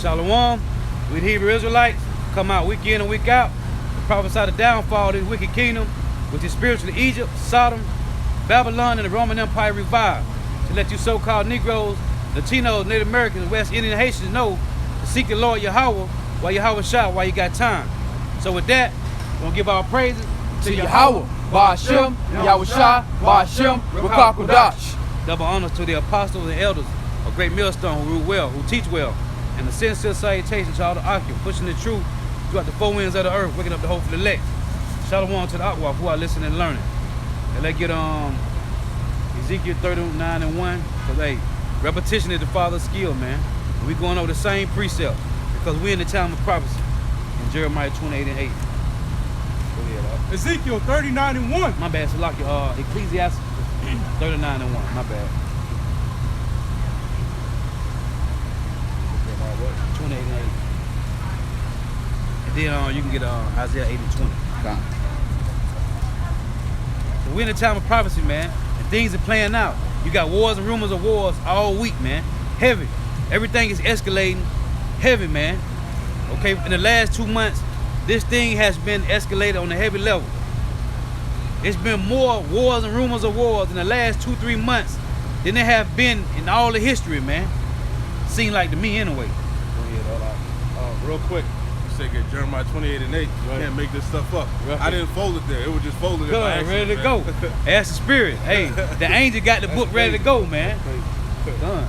Shalom. We the Hebrew Israelites come out week in and week out to prophesy the downfall of this wicked kingdom, which is spiritually Egypt, Sodom, Babylon, and the Roman Empire revived, to let you so-called Negroes, Latinos, Native Americans, West Indian Haitians know to seek the Lord Yahweh while Yahweh shot while you got time. So with that, we're going to give our praises to Yahweh, Ba'ashem, Yahweh Shah, Ba'ashem, Rakakodash. Double honors to the apostles and elders of Great Millstone who rule well, who teach well, and the sincere salutation to all the occupants, pushing the truth throughout the four winds of the earth, waking up the hope for the elect. Shalom to the Akwaf who are listening and learning. And let's get Ezekiel 39:1, because hey, repetition is the father's skill, man. And we going over the same precept because we're in the time of prophecy in Jeremiah 28:8. Go ahead, Ezekiel 39:1. My bad, Salaki, Ecclesiastes 39:1, my bad. 28:8. And then you can get Isaiah 80:20. So we're in the time of prophecy, man, and things are playing out. You got wars and rumors of wars all week, man. Heavy. Everything is escalating heavy, man. Okay, in the last 2 months, this thing has been escalated on a heavy level. It's been more wars and rumors of wars in the last 2-3 months than there have been in all the history, man. Seemed like to me anyway. Real quick, you said get Jeremiah 28:8. You can't make this stuff up. Right. I didn't fold it there. It was just folded in by accident, ready to go. That's the spirit. Hey, the angel got the book ready to go, man. Done.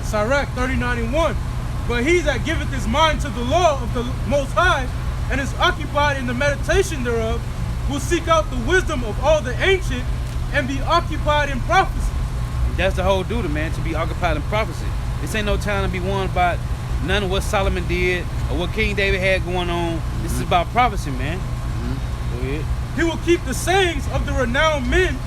Sirach 39:1. But he that giveth his mind to the law of the Most High, and is occupied in the meditation thereof, will seek out the wisdom of all the ancient, and be occupied in prophecy. That's the whole duty, man, to be occupied in prophecy. This ain't no time to be warned about none of what Solomon did or what King David had going on. This is about prophecy, man. Go ahead. He will keep the sayings of the renowned men,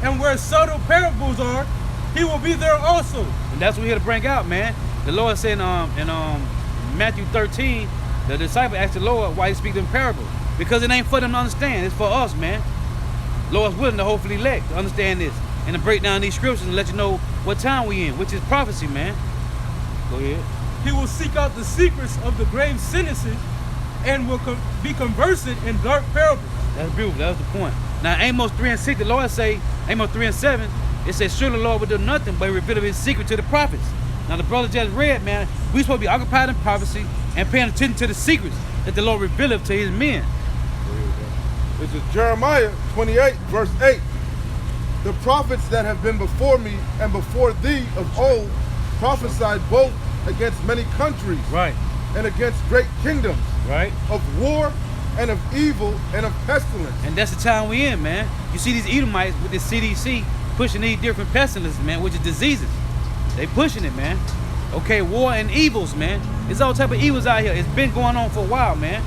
and where subtle parables are, he will be there also. And that's what we're here to bring out, man. The Lord said in Matthew 13, the disciple asked the Lord why he speaks in parables. Because it ain't for them to understand, it's for us, man. Lord's willing to hopefully elect to understand this and to break down these scriptures and let you know what time we in, which is prophecy, man. Go ahead. He will seek out the secrets of the grave sentences, and will be conversant in dark parables. That's beautiful. That's the point. Now, Amos 3:6, the Lord say, Amos 3:7, it says, surely the Lord will do nothing but reveal his secret to the prophets. Now, the brother just read, man, we supposed to be occupied in prophecy and paying attention to the secrets that the Lord revealeth to his men. This is Jeremiah 28:8. The prophets that have been before me and before thee of old prophesied both against many countries, right, and against great kingdoms, right, of war and of evil and of pestilence. And that's the time we in, man. You see these Edomites with the CDC pushing these different pestilences, man, which is diseases. They pushing it, man. Okay, war and evils, man. There's all type of evils out here. It's been going on for a while, man.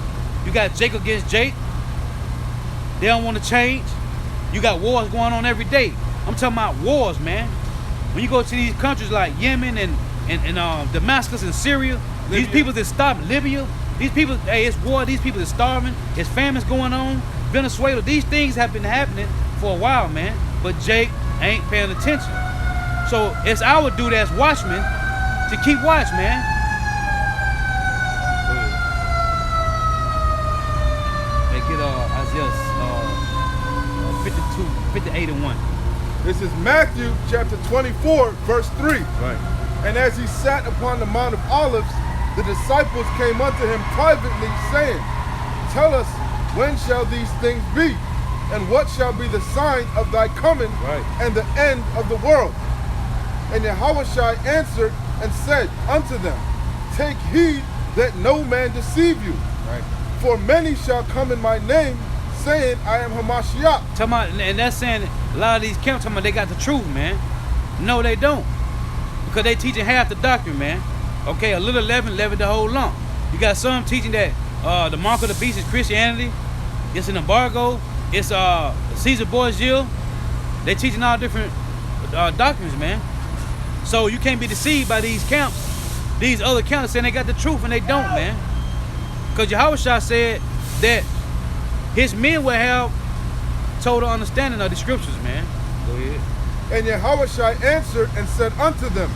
You got Jake against Jake. They don't want to change. You got wars going on every day. I'm talking about wars, man. When you go to these countries like Yemen and Damascus and Syria, these people that stop Libya, these people, hey, it's war, these people are starving, it's famines going on, Venezuela, these things have been happening for a while, man, but Jake ain't paying attention. So it's our duty as watchmen to keep watch, man. Hey, get Isaiah 58:1. This is Matthew chapter 24, verse 3. Right. And as he sat upon the Mount of Olives, the disciples came unto him privately, saying, tell us, when shall these things be? And what shall be the sign of thy coming, and the end of the world? And Yahushua answered and said unto them, take heed that no man deceive you. Right. For many shall come in my name, saying, I am Hamashiach. And that's saying a lot of these camps talking about they got the truth, man. No, they don't. Because they teaching half the doctrine, man. Okay, a little leaven the whole lump. You got some teaching that the mark of the beast is Christianity. It's an embargo. It's Caesar Borgia. They teaching all different doctrines, man. So you can't be deceived by these camps. These other camps saying they got the truth and they don't, man. Because Yahushua said that his men will have total understanding of the scriptures, man. Go ahead. And Yahushua answered and said unto them,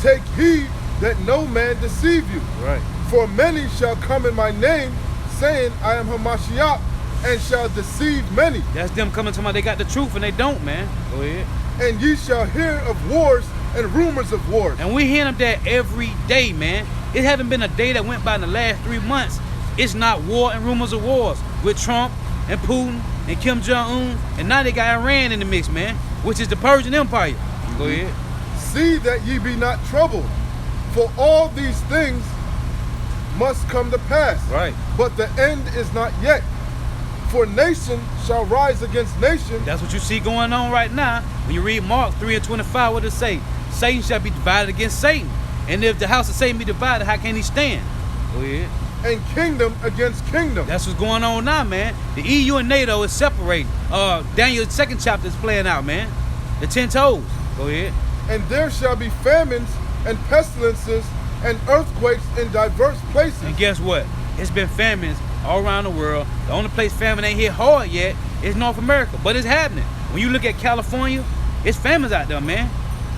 take heed that no man deceive you. Right. For many shall come in my name, saying, I am Hamashiach, and shall deceive many. That's them coming to me. They got the truth and they don't, man. Go ahead. And ye shall hear of wars and rumors of wars. And we hear them that every day, man. It haven't been a day that went by in the last 3 months. It's not war and rumors of wars with Trump and Putin and Kim Jong-un. And now they got Iran in the mix, man, which is the Persian Empire. Go ahead. See that ye be not troubled, for all these things must come to pass. Right. But the end is not yet. For nation shall rise against nation. That's what you see going on right now. When you read Mark 3:25, what does it say? Satan shall be divided against Satan. And if the house of Satan be divided, how can he stand? Go ahead. And kingdom against kingdom. That's what's going on now, man. The EU and NATO is separating. Daniel's 2nd chapter is playing out, man. The 10 toes. Go ahead. And there shall be famines and pestilences and earthquakes in diverse places. And guess what? It's been famines all around the world. The only place famine ain't hit hard yet is North America, but it's happening. When you look at California, it's famines out there, man.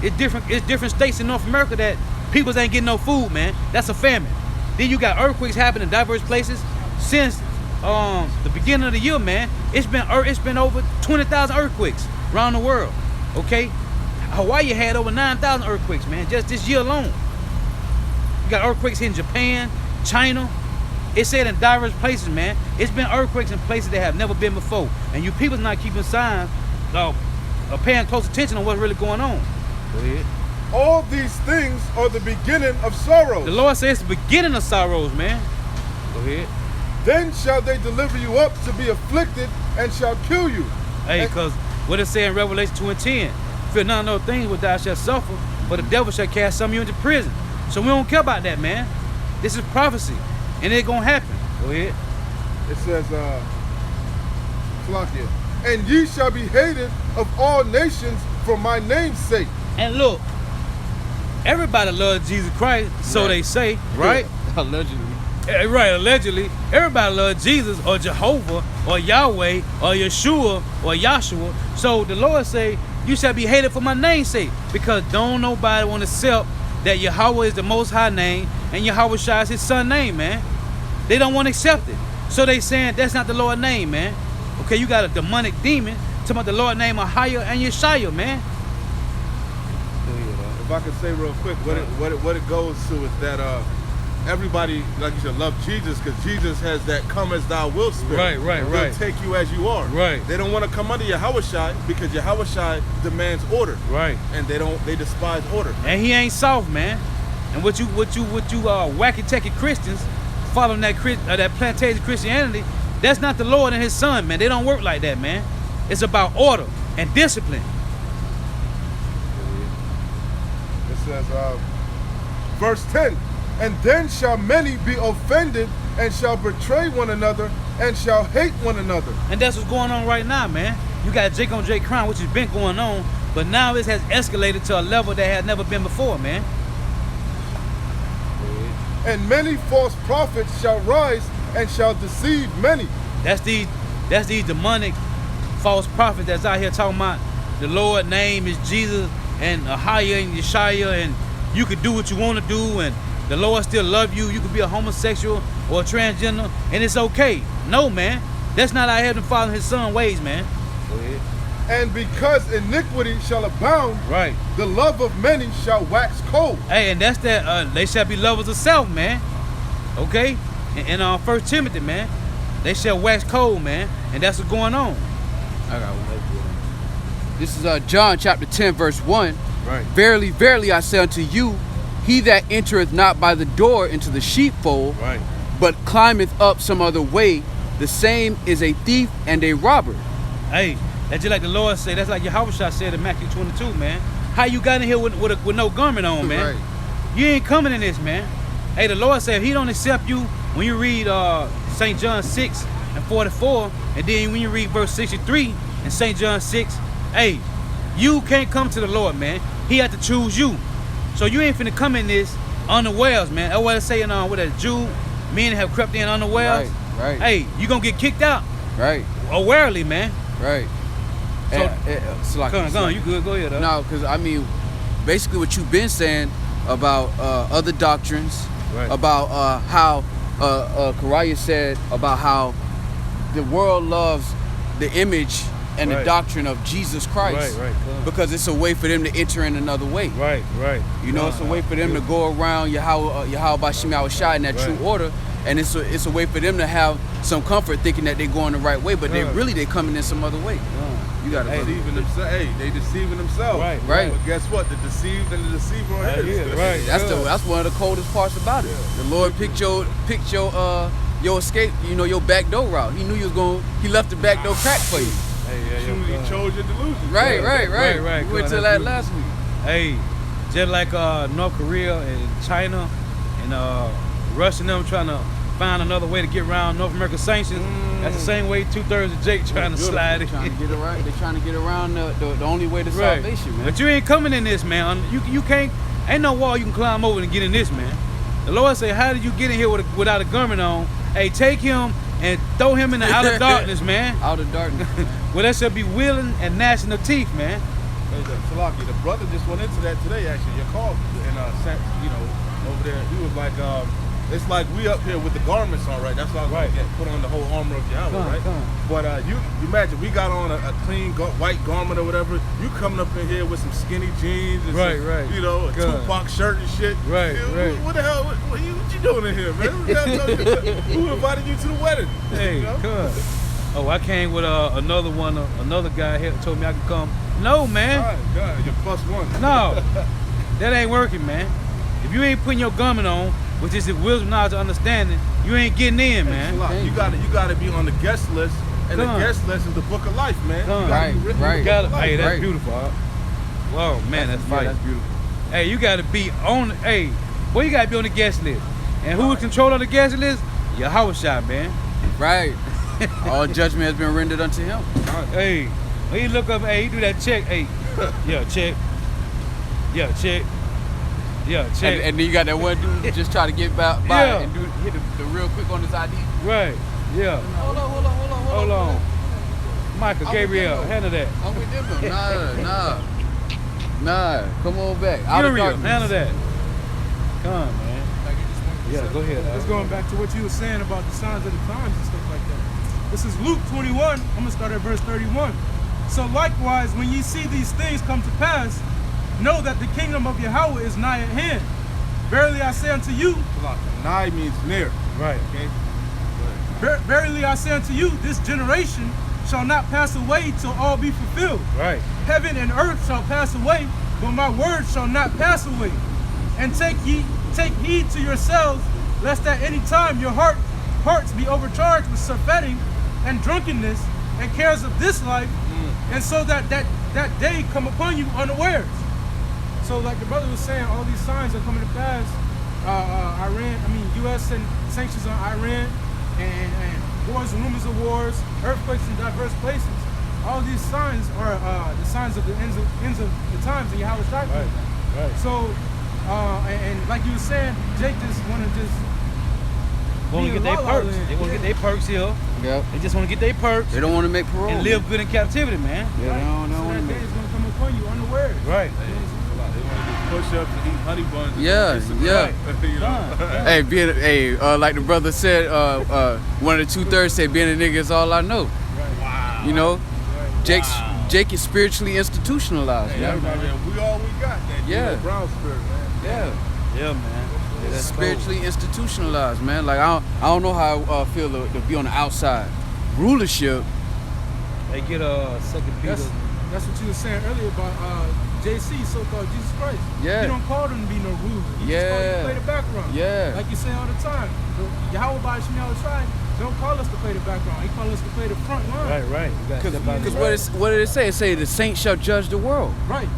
It's different states in North America that people ain't getting no food, man. That's a famine. Then you got earthquakes happening in diverse places. Since the beginning of the year, man, it's been over 20,000 earthquakes around the world. Okay, Hawaii had over 9,000 earthquakes, man, just this year alone. You got earthquakes in Japan, China. It said in diverse places, man. It's been earthquakes in places that have never been before, and you people's not keeping signs, paying close attention on what's really going on. Go ahead. All these things are the beginning of sorrows. The Lord says it's the beginning of sorrows, man. Go ahead. Then shall they deliver you up to be afflicted and shall kill you. Hey, because what it say in Revelation 2:10, fear none of those things which thou shalt suffer, for the devil shall cast some of you into prison. So we don't care about that, man. This is prophecy, and it's gonna happen. Go ahead. It says, Slakia, and ye shall be hated of all nations for my name's sake. And look, everybody loves Jesus Christ, so Right. they say, right? Allegedly. Right, allegedly. Everybody loves Jesus or Jehovah or Yahweh or Yeshua or Yahshua. So the Lord say, you shall be hated for my name's sake, because don't nobody want to accept that Yahweh is the most high name and Yahweh Shai is his son name, man. They don't want to accept it. So they saying that's not the Lord's name, man. Okay, you got a demonic demon talking about the Lord's name Ahia and Yeshaya, man. If I could say real quick, what it goes to is that everybody, like you said, love Jesus because Jesus has that come as thou wilt spirit. Right. He'll take you as you are. Right. They don't want to come under Yahushai because Yahushai demands order. Right. And they despise order. And he ain't soft, man. And what you wacky techy Christians following that plantation Christianity, that's not the Lord and his son, man. They don't work like that, man. It's about order and discipline. It says, verse 10, and then shall many be offended and shall betray one another and shall hate one another. And that's what's going on right now, man. You got Jake on Jake crime, which has been going on, but now it has escalated to a level that has never been before, man. And many false prophets shall rise and shall deceive many. That's these demonic false prophets that's out here talking about the Lord's name is Jesus and Ahia and Yeshaya, and you could do what you want to do, and the Lord still love you. You could be a homosexual or a transgender, and it's okay. No, man. That's not our Heavenly Father and his son ways, man. Go ahead. And because iniquity shall abound, Right. the love of many shall wax cold. Hey, and that's that they shall be lovers of self, man. Okay? In 1 Timothy, man, they shall wax cold, man. And that's what's going on. I got one. This is John chapter 10, verse 1. Right. Verily, verily, I say unto you, he that entereth not by the door into the sheepfold, Right. but climbeth up some other way, the same is a thief and a robber. Hey, that's just like the Lord said. That's like Yahushua said in Matthew 22, man. How you got in here with no garment on, man? Right. You ain't coming in this, man. Hey, the Lord said if he don't accept you, when you read St. John 6 and 44, and then when you read verse 63 in St. John 6, hey, you can't come to the Lord, man. He had to choose you. So you ain't finna come in this unawares, man. That's what it's saying with a Jew, men have crept in unawares. Right. Hey, you gonna get kicked out Right. awarely, man. Right. So, So, Go on, you good, go ahead. No, because I mean, basically what you've been saying, about other doctrines, Right. about how Karaya said about how the world loves the image and the Right. doctrine of Jesus Christ, Right, come. because it's a way for them to enter in another way. Right. You know, it's a way for them to go around Yahweh Bashim Yahushua in that true Right. order, and it's a way for them to have some comfort thinking that they're going the right way, but Yeah. they're coming in some other way. You got to Hey, Deceiving themselves. Hey, they deceiving themselves. Right. But guess what? The deceived and the deceiver are his. Right. That's one of the coldest parts about it. The Lord picked your escape, your back door route. He knew he left the back door crack for you. He chose your delusion. Right. Right. We went to That's that beautiful. last week. Hey, just like North Korea and China and Russia and them trying to find another way to get around North American sanctions. That's the same way 2/3 of Jake trying to slide They're it. trying to get around. They're trying to get around the only way to Right. salvation, man. But you ain't coming in this, man. You can't. Ain't no wall you can climb over and get in this, man. The Lord said, "How did you get in here without a garment on? Hey, take him and throw him in the outer darkness, man. Out of darkness. Man. Where there shall be wailing and gnashing of teeth, man." Hey, Salaki, the brother just went into that today, actually. Your call, and over there, he was like, it's like we up here with the garments on, right? That's why I was Right. gonna put on the whole armor of Yahweh, Come on, right? come on. But you imagine we got on a clean white garment or whatever. You coming up in here with some skinny jeans, and Right, some, right. a Good. Tupac shirt and shit. Right, right. What the hell? What you doing in here, man? Who invited you to the wedding? Hey, You know? come. Oh, I came with another guy here told me I could come. No, man. God, you're +1. No, that ain't working, man. If you ain't putting your garment on, which is the wisdom, knowledge, understanding, you ain't getting in, man. You gotta be on the guest list, and Come on. the guest list is the Book of Life, man. Come You on. gotta be Right, written in right. the You Book gotta, of Life. hey, that's Right. beautiful. Whoa, man, that's Yeah, fire. that's beautiful. Hey, you gotta be on. Hey, you gotta be on the guest list. And who is controlling the guest list? Yahushua, man. Right. All judgment has been rendered unto him. Hey, when you look up, hey, you do that check. Hey, yeah, check. Yeah, check. Yeah, check. And then you got that one dude who just try to get by Yeah. and hit the real quick on his ID. Right. Yeah. Hold on. Michael, I'm Gabriel, with them. handle that. I'm with them. Nah. Come on back. Out of Uriel, darkness. handle that. Come on, man. Yeah, go ahead. It's going back to what you were saying about the signs of the times and stuff like that. This is Luke 21. I'm going to start at verse 31. So likewise, when ye see these things come to pass, know that the kingdom of Yahweh is nigh at hand. Verily I say unto you, Nigh means near. Right. Okay. verily I say unto you, this generation shall not pass away till all be fulfilled. Right. Heaven and earth shall pass away, but my word shall not pass away. And take heed to yourselves, lest at any time your hearts be overcharged with surfeiting and drunkenness and cares of this life, and so that day come upon you unawares. So like the brother was saying, all these signs are coming to pass. U.S. and sanctions on Iran, and wars and rumors of wars, earthquakes in diverse places. All these signs are the signs of the ends of the times in Yahweh Shai. Right. So, and like you were saying, Jake just want to Want to get their perks. They want to get their perks here. Yep. They just want to get their perks They don't want to make parole. and live good in captivity, man. Yeah, they don't so want that to day make. is going to come upon you unawares. Right. Push-ups and eat honey buns. Yeah. You know? Hey, like the brother said, one of the 2/3 said, being a nigga is all I know. Wow. You know, Jake is spiritually institutionalized. Hey, man. we all we got. That Yeah. brown spirit, man. Yeah. Yeah, man. Yeah, that's Spiritually institutionalized, man. Like I don't know how I feel to be on the outside. Rulership. cold. They get a second Peter. That's what you were saying earlier about JC, so-called Jesus Christ. Yeah. You don't call them to be no ruler. You just call them Yeah. to play the background. Yeah. Like you say all the time. Yahweh by Shemel Shai don't call us to play the background. He call us to play the front line. Right. You got to step out Because what did it say? It say the saints shall judge the world. Right.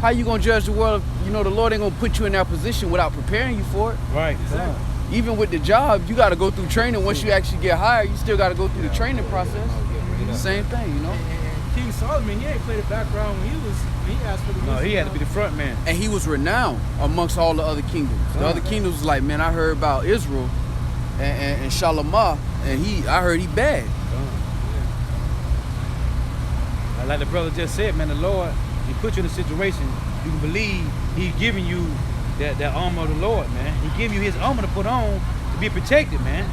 How you gonna judge the world if the Lord ain't gonna put you in that position without preparing you for it? Right. Exactly. Even with the job, you gotta go through training. Once you actually get hired, you still gotta go through the training process. Same thing, you know. And King Solomon, he ain't played the background when he asked for the No, wisdom. he had to be the front man. And he was renowned amongst all the other kingdoms. The other kingdoms was like, man, I heard about Israel and Shalamah, and I heard he bad. Like the brother just said, man, the Lord, he put you in a situation you can believe he's giving you that armor of the Lord, man. He give you his armor to put on to be protected, man.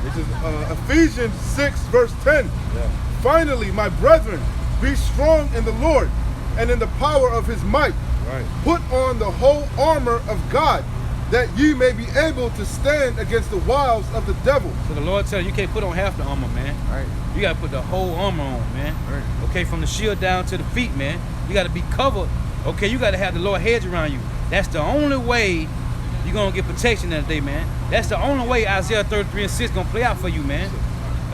This is Ephesians 6, verse 10. Yeah. Finally, my brethren, be strong in the Lord and in the power of his might. Right. Put on the whole armor of God, that ye may be able to stand against the wiles of the devil. So the Lord tell you can't put on half the armor, man. Right. You gotta put the whole armor on, man. Right. Okay, from the shield down to the feet, man. You gotta be covered. Okay, you gotta have the Lord hedge around you. That's the only way you're gonna get protection that day, man. That's the only way Isaiah 33 and 6 gonna play out for you, man.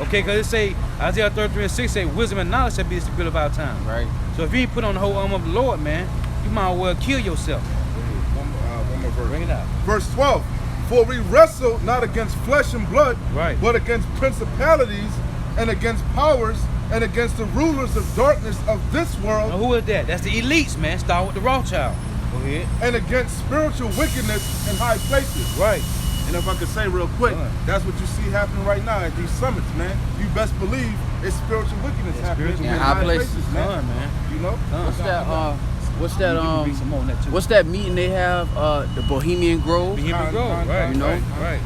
Okay, because it say, Isaiah 33 and 6 say, wisdom and knowledge shall be the spirit of our time. Right. So if you ain't put on the whole armor of the Lord, man, you might as well kill yourself. One more verse. Bring it out. Verse 12. For we wrestle not against flesh and blood, Right. but against principalities and against powers and against the rulers of darkness of this world, Now, who is that? That's the elites, man. Start with the Rothschild. Go ahead. and against spiritual wickedness in high places. Right. And if I could say real quick, Right. that's what you see happening right now at these summits, man. You best believe it's spiritual wickedness Yeah, happening spiritual in high high places, places, Done, man. You know? Done. What's that You can read some more on that too. what's that meeting they have, the Bohemian Grove? Bohemian Grove, right? You know? Right.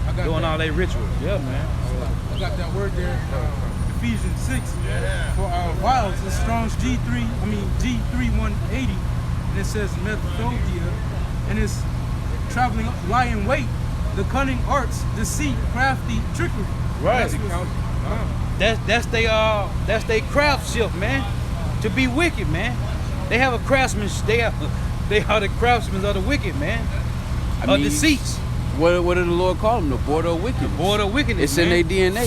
I got Doing that. all their rituals. Yeah, man. I got that word there, Ephesians 6. For our vials, it's Strong's G3180, and it says Methodia, and it's traveling up, lying wait, the cunning arts, deceit, crafty, trickery. Right. That's That's they craftsmanship, man. To be wicked, man. They have a craftsman. They are the craftsmen of the wicked, man. I mean, Deceits. What did the Lord call them? The border of wickedness. Border of wickedness. It's in man. their DNA.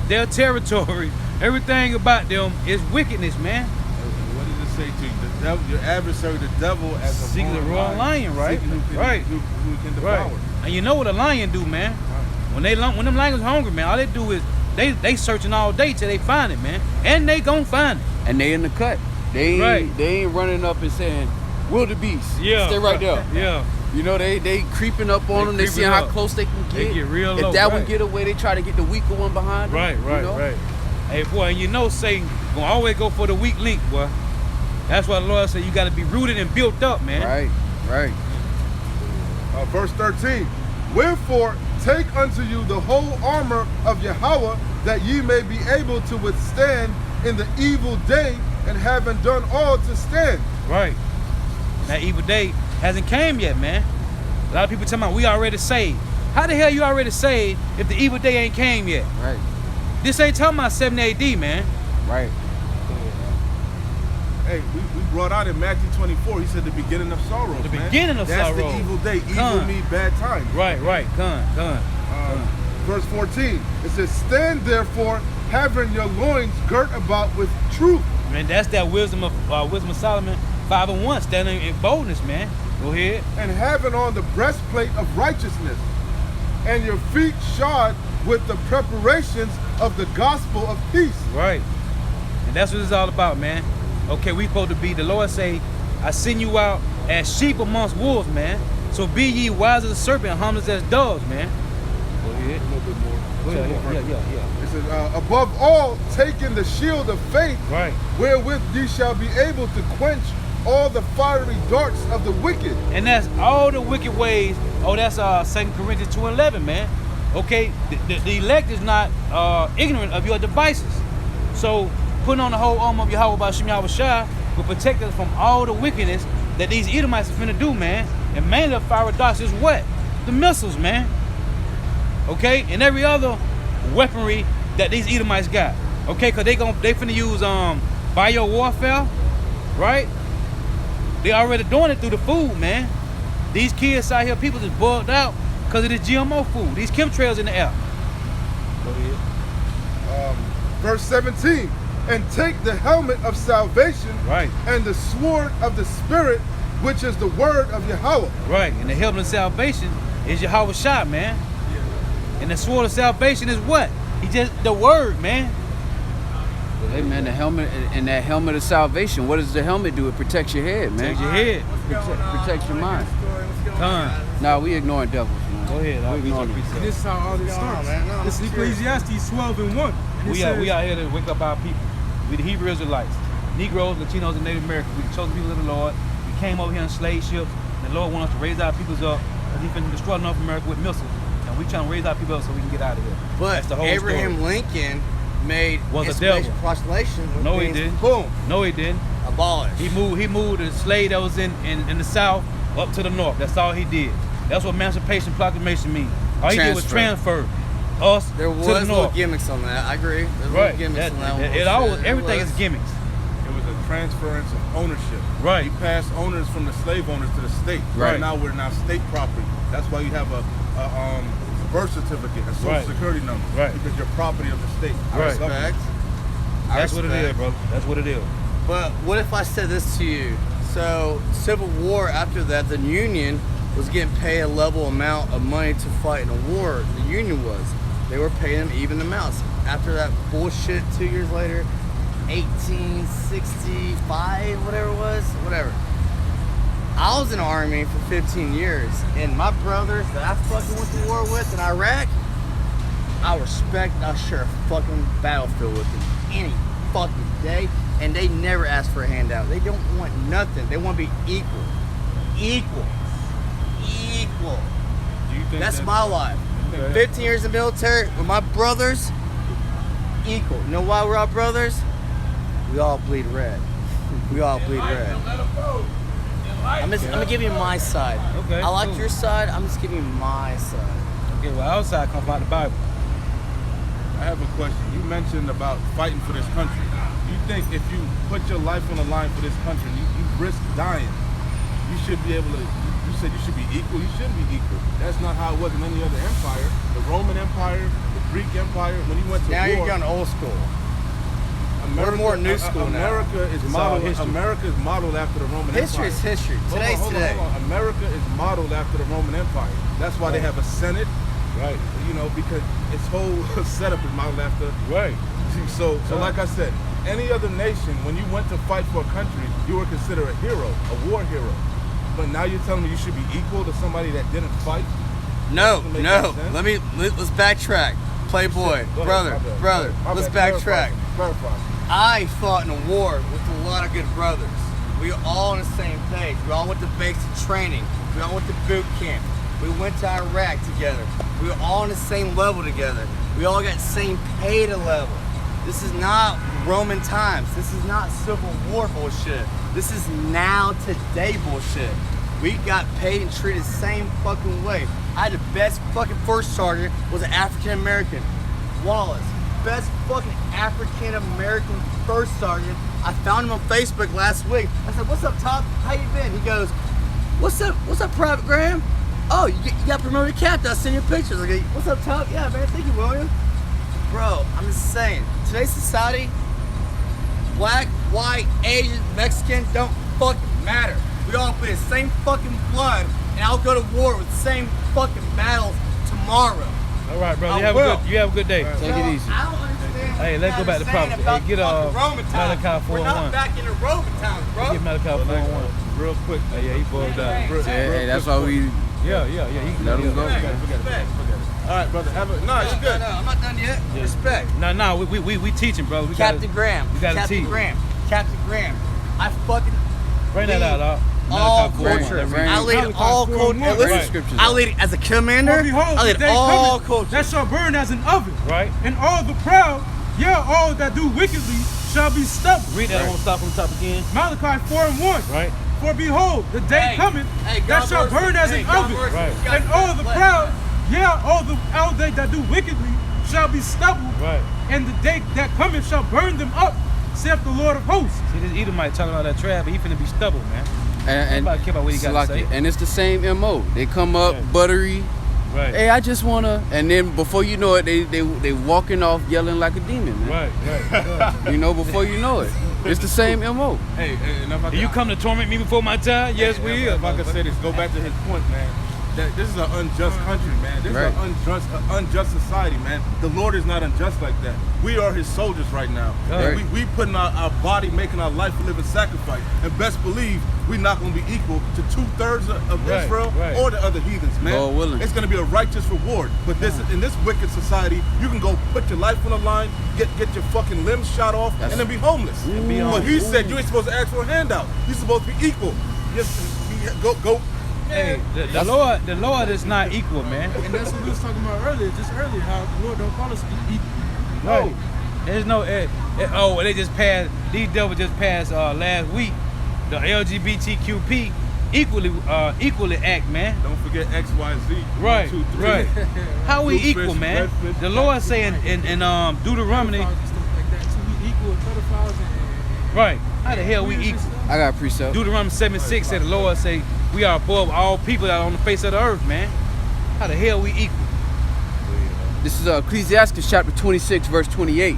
Their territory. Everything about them is wickedness, man. What does it say to you? The devil, your adversary, the devil, as a Seeking the roaring lion, right? Seeking who can, Right. who can devour. Right. And you know what a lion do, man? When them lions hungry, man, all they do is they searching all day till they find it, man. And they gonna find it. And they in the cut. They Right. ain't running up and saying, wildebeest. Yeah. Stay right there. Yeah. You know, they creeping up on They them. They creeping seeing how up. close they can They get. get real if low, that one right. get away, they try to get the weaker one behind them. Right, right, you know? right. Hey, boy, and you know Satan gonna always go for the weak link, boy. That's why the Lord said you gotta be rooted and built up, man. Right. Verse 13. Wherefore, take unto you the whole armor of Yahweh, that ye may be able to withstand in the evil day, and having done all to stand. Right. That evil day hasn't came yet, man. A lot of people talking about we already saved. How the hell you already saved if the evil day ain't came yet? Right. This ain't talking about 70 AD, man. Right. Hey, we brought out in Matthew 24, he said the beginning of sorrows, The man. beginning of That's sorrow. the evil day. Evil Come. means bad times. Right, done. Verse 14, it says, stand therefore, having your loins girt about with truth. Man, that's that wisdom of Solomon 5:1, standing in boldness, man. Go ahead. And having on the breastplate of righteousness, and your feet shod with the preparations of the gospel of peace. Right. And that's what it's all about, man. Okay, we supposed to be, the Lord say, I send you out as sheep amongst wolves, man. So be ye wise as a serpent and harmless as doves, man. Go ahead. A little bit more. Go ahead. Yeah. It says, above all, taking the shield of faith, Right. wherewith ye shall be able to quench all the fiery darts of the wicked. And that's all the wicked ways. Oh, that's 2 Corinthians 2:11, man. Okay, the elect is not ignorant of your devices. So putting on the whole armor of Yahweh by Shem Yahweh Shai will protect us from all the wickedness that these Edomites are finna do, man. And mainly the fiery darts is what? The missiles, man. Okay, and every other weaponry that these Edomites got. Okay, cause they finna use bio warfare, right? They already doing it through the food, man. These kids out here, people just bugged out because of this GMO food. These chemtrails in the air. Go ahead. Verse 17, and take the helmet of salvation, Right. and the sword of the Spirit, which is the word of Yahweh. Right, and the helmet of salvation is Yahweh Shai, man. And the sword of salvation is what? He just the word, man. Hey man, the helmet and that helmet of salvation. What does the helmet do? It protects your head, man. Take your head. Protects your mind. Come. Nah, we ignoring devils, man. Go ahead. I'll We read your ignoring them. precept. This is how all this starts. This is Ecclesiastes 12:1. And it We says, out here to wake up our people. We the Hebrew Israelites, Negroes, Latinos, and Native Americans. We the chosen people of the Lord. We came over here in slave ships. And the Lord wants us to raise our peoples up because He finna destroy North America with missiles. And we trying to raise our people up so we can get out of here. But That's the whole Abraham story. Lincoln made Was a Emancipation devil. Proclamation. when No, he things, didn't. Boom. No, he didn't. Abolished. He moved the slave that was in the South up to the North. That's all he did. That's what Emancipation Proclamation means. All he did was transfer us There to the was little North. gimmicks on that. I agree. There's Right. little gimmicks on that one. It always, It everything was. is gimmicks. It was a transference of ownership. Right. He passed owners from the slave owners to the state. Right. Now we're now state property. That's why you have a birth certificate, a social Right. security number. Right. Because you're property of the state. Right. Respect. That's what it is, bro. That's what it is. But what if I said this to you? So, Civil War after that, the Union was getting paid a level amount of money to fight in a war. The Union was. They were paying them even amounts. After that bullshit 2 years later, 1865, whatever it was, whatever. I was in the Army for 15 years, and my brothers that I fucking went to war with in Iraq, I respect, I share a fucking battlefield with them any fucking day, and they never ask for a handout. They don't want nothing. They want to be equal. Equal. Equal. Do you think That's my life. 15 years in the military with my brothers, equal. You know why we're all brothers? We all bleed red. We all bleed red. I'm gonna give you my side. Okay, I like cool. your side. I'm just giving you my side. Okay, well, outside comes out the Bible. I have a question. You mentioned about fighting for this country. You think if you put your life on the line for this country, you risk dying, you should be able to, you said you should be equal. You shouldn't be equal. That's not how it was in any other empire. The Roman Empire, the Greek Empire, when you went to Now war. you're going old school. America, more new school now. America is It's modeled. all history. America is modeled after the Roman History Empire. is history. Today's today. Hold on. America is modeled after the Roman Empire. That's why they have a Senate. Right. You know, because its whole setup is modeled after. Right. So like I said, any other nation, when you went to fight for a country, you were considered a hero, a war hero. But now you're telling me you should be equal to somebody that didn't fight? No, Doesn't make no. any sense. Let's backtrack. Playboy, Go ahead, brother, my bad. brother. My Let's bad. backtrack. Clarify. I fought in a war with a lot of good brothers. We were all on the same page. We all went to basic training. We all went to boot camp. We went to Iraq together. We were all on the same level together. We all got the same pay to level. This is not Roman times. This is not Civil War bullshit. This is now today bullshit. We got paid and treated the same fucking way. I had the best fucking first sergeant was an African American, Wallace. Best fucking African American first sergeant. I found him on Facebook last week. I said, "What's up, Top? How you been?" He goes, "What's up, Private Graham? Oh, you got promoted to captain. I send you pictures." I go, "What's up, Top? Yeah, man. Thank you, William." Bro, I'm just saying. Today's society, black, white, Asian, Mexican, don't fucking matter. We all play the same fucking blood, and I'll go to war with the same fucking battles tomorrow. All right, brother. I You have will. a good day. Take it easy. I don't understand. Hey, let's go back to property. Hey, get Roman times. Malachi We're 4:1. not back in the Roman times, bro. Get Malachi 4:1. Real quick. Hey, yeah, he bugged out. Hey, that's why we Yeah. He let him go. Forget it. All right, brother. Have a, no, you're good. No, I'm not done yet. Respect. No, we teaching, bro. We Captain Graham. we gotta Captain teach. Graham. Captain Graham. I fucking Bring that out, dog. all Malachi 4:1. culture. Bring- I lead Malachi all 4:1. culture. Hey, listen, Bring scriptures I out. lead as a commander. For behold, I the lead day all cometh culture. that shall burn as an oven, Right. and all the proud, yeah, all that do wickedly shall be stubble. Read that. I won't stop from the top again. Malachi 4:1. Right. For behold, the day cometh that shall burn as an oven, Right. and all the proud, yeah, all they that do wickedly shall be stubble, Right. and the day that cometh shall burn them up, saith the Lord of hosts. See, this Edomite talking about that trap, but he finna be stubble, man. and Nobody care about what he got to say. and it's the same MO. They come up Yeah. buttery. Right. Hey, I just wanna, and then before you know it, they walking off yelling like a demon, man. Right. You know, before you know it, it's the same MO. Hey, and if I Do you come to torment me before my time? Yes, we is. If I could say this, go back to his point, man. That this is an unjust country, man. This Right. is an unjust society, man. The Lord is not unjust like that. We are His soldiers right now. Right. And we putting our body, making our life a living sacrifice. And best believe we're not going to be equal to 2/3 of Right, Israel right. or the other heathens, man. Lord willing. It's going to be a righteous reward. But this in this wicked society, you can go put your life on the line, get your fucking limbs shot off, and then be homeless. be But homeless. He said you ain't supposed to ask for a handout. You're supposed to be equal. Yes, go. Hey, the Lord is not equal, man. And that's what we was talking about earlier, how the Lord don't call us equal. Right. There's no they just passed. These devils just passed last week. The LGBTQP equally act, man. Don't forget XYZ. Right, 1, 2, 3. right. How we Blue equal, fish, man? red fish, The Lord saying in Deuteronomy, Pedophiles and stuff like that too. We equal with pedophiles and right? How the hell we equal? I got a precept. Deuteronomy 7:6 said the Lord say we are above all people that are on the face of the earth, man. How the hell we equal? This is Ecclesiastes chapter 26, verse 28.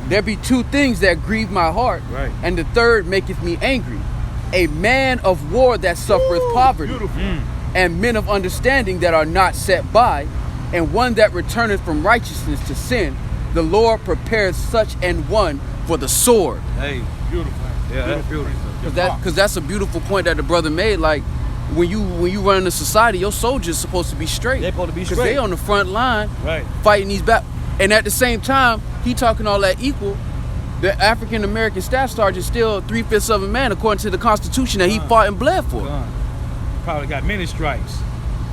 There be two things that grieve my heart, Right. and the third maketh me angry. A man of war that suffereth poverty, Beautiful. and men of understanding that are not set by, and one that returneth from righteousness to sin. The Lord prepares such an one for the sword. Hey, Beautiful. yeah, that's beautiful. Because that's a beautiful point that the brother made. Like when you run in a society, your soldiers supposed to be straight. They supposed to be Because straight. they on the front line Right. fighting these battles. And at the same time, he talking all that equal. The African American staff sergeant still 3/5 of a man according to the Constitution that he fought and bled for. Gone. Probably got many stripes,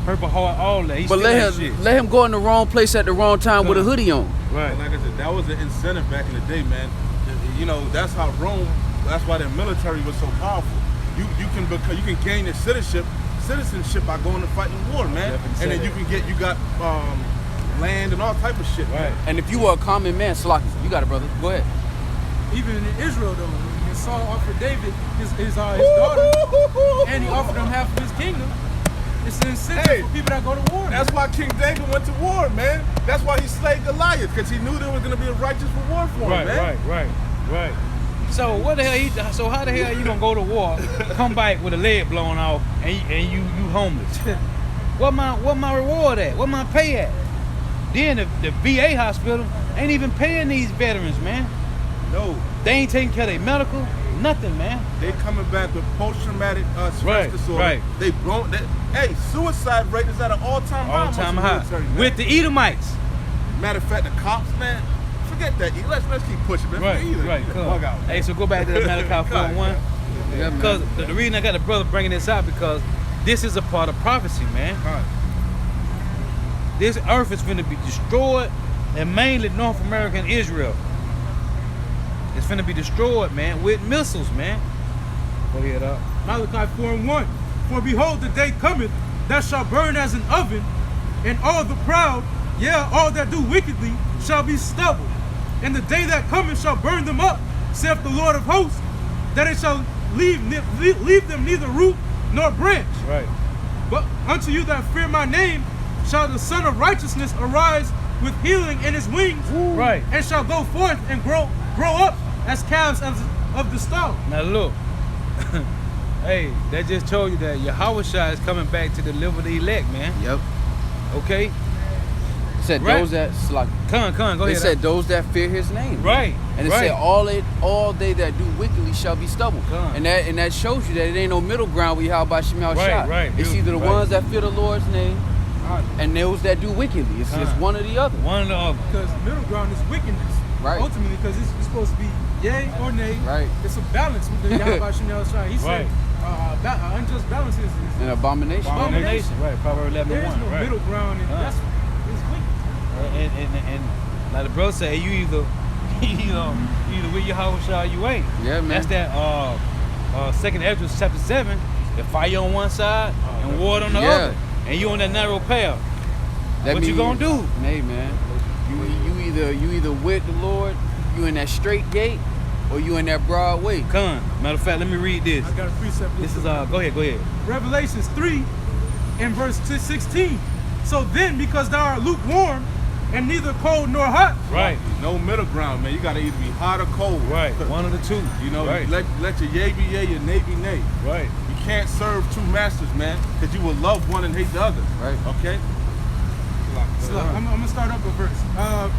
Purple Heart, all that. He But still ain't let shit. him go in the wrong place at the wrong time with a hoodie on. Right. Like I said, that was an incentive back in the day, man. You know, that's how Rome. That's why their military was so powerful. You can gain your citizenship by going to fight in war, man. Definitely And then said you got land and all type of shit. Right. And if you were a common man, Slocky, you got it, brother. Go ahead. even in Israel though, when Saul offered David his daughter, and he offered him half of his kingdom, it's an incentive for people that go to war. That's why King David went to war, man. That's why he slayed Goliath, because he knew there was going to be a righteous reward for him, man. Right. So what the hell? So how the hell you gonna go to war, come back with a leg blown off, and you homeless? What my reward at? What my pay at? Then the VA hospital ain't even paying these veterans, man. No, They ain't taking care of their medical, nothing, man. they coming back with post-traumatic stress disorder. right. Hey, suicide rate is at an all-time high. All time amongst the high military, man. with the Edomites. Matter of fact, the cops, man, forget that. Let's keep pushing, man. Right. Either. Bug out. Hey, so go back to the Malachi 4:1. Yeah, man. Because the reason I got the brother bringing this out, because this is a part of prophecy, man. Right. This earth is going to be destroyed, and mainly North America and Israel. It's going to be destroyed, man, with missiles, man. Go ahead, up. Malachi 4:1. For behold, the day cometh that shall burn as an oven, and all the proud, yea, all that do wickedly, shall be stubble. And the day that cometh shall burn them up, saith the Lord of hosts, that it shall leave them neither root nor branch. Right. But unto you that fear my name shall the Son of Righteousness arise with healing in his wings, Right. and shall go forth and grow up as calves of the stall. Now look. Hey, that just told you that Yahushua is coming back to deliver the elect, man. Yep. Okay? It said Right. those that Come, go It ahead. said those that fear his name. Right. And it right. said all they that do wickedly shall be stubble. Come. And that shows you that it ain't no middle ground we how by Shemal Shah. Right. It's either the Right. ones that fear the Lord's name and those that do wickedly. It's just one or the other. One or the other. Because the middle ground is wickedness. Right. Ultimately, because it's supposed to be yay or nay. Right. It's a balance with the Yahweh Shem Shai. He said, Right. unjust balance is An abomination. Abomination. Right. Proverbs 11:1. there is no right. middle ground, and that's it's wicked. And like the brother said, you either with Yahushua or you ain't. Yeah, man. That's that second Ezra chapter 7. The fire on one side and water on the other. And you on that narrow path. That What you mean gonna do? Hey man, you either with the Lord, you in that straight gate, or you in that broad way. Matter of fact, let me read this. I got a precept. This is go ahead. Revelations 3 and verse 16. So then, because thou art lukewarm and neither cold nor hot, Right. No middle ground, man. You got to either be hot or cold. Right. One of the two. You know, Right. let your yay be yay, your nay be nay. Right. You can't serve two masters, man, because you will love one and hate the other. Right. Okay? So I'm going to start up a verse.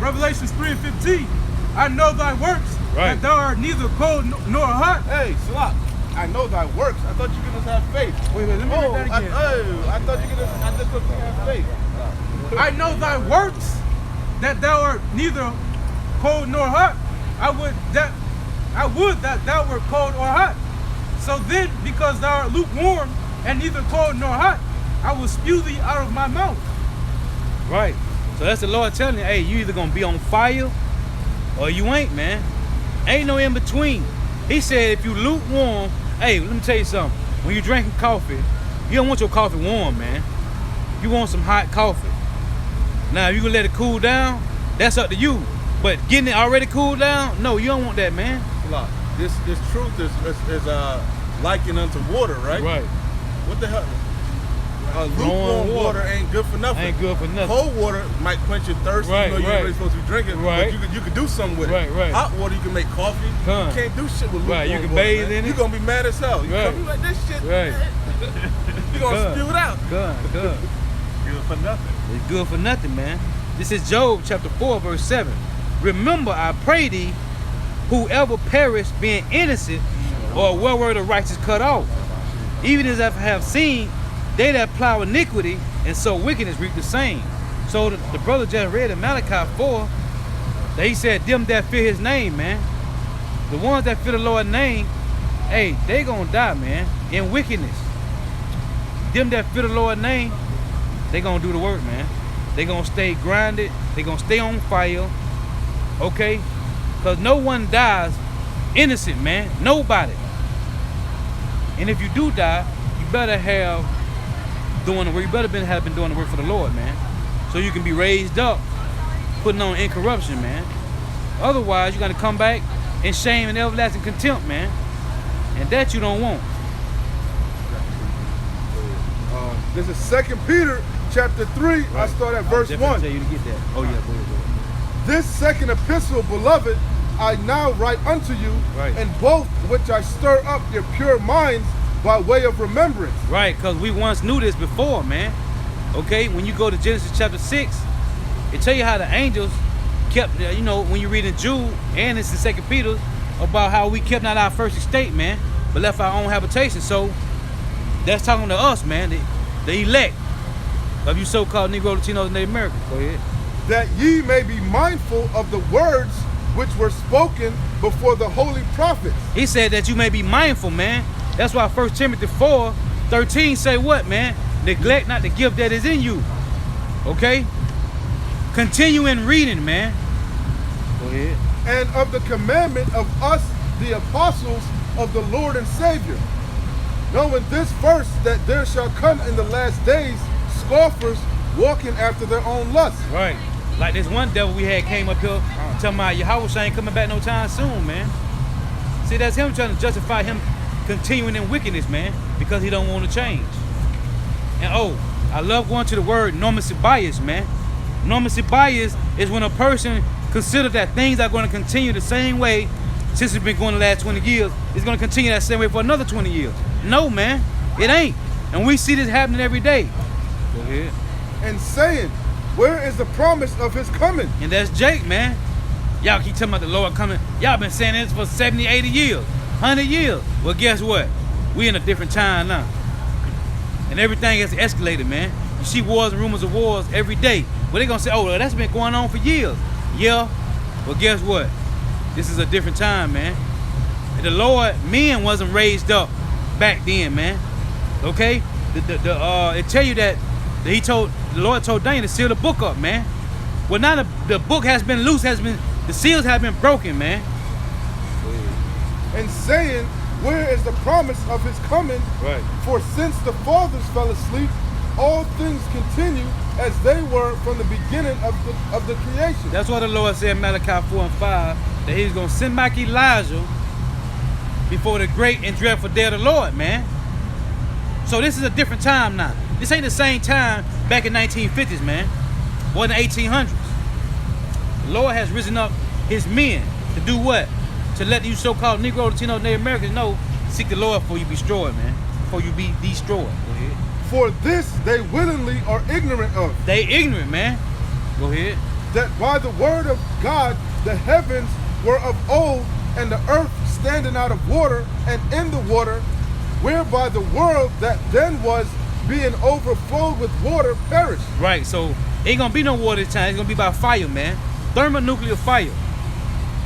Revelations 3 and 15. I know thy works, Right. that thou art neither cold nor hot. Hey, Slop, I know thy works. I thought you could just have faith. Wait, let me read that again. I thought you could just have faith. I know thy works, that thou art neither cold nor hot. I would that thou wert cold or hot. So then, because thou art lukewarm and neither cold nor hot, I will spew thee out of my mouth. Right. So that's the Lord telling you, hey, you either gonna be on fire or you ain't, man. Ain't no in between. He said if you lukewarm, hey, let me tell you something. When you're drinking coffee, you don't want your coffee warm, man. You want some hot coffee. Now, if you gonna let it cool down, that's up to you. But getting it already cooled down, no, you don't want that, man. Look, this truth is likened unto water, right? Right. What the hell? Lukewarm water ain't good for nothing. Ain't good for nothing. Cold water might quench your thirst. Right, You know you're right. not really supposed to be drinking. Right. But you could do something with Right, it. right. Hot water, you can make coffee. Huh. You can't do shit with lukewarm Right, you can water, bathe man. in it. You're gonna be mad as hell. You Right. gonna be like, this shit. Right. You're gonna Good. spew it out. Good. Good for nothing. It's good for nothing, man. This is Job chapter 4, verse 7. Remember, I pray thee, whoever perished being innocent, or where were the righteous cut off? Even as I have seen, they that plow iniquity and sow wickedness reap the same. So the brother just read in Malachi 4 that he said, them that fear his name, man. The ones that fear the Lord's name, hey, they gonna die, man, in wickedness. Them that fear the Lord's name, they gonna do the work, man. They gonna stay grinded. They gonna stay on fire. Okay? Because no one dies innocent, man. Nobody. And if you do die, you better have doing the work. You better have been doing the work for the Lord, man. So you can be raised up, putting on incorruption, man. Otherwise, you're gonna come back in shame and everlasting contempt, man. And that you don't want. This is 2 Peter chapter 3. I start at verse 1. Tell you to get that. Oh yeah, go ahead. This second epistle, beloved, I now write unto you, Right. and both which I stir up your pure minds by way of remembrance. Right, because we once knew this before, man. Okay, when you go to Genesis chapter 6, it tell you how the angels kept, you know, when you read in Jude and it's in 2 Peter, about how we kept not our first estate, man, but left our own habitation. So that's talking to us, man, the elect of you so-called Negro, Latinos, and Native Americans. Go ahead. That ye may be mindful of the words which were spoken before the holy prophets. He said that you may be mindful, man. That's why 1 Timothy 4:13 say what, man? Neglect not the gift that is in you. Okay? Continue in reading, man. Go ahead. And of the commandment of us, the apostles of the Lord and Savior. Knowing this first, that there shall come in the last days scoffers walking after their own lusts. Right. Like this one devil we had came up here telling my Yahweh ain't coming back no time soon, man. See, that's him trying to justify him continuing in wickedness, man, because he don't want to change. And oh, I love going to the word normative bias, man. Normative bias is when a person considers that things are going to continue the same way since it's been going the last 20 years. It's going to continue that same way for another 20 years. No, man, it ain't. And we see this happening every day. Go ahead. And saying, where is the promise of his coming? And that's Jake, man. Y'all keep talking about the Lord coming. Y'all been saying this for 70, 80 years, 100 years. Well, guess what? We in a different time now. And everything has escalated, man. You see wars and rumors of wars every day. Well, they gonna say, oh, well, that's been going on for years. Yeah, well, guess what? This is a different time, man. And the Lord, men wasn't raised up back then, man. Okay? It tell you that the Lord told Daniel to seal the book up, man. Well, now the book has been loose, the seals have been broken, man. And saying, where is the promise of his coming? Right. For since the fathers fell asleep, all things continue as they were from the beginning of the creation. That's why the Lord said in Malachi 4 and 5 that he's going to send back Elijah before the great and dreadful day of the Lord, man. So this is a different time now. This ain't the same time back in 1950s, man. Or in the 1800s. The Lord has risen up his men to do what? To let you so-called Negro, Latino, Native Americans know, seek the Lord before you be destroyed, man. Before you be destroyed. Go ahead. For this they willingly are ignorant of. They ignorant, man. Go ahead. That by the word of God the heavens were of old, and the earth standing out of water and in the water, whereby the world that then was, being overflowed with water, perished. Right, so ain't gonna be no water this time. It's gonna be by fire, man. Thermonuclear fire.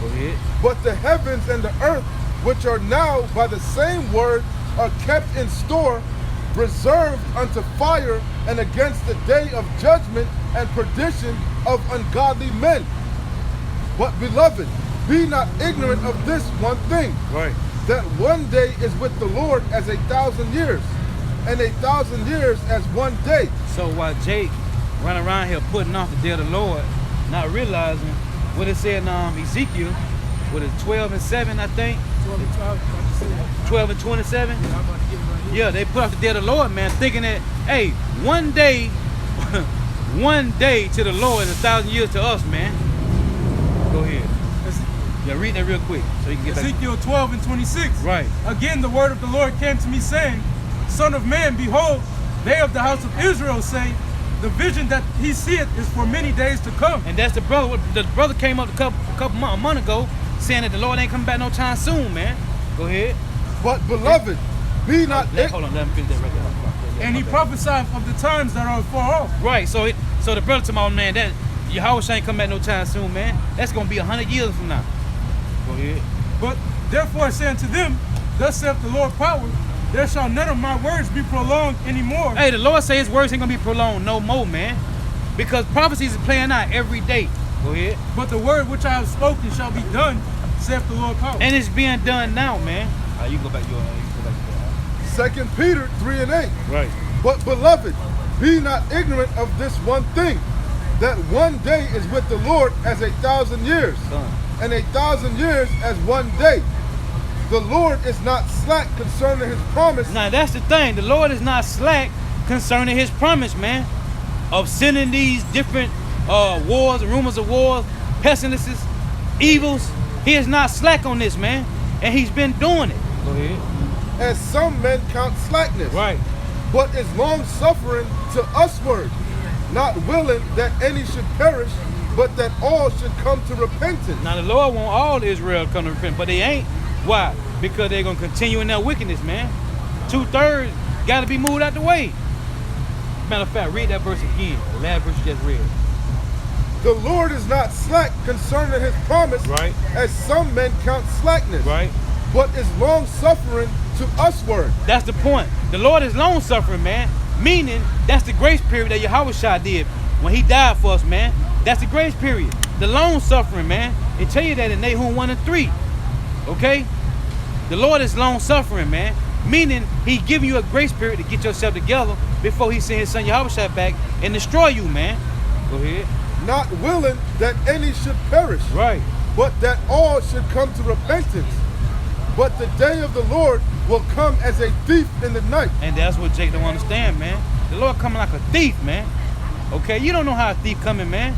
Go ahead. But the heavens and the earth which are now by the same word are kept in store, reserved unto fire and against the day of judgment and perdition of ungodly men. But beloved, be not ignorant of this one thing, Right. that one day is with the Lord as 1,000 years, and 1,000 years as one day. So while Jake run around here putting off the day of the Lord, not realizing what it said in Ezekiel, what is 12 and 7, I think? 12 and 27? Yeah, they put off the day of the Lord, man, thinking that, hey, one day, one day to the Lord is 1,000 years to us, man. Go ahead. Yeah, read that real quick so you can get back. Ezekiel 12 and 26. Right. Again, the word of the Lord came to me, saying, Son of man, behold, they of the house of Israel say, the vision that he seeth is for many days to come. And that's the brother. The brother came up a month ago saying that the Lord ain't coming back no time soon, man. Go ahead. But beloved, be not Hold on, let him finish that right there. And he prophesied of the times that are far off. Right, so the brother told my man that Yahweh ain't come back no time soon, man. That's gonna be 100 years from now. Go ahead. But therefore I say unto them, thus saith the Lord power, there shall none of my words be prolonged anymore. Hey, the Lord say his words ain't gonna be prolonged no more, man. Because prophecies is playing out every day. Go ahead. But the word which I have spoken shall be done, saith the Lord power. And it's being done now, man. You go back. You go back. 2 Peter 3 and 8. Right. But beloved, be not ignorant of this one thing, that one day is with the Lord as 1,000 years, Son. and 1,000 years as one day. The Lord is not slack concerning his promise. Now that's the thing. The Lord is not slack concerning his promise, man, of sending these different wars, rumors of wars, pestilences, evils. He is not slack on this, man, and he's been doing it. Go ahead. As some men count slackness, Right. but is long suffering to usward, not willing that any should perish, but that all should come to repentance. Now the Lord want all Israel to come to repent, but they ain't. Why? Because they're gonna continue in their wickedness, man. 2/3 got to be moved out the way. Matter of fact, read that verse again. The last verse you just read. The Lord is not slack concerning his promise, Right. as some men count slackness, Right. but is long suffering to usward. That's the point. The Lord is long suffering, man. Meaning that's the grace period that Yahweh did when he died for us, man. That's the grace period. The long suffering, man. It tell you that in Nahum 1 and 3. Okay? The Lord is long suffering, man. Meaning he giving you a grace period to get yourself together before he send his son Yahweh back and destroy you, man. Go ahead. Not willing that any should perish, Right. but that all should come to repentance. But the day of the Lord will come as a thief in the night. And that's what Jake don't understand, man. The Lord coming like a thief, man. Okay? You don't know how a thief coming, man.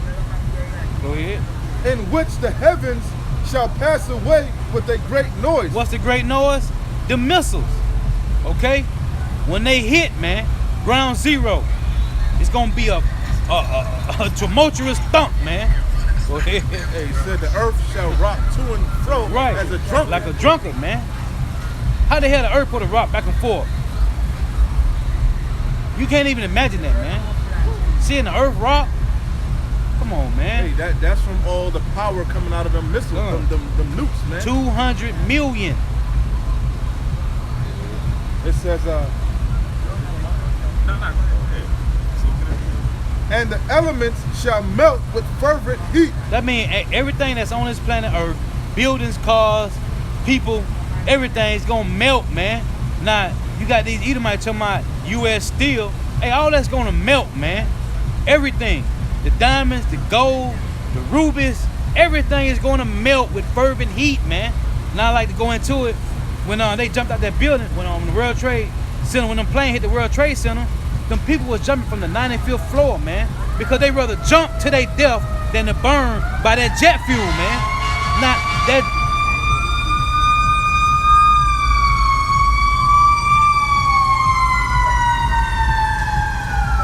Go ahead. In which the heavens shall pass away with a great noise. What's the great noise? The missiles. Okay? When they hit, man, ground zero, it's gonna be a tumultuous thump, man. Go ahead. Hey, he said the earth shall rock to and fro Right. as a drunkard. Like a drunkard, man. How the hell the earth put a rock back and forth? You can't even imagine that, man. Seeing the earth rock? Come on, Hey, man. that's from all the power coming out of them missiles, them nukes, man. 200 million. It says, and the elements shall melt with fervent heat. That means everything that's on this planet Earth, buildings, cars, people, everything's gonna melt, man. Now, you got these Edomites talking about U.S. steel. Hey, all that's gonna melt, man. Everything. The diamonds, the gold, the rubies, everything is gonna melt with fervent heat, man. Now I like to go into it. When they jumped out that building, when the World Trade Center, when them plane hit the World Trade Center, them people was jumping from the 95th floor, man, because they rather jump to their death than to burn by that jet fuel, man. Not that.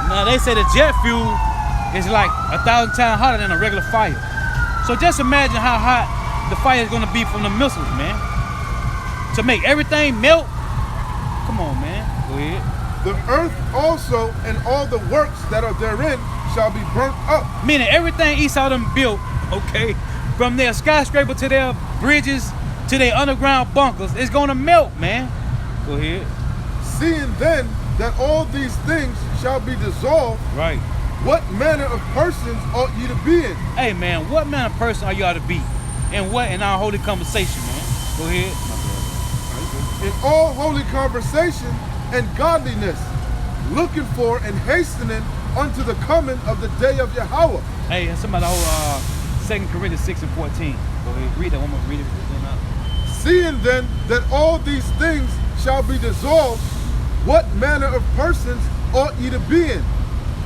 Now they say the jet fuel is like 1,000 times hotter than a regular fire. So just imagine how hot the fire is gonna be from the missiles, man. To make everything melt. Come on, man. Go ahead. The earth also and all the works that are therein shall be burnt up. Meaning everything Esau done built, okay, from their skyscraper to their bridges, to their underground bunkers, it's gonna melt, man. Go ahead. Seeing then that all these things shall be dissolved, Right. what manner of persons ought ye to be in? Hey, man, what man of person are you ought to be? And what in our holy conversation, man? Go ahead. In all holy conversation and godliness, looking for and hastening unto the coming of the day of Yahweh. Hey, somebody hold 2 Corinthians 6 and 14. Go ahead, read that one more. Read it. Seeing then that all these things shall be dissolved, what manner of persons ought ye to be in?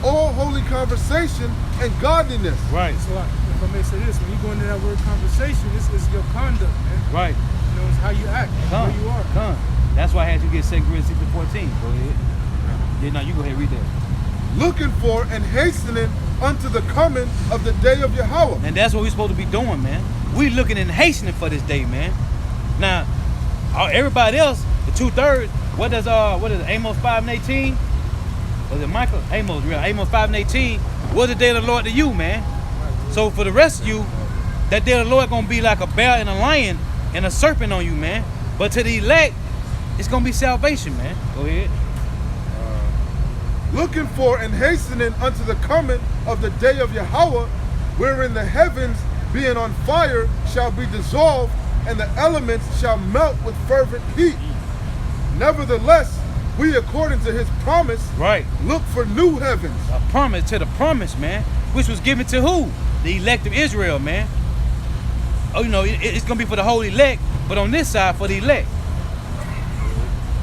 All holy conversation and godliness. Right. So if I may say this, when you go into that word conversation, this is your conduct, man. Right. You know, it's how you act, Come. where you are. Come. That's why I had you get 2 Corinthians 6 and 14. Go ahead. Yeah, no, you go ahead and read that. Looking for and hastening unto the coming of the day of Yahweh. And that's what we're supposed to be doing, man. We looking and hastening for this day, man. Now, everybody else, the 2/3, what is it, Amos 5 and 18? Was it Michael? Amos, real. Amos 5 and 18 was the day of the Lord to you, man. So for the rest of you, that day of the Lord gonna be like a bear and a lion and a serpent on you, man. But to the elect, it's gonna be salvation, man. Go ahead. Looking for and hastening unto the coming of the day of Yahweh, wherein the heavens being on fire shall be dissolved, and the elements shall melt with fervent heat. Nevertheless, we, according to his promise, Right. look for new heavens. A promise to the promise, man, which was given to who? The elect of Israel, man. Oh, you know, it's gonna be for the whole elect, but on this side for the elect.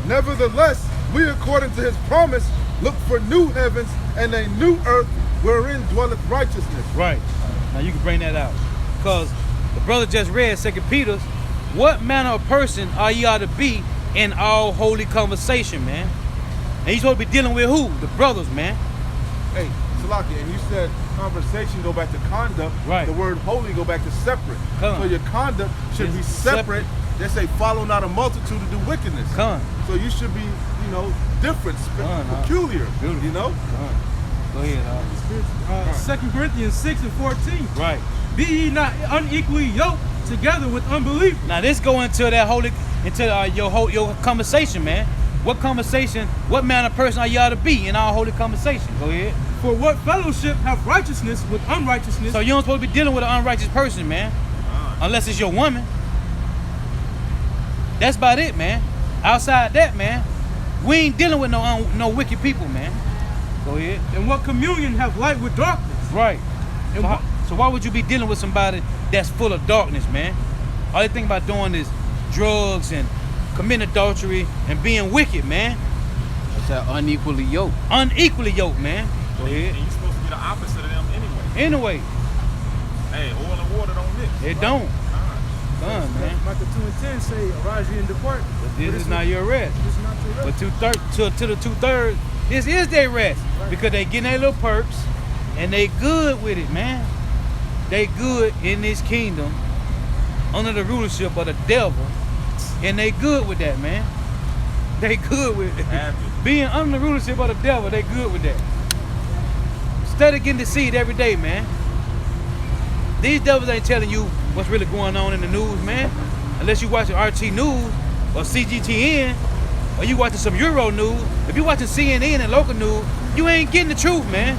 Nevertheless, we, according to his promise, look for new heavens and a new earth wherein dwelleth righteousness. Right. Now you can bring that out. Because the brother just read 2 Peter. What manner of person are ye ought to be in all holy conversation, man? And you supposed to be dealing with who? The brothers, man. Hey, Salaki, and you said conversation go back to conduct. Right. The word holy go back to separate. Come. So your conduct should It's be separate. They say follow not a multitude to do wickedness. Come. So you should be, different, peculiar. Beautiful. You know? Go ahead, 2 Corinthians 6 and 14. Right. Be ye not unequally yoked together with unbelievers. Now this go into that holy, into your conversation, man. What conversation? What manner of person are you ought to be in our holy conversation? Go ahead. For what fellowship have righteousness with unrighteousness? So you don't supposed to be dealing with an unrighteous person, man, unless it's your woman. That's about it, man. Outside that, man, we ain't dealing with no wicked people, man. Go ahead. And what communion have light with darkness? Right. And So why would you be dealing with somebody that's full of darkness, man? All they think about doing is drugs and committing adultery and being wicked, man. That's that unequally yoked. Unequally yoked, man. Go ahead. And you're supposed to be the opposite of them anyway. Anyway, Hey, oil and water don't mix. it don't. Nah. Done, man. Micah 2 and 10 say, arise ye and depart. But this is not your rest. This is not your rest. But to the 2/3, this is their rest. Because they getting their little perks and they good with it, man. They good in this kingdom under the rulership of the devil. And they good with that, man. They good with it. Happy. Being under the rulership of the devil, they good with that. Instead of getting deceived every day, man. These devils ain't telling you what's really going on in the news, man. Unless you watching RT News or CGTN or you watching some Euro News. If you watching CNN and local news, you ain't getting the truth, man.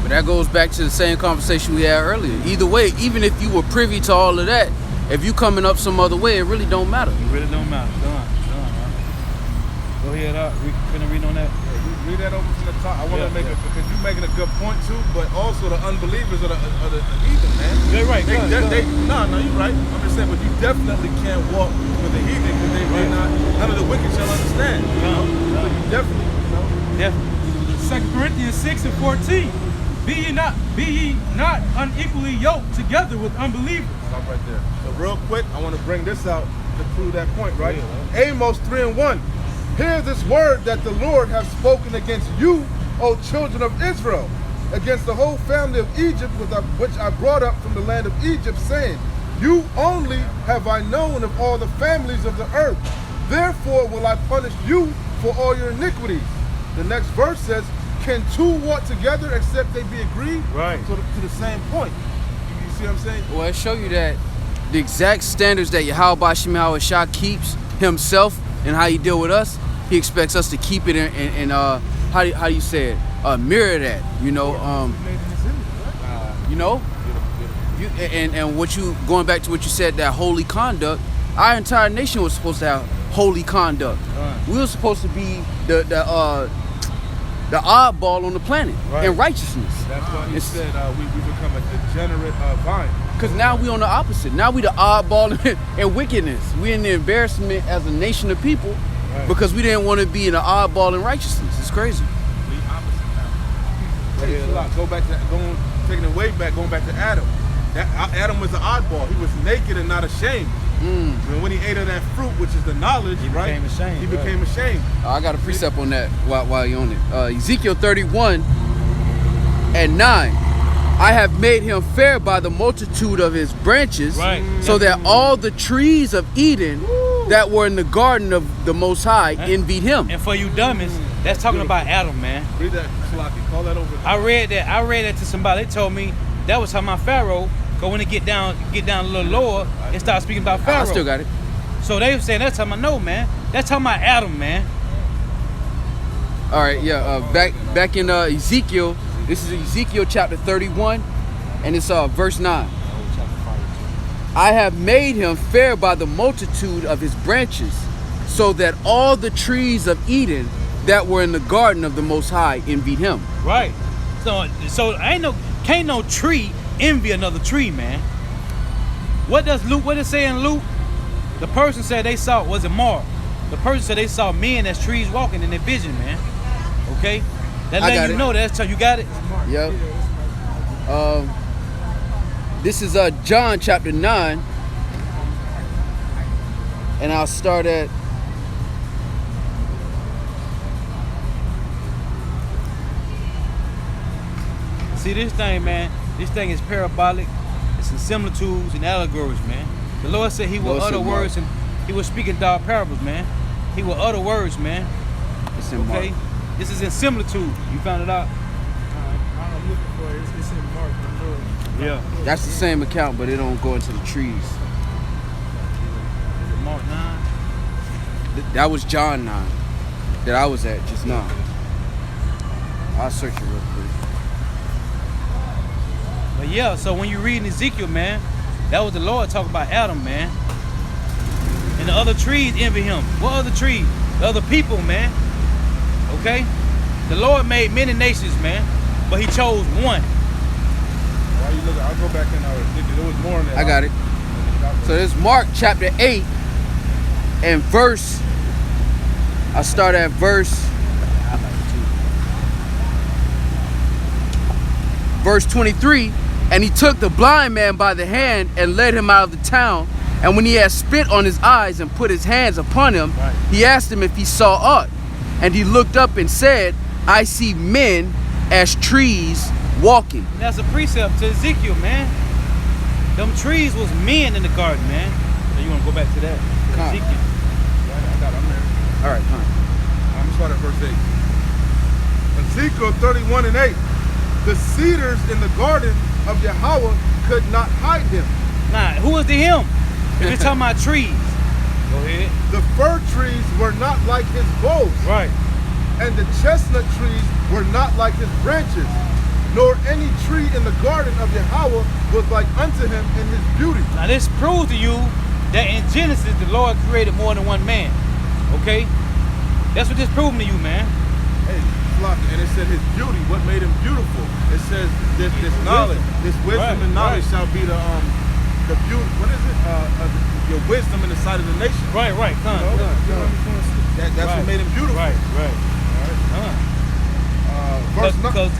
But that goes back to the same conversation we had earlier. Either way, even if you were privy to all of that, if you coming up some other way, it really don't matter. It really don't matter. Done, man. Go ahead, finna read on that. Read that over from the top. I want to make it because you're making a good point too, but also the unbelievers are the heathen, man. They're right. No, Done. you're right. I'm just saying, but you definitely can't walk with the heathen because they not. None of the wicked shall understand. You know, so you definitely, Definitely. 2 Corinthians 6 and 14. Be ye not unequally yoked together with unbelievers. Stop right there. So real quick, I want to bring this out to prove that point, right? Amos 3 and 1. Hear this word that the Lord hath spoken against you, O children of Israel, against the whole family of Egypt, which I brought up from the land of Egypt, saying, you only have I known of all the families of the earth. Therefore will I punish you for all your iniquities. The next verse says, can two walk together except they be agreed? Right. So to the same point. You see what I'm saying? Well, it show you that the exact standards that Yahweh Shema Shah keeps himself and how he deal with us, he expects us to keep it in how do you say it? Mirror that, you know. You know, and what you going back to what you said, that holy conduct. Our entire nation was supposed to have holy conduct. We were supposed to be the oddball on the planet in righteousness. That's why he said we become a degenerate vine. Because now we on the opposite. Now we the oddball in wickedness. We in the embarrassment as a nation of people because we didn't want to be in the oddball in righteousness. It's crazy. Complete opposite now. Hey, go back to taking it way back, going back to Adam. Adam was the oddball. He was naked and not ashamed. And when he ate of that fruit, which is the knowledge, He became ashamed, He right. became ashamed. I got a precept on that while you're on it. Ezekiel 31:9. I have made him fair by the multitude of his branches, Right. so that all the trees of Eden that were in the garden of the Most High envied him. And for you dummies, that's talking about Adam, man. Read that, Salaki. Call that over. I read that to somebody. They told me that was talking about Pharaoh. Cause when it get down a little lower, it starts speaking about Pharaoh. I still got it. So they were saying that's talking about, no, man. That's talking about Adam, man. All right, yeah. Back in Ezekiel. This is Ezekiel chapter 31, and it's verse 9. I have made him fair by the multitude of his branches, so that all the trees of Eden that were in the garden of the Most High envied him. Right. So can't no tree envy another tree, man. What does it say in Luke? The person said they saw, was it Mark? The person said they saw men as trees walking in their vision, man. Okay? That I let got you it. know that's how you got it. Yep. This is John chapter 9, and I'll start at See this thing, man. This thing is parabolic. It's in similitudes and allegories, man. The Lord said he will Lord utter said words and he will speak in dark parables, man. He will utter words, man. it's in Mark. Okay? This is in similitude. You found it out? I'm looking for it. It's in Mark. Yeah. That's the same account, but it don't go into the trees. Is it Mark 9? That was John 9 that I was at just now. I'll search it real quick. But yeah, so when you read in Ezekiel, man, that was the Lord talking about Adam, man. And the other trees envy him. What other trees? The other people, man. Okay? The Lord made many nations, man, but he chose one. Why you looking? I'll go back in there was more in there. I got it. So this is Mark chapter 8 and I start at verse 23. And he took the blind man by the hand and led him out of the town. And when he had spit on his eyes and put his hands upon him, he asked him if he saw aught. And he looked up and said, I see men as trees walking. That's a precept to Ezekiel, man. Them trees was men in the garden, man. So you want to go back to that? Come. Ezekiel. I got it. I'm there. All right, fine. I'm gonna start at verse 8. Ezekiel 31:8. The cedars in the garden of Yahweh could not hide him. Nah, who is the him? If you're talking about trees. Go ahead. The fir trees were not like his boughs, Right. and the chestnut trees were not like his branches, nor any tree in the garden of Yahweh was like unto him in his beauty. Now this proves to you that in Genesis the Lord created more than one man. Okay? That's what this proving to you, man. Hey, Flocky, and it said his beauty, what made him beautiful. It says this knowledge, this wisdom Right, and knowledge right. shall be the beauty. What is it? Your wisdom in the sight of the nation. Right, right, come. That's Right. what made him beautiful. Right, right. Verse Because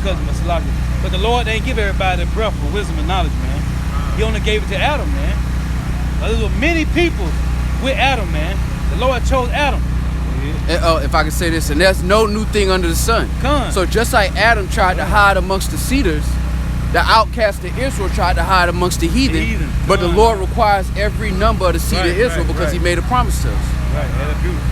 but the Lord ain't give everybody the breath of wisdom and knowledge, man. He only gave it to Adam, man. There were many people with Adam, man. The Lord chose Adam. And, if I can say this, and there's no new thing under the sun. Come. So just like Adam tried to hide amongst the cedars, the outcast of Israel tried to hide amongst the heathen. But the Lord requires every number of the seed Right, of Israel right, because right. he made a promise to us. Right, that's beautiful.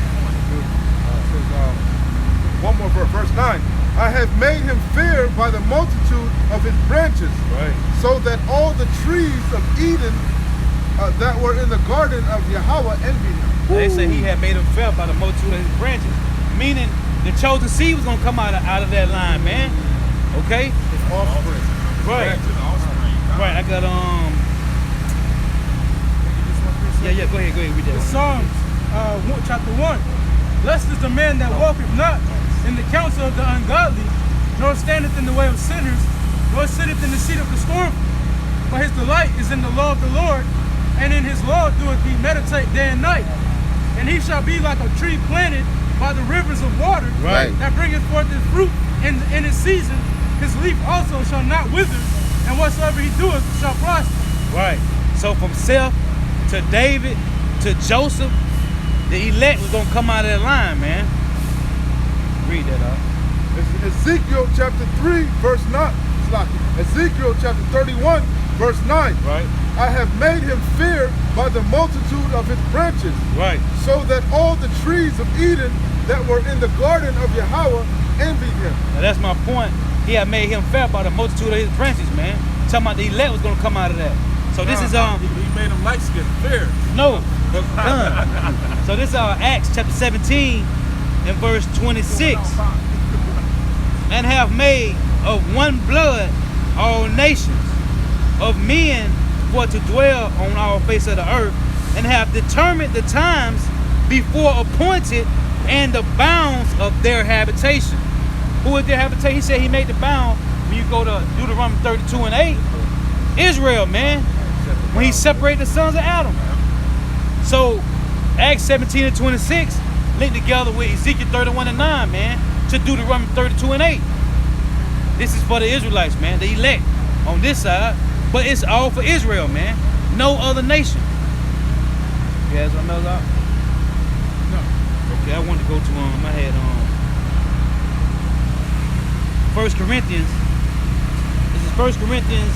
one more verse, verse 9. I have made him fair by the multitude of his branches, Right. so that all the trees of Eden that were in the garden of Yahweh envied him. They say he had made him fell by the multitude of his branches, meaning the chosen seed was gonna come out of that line, man. Okay. His offspring. Right. Branches, offspring. Right. I got Yeah. Go ahead. Read that. The Psalms, chapter 1. Blessed is the man that walketh not in the counsel of the ungodly, nor standeth in the way of sinners, nor sitteth in the seat of the scornful. But his delight is in the law of the Lord, and in his law doeth he meditate day and night. And he shall be like a tree planted by the rivers of water, Right. that bringeth forth his fruit in his season. His leaf also shall not wither, and whatsoever he doeth shall prosper. Right. So from Seth to David to Joseph, the elect was gonna come out of that line, man. Read that out. Ezekiel chapter 3, verse 9. Ezekiel chapter 31, verse 9. Right. I have made him fear by the multitude of his branches, Right. so that all the trees of Eden that were in the garden of Yahweh envied him. Now that's my point. He had made him fell by the multitude of his branches, man. Talking about the elect was gonna come out of that. So this is He made him light skinned, fair. no. So this is Acts chapter 17 and verse 26. And have made of one blood all nations of men for to dwell on our face of the earth, and have determined the times before appointed and the bounds of their habitation. Who is their habitation? He said he made the bound. When you go to Deuteronomy 32 and 8, Israel, man, when he separated the sons of Adam. So Acts 17 and 26 linked together with Ezekiel 31 and 9, man, to Deuteronomy 32 and 8. This is for the Israelites, man, the elect on this side, but it's all for Israel, man. No other nation. You have something else out? No. Okay, I wanted to go to I had 1 Corinthians. This is 1 Corinthians.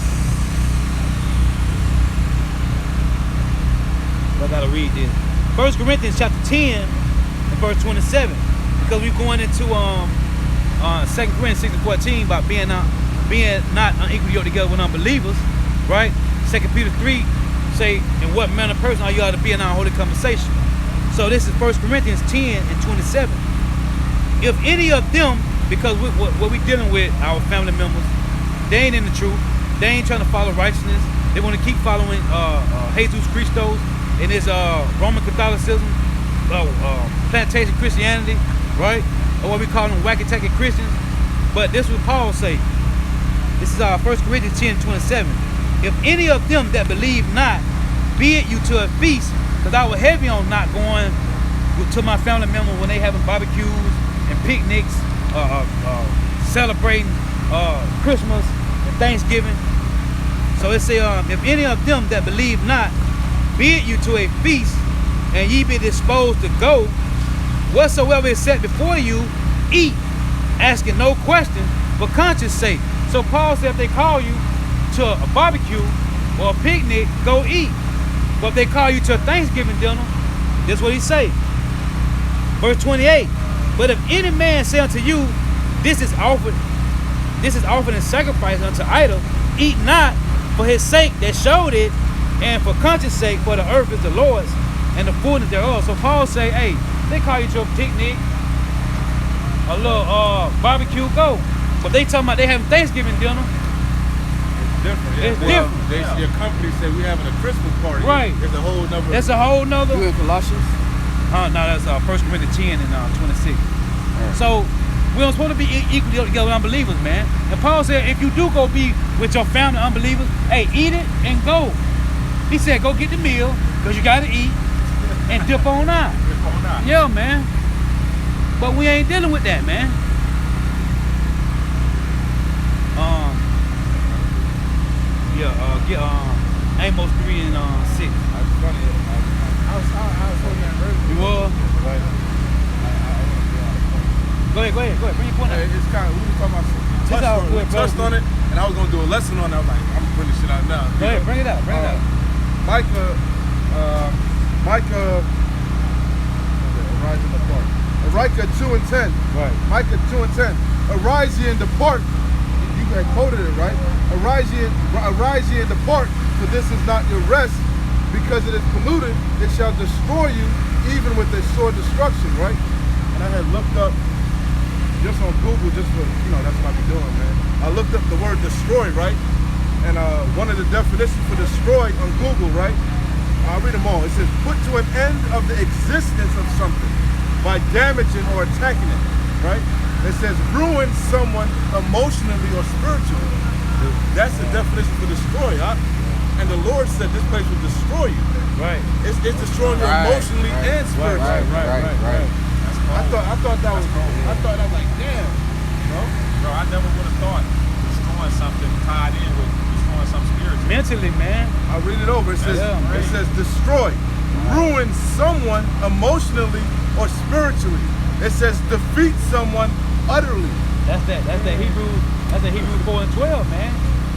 I gotta read this. 1 Corinthians chapter 10 and verse 27. Because we're going into 2 Corinthians 6 and 14 about being not unequally yoked together with unbelievers, right? 2 Peter 3 say, in what manner of person are you ought to be in our holy conversation? So this is 1 Corinthians 10 and 27. If any of them, because what we dealing with, our family members, they ain't in the truth. They ain't trying to follow righteousness. They want to keep following Jesus Christos and his Roman Catholicism, plantation Christianity, right? Or what we call them wacky-tacky Christians. But this is what Paul say. This is 1 Corinthians 10 and 27. If any of them that believe not, bid you to a feast, because I was heavy on not going to my family members when they having barbecues and picnics, celebrating Christmas and Thanksgiving. So it say, if any of them that believe not, bid you to a feast, and ye be disposed to go, whatsoever is set before you, eat, asking no question, for conscience sake. So Paul said if they call you to a barbecue or a picnic, go eat. But if they call you to a Thanksgiving dinner, this is what he say. Verse 28. But if any man say unto you, this is offered in sacrifice unto idol, eat not for his sake that showed it, and for conscience sake, for the earth is the Lord's, and the fullness thereof. So Paul say, hey, they call you to a picnic, a little barbecue, go. But they talking about they having Thanksgiving dinner. It's different. It's different. Your company said we having a Christmas party. Right. It's a whole nother. That's a whole nother. You in Colossians? No, that's 1 Corinthians 10 and 26. So we don't supposed to be equally together with unbelievers, man. And Paul said, if you do go be with your family unbelievers, hey, eat it and go. He said, go get the meal, because you got to eat, and dip on out. Yeah, man. But we ain't dealing with that, man. Get Amos 3 and 6. I was holding that earlier. You was? Go ahead. Bring your point out. It's kind of, we were talking about, we touched on it, and I was going to do a lesson on it. I was like, I'm going to bring this shit out now. Go ahead, bring it out. Micah, Micah 2 and 10. Right. Micah 2 and 10. Arise ye and depart. You had quoted it, right? Arise ye and depart, for this is not your rest, because it is polluted, it shall destroy you even with a sore destruction, right? And I had looked up just on Google, just for, that's what I be doing, man. I looked up the word destroy, right? And one of the definitions for destroy on Google, right? I'll read them all. It says, put to an end of the existence of something by damaging or attacking it, right? It says ruin someone emotionally or spiritually. That's the definition for destroy, huh? And the Lord said this place will destroy you. Right. It's destroying you emotionally and spiritually. Right. I thought that was like, damn, Bro, I never would have thought destroying something tied in with destroying something spiritual. Mentally, man. I'll read it over. It says destroy, ruin someone emotionally or spiritually. It says defeat someone utterly. That's that Hebrew 4:12, man.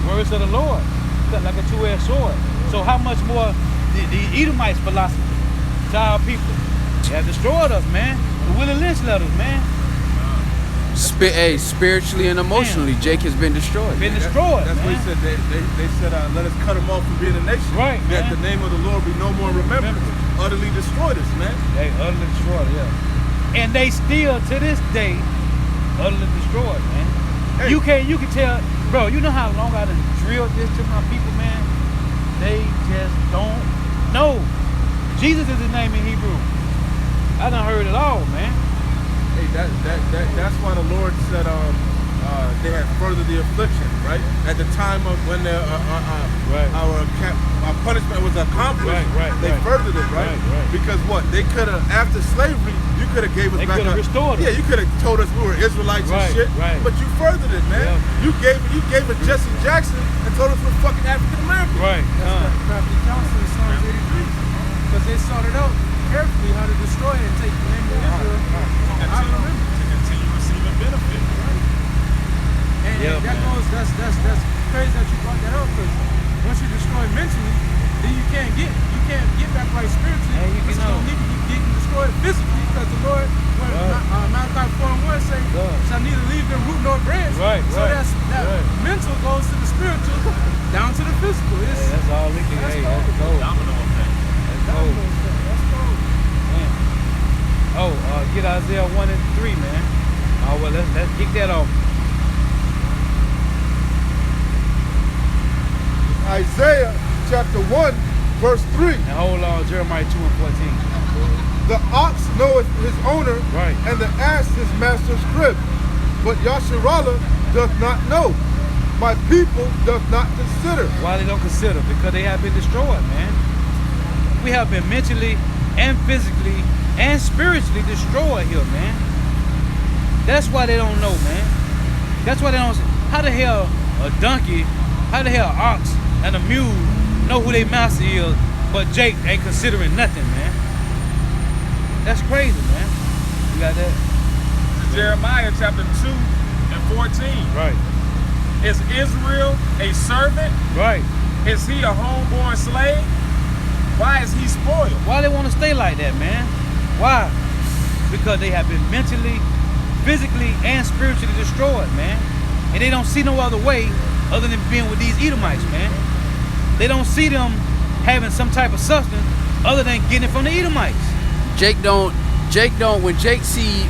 Words of the Lord. Cut like a two-edged sword. So how much more the Edomites' philosophy to our people? They have destroyed us, man. The Willie Lynch letters, man. Spiritually and emotionally, Jake has been destroyed. Been destroyed. That's what he said. They said, let us cut them off from being a nation. Right, That man. the name of the Lord be no more remembered. Utterly destroyed us, man. They utterly destroyed, yeah. And they still, to this day, utterly destroyed, man. Hey. You can tell, bro, you know how long I done drilled this to my people, man? They just don't know. Jesus is his name in Hebrew. I done heard it all, man. Hey, that's why the Lord said they had furthered the affliction, right? At the time of when our punishment was accomplished, they furthered it, right? Because what? They could have, after slavery, you could have gave us They back. could have restored us. Yeah, you could have told us we were Israelites and shit. But you furthered it, man. Yeah. You gave us Jesse Jackson and told us we're fucking African Americans. Right. That's that crafty counsel in Psalms 83. Because they sorted out carefully how to destroy it and take the name of Israel. I remember. To continue receiving benefit. And that's crazy that you brought that up, because once you destroy mentally, then you can't get back right spiritually. And you but can you don't need to be getting destroyed physically, because the Lord, Malachi 4:1 say, shall neither leave their root nor branch. So that mental goes to the spiritual, down to the physical. That's all it can. Hey, that's cold. Domino effect. That's cold. That's cold. Man. Oh, get Isaiah 1 and 3, man. Oh, well, let's kick that off. Isaiah chapter 1, verse 3. And hold on, Jeremiah 2 and 14. The ox knoweth his owner, Right. and the ass his master's crib. But Yasharallah doth not know. My people doth not consider. Why they don't consider? Because they have been destroyed, man. We have been mentally and physically and spiritually destroyed here, man. That's why they don't know, man. That's why they don't. How the hell a donkey, how the hell an ox and a mule know who their master is, but Jake ain't considering nothing, man? That's crazy, man. You got that? Jeremiah chapter 2 and 14. Right. Is Israel a servant? Right. Is he a homeborn slave? Why is he spoiled? Why they want to stay like that, man? Why? Because they have been mentally, physically, and spiritually destroyed, man. And they don't see no other way other than being with these Edomites, man. They don't see them having some type of substance other than getting it from the Edomites. When Jake see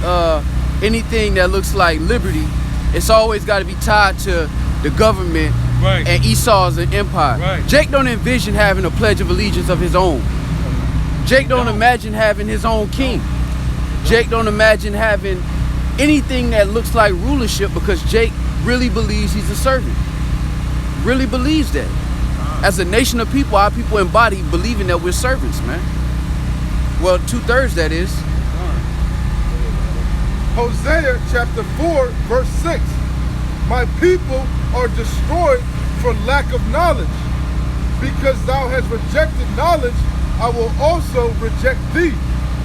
anything that looks like liberty, it's always got to be tied to the government and Esau's an empire. Right. Jake don't envision having a pledge of allegiance of his own. Jake don't imagine having his own king. Jake don't imagine having anything that looks like rulership, because Jake really believes he's a servant. Really believes that. As a nation of people, our people embody believing that we're servants, man. Well, 2/3 that is. Hosea chapter 4, verse 6. My people are destroyed for lack of knowledge. Because thou hast rejected knowledge, I will also reject thee,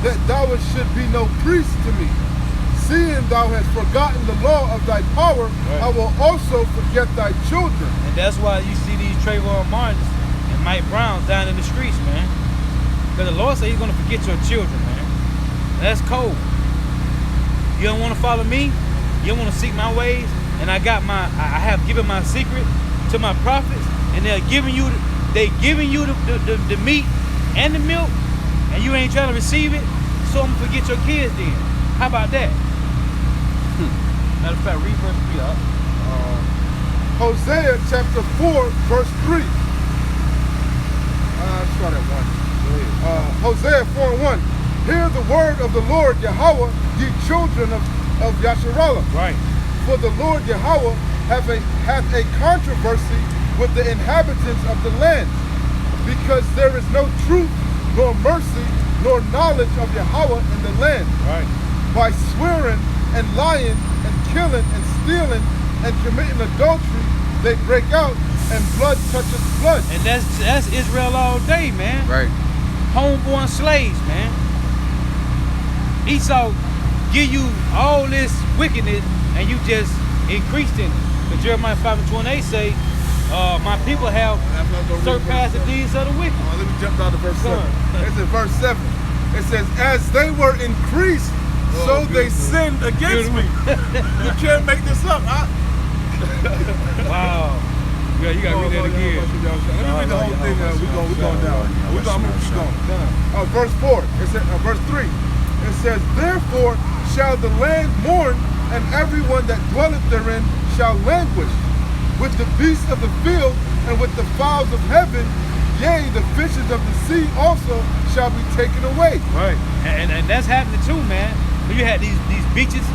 that thou should be no priest to me. Seeing thou hast forgotten the law of thy power, I will also forget thy children. And that's why you see these Trayvon Martins and Mike Browns down in the streets, man. Because the Lord said he's going to forget your children, man. And that's cold. You don't want to follow me? You don't want to seek my ways? And I have given my secret to my prophets, and they're giving you the meat and the milk, and you ain't trying to receive it, so I'm gonna forget your kids then. How about that? Matter of fact, read verse 3 up. Hosea chapter 4, verse 3. Start at 1. Hosea 4 and 1. Hear the word of the Lord Yahweh, ye children of Yasharallah. Right. For the Lord Yahweh hath a controversy with the inhabitants of the land, because there is no truth, nor mercy, nor knowledge of Yahweh in the land. Right. By swearing and lying and killing and stealing and committing adultery, they break out, and blood touches blood. And that's Israel all day, man. Right. Homeborn slaves, man. Esau give you all this wickedness, and you just increased in it. But Jeremiah 5 and 28 say, my people have surpassed the deeds of the wicked. Let me jump down to verse 7. It's in verse 7. It says, as they were increased, so they sinned against me. You can't make this up. Wow. Yeah, you gotta read that again. Let me read the whole thing. We're going down. We're going to keep going. Verse 4. It says, verse 3. It says, therefore shall the land mourn, and everyone that dwelleth therein shall languish. With the beasts of the field, and with the fowls of heaven, yea, the fishes of the sea also shall be taken away. Right. And that's happening too, man. When you had these beaches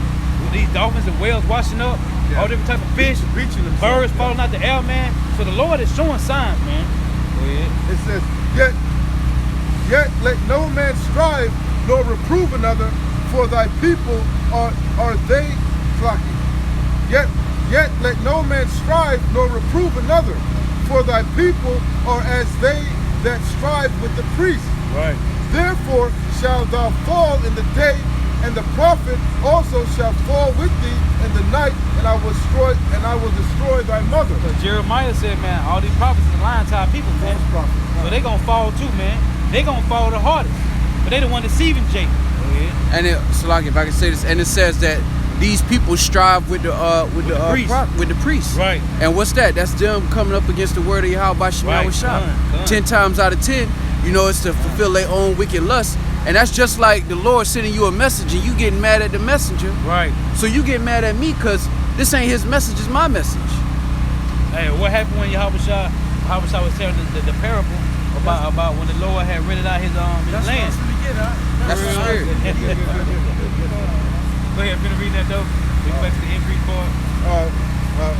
with these dolphins and whales washing up, all different type of fish, birds falling out the air, man. So the Lord is showing signs, man. Go ahead. It says, yet let no man strive nor reprove another, for thy people are they flocking. Yet let no man strive nor reprove another, for thy people are as they that strive with the priest. Right. Therefore shalt thou fall in the day, and the prophet also shall fall with thee in the night, and I will destroy thy mother. So Jeremiah said, man, all these prophets are lying to our people, man. So they gonna fall too, man. They gonna fall the hardest. But they the one deceiving Jacob. And so like if I can say this, and it says that these people strive with the priest. Right. And what's that? That's them coming up against the word of Yahweh by Shema Right. Shah. 10 times out of 10, you know, it's to fulfill their own wicked lust. And that's just like the Lord sending you a message and you getting mad at the messenger. Right. So you get mad at me because this ain't his message, it's my message. Hey, what happened when Yahweh Shah was telling the parable about when the Lord had rented out his land? That's the spirit. Go ahead, finish reading that though. We go back to the increase part.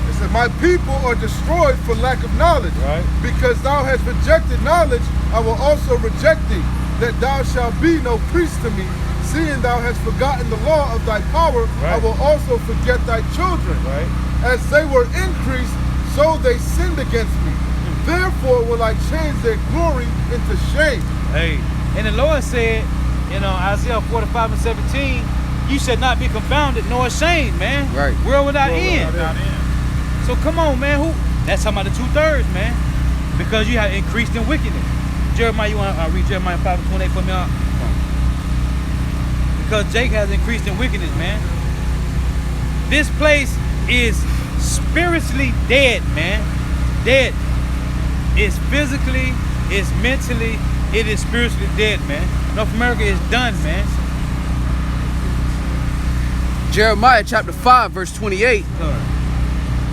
It said, my people are destroyed for lack of knowledge. Right. Because thou hast rejected knowledge, I will also reject thee, that thou shalt be no priest to me. Seeing thou hast forgotten the law of thy power, I will also forget thy children. Right. As they were increased, so they sinned against me. Therefore will I change their glory into shame. Hey, and the Lord said, you know, Isaiah 45 and 17, you should not be confounded nor ashamed, man. Right. World without end. So come on, man. That's talking about the 2/3, man. Because you have increased in wickedness. Jeremiah, you want to read Jeremiah 5 and 28 for me? Because Jake has increased in wickedness, man. This place is spiritually dead, man. Dead. It's physically, it's mentally, it is spiritually dead, man. North America is done, man. Jeremiah chapter 5 verse 28.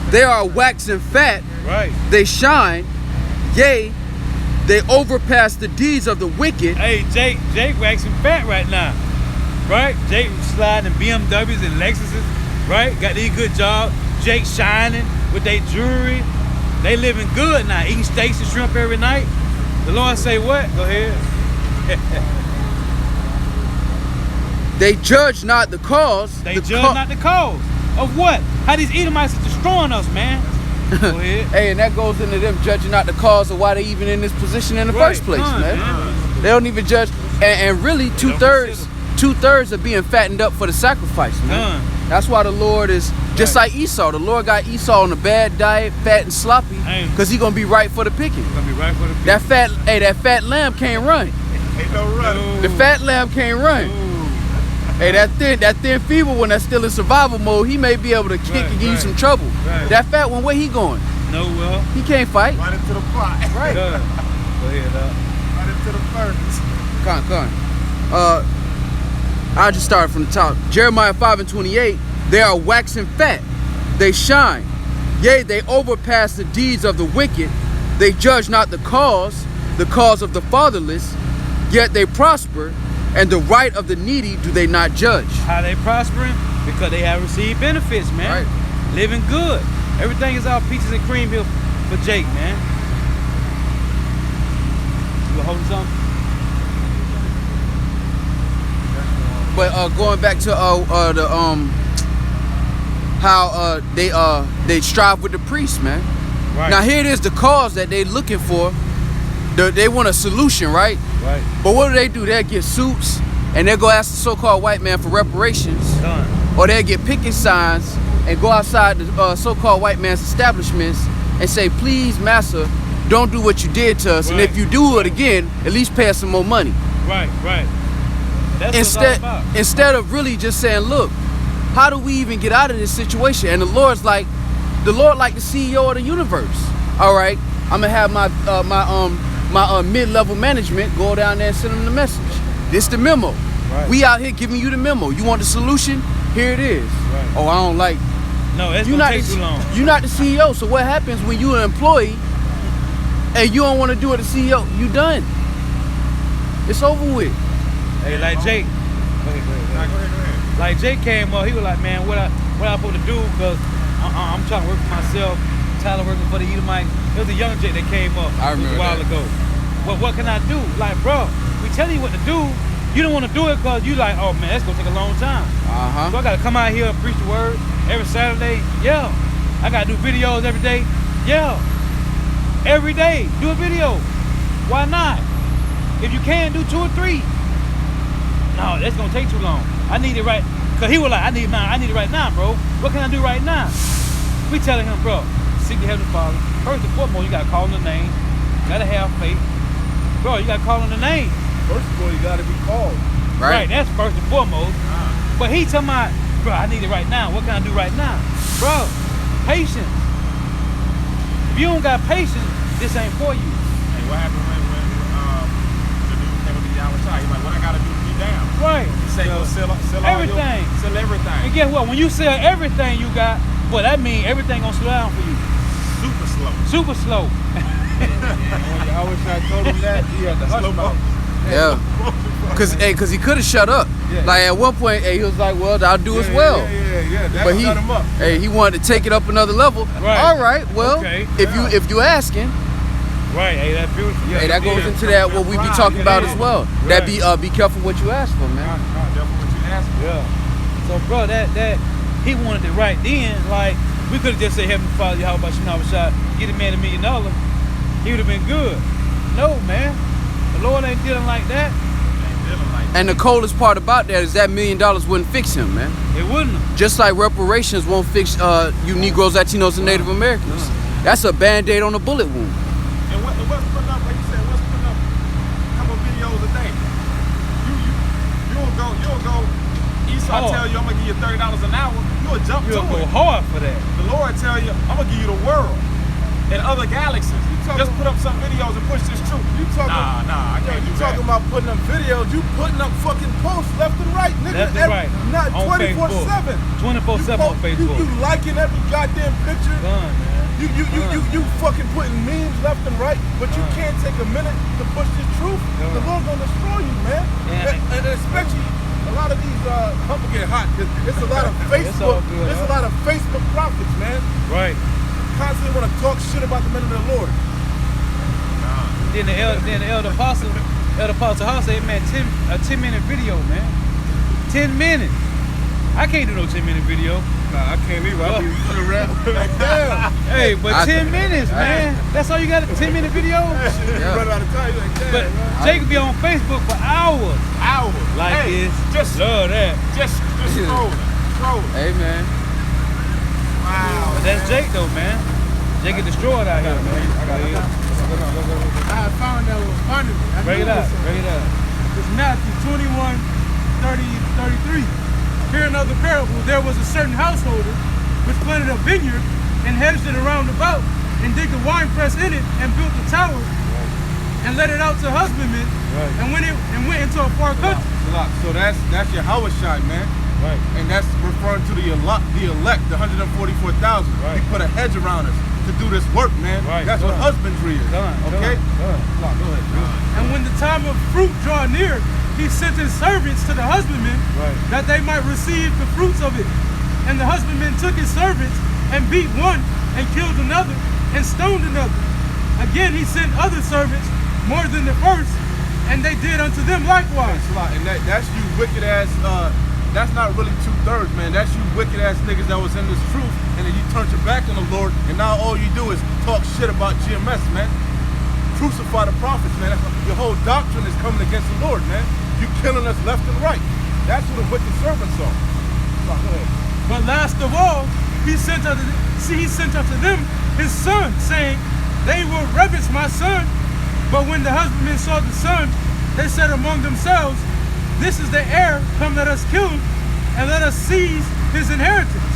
They are waxing fat. Right. They shine. Yea, they overpass the deeds of the wicked. Hey, Jake waxing fat right now. Right? Jake sliding in BMWs and Lexuses. Right? Got these good jobs. Jake shining with their jewelry. They living good now, eating steaks and shrimp every night. The Lord say what? Go ahead. They judge not the cause. They judge not the cause. Of what? How these Edomites are destroying us, man. Go ahead. Hey, and that goes into them judging not the cause of why they even in this position in the first place, man. They don't even judge. And really, two-thirds are being fattened up for the sacrifice, man. That's why the Lord is just like Esau. The Lord got Esau on a bad diet, fat and sloppy, because he's gonna be right for the picking. Gonna be right for the picking. That fat lamb can't run. Ain't no running. The fat lamb can't run. Hey, that thin feeble one that's still in survival mode, he may be able to kick and give you some trouble. That fat one, where he going? No, well. He can't fight. Run into the pot. Right. Go ahead, to the furnace. I just started from the top. Jeremiah 5:28. They are waxing fat, they shine. Yea, they overpass the deeds of the wicked. They judge not the cause of the fatherless. Yet they prosper, and the right of the needy do they not judge. How they prospering? Because they have received benefits, man. Right. Living good. Everything is all peaches and cream here for Jake, man. You holding something? But going back to how they strive with the priests, man. Right. Now here it is, the cause that they looking for. They want a solution, right? Right. But what do? They'll get suits and they'll go ask the so-called white man for reparations. Done. Or they'll get picket signs and go outside the so-called white man's establishments and say, please, master, don't do what you did to us. Right. And if you do it again, at least pay us some more money. Right. That's what it's all about. Instead of really just saying, look, how do we even get out of this situation? And the Lord like the CEO of the universe. All right, I'm gonna have my mid-level management go down there and send them the message. This the memo. Right. We out here giving you the memo. You want the solution? Here it is. Right. Oh, I don't like. No, that's gonna take too long. You're not the CEO. So what happens when you're an employee and you don't want to do it as CEO? You done. It's over with. Hey, like Jake. Go ahead. Like Jake came up, he was like, man, what I supposed to do? Because I'm trying to work for myself. Tyler working for the Edomites. It was a young Jake that came up I remember a while ago. But what can I do? Like, bro, we tell you what to do. You don't want to do it because you like, oh man, that's gonna take a long time. So I gotta come out here and preach the word every Saturday. Yeah. I gotta do videos every day. Yeah. Every day, do a video. Why not? If you can, do 2 or 3. No, that's gonna take too long. I need it right. Cause he was like, I need it right now, bro. What can I do right now? We telling him, bro, seek the Heavenly Father. First and foremost, you gotta call on the name. You gotta have faith. Bro, you gotta call on the name. First of all, you gotta be called. Right. That's first and foremost. But he talking about, bro, I need it right now. What can I do right now? Bro, patience. If you don't got patience, this ain't for you. Hey, what happened when the dude came up to Yahweh Shai? He's like, what I gotta do to be down? Right. He said, go sell everything. Sell everything. And guess what? When you sell everything you got, well, that means everything gonna slow down for you. Super slow. Super slow. I wish I told him that. He had the hush mouth. Yeah. Cause he could have shut up. Yeah. Like at one point, he was like, "Well, I'll do as well." Yeah. That But shut him up. he wanted to take it up another level. Right. All right. Well, Okay. if you asking, Right. Hey, that's beautiful. hey, that goes into that what we be talking about as well. That be careful what you ask for, man. Careful what you ask for. Yeah. So, bro, that he wanted it right then. Like, we could have just said, Heavenly Father, Yahweh Shai, get a man $1 million. He would have been good. No, man. The Lord ain't dealing like that. And the coldest part about that is that $1 million wouldn't fix him, man. It wouldn't. Just like reparations won't fix you Negroes, Latinos, and Native Americans. That's a Band-Aid on a bullet wound. And what's putting up, like you said, what's putting up a couple videos a day? You'll go, Esau tell you, I'm gonna give you $30 an hour, you'll jump You'll to go it. hard for that. The Lord tell you, I'm gonna give you the world and other galaxies. Just put up some videos and push this truth. You talking? Nah, I can't You do talking that. about putting up videos? You putting up fucking posts left and right, nigga. Left and right. Not On 24/7. 24/7 on Facebook. You liking every goddamn picture. Done, man. You fucking putting memes left and right, but you can't take a minute to push this truth. The Lord's gonna destroy you, man. Yeah. And especially a lot of these, I'm gonna get hot. It's a lot of Facebook. all good, It's a lot of Facebook prophets, man. Right. Constantly want to talk shit about the men of the Lord. Then the elder apostle House said, man, a 10-minute video, man. 10 minutes. I can't do no 10-minute video. Nah, I can't either. I be around like damn. Hey, but 10 minutes, man. That's all you got, a 10-minute video? You run out of time. You like damn. But Jake could be on Facebook for hours. Like Hey, this. just Love that. just scrolling. Hey, man. Wow. But that's Jake though, man. Jake get destroyed out here, man. I found that was funny. Break it up. It's Matthew 21, 30, 33. Here another parable. There was a certain householder which planted a vineyard and hedged it around about and digged a winepress in it and built a tower and let it out to husbandmen, Right. and went into a far country. So that's Yahweh Shai, man. Right. And that's referring to the elect, the 144,000. Right. He put a hedge around us to do this work, man. Right. That's what husbandry is. Done. Okay? Done. Go ahead, bro. And when the time of fruit draw near, he sent his servants to the husbandmen Right. that they might receive the fruits of it. And the husbandmen took his servants and beat one and killed another and stoned another. Again he sent other servants more than the first, and they did unto them likewise. And that's you wicked ass, that's not really 2/3, man. That's you wicked ass niggas that was in this truth, and then you turned your back on the Lord, and now all you do is talk shit about GMS, man. Crucify the prophets, man. Your whole doctrine is coming against the Lord, man. You killing us left and right. That's what the wicked servants are. Go ahead. But last of all, he sent unto them his son, saying, they will ravage my son. But when the husbandmen saw the son, they said among themselves, this is the heir, come let us kill him, and let us seize his inheritance.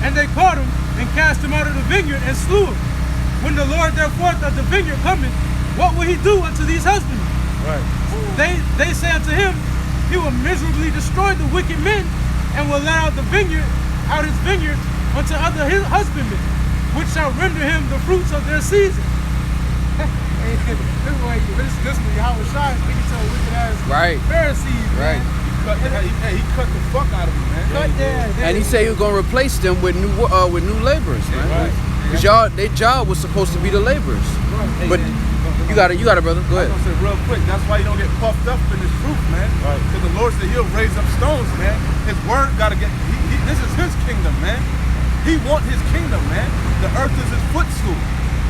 And they caught him, and cast him out of the vineyard, and slew him. When the Lord therefore of the vineyard cometh, what will he do unto these husbandmen? Right. They say unto him, he will miserably destroy the wicked men, and will let out his vineyard unto other husbandmen, which shall render him the fruits of their season. This is Yahweh Shai speaking to a wicked ass Right. Pharisees, man. Right. He cut the fuck out of him, man. And he said he was gonna replace them with new laborers, man. Right. Cause their job was supposed to be the laborers. But you got it, brother. Go I ahead. was gonna say real quick, that's why you don't get puffed up in this truth, man. Right. Because the Lord said he'll raise up stones, man. His word gotta get, this is his kingdom, man. He want his kingdom, man. The earth is his footstool.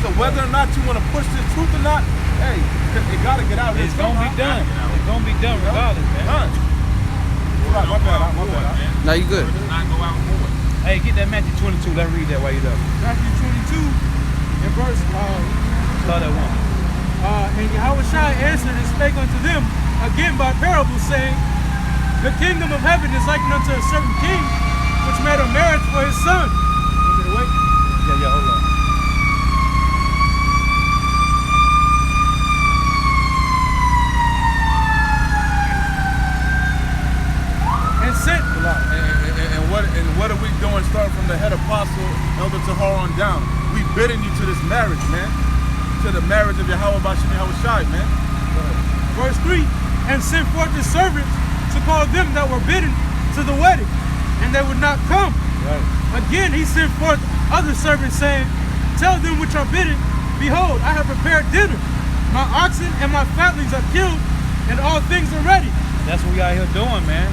So whether or not you want to push this truth or not, hey, it gotta get out. It's gonna be done. It's gonna be done regardless, man. Done. My bad. Now you good. Does not go out forward. Hey, get that Matthew 22. Let's read that while you're there. Matthew 22, in verse, Start at 1. and Yahweh Shai answered and spake unto them again by parables, saying, the kingdom of heaven is likened unto a certain king, which made a marriage for his son. Want me to wait? Yeah, hold on. And sent, And what are we doing starting from the head apostle, Elder Tahar on down? We bidding you to this marriage, man. To the marriage of Yahweh Bashim Yahweh Shai, man. verse 3, and sent forth his servants to call them that were bidden to the wedding, and they would not come. Right. Again he sent forth other servants, saying, tell them which are bidden, behold, I have prepared dinner. My oxen and my fatlings are killed, and all things are ready. That's what we out here doing, man.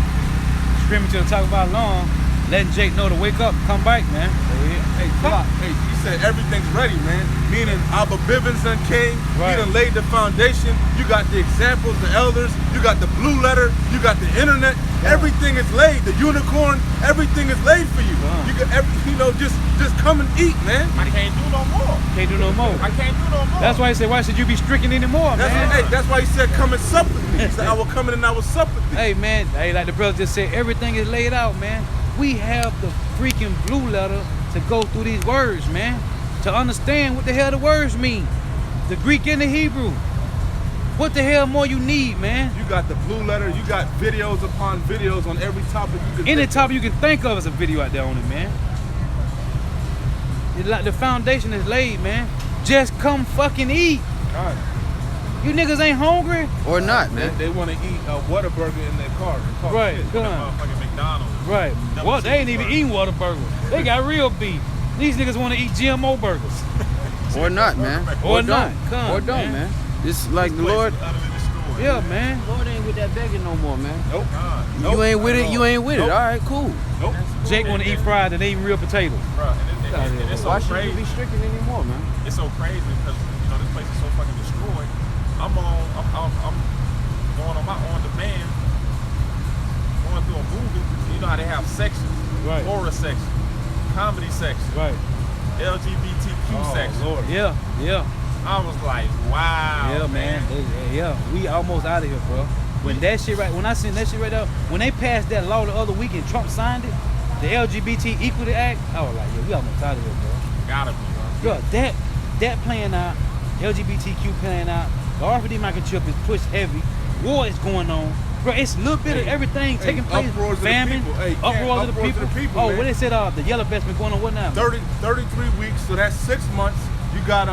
Screaming to the top of our lungs, letting Jake know to wake up, come back, man. Hey, he said everything's ready, man. Meaning Abba Bivens done came, Right. he done laid the foundation. You got the examples, the elders, you got the blue letter, you got the internet. Everything is laid. The unicorn, everything is laid for you. You can, just come and eat, man. I can't do no more. Can't do no more. I can't do no more. That's why he said, why should you be stricken anymore, man? That's why he said, come and sup with me. He said, I will come in and I will sup with thee. Hey, man, hey, like the brother just said, everything is laid out, man. We have the freaking blue letter to go through these words, man, to understand what the hell the words mean. The Greek and the Hebrew. What the hell more you need, man? You got the blue letter, you got videos upon videos on every topic you can Any think topic you can think of is a video out there on it, man. The foundation is laid, man. Just come fucking eat. of. You niggas ain't hungry? Or not, man. They want to eat a Whataburger in their car. Right, Shit. come on. Motherfucking McDonald's. Right. Well, they ain't even eating Whataburger. They got real beef. These niggas want to eat GMO burgers. Or not, man. Or not. Come, Or don't, man. man. It's like the Lord. Utterly destroyed. Yeah, man. Lord ain't with that begging no more, man. Nope. You ain't with it, you ain't with it. Nope. All right, cool. Nope. Jake want to eat fried and they eating real potatoes. Bruh, and it's so Why should you crazy. be stricken anymore, man? It's so crazy because this place is so fucking destroyed. I'm going on demand, going through a movie. You know how they have sections, Right. horror section, comedy section, Right. LGBTQ section. Lord. Yeah, yeah. I was like, wow, Yeah, man. Yeah, we almost out of here, bro. When I seen that shit right there, when they passed that law the other week and Trump signed it, the LGBT Equality Act, I was like, yeah, we almost out of here, bro. Gotta be, bro. Bro, that playing out, LGBTQ playing out, God for the microchip is pushed heavy. War is going on. Bro, it's a little bit of everything taking place. uproars of the Famine, people. Hey, uproars of the uproars people. of the people, Oh, man. what they said, the yellow vest been going on what now? 33 weeks, so that's 6 months. You got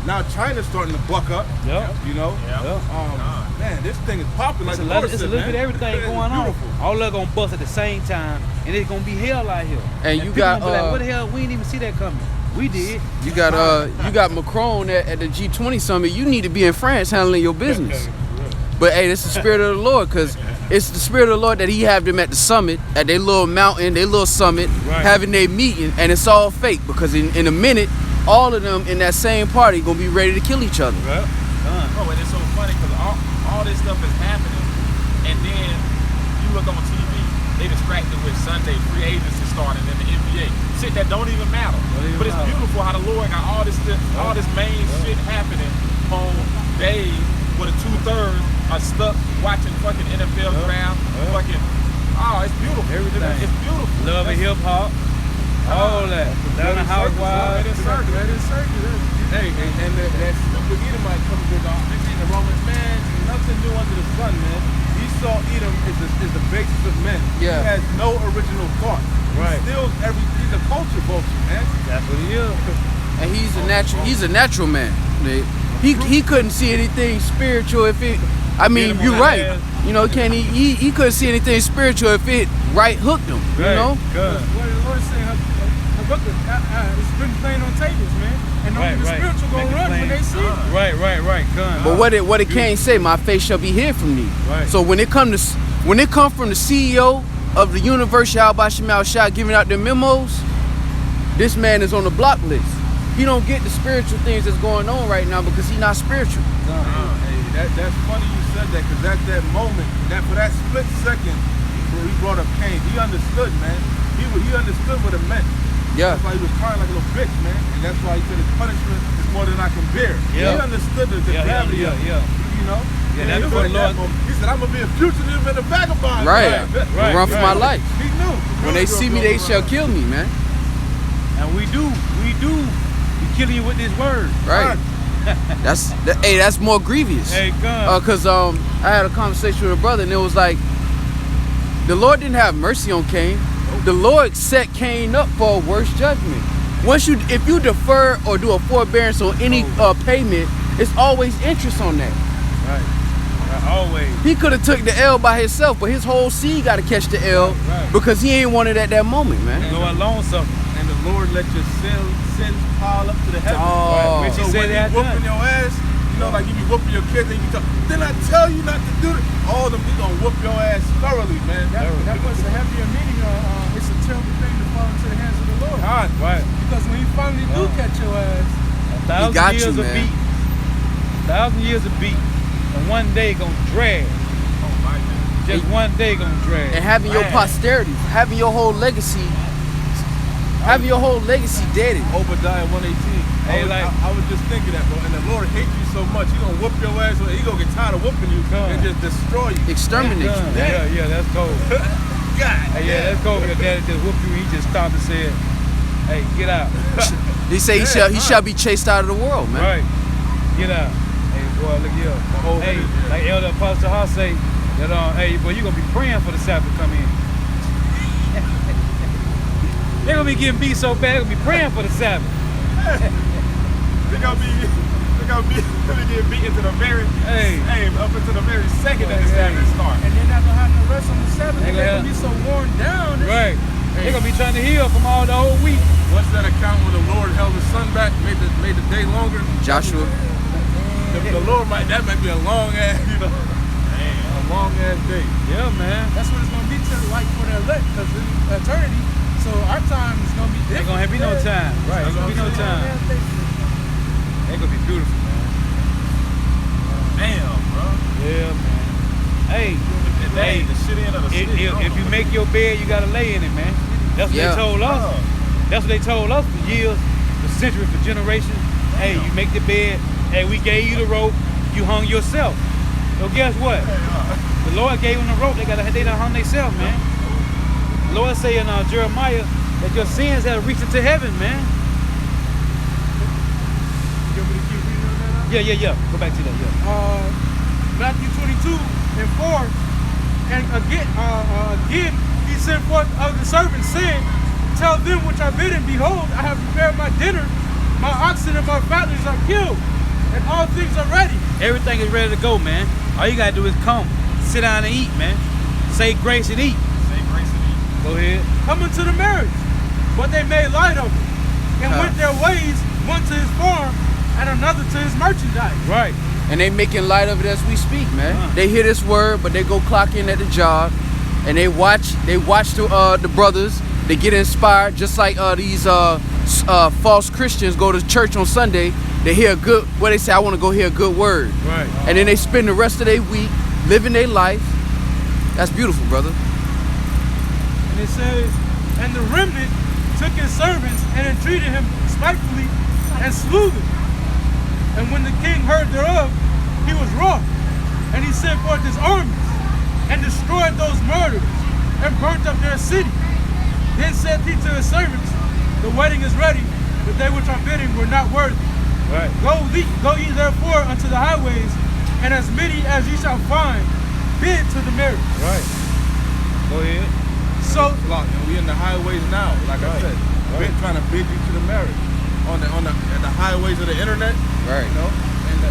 now China's starting to buck up. Yep. You know? Yeah. Man, this thing is popping like It's a, the lot, Lord it's a said, little man. bit of everything It's going on. beautiful. All of them gonna bust at the same time, and it's gonna be hell out here. And you people got, gonna be like, what the hell? We didn't even see that coming. We did. You got Macron at the G20 summit. You need to be in France handling your business. But hey, it's the spirit of the Lord, because it's the spirit of the Lord that he have them at the summit, at their little mountain, their little summit, Right. having their meeting, and it's all fake, because in a minute, all of them in that same party gonna be ready to kill each other. Right. Oh, and it's so funny because all this stuff is happening, and then you look on TV, they distracted with Sunday free agency starting in the NBA. Shit that don't even matter. But it's beautiful how the Lord got all this main shit happening on days where the 2/3 are stuck watching fucking NFL draft. Fucking, it's beautiful. Everything. It's beautiful. Love and hip hop. All that. Down the housewives. Hey, and that stupid Edomite comes with the Romans, man, nothing new under the sun, man. Esau Edom is the basis of men. Yeah. He has no original thought. Right. He steals he's a culture vulture, man. That's what he is. And he's a natural man. He couldn't see anything spiritual if it. I mean, him you're on the right. ass. You know, he couldn't see anything spiritual if it right hooked him. You know. Good. What the Lord is saying, it's been playing on tables, man. And only the spiritual Make gonna it run plain. when they see it. Right. Gun. But what it can't say, my face shall be hid from thee. Right. So when it come from the CEO of the University of Al Shah giving out their memos, this man is on the block list. He don't get the spiritual things that's going on right now because he's not spiritual. Hey, that's funny you said that, because at that moment, for that split second, where he brought up Cain, he understood, man. He understood what it meant. Yeah. That's why he was crying like a little bitch, man. And that's why he said his punishment is more than I can bear. Yeah. He understood the gravity of it. Yeah. You know? Yeah, And that's he what was the at that Lord- moment, he said, I'm going to be a fugitive and a vagabond. Right. Right. Run for my life. He knew. When they see me, they shall kill me, man. And we do. We killing you with this word. Right. That's more grievous. Hey, gun. Cause I had a conversation with a brother, and it was like the Lord didn't have mercy on Cain. The Lord set Cain up for a worse judgment. If you defer or do a forbearance on any payment, it's always interest on that. Right. Always. He could have took the L by himself, but his whole seed got to catch the L because he ain't wanted at that moment, man. Go alone something. And the Lord let your sins pile up to the heavens. Oh. Right. So He said when he that whooping done. your ass, you know, like you be whooping your kids, and you talk, then I tell you not to do it. All of them, he gonna whoop your ass thoroughly, man. That puts a heavier meaning on. It's a terrible thing to fall into the hands of the Lord. Right. Because when he finally do catch your ass, 1,000 got years you, of man. beat. 1,000 years of beat. And one day gonna drag. Just one day gonna drag. And having your posterity, having your whole legacy deaded. Obadiah 118. Hey, I was just thinking that, bro. And the Lord hates you so much, he gonna whoop your ass. He gonna get tired of whooping you and just destroy you. Exterminate you. Yeah, that's cold. God. Hey, yeah, that's cold. Your daddy just whooped you. He just stopped and said, "Hey, get out." They say he shall be chased out of the world, man. Right. Get out. Hey, boy, look here. Hey, like Elder Apostle Hart say, that hey, boy, you gonna be praying for the Sabbath to come in. They're gonna be getting beat so bad, they're gonna be praying for the Sabbath. They gonna be getting beaten to the very up into the very second that the Sabbath starts. and they're not gonna have no rest on the Sabbath. They They're gonna gonna be so worn down. Right. They're gonna be trying to heal from all the whole week. What's that account where the Lord held the sun back, made the day longer? Joshua. The Lord might be a long ass, a long ass day. Yeah, man. That's what it's gonna be like for the elect, because it's eternity. So our time is gonna be Ain't different. gonna be no time. Right. Ain't gonna be no time. Ain't gonna be beautiful, man. Damn, bro. Yeah, man. Hey, Hey, the shit in of the city. if you make your bed, you gotta lay in it, man. That's what Yeah. they told us. That's what they told us for years, for centuries, for generations. Hey, you make the bed. Hey, we gave you the rope. You hung yourself. So guess what? The Lord gave them the rope. They done hung themselves, man. The Lord say in Jeremiah that your sins have reached into heaven, man. You want me to keep reading on that? Yeah. Go back to that, Matthew 22:4. And again, he sent forth other servants, saying, tell them which are bidden, behold, I have prepared my dinner. My oxen and my fatlings are killed, and all things are ready. Everything is ready to go, man. All you gotta do is come, sit down and eat, man. Say grace and eat. Say grace and eat. Go ahead. Coming to the marriage. But they made light of it, and went their ways, one to his farm, and another to his merchandise. Right. And they making light of it as we speak, man. They hear this word, but they go clock in at the job, and they watch the brothers. They get inspired, just like these false Christians go to church on Sunday. They hear a good, they say, I want to go hear a good word. Right. And then they spend the rest of their week living their life. That's beautiful, brother. And it says, and the remnant took his servants and entreated him spitefully and slew them. And when the king heard thereof, he was wroth, and he sent forth his armies and destroyed those murderers and burnt up their city. Then said he to his servants, the wedding is ready, but they which are bidding were not worthy. Right. Go ye therefore unto the highways, and as many as ye shall find, bid to the marriage. Right. Go ahead. So we in the highways now, like I said. We're trying to bid you to the marriage on the highways of the internet, Right. you know,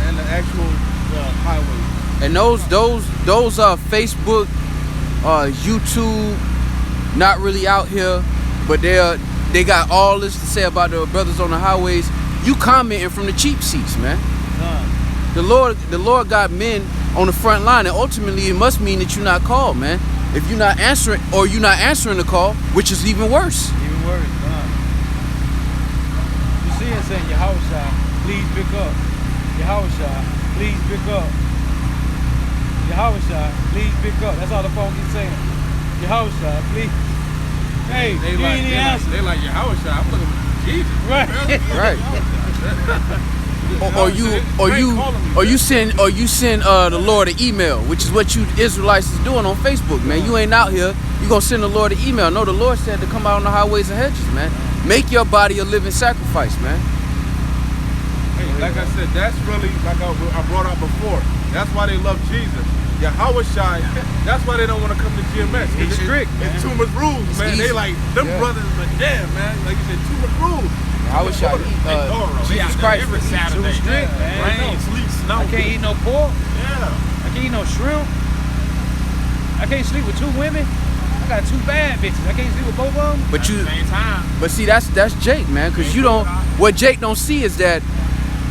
and the actual highways. And those Facebook, YouTube, not really out here, but they got all this to say about the brothers on the highways. You commenting from the cheap seats, man. The Lord got men on the front line, and ultimately it must mean that you're not called, man. If you're not answering, or you're not answering the call, which is even worse. Even worse, You see it saying, Yahushua, please pick up. Yahushua, please pick up. Yahushua, please pick up. That's all the phone keeps saying. Yahushua, please. Hey, They you ain't even answer. they like Yahushua. I'm looking for Jesus. Right. Right. Or you send the Lord an email, which is what you Israelites is doing on Facebook, man. You ain't out here. You gonna send the Lord an email. No, the Lord said to come out on the highways and hedges, man. Make your body a living sacrifice, man. Hey, like I said, that's really like I brought out before. That's why they love Jesus. Yahushua, that's why they don't want to come to GMS. He's strict, man. It's too much rules, man. easy. They like them brothers, but damn, man. Like you said, too much rules. Yahushua, Jesus Christ. Every Saturday. strict, man. Rain, sleet, snow. I can't eat no pork. Yeah. I can't eat no shrimp. I can't sleep with 2 women. I got 2 bad bitches. I can't sleep with both of them. But you, Same time. but see, that's Jake, man. Cause you don't. What Jake don't see is that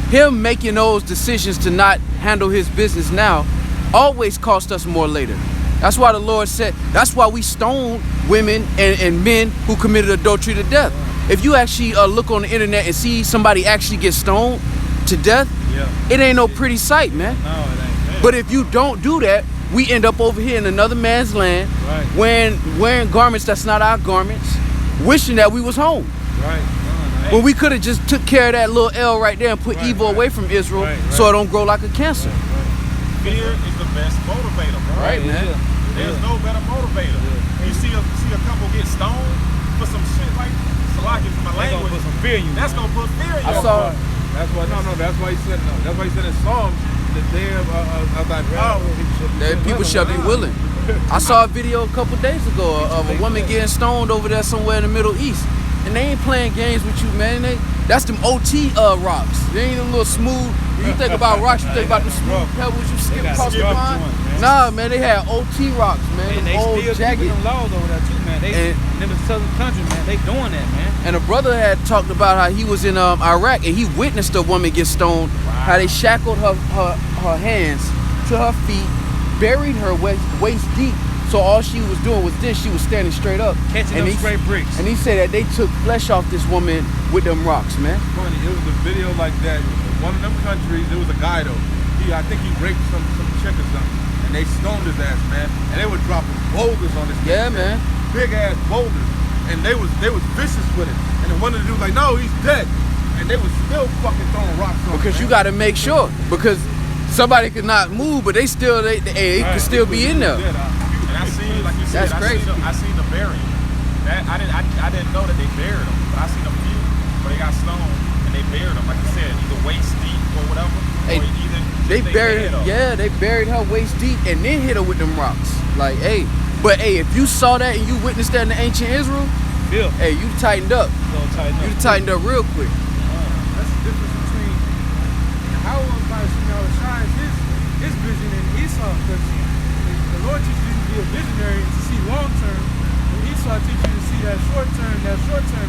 him making those decisions to not handle his business now always cost us more later. That's why the Lord said. That's why we stone women and men who committed adultery to death. If you actually look on the internet and see somebody actually get stoned to death, it ain't no pretty sight, man. No, it ain't. But if you don't do that, we end up over here in another man's land, Right. wearing garments that's not our garments, wishing that we was home. Right. When we could have just took care of that little L right there and put evil away from Israel so it don't grow like a cancer. Fear is the best motivator, bro. Right, man. There's no better motivator. You see a couple get stoned for some shit like Salaki from my They gonna language. put some fear in you. That's man. gonna put fear in you. I saw. That's why that's why he said in Psalms, the day of thy power. That people shall be willing. I saw a video a couple days ago of a woman getting stoned over there somewhere in the Middle East. And they ain't playing games with you, man. That's them OT rocks. They ain't a little smooth. When you think about rocks, you think about the smooth pebbles you skip got across the rough pond. ones, man. Nah, man, they had OT rocks, man. And Them they old still jagged. keeping them laws over there too, man. They And- in the southern country, man. They doing that, man. And a brother had talked about how he was in Iraq and he witnessed a woman get stoned. How they shackled her hands to her feet, buried her waist deep. So all she was doing was this. She was standing straight up. Catching and them straight bricks. And he said that they took flesh off this woman with them rocks, man. Funny, it was a video like that. One of them countries, it was a guy though. I think he raped some chick or something, and they stoned his ass, man. And they were dropping boulders on his Yeah, man. big ass boulders, and they was vicious with it. And then one of the dudes like, no, he's dead, and they was still fucking throwing rocks on him. Because you man. got to make sure, because somebody could not move, but they could still be in there. And I seen, like you said, That's crazy. I seen the burying. That I didn't know that they buried them, but I seen a few where they got stoned and they buried them, like you said, either waist deep or whatever. Hey, or They They buried, dead, though. yeah, they buried her waist deep and then hit her with them rocks. Like, hey, but hey, if you saw that and you witnessed that in the ancient Israel, Yeah. hey, you tightened up. Gonna tighten up. You tightened up real quick. That's the difference between how by his vision and Esau, because the Lord teaches you to be a visionary and to see long term, and Esau teaches you to see that short term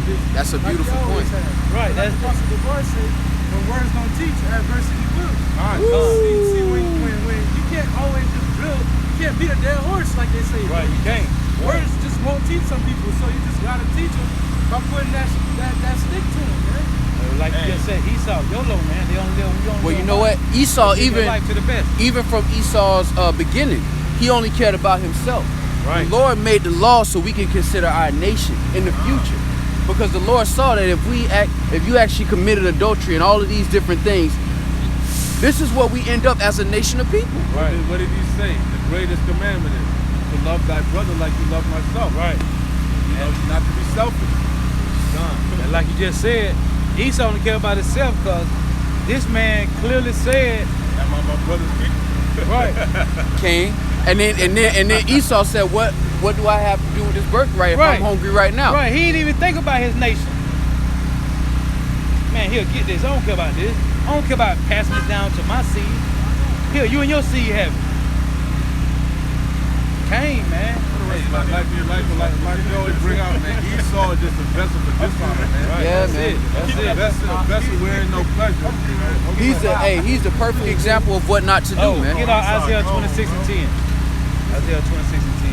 vision. That's a beautiful point. Right, That's that's the Apostle Paul say, when words don't teach, adversity will. See, when you can't always just drill, you can't beat a dead horse like they say. right. You can't. Words just won't teach some people, so you just gotta teach them by putting that stick to them, man. Like you just said, Esau, YOLO, man. They only live. We only Well, live you know once. what? Esau, Live your even life to the best. even from Esau's beginning, he only cared about himself. Right. The Lord made the law so we can consider our nation in the future, because the Lord saw that if you actually committed adultery and all of these different things, this is what we end up as a nation of people. Right. What did he say? The greatest commandment is to love thy brother like you love myself. Right. You know, not to be selfish. And like you just said, Esau only care about himself because this man clearly said, Am I my brother's keeper? right, Cain, and then Esau said, what do I have to do with this birthright if Right. I'm hungry right now? right. He didn't even think about his nation. Man, he'll get this. I don't care about this. I don't care about passing it down to my seed. Here, you and your seed have it. Cain, man. Like you always bring out, man, Esau is just a vessel for dishonor, man. Right. Yeah, That's man. it. That's it. A vessel wearing no pleasure. He's the perfect example of what not to do, man. Get out Isaiah 26 and 10. Isaiah 26 and 10.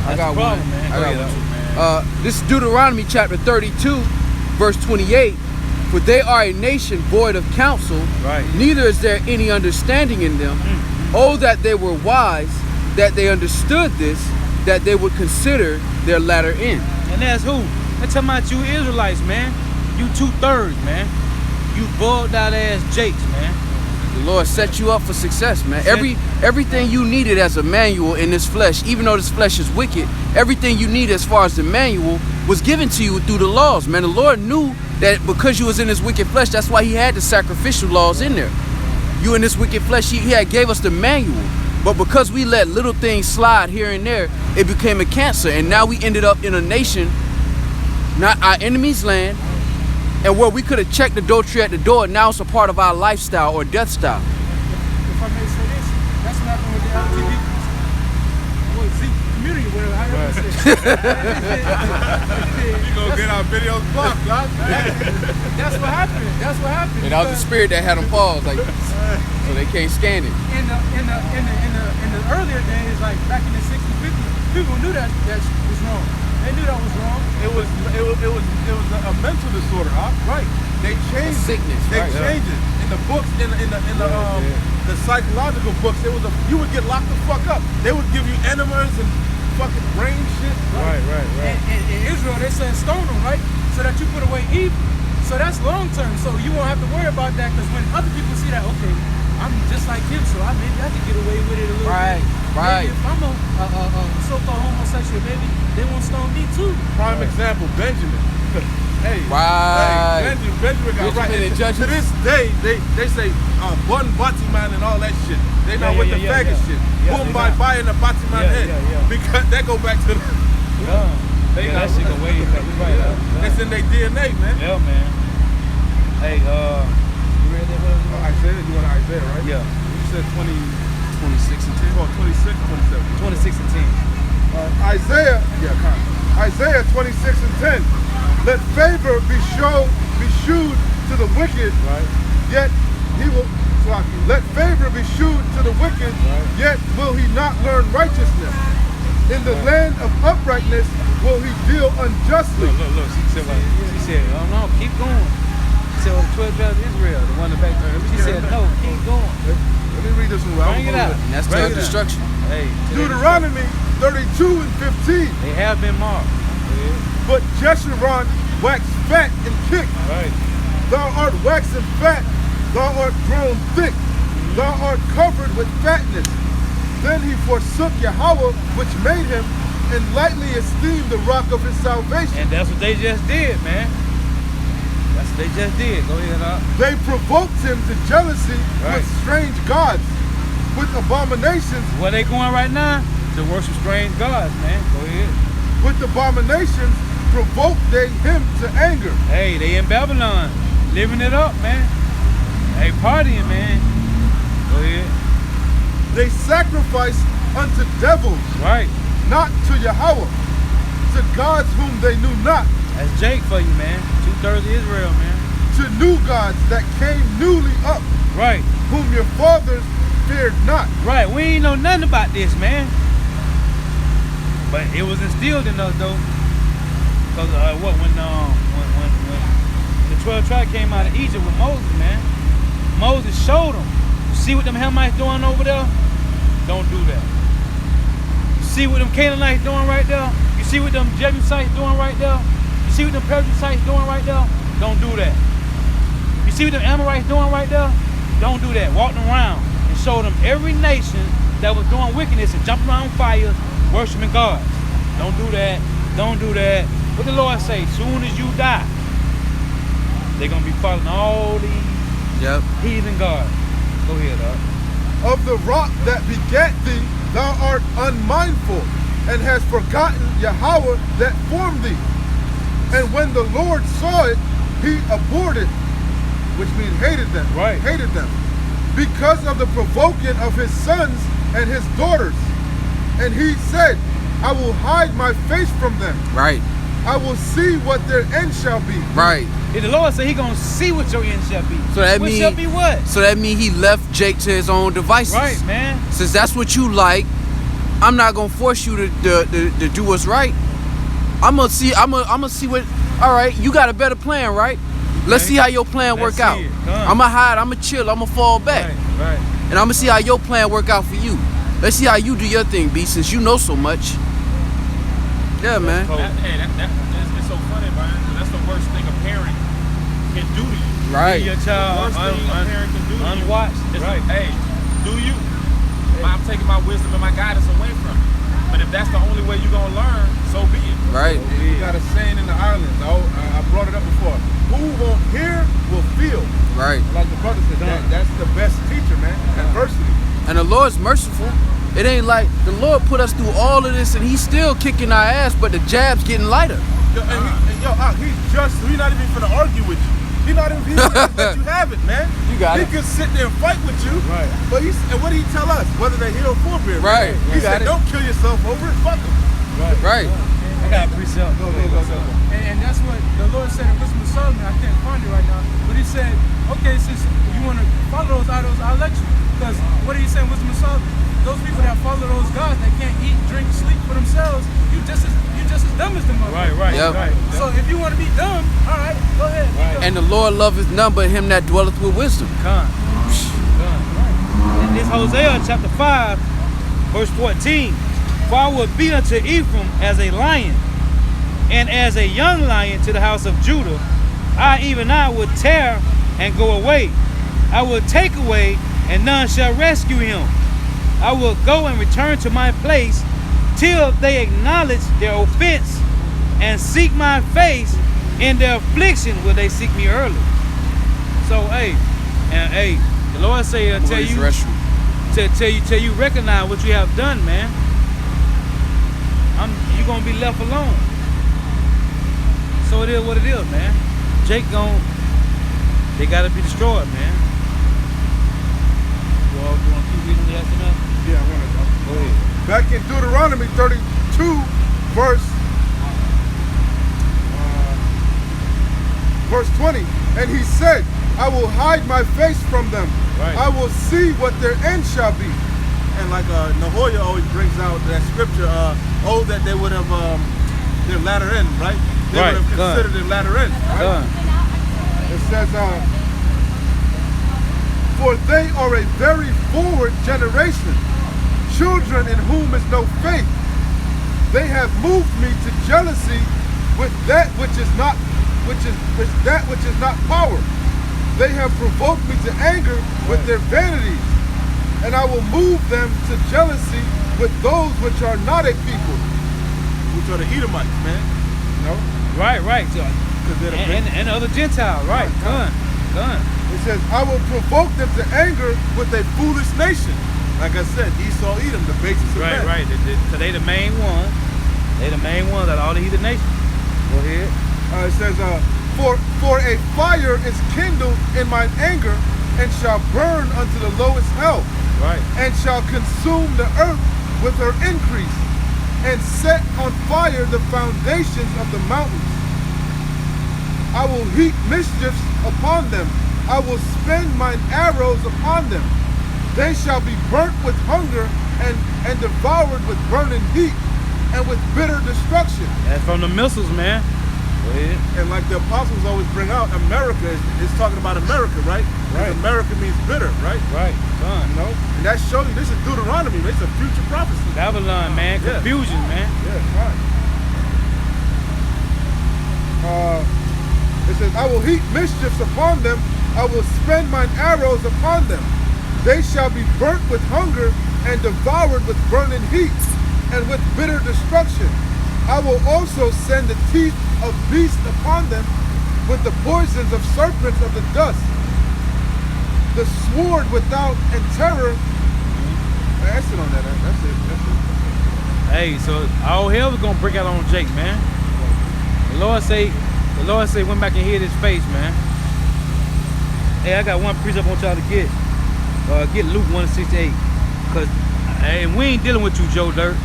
I That's got the problem, one. man. I Go got ahead. one. This is Deuteronomy chapter 32, verse 28. For they are a nation void of counsel, Right. neither is there any understanding in them. Oh, that they were wise, that they understood this, that they would consider their latter end. And that's who? They're talking about you Israelites, man. You 2/3, man. You bugged out ass jakes, man. The Lord set you up for success, man. Everything you needed as a manual in this flesh, even though this flesh is wicked, everything you need as far as the manual was given to you through the laws, man. The Lord knew that because you was in this wicked flesh, that's why he had the sacrificial laws in there. You in this wicked flesh, he had gave us the manual. But because we let little things slide here and there, it became a cancer. And now we ended up in a nation, not our enemy's land, and where we could have checked adultery at the door, now it's a part of our lifestyle or death style. If I may say this, that's what happened with the LGBT community, whatever, however you say it. We gonna get our videos blocked, Doc. That's what happened. That's what happened. And that was the because spirit that had them paused, like, so they can't scan it. in the earlier days, like back in the 60s, 50s, people knew that was wrong. They knew that was wrong. It was a mental disorder, huh? Right. They changed A sickness, They right, changed it in the books, in the psychological books. You would get locked the fuck up. They would give you enemas and fucking brain shit. Right. And in Israel, they said stone them, right? So that you put away evil. So that's long term. So you won't have to worry about that, because when other people see that, okay, I'm just like him, so maybe I can get away with it a little Right, bit. right. Maybe if I'm a so-called homosexual, maybe they won't stone me too. Prime example, Benjamin. Hey, Right. hey, Benjamin got right. Benjamin and To Judges. this day, they say button Batiman and all that shit. They not with the faggot shit. Yeah, Boom they by not. buying the Batiman Yeah, head. yeah. Because that go back to the That shit go way back. You right. it's in their DNA, man. Yeah, man. Hey, you read that? Isaiah, you want Isaiah, right? Yeah. You said 26 and 10. Oh, 26, 27. 26 and 10. Isaiah, Isaiah 26 and 10. Let favor be shewed to the wicked, yet he will. Let favor be shewed to the wicked, yet will he not learn righteousness. In the land of uprightness will he deal unjustly. Look. She said, oh no, keep going. She said, well, the 12 tribes of Israel, the one in the back. She said, no, keep going. Let me read this one. Bring it out. And that's Bring total it out. destruction. Hey, Deuteronomy 32 and 15. they have been marked. But Jeshurun waxed fat and kicked. Right. Thou art waxen fat, thou art grown thick, thou art covered with fatness. Then he forsook Yahweh, which made him, and lightly esteemed the rock of his salvation. And that's what they just did, man. That's They just did. Go ahead, Doc. They provoked him to jealousy Right. with strange gods, with abominations, Where they going right now? To worship strange gods, man. Go ahead. with abominations provoked they him to anger. Hey, they in Babylon, living it up, man. Hey, partying, man. Go ahead. They sacrificed unto devils, Right. not to Yahweh, to gods whom they knew not, That's Jake for you, man. 2/3 of Israel, man. to new gods that came newly up, Right. whom your fathers feared not. Right. We ain't know nothing about this, man. But it was instilled in us, though. Cause when the 12 tribes came out of Egypt with Moses, man, Moses showed them. You see what them Hamites doing over there? Don't do that. You see what them Canaanites doing right there? You see what them Jebusites doing right there? You see what them Perizzites doing right there? Don't do that. You see what them Amorites doing right there? Don't do that. Walk them around and show them every nation that was doing wickedness and jumping around fires, worshiping gods. Don't do that. Don't do that. What the Lord say? Soon as you die, they're gonna be following all these Yep. heathen gods. Go ahead, Doc. Of the rock that begat thee, thou art unmindful, and hast forgotten Yahweh that formed thee. And when the Lord saw it, he abhorred it, which means hated them. Right. Hated them. Because of the provoking of his sons and his daughters. And he said, I will hide my face from them. Right. I will see what their end shall be. Right. If the Lord said he gonna see what your end shall be. So that what mean- shall be what? So that means he left Jake to his own devices. Right, man. Since that's what you like, I'm not gonna force you to do what's right. I'm gonna see what. All right, you got a better plan, right? Let's Okay. see how your plan Let's work out. see it. Come. I'ma hide. I'ma chill. I'ma fall back, Right, right. and I'ma see how your plan work out for you. Let's see how you do your thing, B. Since you know so much. Yeah, man. It's so funny, man. 'Cause that's the worst thing a parent can do to you. Right. Your child Worst thing a parent can do to you. unwatched. It's Right. like, hey, do you? I'm taking my wisdom and my guidance away from you. But if that's the only way you're gonna learn, so be it. Right. We got a saying in the islands. I brought it up before. Who won't hear will feel. Right. Like the brother said, that's the best teacher, man. Adversity. And the Lord's merciful. It ain't like the Lord put us through all of this and he's still kicking our ass, but the jab's getting lighter. He's just. He's not even finna argue with you. He's not even gonna let you have it, man. You got he it. can sit there and fight with you. Right. But and what did he tell us? Whether they're here or forebear. Right. He You got said, it. don't kill yourself over it. Fuck him. Right. I got a precept. Go. And that's what the Lord said in Wisdom of Solomon. I can't find it right now. But he said, okay, since you want to follow those idols, I'll let you. Because what did he say in Wisdom of Solomon? Those people that follow those gods that can't eat, drink, sleep for themselves, you just as dumb as them. Right. Yep. Right. So if you want to be dumb, all right, go ahead. be dumb. And the Lord loveth none but him that dwelleth with wisdom. Come. And this Hosea chapter 5, verse 14. For I will be unto Ephraim as a lion, and as a young lion to the house of Judah. I will tear and go away. I will take away, and none shall rescue him. I will go and return to my place till they acknowledge their offense and seek my face. In their affliction will they seek me early. So, the Lord say, tell you recognize what you have done, man. You're gonna be left alone. So it is what it is, man. They gotta be destroyed, man. You wanna keep reading the afternoon? Yeah, I want to Go ahead. Back in Deuteronomy 32, verse 20, and he said, I will hide my face from them. Right. I will see what their end shall be. And like Nahoya always brings out that scripture, that they would have their latter end, right? They Right, would have done. considered their latter end, right? Done. It says, for they are a very forward generation, children in whom is no faith. They have moved me to jealousy with that which is not power. They have provoked me to anger with their vanities, and I will move them to jealousy with those which are not a people. Which are the Edomites, man. You know? Right. So because they're the big. and other Gentiles, right? Done. It says, I will provoke them to anger with a foolish nation. Like I said, Esau, Edom, the basis of Right, men. right. Cause they the main one. They the main ones out of all the heathen nations. Go ahead. It says, for a fire is kindled in mine anger, and shall burn unto the lowest hell, Right. and shall consume the earth with her increase, and set on fire the foundations of the mountains. I will heap mischiefs upon them. I will spend mine arrows upon them. They shall be burnt with hunger and devoured with burning heat and with bitter destruction. That's from the missiles, man. Go ahead. And like the apostles always bring out, America is talking about America, right? Right. Because America means bitter, right? Right. Done. You know? And that shows you, this is Deuteronomy, man. It's a future prophecy. Babylon, man. Yeah. Confusion, man. Yeah, right. It says, I will heap mischiefs upon them. I will spend mine arrows upon them. They shall be burnt with hunger and devoured with burning heat and with bitter destruction. I will also send the teeth of beasts upon them with the poisons of serpents of the dust. The sword without and terror. That's it on that. That's it. Hey, so all hell was gonna break out on Jake, man. The Lord say went back and hid his face, man. Hey, I got one precept I want y'all to get. Get Luke 1:68. Cause and we ain't dealing with you, Joe Dirt.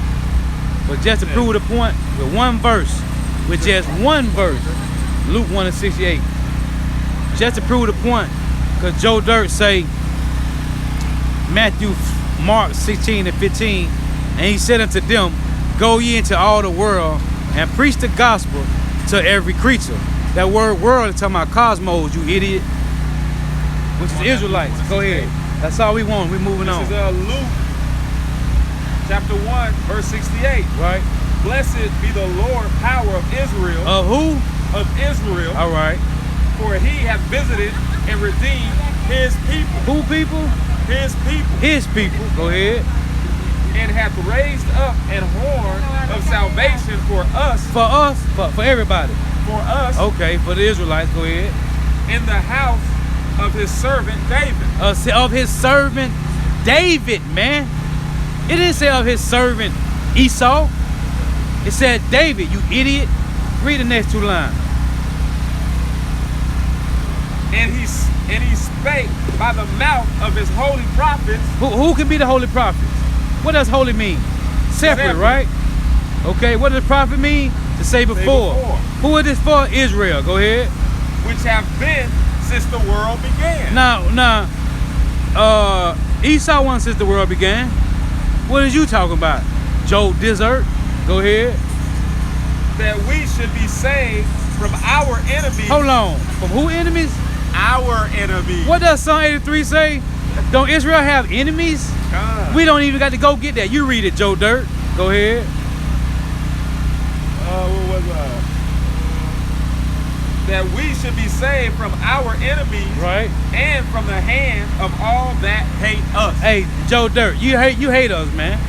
But just to prove the point, with one verse, with just one verse, Luke 1:68. Just to prove the point, cause Joe Dirt say Mark 16:15, and he said unto them, go ye into all the world and preach the gospel to every creature. That word world is talking about cosmos, you idiot. Which is Israelites. Go ahead. That's all we want. We moving on. This is Luke chapter 1, verse 68. Right. Blessed be the Lord, power of Israel. Of who? Of Israel. All right. For he hath visited and redeemed his people. Who people? His people. His people. Go ahead. And hath raised up an horn of salvation for us. For us? For everybody. For us. Okay, for the Israelites. Go ahead. In the house of his servant David. Of his servant David, man. It didn't say of his servant Esau. It said David, you idiot. Read the next two lines. And he spake by the mouth of his holy prophets. Who can be the holy prophets? What does holy mean? Separate, right? Okay, what does prophet mean? To say before. Who is this for? Israel. Go ahead. Which have been since the world began. Now, Esau wasn't since the world began. What is you talking about? Joe Desert. Go ahead. That we should be saved from our enemies. Hold on. From who enemies? Our enemies. What does Psalm 83 say? Don't Israel have enemies? We don't even got to go get that. You read it, Joe Dirt. Go ahead. What was that we should be saved from our enemies, right? And from the hand of all that hate us. Hey, Joe Dirt, you hate us, man.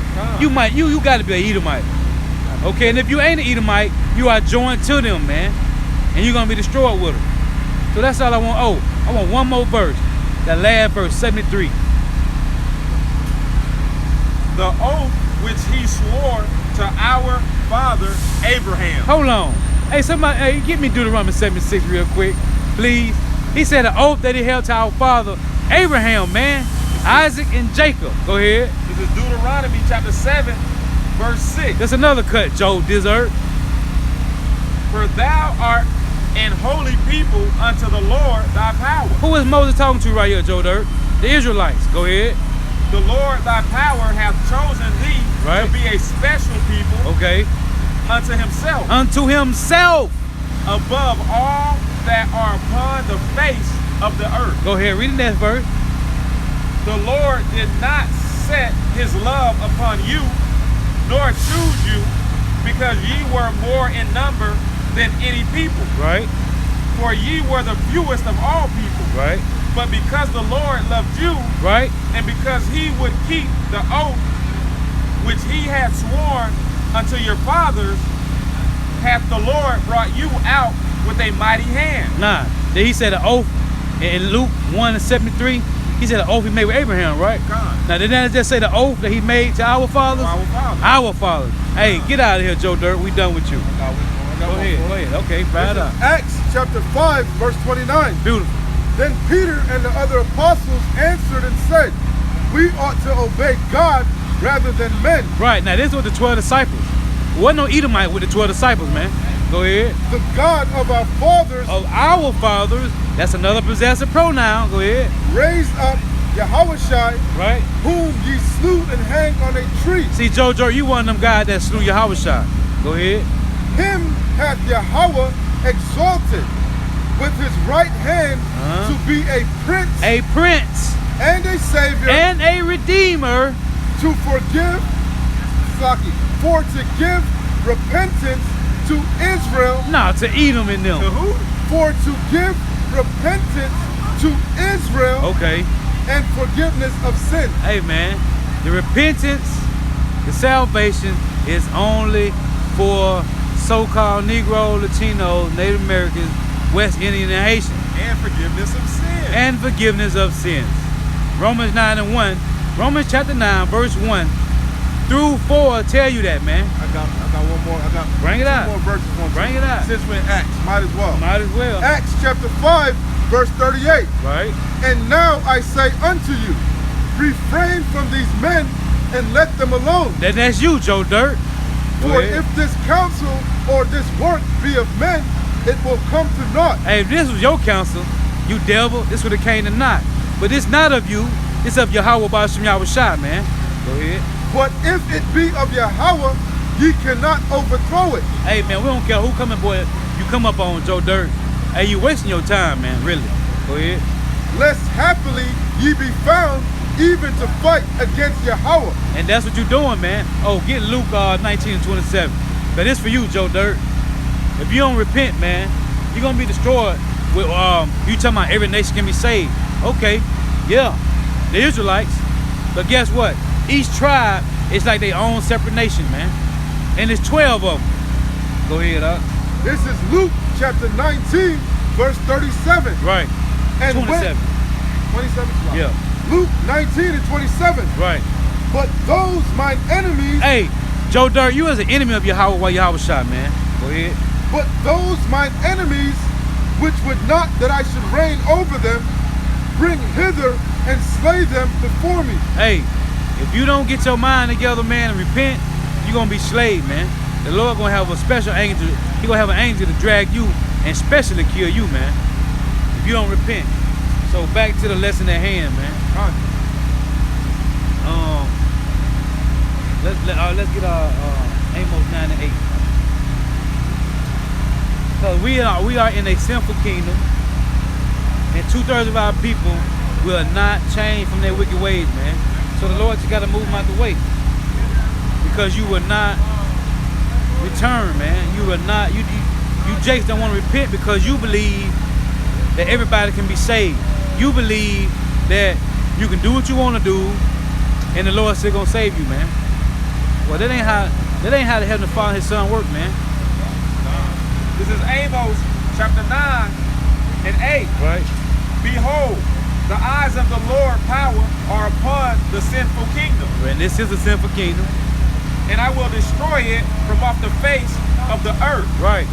You got to be an Edomite. Okay, and if you ain't an Edomite, you are joined to them, man, and you're gonna be destroyed with them. So that's all I want. Oh, I want one more verse. That last verse, 73. The oath which he swore to our father Abraham. Hold on. Hey, somebody, hey, give me Deuteronomy 76 real quick, please. He said an oath that he held to our father Abraham, man, Isaac and Jacob. Go ahead. This is Deuteronomy chapter 7, verse 6. That's another cut, Joe Desert. For thou art an holy people unto the Lord thy power. Who is Moses talking to right here, Joe Dirt? The Israelites. Go ahead. The Lord thy power hath chosen thee to be a special people. Okay. Unto himself. Unto himself. Above all that are upon the face of the earth. Go ahead, read the next verse. The Lord did not set his love upon you, nor choose you, because ye were more in number than any people. Right. For ye were the fewest of all people. Right. But because the Lord loved you, right, and because he would keep the oath which he had sworn unto your fathers, hath the Lord brought you out with a mighty hand. Nah. Then he said an oath in Luke 1:73. He said an oath he made with Abraham, right? God. Now, didn't that just say the oath that he made to our fathers? Our fathers. Our fathers. Hey, get out of here, Joe Dirt. We done with you. Go one ahead, more. go ahead. Okay, fire it up. Acts chapter 5, verse 29. Beautiful. Then Peter and the other apostles answered and said, we ought to obey God rather than men. Right, now this was the 12 disciples. Wasn't no Edomite with the 12 disciples, man. Go ahead. The God of our fathers Of our fathers, that's another possessive pronoun. Go ahead. raised up Yahushua, Right? whom ye slew and hanged on a tree. See, Joe Dirt, you one of them guys that slew Yahushua. Go ahead. Him hath Yahweh exalted with his right hand to be a prince A prince and a savior, and a redeemer. to forgive, for to give repentance to Israel, Nah, to Edom and them. To who? for to give repentance to Israel Okay. and forgiveness of sin. Hey, man. The repentance, the salvation is only for so-called Negro, Latino, Native Americans, West Indian, and Haitian. And forgiveness of sin. And forgiveness of sins. Romans 9:1. Romans chapter 9, verse 1 through 4 tell you that, man. I got one more. I got Bring it two out. more verses. Bring it out. Since we're in Acts, might as well. Might as well. Acts chapter 5, verse 38. Right? And now I say unto you, refrain from these men and let them alone. That's you, Joe Dirt. Go For ahead. if this counsel or this work be of men, it will come to naught. Hey, if this was your counsel, you devil, this would have came to naught. But it's not of you. It's of Yahweh Ba'ashem Yahushua, man. Go ahead. But if it be of Yahweh, ye cannot overthrow it. Hey, man, we don't care who coming, boy. You come up on Joe Dirt. Hey, you wasting your time, man, really. Go ahead. Lest happily ye be found even to fight against Yahweh. And that's what you're doing, man. Oh, get Luke 19:27. But it's for you, Joe Dirt. If you don't repent, man, you're gonna be destroyed. With you talking about every nation can be saved. Okay, yeah, the Israelites. But guess what? Each tribe is like their own separate nation, man. And there's 12 of them. Go ahead, This is Luke chapter 19, verse 37. Right. And 27. 27? Yeah. Luke 19 and 27. Right. But those mine enemies, Hey, Joe Dirt, you as an enemy of Yahweh shot, man. Go ahead. but those mine enemies, which would not that I should reign over them, bring hither and slay them before me. Hey, if you don't get your mind together, man, and repent, you're gonna be slaved, man. The Lord gonna have a special angel. He gonna have an angel to drag you and specially kill you, man, if you don't repent. So back to the lesson at hand, man. Let's get our Amos 9 and 8. Because we are in a sinful kingdom, and 2/3 of our people will not change from their wicked ways, man. So the Lord just got to move them out the way, because you will not return, man. You will not. You jakes don't want to repent because you believe that everybody can be saved. You believe that you can do what you want to do, and the Lord's still gonna save you, man. Well, that ain't how the Heavenly Father and His Son work, man. This is Amos chapter 9 and 8. Right. Behold, the eyes of the Lord power are upon the sinful kingdom, And this is a sinful kingdom. and I will destroy it from off the face of the earth, Right.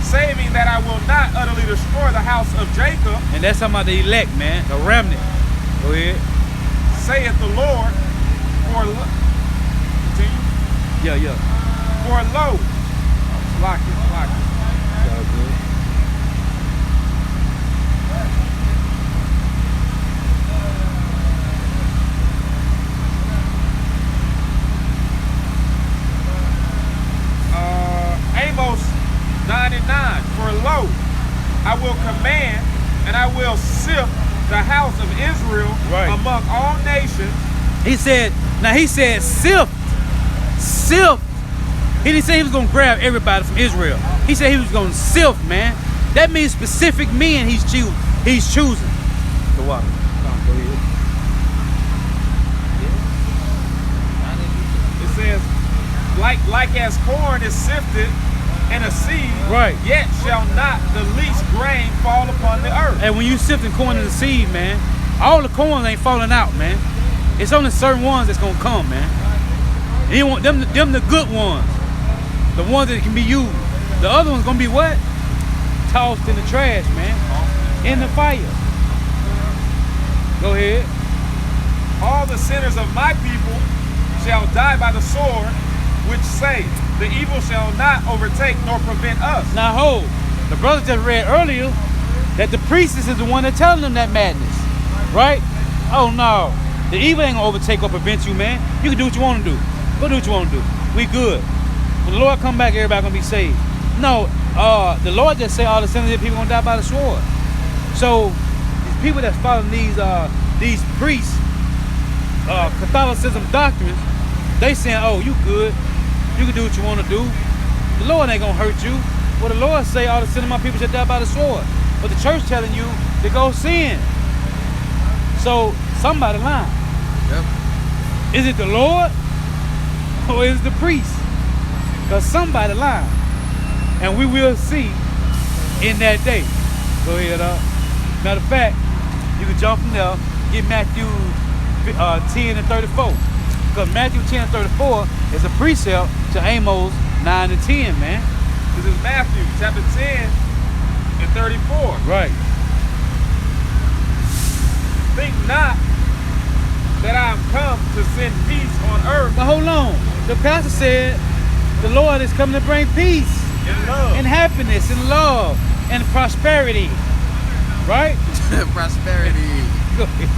saving that I will not utterly destroy the house of Jacob, And that's talking about the elect, man. The remnant. Go ahead. saith the Lord. Continue. Yeah. For lo, lock it. All good. Amos 9 and 9. For lo, I will command and I will sift the house of Israel Right. among all nations. He said sift. He didn't say he was gonna grab everybody from Israel. He said he was gonna sift, man. That means specific men he's choosing. The water. Go ahead. It says, like as corn is sifted and a seed, Right. yet shall not the least grain fall upon the earth. And when you sifting corn in the seed, man, all the corn ain't falling out, man. It's only certain ones that's gonna come, man. And you want them the good ones, the ones that can be used. The other ones gonna be what? Tossed in the trash, man, in the fire. Go ahead. All the sinners of my people shall die by the sword, which say, the evil shall not overtake nor prevent us. Now hold, the brother just read earlier that the priestess is the one that telling them that madness, right? Oh no, the evil ain't gonna overtake or prevent you, man. You can do what you wanna do. Go do what you wanna do. We good. When the Lord come back, everybody gonna be saved. No, the Lord just say all the sinners of people gonna die by the sword. So these people that's following these priests, Catholicism doctrines, they saying, oh, you good. You can do what you want to do. The Lord ain't gonna hurt you. Well, the Lord say all the sin of my people shall die by the sword. But the church telling you to go sin. So somebody lying. Yep. Is it the Lord or is it the priest? Because somebody lying. And we will see in that day. Go ahead, matter of fact, you can jump from there, get Matthew 10 and 34. Because Matthew 10 and 34 is a precept to Amos 9 and 10, man. This is Matthew chapter 10 and 34. Right. Think not that I am come to send peace on earth But hold on. The pastor said the Lord is coming to bring peace in love. and happiness and love and prosperity. Right? Prosperity. Go ahead.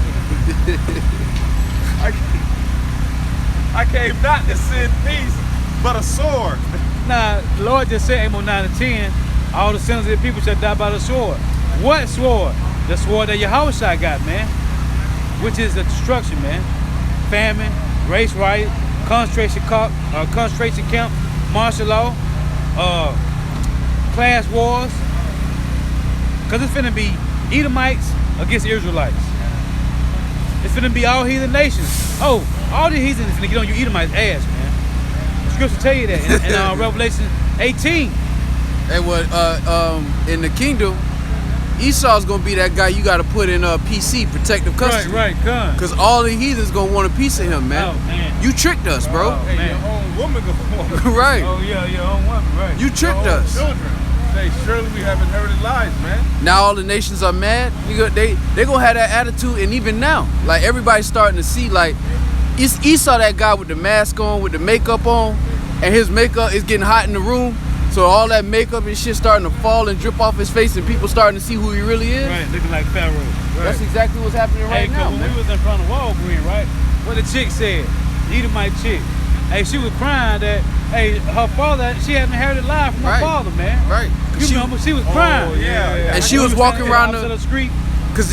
I came not to send peace, but a sword. Now, the Lord just said, Amos 9 and 10, all the sinners of the people shall die by the sword. What sword? The sword that Yahushua got, man. Which is the destruction, man. Famine, race riot, concentration camp, martial law, class wars. Because it's finna be Edomites against Israelites. It's finna be all heathen nations. Oh, all the heathens finna get on your Edomites' ass, man. The scripture tell you that in Revelation 18. And what in the kingdom, Esau's gonna be that guy you gotta put in PC, protective custody. Right, gun. Cause all the heathens gonna want a piece of him, man. Oh, man. You tricked us, bro. Oh, Hey, man. your own woman gonna Right. Oh, yeah, your own woman, right. You tricked your own us. children. Say, surely we have inherited lies, man. Now all the nations are mad. They gonna have that attitude, and even now, like everybody's starting to see, like it's Esau, that guy with the mask on, with the makeup on, and his makeup is getting hot in the room. So all that makeup and shit starting to fall and drip off his face, and people starting to see who he really is. Right, looking like Pharaoh. Right. That's exactly what's happening right Hey, now, when man. we was in front of Walgreens, right? What the chick said, the Edomite chick. Hey, she was crying that, hey, her father, she had inherited life from her Right. father, man. Right. You remember, she was crying. Oh, yeah. And she was walking around the street. Cause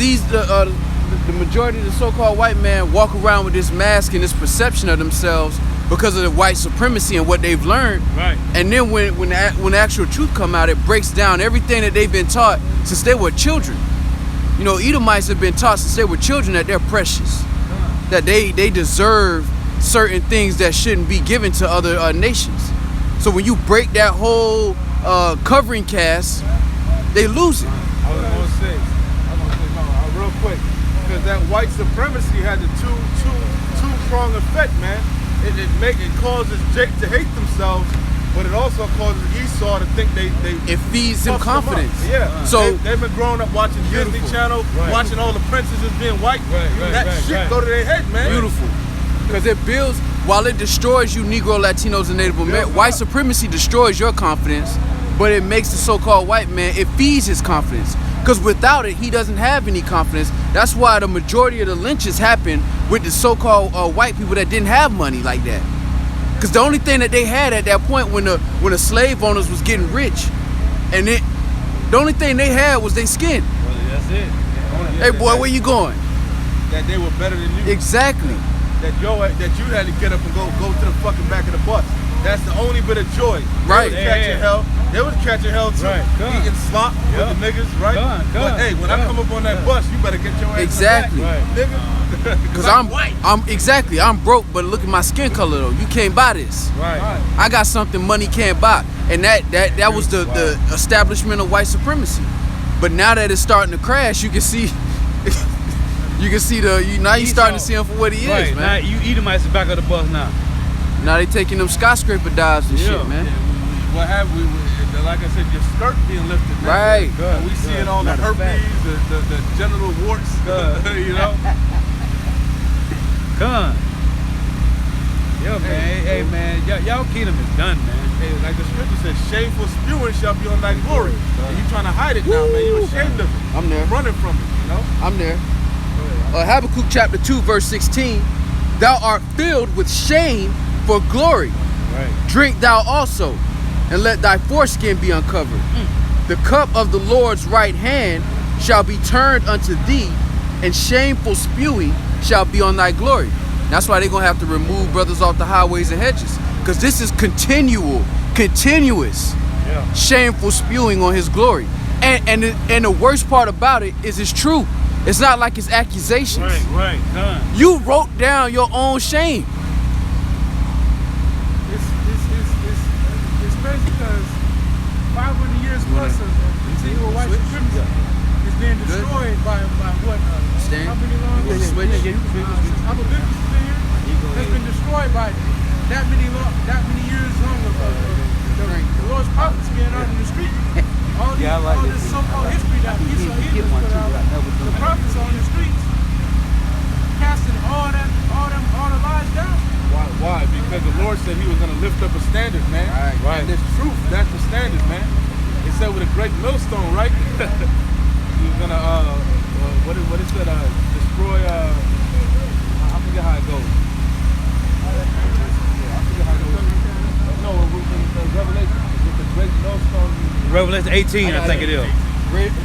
the majority of the so-called white man walk around with this mask and this perception of themselves because of the white supremacy and what they've learned. Right. And then when the actual truth come out, it breaks down everything that they've been taught since they were children. You know, Edomites have been taught since they were children that they're precious, that they deserve certain things that shouldn't be given to other nations. So when you break that whole covering cast, they lose it. I was gonna say no, real quick, because that white supremacy had the two-prong effect, man. It causes Jake to hate themselves, but it also causes Esau to think they It feeds them puffs them up. confidence. Yeah. So they've been growing up watching Disney Beautiful. Channel, Right. watching all the princesses being white. That shit go to their head, man. beautiful. Because it builds, while it destroys you Negro, Latinos, and Native Americans, white supremacy destroys your confidence, but it makes the so-called white man, it feeds his confidence. Because without it, he doesn't have any confidence. That's why the majority of the lynches happen with the so-called white people that didn't have money like that. Because the only thing that they had at that point when the slave owners was getting rich, and the only thing they had was their skin. Well, that's it. Hey boy, where you going? That they were better than you. Exactly. That you had to get up and go to the fucking back of the bus. That's the only bit of joy. Right. They was catching hell. They was catching hell too, Right, come. eating slop Yep. with the niggas, right? Come, But hey, when I come up on that bus, you better get your ass Exactly. in the back, nigga. Cause I'm broke, but look at my skin color though. You can't buy this. Right. I got something money can't buy, and that was the establishment of white supremacy. But now that it's starting to crash, you can see, you starting to see him for what he Right. is, Now man. you Edomites is back of the bus now. Now they taking them skyscraper dives and shit, man. What have we? Like I said, your skirt being lifted, man. Right. And we seeing all the Matter of herpes, the genital warts, you know. Come. Yo, man. Hey, man. Y'all kingdom is done, man. Hey, like the scripture says, shameful spewing shall be on thy glory. And you trying to hide it now, man. You ashamed of it. I'm there. Running from it, you know. I'm there. Habakkuk chapter 2, verse 16. Thou art filled with shame for glory. Right. Drink thou also, and let thy foreskin be uncovered. The cup of the Lord's right hand shall be turned unto thee, and shameful spewing shall be on thy glory. That's why they're going to have to remove brothers off the highways and hedges, because this is continuous, shameful spewing on his glory. And the worst part about it is it's true. It's not like it's accusations. Right. Come. You wrote down your own shame. It's crazy because 500 years plus of continual white supremacy is being destroyed by what? Stand. How many long? You can switch. I'm a big here. Has been destroyed by that many years long of the Lord's prophets being out in the street. All this so-called history that Esau put out. The prophets on the streets casting all the lies down. Why? Because the Lord said He was going to lift up a standard, man. Right. And this truth, that's the standard, man. He said with a great millstone, right? He was going to, what is that? Destroy, I forget how it goes. I forget how it goes. No, Revelation. With the great millstone. Revelation 18, I think it is.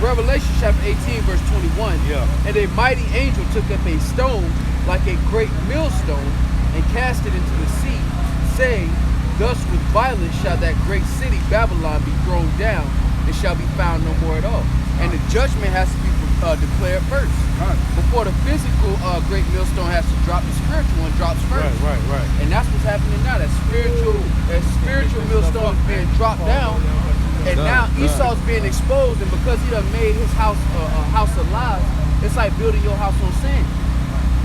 Revelation chapter 18, verse 21. Yeah. And a mighty angel took up a stone like a great millstone and cast it into the sea, saying, thus with violence shall that great city Babylon be thrown down, and shall be found no more at all. And the judgment has to be declared first. Before the physical great millstone has to drop, the spiritual one drops first. Right. And that's what's happening now. That spiritual millstone is being dropped down. And now Esau's being exposed, and because he done made his house a house of lies, it's like building your house on sand.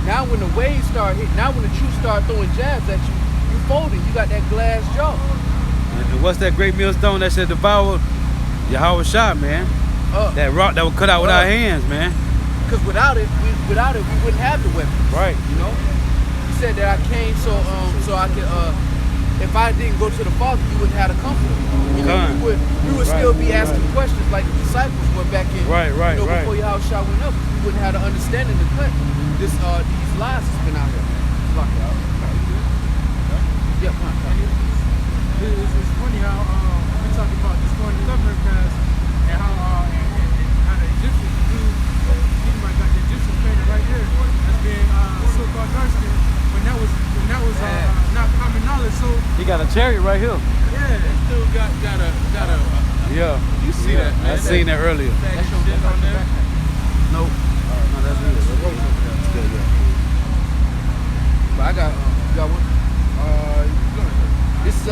Now when the waves start hitting, now when the truth start throwing jabs at you, you folding. You got that glass jaw. And what's that great millstone that said devour Yahweh Shah, man? That rock that was cut out with our hands, man. Because without it, we wouldn't have the weapons. Right. You know? He said that I came so I could if I didn't go to the Father, you wouldn't have the comfort. You know, we would still be asking questions like the disciples were back in. Before Yahweh Shah went up, we wouldn't have the understanding to cut these lies that's been out here. Lock it out. Yeah, come on. It's funny how we talking about destroying the covering cast and how the Egyptians do. Anybody got the Egyptians painted right there as being so-called dark skin when that was not common knowledge. So He got a chariot right here. yeah, Still got a Yeah. you see that, man. I seen that earlier. that's your shit on there. Nope. No, that's it. But I got one. This is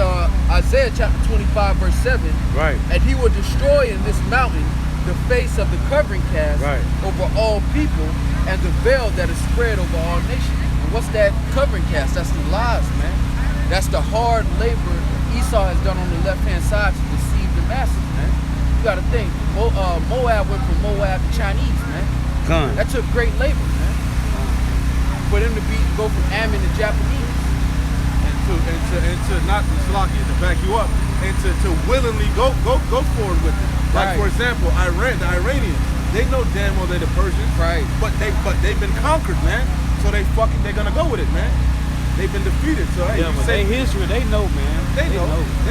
Isaiah chapter 25, verse 7. Right. And he will destroy in this mountain the face of the covering cast over all people, and the veil that is spread over all nations. And what's that covering cast? That's the lies, man. That's the hard labor Esau has done on the left-hand side to deceive the masses, man. You gotta think, Moab went from Moab to Chinese, man. Gun. That took great labor, man. For them to go from Ammon to Japanese. And to not to back you up, and to willingly go forward with it. Like for example, the Iranians, they know damn well they're the Persians, Right. But they've been conquered, man. So they're gonna go with it, man. They've been defeated. So hey, Yeah, but they history, they know, man. they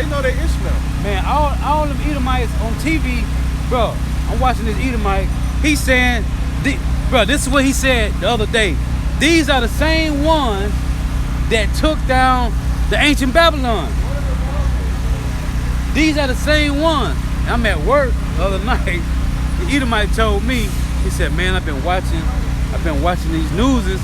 know they Ishmael. Man, all them Edomites on TV, bro. I'm watching this Edomite. He's saying, bro, this is what he said the other day. These are the same ones that took down the ancient Babylon. These are the same ones. I'm at work the other night. The Edomite told me, he said, man, I've been watching these newses,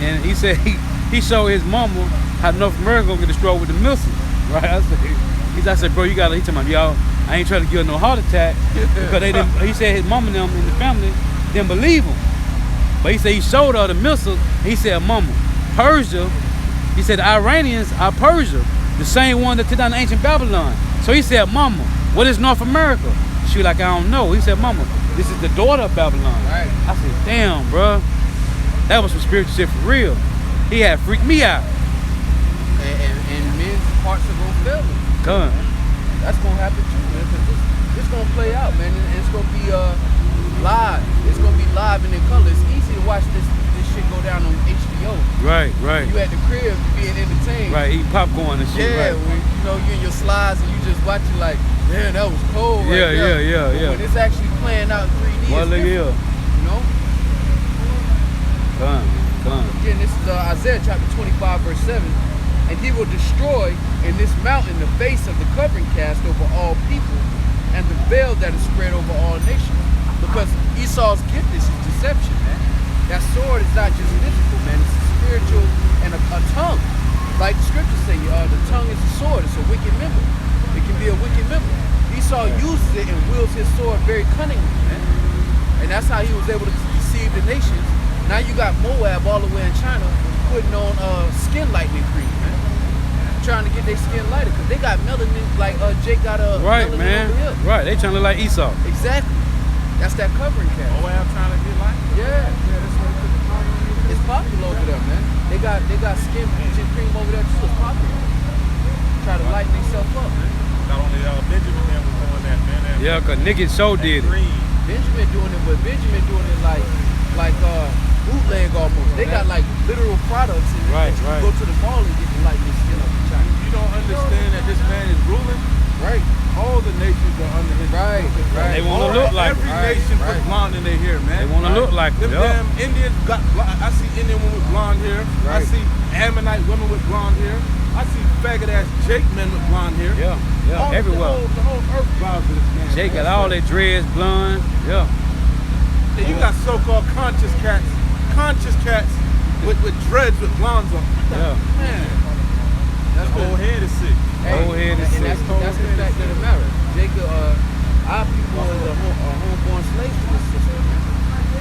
and he said he showed his mama how North America gonna get destroyed with the missiles. Right? I said, bro, you gotta, he told me, y'all, I ain't trying to give her no heart attack because they didn't, he said his mama and them in the family didn't believe him. But he said he showed her the missiles. He said, mama, Persia, he said the Iranians are Persia, the same one that took down the ancient Babylon. So he said, mama, what is North America? She was like, I don't know. He said, mama, this is the daughter of Babylon. Right. I said, damn, bro. That was some spiritual shit for real. He had freaked me out. And men's hearts are gonna fail them. Come. That's gonna happen too, man. Cause this gonna play out, man, and it's gonna be live. It's gonna be live and in color. It's easy to watch this shit go down on HBO. Right, right. You at the crib being entertained. Right, eating popcorn and shit. Yeah, right. when, you know, you in your slides and you just watching like, man, that was cold. Yeah, right there. yeah. When it's actually playing out in 3D, Well, it's look here. different, you know. Come. Again, this is Isaiah chapter 25, verse 7. And he will destroy in this mountain the face of the covering cast over all people, and the veil that is spread over all nations. Because Esau's gift is deception, man. That sword is not just physical, man. It's spiritual and a tongue. Like the scriptures say, the tongue is a sword. It's a wicked member. It can be a wicked member. Esau uses it and wields his sword very cunningly, man. And that's how he was able to deceive the nations. Now you got Moab all the way in China putting on skin lightening cream, man. Trying to get their skin lighter because they got melanin like Jake got a Right, melanin man. over here. Right, they trying to look like Esau. Exactly. That's that covering cap. Moab trying to get like. Yeah. It's popular over there, man. They got skin bleaching cream over there too. It's popular. Try to lighten themselves up, man. Not only Benjamin man was doing that, man. That, Yeah, cause niggas so that did it. green. Benjamin doing it, but Benjamin doing it like bootleg almost. They got like literal products in it. Right, that you right. can go to the mall and get the lightning skin up in China. You don't understand that this man is ruling. Right. All the nations are under his Right, right. They wanna look like every him. nation Right. put blonde in their hair, man. They wanna look like him. them Yeah. damn Indians got. I see Indian women with blonde hair. I Right. see Ammonite women with blonde hair. I see faggot ass Jake men with blonde hair. Yeah, everywhere. The whole earth bows to this man. Jay got all their dreads blonde. Yeah. And you got so-called conscious cats with dreads with blondes on. Yeah. Man, That's The whole head is sick. Whole head is and that's the fact of the matter. Jacob, our people is a homeborn slaves to this system, man.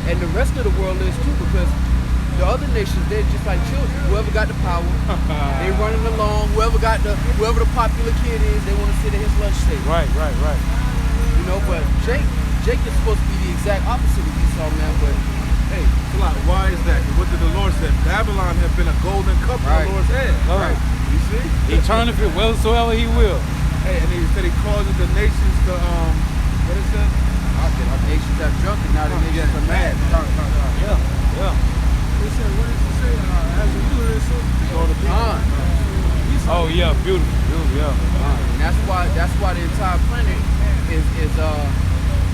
And the rest of the world is too, because the other nations, they're just like children. Whoever got the power, they running along. Whoever the popular kid is, they want to sit at his lunch table. Right. You know, but Jake is supposed to be the exact opposite of Esau, man. But hey, why is that? What did the Lord say? Babylon had been a golden cup Right. in the Lord's hand. Right. You see? He turneth it whatsoever he will. Hey, and he said he causes the nations to what is that? our nations have drunk, and now the nations are mad. Yeah. They said, what did you say? As a ruler, it's so Oh yeah, beautiful. Yeah. And that's why the entire planet is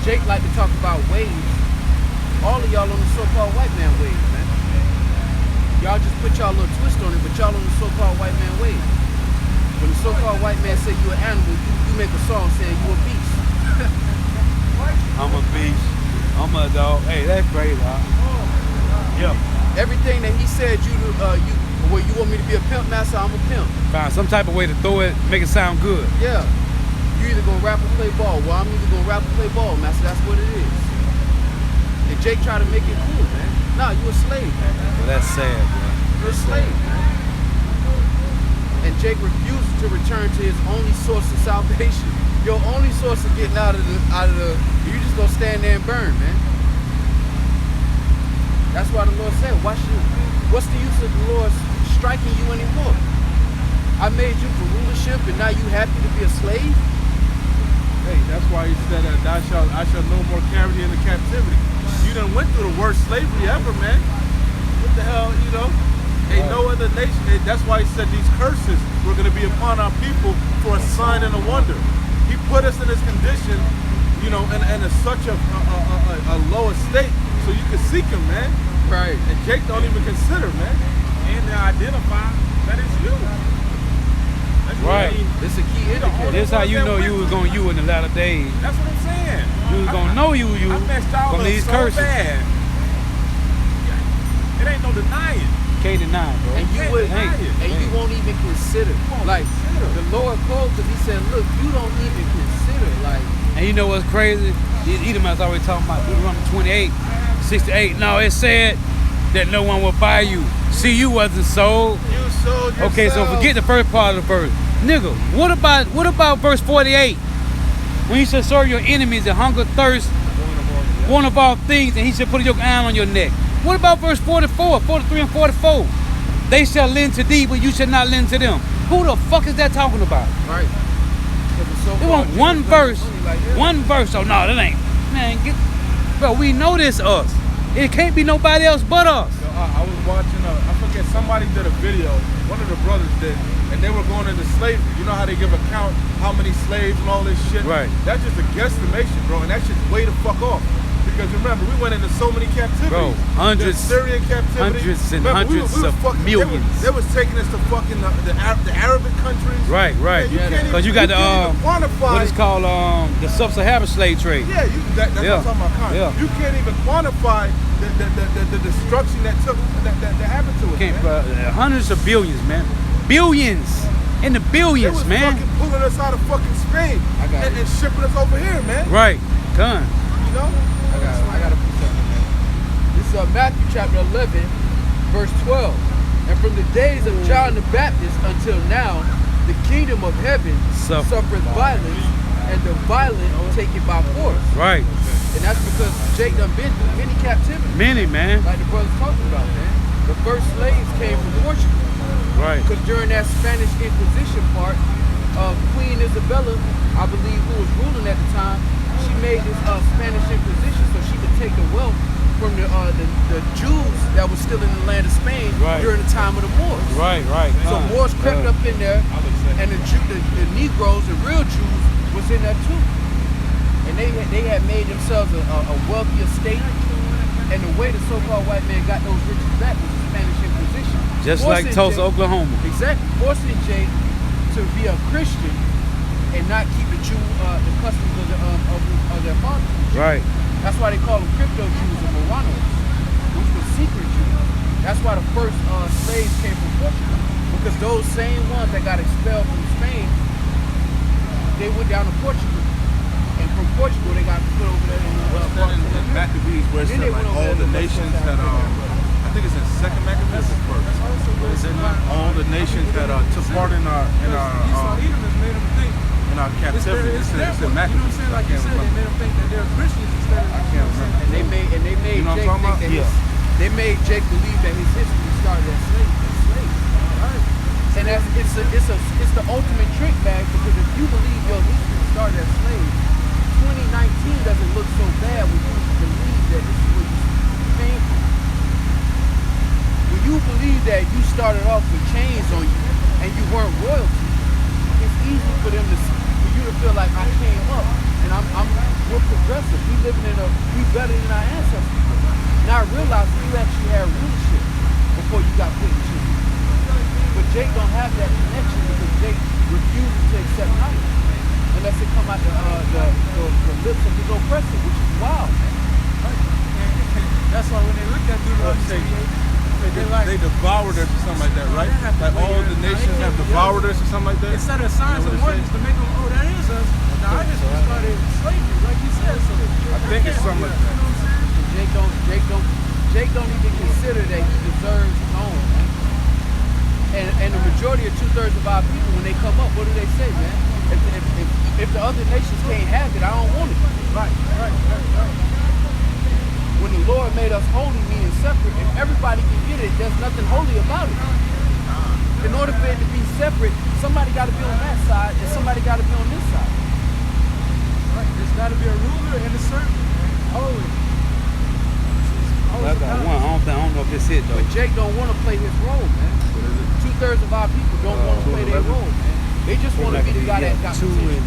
Jake like to talk about waves. All of y'all on the so-called white man wave, man. Y'all just put y'all little twist on it, but y'all on the so-called white man wave. When the so-called white man say you an animal, you make a song saying you a beast. I'm a beast. I'm a dog. Hey, that's great, dog. Yeah. Everything that he said you want me to be a pimp master, I'm a pimp. Find some type of way to throw it, make it sound good. Yeah. You either gonna rap or play ball. Well, I'm either gonna rap or play ball, master. That's what it is. And Jake tried to make it cool, man. Nah, you a slave, man. Well, that's sad, bro. You're a slave, man. And Jake refused to return to his only source of salvation. Your only source of getting out of the you just gonna stand there and burn, man. That's why the Lord said, what's the use of the Lord striking you anymore? I made you for rulership and now you happy to be a slave? Hey, that's why he said that I shall no more carry thee into captivity. You done went through the worst slavery ever, man. What the hell, you know? Ain't no other nation. That's why he said these curses were going to be upon our people for a sign and a wonder. He put us in this condition, you know, in such a low estate so you could seek him, man. Right. And Jake don't even consider, man. And they identify that it's you. That Right. It's a key indicator. This how you know you was gonna you in the latter days. That's what I'm saying. You was gonna know you I messed y'all from up these so curses. bad. It ain't no denying. K to 9, bro. And you would, Ain't. and you won't even consider. Like the Lord called because He said, "Look, you don't even consider." Like, And you know what's crazy? These Edomites always talking about Deuteronomy 28, 6-8. No, it said that no one will buy you. See, you wasn't sold. You sold yourself. Okay, so forget the first part of the verse. Nigga, what about verse 48? When you should serve your enemies and hunger, thirst, one of all things, and he should put a yoke iron on your neck. What about verse 44, 43 and 44? They shall lend to thee, but you shall not lend to them. Who the fuck is that talking about? right? They want one verse. One verse. Oh no, that ain't. Man, bro, we know this us. It can't be nobody else but us. Yo, I was watching I forget, somebody did a video, one of the brothers did, and they were going into slavery. You know how they give account how many slaves and all this shit? Right. That's just a guesstimation, bro, and that shit's way the fuck off. Because remember, we went into so many captivities. Bro, hundreds, the Syrian captivity. hundreds and Remember, hundreds of fucking, millions. They was taking us to fucking the Arabic countries. Right. Man, you can't Because you got the quantify. what is called the sub-Saharan slave trade. Yeah, that's what I'm talking about. Yeah. You can't even quantify the destruction that happened to us. Can't, Man. hundreds of billions, man. Billions. In the They billions, was man. fucking pulling us out of fucking Spain and shipping us over here, man. Right. Done. You know? I gotta put something in. This is Matthew chapter 11, verse 12. And from the days of John the Baptist until now, the kingdom of heaven suffereth violence, and the violent take it by force. Right. And that's because Jake done been through many captivities. Many, man. Like the brother's talking about, man. The first slaves came from Portugal. Right. Because during that Spanish Inquisition part, Queen Isabella, I believe, who was ruling at the time, she made this Spanish Inquisition so she could take the wealth from the Jews that was still in the land of Spain during the time of the Moors. Right. So Moors crept up in there, and the Negroes, the real Jews, was in there too. And they had made themselves a wealthier state. And the way the so-called white man got those riches back was the Spanish Inquisition. Just like Tulsa, Oklahoma. Exactly. Forcing Jake to be a Christian and not keep the the customs of their fathers. Right. That's why they call them crypto Jews or Moranos, which was secret Jews. That's why the first slaves came from Portugal, because those same ones that got expelled from Spain, they went down to Portugal, and from Portugal they got put over there in in Maccabees, where it said like all the nations had I think it's in Second Maccabees or first. All the nations that took part in our captivity. It's in Maccabees. I can't remember. They made them think that they're Christians instead of. I can't remember. And they made You know what Jake I'm talking think that about? they made Jake believe that his history started as slave. And it's the ultimate trick bag, because if you believe your history started as slave, 2019 doesn't look so bad when you believe that this is where you came from. When you believe that you started off with chains on you and you weren't royalty, it's easy for you to feel like I came up and we're progressive. We better than our ancestors. Now I realize you actually had rulership before you got put in chains. But Jake don't have that connection because Jake refuses to accept knowledge unless it come out the lips of his oppressor, which is wild. That's why when they looked at Deuteronomy 28, They devoured us or something like that, right? Like all the nations have devoured us or something like that. instead of signs and wonders to make them, oh, that is us. Now I just started slavery, like you said. So I think it's something like that. Jake don't even consider that he deserves his own, man. And the majority of 2/3 of our people, when they come up, what do they say, man? If the other nations can't have it, I don't want it. right. When the Lord made us holy, meaning separate, if everybody can get it, there's nothing holy about it. In order for it to be separate, somebody got to be on that side and somebody got to be on this side. Right. There's got to be a ruler and a servant. Holy. I got one. I don't know if it's it though. But Jake don't want to play his role, man. 2/3 of our people don't want to play their role, man. They just want to be the guy that got potential.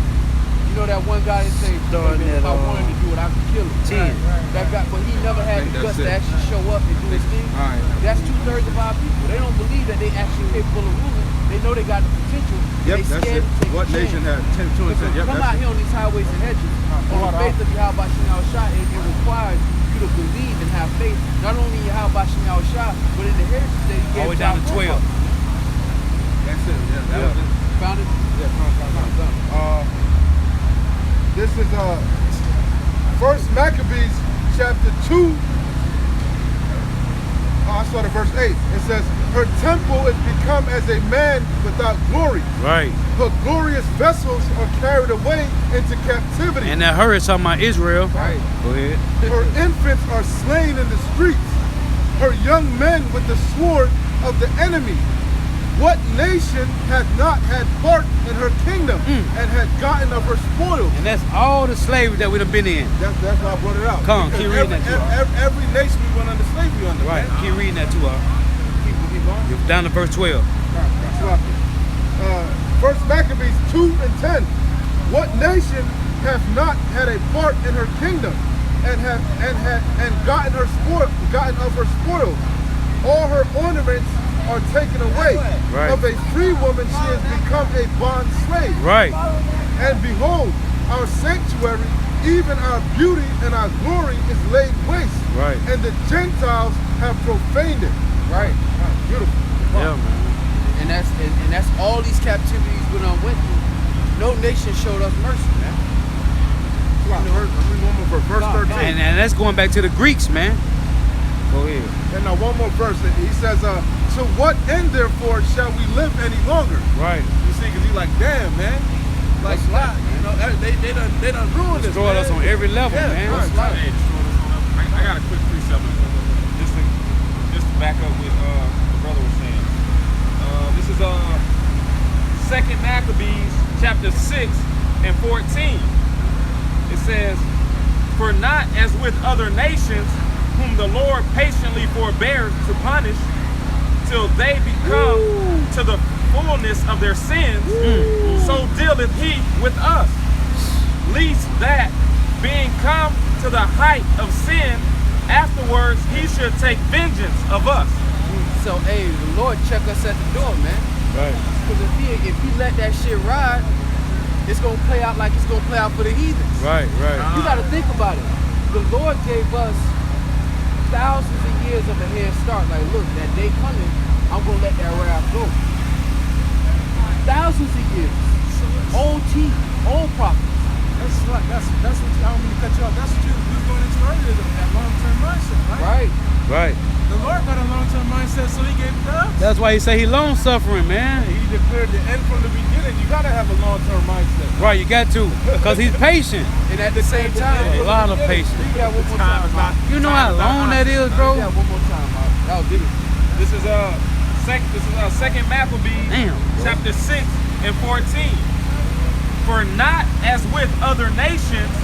You know that one guy that say, if I wanted to do it, I could kill him. 10. That guy, but he never had the guts to actually show up and do his thing. All right. That's 2/3 of our people. They don't believe that they actually capable of ruling They know they got the potential. Yep, they that's scared it. to take What a chance. nation had 10, 2, and 10? Yep, Come that's out it. here on these highways and hedges on the faith of Yahweh Shem Shah. It requires you to believe and have faith, not only in Yahweh Shem Shah, but in the heritage that he gave All the way down to 12. That's it. Yeah, that was it. Found it? Yeah, found. This is First Maccabees chapter 2. I started verse 8. It says, her temple is become as a man without glory. Right. Her glorious vessels are carried away into captivity. And that her is talking about Israel. Right. Go ahead. Her infants are slain in the streets. Her young men with the sword of the enemy. What nation had not had part in her kingdom and had gotten of her spoils? And that's all the slavery that we done been in. That's why I brought it out. Come on, keep reading that to her. Every nation we went under slavery under. Right. Man. Keep reading that to her. Keep going. You're down to verse 12. First Maccabees 2 and 10. What nation hath not had a part in her kingdom and gotten of her spoils? All her ornaments are taken away. Right. Of a free woman she has become a bond slave. Right. And behold, our sanctuary, even our beauty and our glory is laid waste. Right. And the Gentiles have profaned it. Right. Beautiful. Yeah, man. And that's all these captivities we done went through. No nation showed us mercy, man. Verse 13. And that's going back to the Greeks, man. Go ahead. And now one more verse. He says, to what end therefore shall we live any longer? Right. You see, because he's like, damn, man. Like, you know, they done ruined this, Destroyed man. us on every level, Yeah, man. right. I got a quick precept just to back up what the brother was saying. This is 2 Maccabees chapter 6 and 14. It says, for not as with other nations, whom the Lord patiently forbears to punish, till they become to the fullness of their sins, so dealeth he with us. Least that, being come to the height of sin, afterwards he should take vengeance of us. So, hey, the Lord check us at the door, man. Right. Because if he let that shit ride, it's gonna play out like it's gonna play out for the heathens. Right, right. You gotta think about it. The Lord gave us thousands of years of a head start. Like, look, that day coming, I'm gonna let that wrath go. Thousands of years. Old teeth, old prophets. That's what I don't mean to cut you off. That's what you was going into earlier, that long-term mindset, right? Right. Right. The Lord got a long-term mindset, so he gave it to us. That's why he say he long suffering, man. He declared the end from the beginning. You got to have a long-term mindset. Right, you got to. Because he's patient. And at the same time, A lot of patience. you got one more time, Mark. You know how long that is, bro? You got one more time, Mark. That was beautiful. This is 2 Maccabees Damn, bro. chapter 6 and 14. For not as with other nations,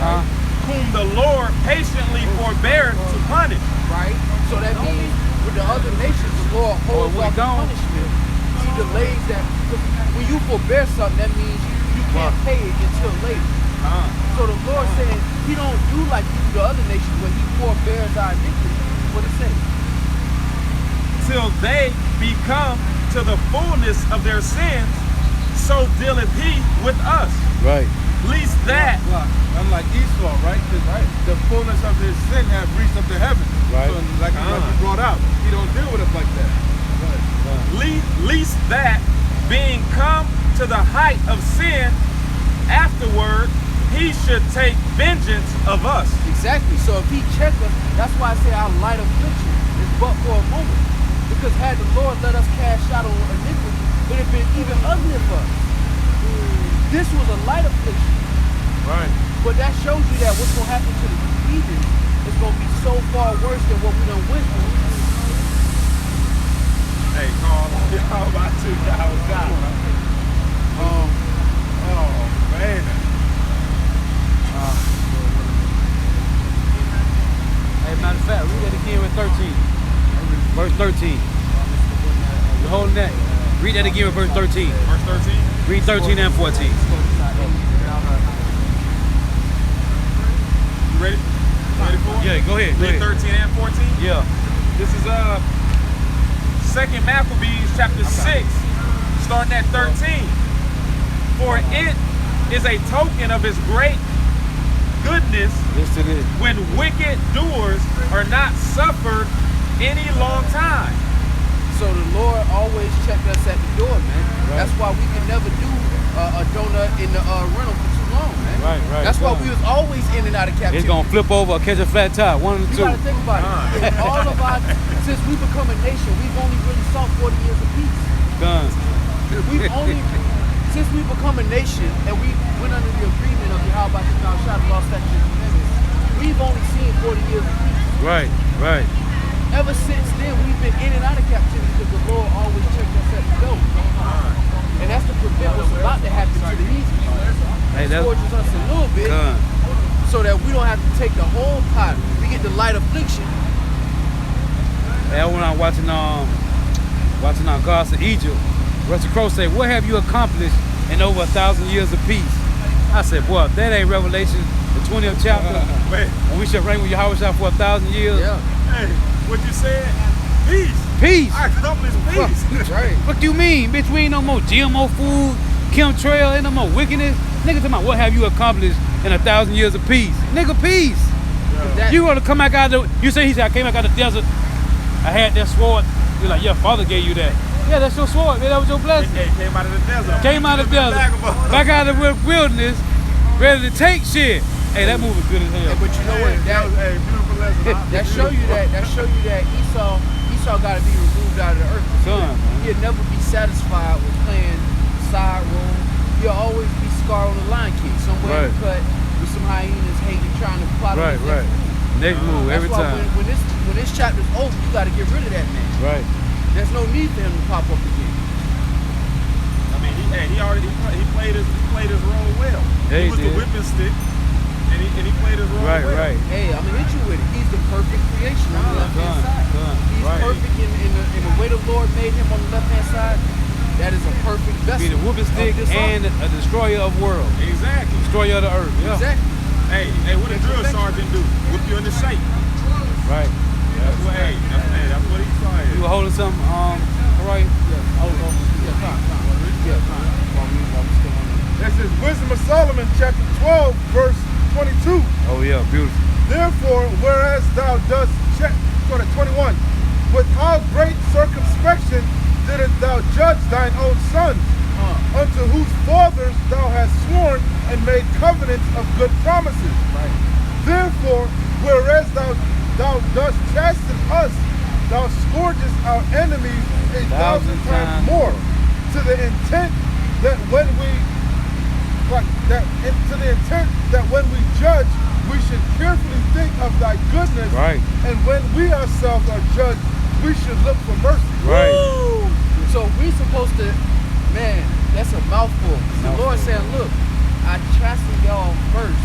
whom the Lord patiently forbears to punish. Right? So that means with the other nations, the Lord holds we off the gone. punishment. He delays that. When you forbear something, that means you can't pay it until later. So the Lord said he don't do like you do the other nations when he forbears our iniquity. What it say? Till they become to the fullness of their sins, so dealeth he with us. Right. Least that. Unlike Esau, right? The fullness of his sin have reached up to heaven. Right. So like you brought out, he don't deal with us like that. Least that, being come to the height of sin, afterward he should take vengeance of us. Exactly. So if he check us, that's why I say our light affliction is but for a moment. Because had the Lord let us cast out on iniquity, it would have been even uglier for us. This was a light affliction. Right. But that shows you that what's going to happen to the heathen is going to be so far worse than what we done went through. Hey, Carl, how about you? How was that? Oh man. Hey, matter of fact, read that again with 13. Verse 13. You're holding that. Read that again with verse 13. Verse 13. Read 13 and 14. You ready? Ready for it? Yeah, go ahead. Go Read ahead. 13 and 14. Yeah. This is 2 Maccabees chapter 6, starting at 13. For it is a token of his great goodness Yes, it is. when wicked doers are not suffered any long time. So the Lord always checked us at the door, man. Right. That's why we could never do a donut in the rental for too long, man. Right. That's why we was always in and out of captivity. It's gonna flip over or catch a flat tire. One of the You two. gotta think about it. All of our, since we become a nation, we've only really sought 40 years of peace. Done. We've only, since we become a nation and we went under the agreement of Yahweh Shah Shah, the law, statutes, and commandments, we've only seen 40 years of peace. Right. Ever since then, we've been in and out of captivity because the Lord always checked us at the door. And that's to prevent what's about to happen to the Hebrews. Hey, that's Scorches us a little bit done. so that we don't have to take the whole pot. We get the light affliction. Hey, when I'm watching Gods of Egypt, Russell Crowe said, "What have you accomplished in over 1,000 years of peace?" I said, "Boy, if that ain't Revelation, the 20th chapter, and we should reign with Yahweh Shah for 1,000 years." Yeah, Hey, what you said? Peace. Peace. I accomplished peace. right. What you mean, bitch? We ain't no more GMO food, chemtrail, ain't no more wickedness. Nigga talking about what have you accomplished in 1,000 years of peace? Nigga, peace. That- You gonna come back out of the, you say he said I came back out of the desert, I had that sword. You're like, yeah, father gave you that. Yeah, that's your sword, man. That was your blessing. Hey, came out of the desert. Came out of the desert, back out of the wilderness, ready to take shit. Hey, that movie good as hell. But you know what? Hey, beautiful lesson. That show you that Esau got to be removed out of the earth. Son, man. He'll never be satisfied with playing side role. He'll always be Scar on the Lion King, somewhere in the cut with some hyenas hating, trying to plot on his next move. Next move, every That's why time. when this chapter's over, you got to get rid of that man. Right. There's no need for him to pop up again. I mean, he played his role well. Yeah, he was did. the whipping stick, and he played his role well. Right. Hey, I'm gonna hit you with it. He's the perfect creation on the left hand side. He's Right. perfect in the way the Lord made him on the left hand side. That is a perfect vessel. Be the whooping stick of this and earth. a destroyer of worlds. Exactly. Destroyer of the earth. Yeah. Exactly. Hey, what did drill sergeant do? Whip you in the shape. Right. That's what. That's what he tried. You were holding something, right? This is Wisdom of Solomon, chapter 12, verse 22. Oh yeah, beautiful. Therefore, whereas thou dost check, go to 21, with how great circumspection didst thou judge thine own sons, unto whose fathers thou hast sworn and made covenants of good promises. Right. Therefore, whereas thou dost chasten us, thou scourgest our enemies 1,000 times more, to the intent that when we judge, we should carefully think of thy goodness. Right. And when we ourselves are judged, we should look for mercy. Right. Woo! So we supposed to, man, that's a mouthful. The Lord saying, look, I chasten y'all first.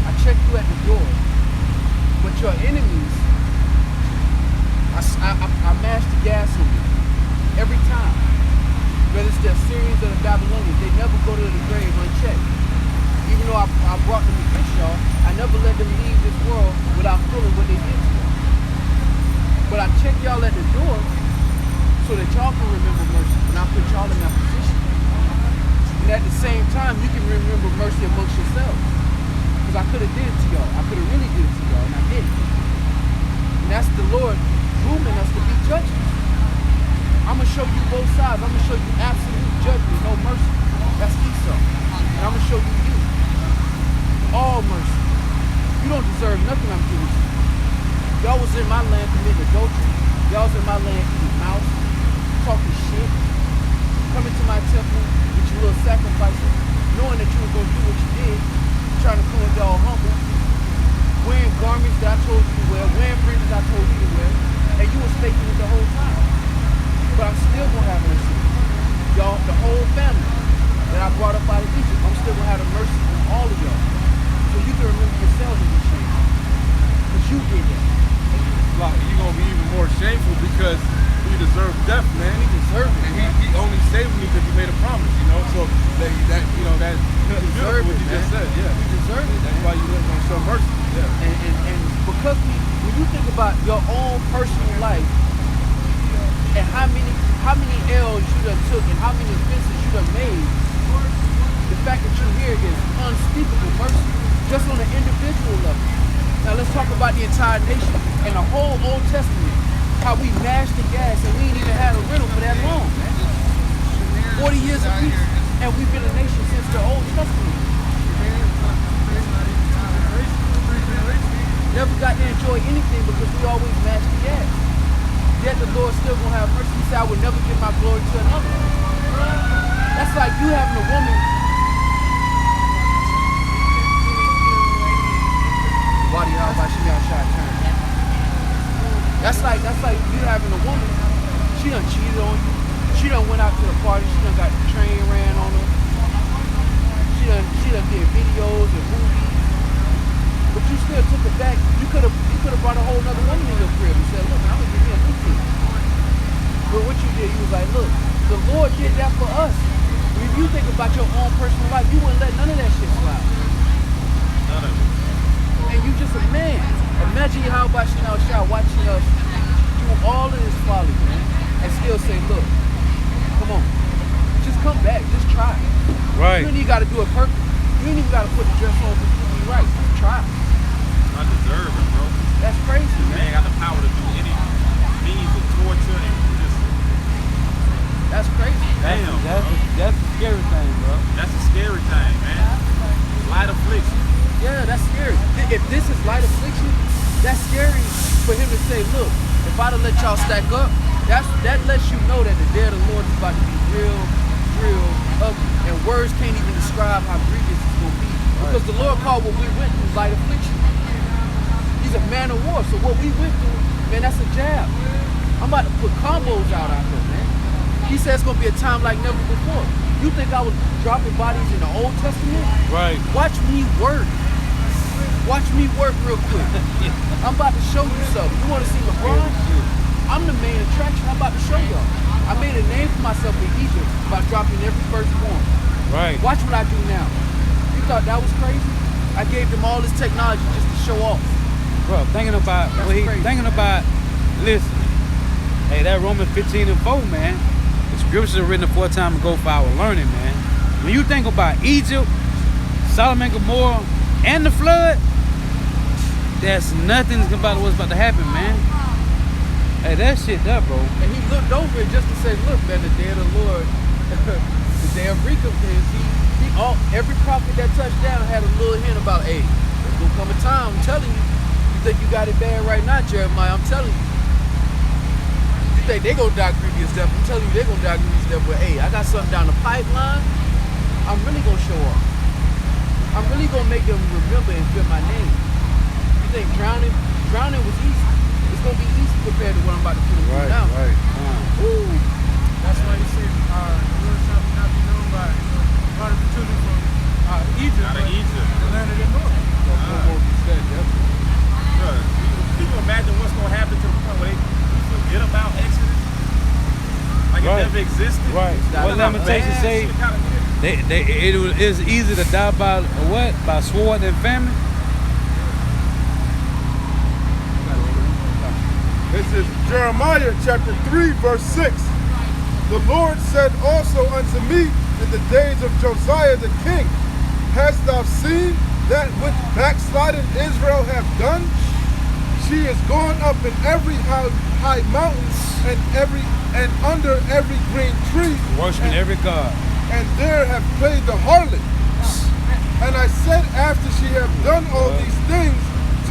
I check you at the door. But your enemies, I mash the gas on you every time. Whether it's the Assyrians or the Babylonians, they never go to the grave unchecked. Even though I brought them against y'all, I never let them leave this world without feeling what they did to them. But I check y'all at the door so that y'all can remember mercy when I put y'all in that position. And at the same time, you can remember mercy amongst yourselves. Because I could have did it to y'all. I could have really did it to y'all, and I didn't. And that's the Lord grooming us to be judges. I'm going to show you both sides. I'm going to show you absolute judgment, no mercy. That's Esau. And I'm going to show you all mercy. You don't deserve nothing I'm giving you. Y'all was in my land committing adultery. Y'all was in my land eating mouse, talking shit, coming to my temple with your little sacrifices, knowing that you were going to do what you did, trying to come y'all humble, wearing garments that I told you to wear, wearing fringes I told you to wear, and you was faking it the whole time. But I'm still going to have mercy. Y'all, the whole family that I brought up out of Egypt, I'm still going to have the mercy on all of y'all. So you can remember yourselves in this shame. Because you did that. You're going to be even more shameful because he deserved death, man. He deserved it. And he only saved me because he made a promise, you know? So that that's beautiful what you just said, yeah. He deserved it. That's why you don't want to show mercy. Yeah. And because when you think about your own personal life and how how many L's you done took and how many offenses you done made, the fact that you're here is unspeakable mercy, just on an individual level. Now let's talk about the entire nation and the whole Old Testament, how we mashed the gas and we ain't even had a riddle for that long, man. 40 years of peace, and we've been a nation since the Old Testament. Never got to enjoy anything because we always mashed the gas. Yet the Lord still gonna have mercy. He said, I will never give my glory to another. That's like you having a woman. That's like you having a woman. She done cheated on you. She done went out to the party. She done got the train ran on her. She done did videos and movies. But you still took it back. You could have brought a whole nother woman in your crib and said, look, I'm gonna give you a new thing. But what you did, you was like, look, the Lord did that for us. If you think about your own personal life, you wouldn't let none of that shit slide. None of it. And you just a man. Imagine how about you now watching us do all of this folly, man, and still say, look, come on, just come back, just try. Right. You ain't even gotta do it perfect. You ain't even gotta put the dress on completely right. Just try. Undeserving, bro. That's crazy, Man man. got the power to do any means of torture and just That's crazy. That's the scary thing, bro. that's a scary thing, man. Light affliction. Yeah, that's scary. If this is light affliction, that's scary for him to say, look, if I'd have let y'all stack up, that lets you know that the day of the Lord is about to be real ugly. And words can't even describe how grievous it's going to be. Because the Lord called what we went through light affliction. He's a man of war, so what we went through, man, that's a jab. I'm about to put combos out here, man. He said it's going to be a time like never before. You think I was dropping bodies in the Old Testament? Right. Watch me work. Watch me work real quick. I'm about to show you something. You want to see LeBron? I'm the main attraction. I'm about to show y'all. I made a name for myself in Egypt by dropping every firstborn. Right. Watch what I do now. You thought that was crazy? I gave them all this technology just to show off. Bro, thinking about listen. Hey, that Romans 15 and 4, man. The scriptures are written a time ago for our learning, man. When you think about Egypt, Solomon, Gomorrah, and the flood, that's nothing about what's about to happen, man. Hey, that shit up, bro. And he looked over it just to say, look, man, the day of the Lord, the day of recompense, every prophet that touched down had a little hint about, hey, there's gonna come a time, I'm telling you. You think you got it bad right now, Jeremiah, I'm telling you. You think they gonna die grievous death, I'm telling you they gonna die grievous death, but hey, I got something down the pipeline, I'm really gonna show up. I'm really gonna make them remember and feel my name. You think drowning was easy? It's gonna be easy compared to what I'm about to put them through now. Right. Woo. That's why he said, Lord shall not be known by part of the children from Egypt, Out of Egypt. the land of the north. Bro, can you imagine what's gonna happen to the point where they forget about Exodus? Like it Right. never existed? Right. What Lamentations say? It's easy to die by what? By sword and famine? This is Jeremiah chapter 3, verse 6. The Lord said also unto me in the days of Josiah the king, hast thou seen that which backsliding Israel have done? She is gone up in every high mountain and under every green tree, Worshiping every god. and there have played the harlot. And I said, after she have done all these things,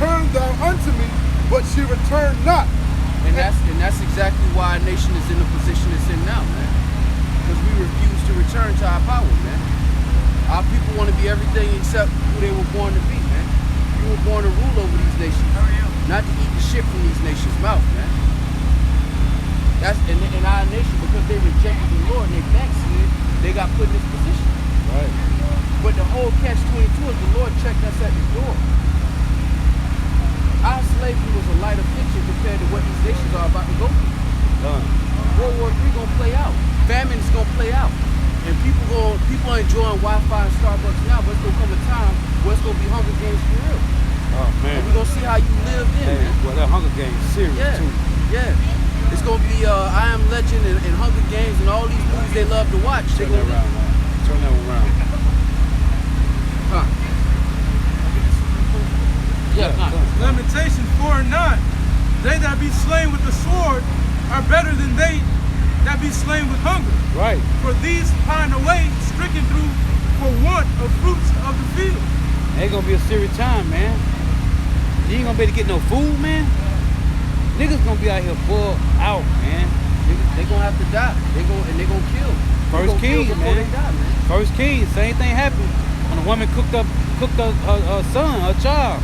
turn thou unto me, but she returned not. And that's exactly why our nation is in the position it's in now, man. Because we refuse to return to our power, man. Our people want to be everything except who they were born to be, man. You were born to rule over these nations, not to eat the shit from these nations' mouth, man. That's in our nation, because they rejected the Lord and they backslid, they got put in this position. Right. But the whole catch-22 is the Lord checked us at the door. Our slavery was a light affliction compared to what these nations are about to go through. World War III gonna play out. Famine is gonna play out. And people are enjoying Wi-Fi and Starbucks now, but it's gonna come a time where it's gonna be Hunger Games for real. Oh, man. And we're gonna see how you lived in, Hey, man. well, that Hunger Games serious, Yeah, too. yeah. It's gonna be I Am Legend and Hunger Games. they love to watch. They Turn go that around, man. Turn that around. Huh. Yeah, Lamentations 4:9. They that be slain with the sword are better than they that be slain with hunger. Right. For these pine away, stricken through for want of fruits of the field. Ain't gonna be a serious time, man. You ain't gonna be able to get no food, man. Niggas gonna be out here full out, man. They gonna have to die. They gonna kill. First Kings, before man. they die, man. First Kings, same thing happened when a woman cooked her son, her child,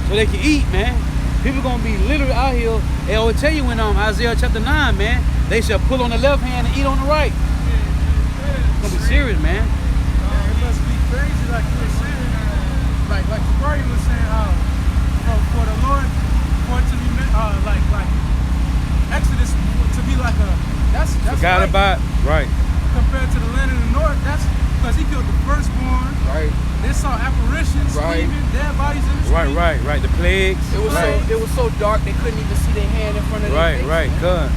so they can eat, man. People gonna be literally out here. They always tell you in Isaiah chapter 9, man, they shall pull on the left hand and eat on the right. It's gonna be serious, man. It must be crazy, like you were saying, like Jabari was saying, for the Lord, for it to be like Exodus to be like that's Forgot right. about right. Compared to the land of the north, that's because he killed the firstborn. Right. They saw apparitions, Right. screaming, dead bodies in the street. Right. The plagues. It was so dark they couldn't even see their hand in front of their face. Right. man. Good.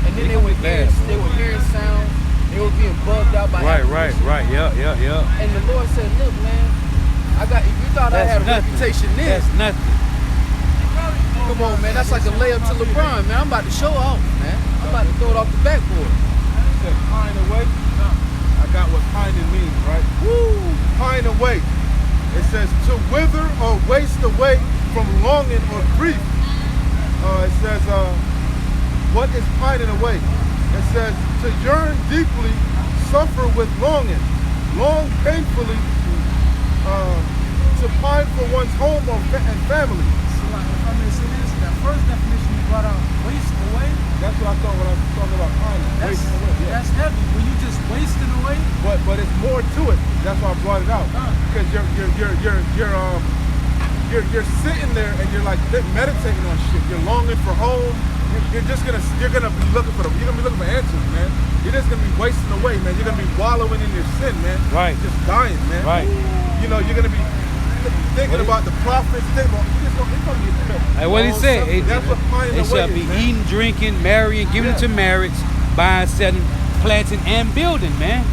And then They they were gonna be bad, bro. hearing sounds. They were being bugged out by Right. apparitions. Yeah. And the Lord said, "Look, man, if you thought I had a reputation then, That's nothing. come on, man, that's like a layup to LeBron, man. I'm about to show out, man. I'm about to throw it off the backboard." It said pine away. I got what pining means, right? Woo! Pine away. It says to wither or waste away from longing or grief. It says, what is pining away? It says to yearn deeply, suffer with longing, long painfully, to pine for one's home and family. So like, if I may say this, that first definition you brought out, waste away, That's what I thought when I was talking about pining. that's Wasting away. Yeah. that's heavy. When you just wasting away, But it's more to it. That's why I brought it out. Because you're sitting there and you're like meditating on shit. You're longing for home. You're gonna be looking for answers, man. You're just gonna be wasting away, man. You're gonna be wallowing in your sin, man. Right. Just dying, man. Right. You know, you're gonna be thinking about the prophets. It's gonna be Like what he said, That's what pining they away shall is, be man. eating, drinking, marrying, giving to marriage, buying, selling, planting, and building, man.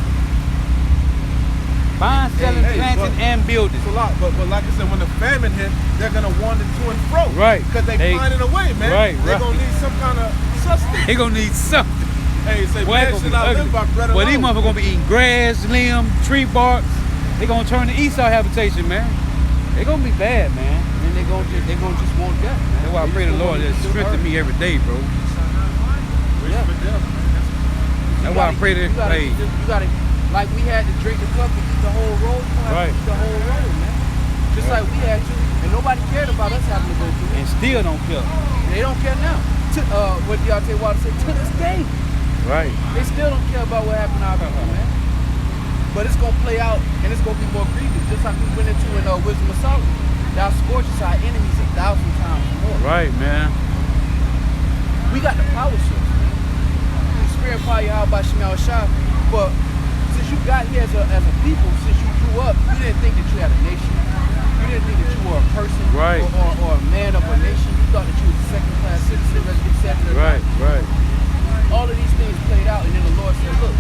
Buying, selling, Hey, planting, but- and building. It's a lot, but like I said, when the famine hit, they're gonna wander to and fro. Right. Because they They- pining away, man. Right, They're right. gonna need some kind of sustenance. They gonna need something. Hey, say, Boy, man, that gonna should be not ugly. live by bread Well, alone. these motherfuckers gonna be eating grass, limb, tree barks. They gonna turn to Esau habitation, man. They gonna be bad, man. And they gonna just want death, man. That's why I pray the Lord to strengthen me every day, bro. Yeah. That's why I pray that. Hey, You gotta, like we had to drink the cup and eat the whole roll. You gonna have Right. to eat the whole roll, man. Just like we had to, and nobody cared about us having to go through it. and still don't care. They don't care now. What Deontay Wilder said, to this day, Right. they still don't care about what happened to our people, man. But it's gonna play out, and it's gonna be more grievous, just like we went into in Wisdom of Solomon. Thou scorches our enemies 1,000 times more. Right, man. We got the power source, man. The spirit power Yahweh by Shemal Shah. But since you got here as a people, since you grew up, you didn't think that you had a nation. You didn't think that you were a person Right. or a man of a nation. You thought that you was a second-class citizen, resident citizen. Right. All of these things played out, and then the Lord said, look,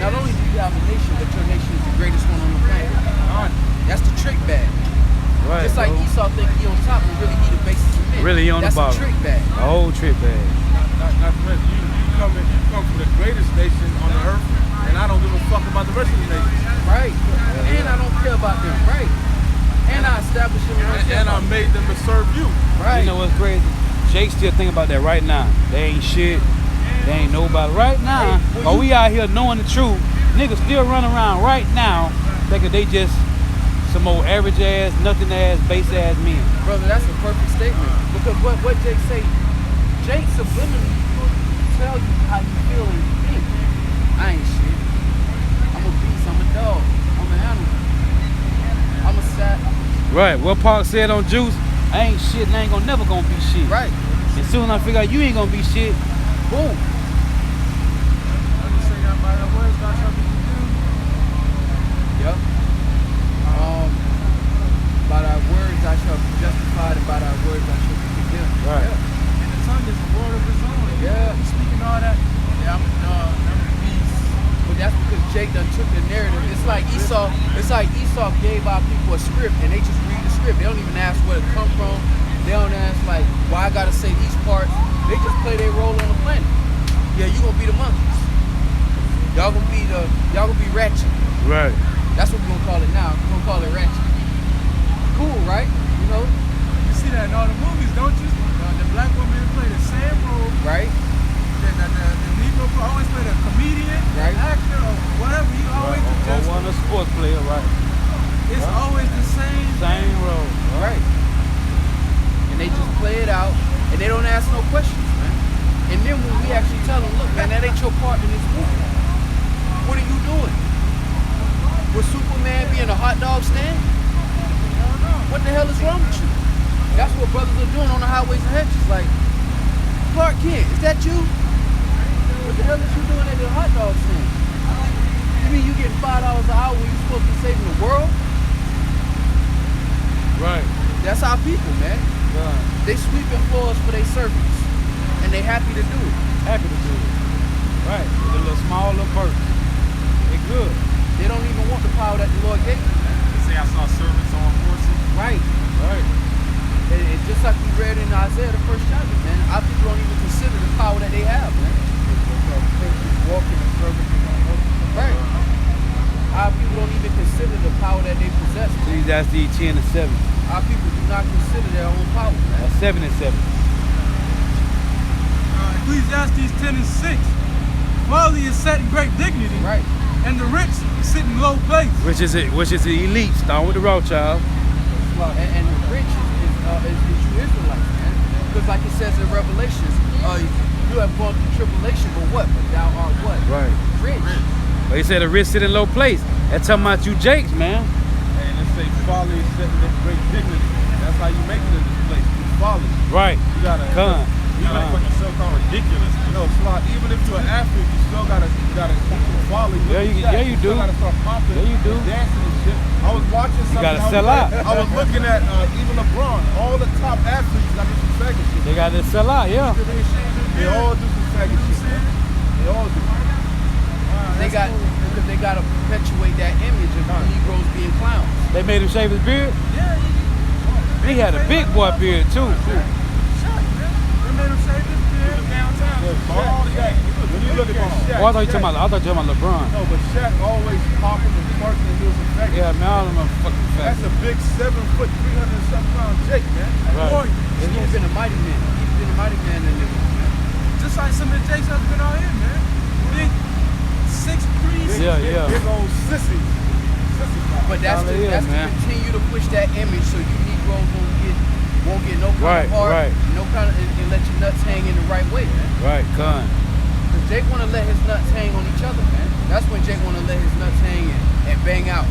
not only do you have a nation, but your nation is the greatest one on the planet. That's the trick bag. Right. Just like bro. Esau think he on top, but really he the basis of men. Really he on the That's bottom. a trick bag. A whole trip bag. Not to mention, you come from the greatest nation on the earth, and I don't give a fuck about the rest of the nations. Right. And I don't care about them. Right. And I established them. And I made them to serve you. Right. You know what's crazy? Jake still thinking about that right now. They ain't shit. They ain't nobody. Right now, Hey, while we out here knowing the truth, niggas still running around right now thinking they just some old average ass, nothing ass, base ass men. Brother, that's a perfect statement. Because what Jake say, Jake subliminally tell you how you feel and you think. I ain't shit. I'm a beast. I'm a dog. I'm an animal. I'm a sat. Right. What Park said on Juice, I ain't shit and I ain't never gonna be shit. Right. As soon as I figure out you ain't gonna be shit, boom. I just say that by the words thou shalt be condemned. Yep. By thy words I shall be justified, and by thy words I shall be condemned. Right. And the tongue is the word of his own. Yeah. He's speaking all that. Yeah, Jake done took the narrative. It's like Esau gave our people a script and they just read the script. They don't even ask where it come from. They don't ask like why I gotta say these parts. They just play their role on the planet. Yeah, you gonna be the monkeys. Y'all gonna be ratchet. Right. That's what we're gonna call it now. We're gonna call it ratchet. Cool, right? You know? You see that in all the movies, don't you? The black woman play the same role. Right? The Negro always play the comedian, Right. actor, or whatever. You always Or just, one a sports player, right? it's always the same. Same role. Right. And they just play it out and they don't ask no questions, man. And then when we actually tell them, look, man, that ain't your part in this movie. What are you doing? Would Superman be in a hot dog stand? What the hell is wrong with you? That's what brothers are doing on the highways and hedges. Like, Clark Kent, is that you? What the hell is you doing at the hot dog stand? You mean you getting $5 an hour when you supposed to be saving the world? Right. That's our people, man. Right. They sweeping floors for their servants, and they happy to do it. Happy to do it. Right. The little small little perks. They good. They don't even want the power that the Lord gave them. They say I saw servants on horses. Right. Right. And just like we read in Isaiah, the first chapter, man, our people don't even consider the power that they have, man. Walking and serving in my house. Right. Our people don't even consider the power that they possess. Ecclesiastes 10 and 7. Our people do not consider their own power, man. 7 and 7. Ecclesiastes 10 and 6. Quality is set in great dignity, Right. and the rich sit in low place. Which is the elite. Starting with the Rothschild. And the rich is you Israelites, man. Because like it says in Revelations, you have gone through tribulation, but what? But thou art what? Right. Rich. But he said the rich sit in low place. That's talking about you Jakes, man. And let's say folly is setting in great dignity. That's how you make it in this place. Through folly. Right. You gotta Come. You like fucking so-called ridiculous. You know, Slot, even if you're an athlete, you still gotta folly. Yeah, you do. You gotta start pumping, Yeah, you do. dancing and shit. I was watching something. gotta sell out. I was looking at even LeBron, all the top athletes got to do some faggot shit. They got to sell out, yeah. They all do some faggot shit, man. They all do. Because they got to perpetuate that image of Negroes being clowns. They made him shave his beard. Yeah, He had a big boy beard too. Shaq, man. They made him shave his beard downtown. Ball, Shaq. When you look at Shaq, Oh, I thought you talking about LeBron. no, but Shaq always popping and twerking and doing some faggot Yeah, shit. man, I don't know fucking That's fact. a big 7 foot, 300 and something pound Jake, man. Right. He's been a mighty man. He's been a mighty man in this, man. Just like some of the Jakes that's been out here, man. Big 6'3". Yeah. Big old sissy. But that's Hallelujah, to man. continue to push that image so you Negroes won't get no kind Right, of heart, right. no kind of, and let your nuts hang in the right way, man. Right, con. Because Jake want to let his nuts hang on each other, man. That's when Jake want to let his nuts hang and bang out.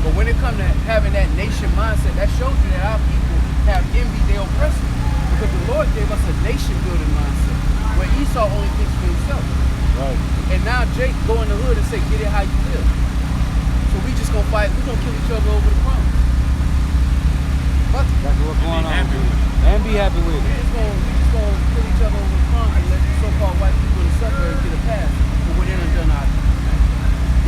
But when it comes to having that nation mindset, that shows you that our people have envied their oppressors. Because the Lord gave us a nation building mindset where Esau only thinks for himself. Right. And now Jake go in the hood and say, get it how you live. So we just gonna fight, we gonna kill each other over the crumbs. Fuck it. That's what's going on. happy with And be happy with We it. just gonna kill each other over the crumbs and let the so-called white people in the suburbs get a pass for what they done out here.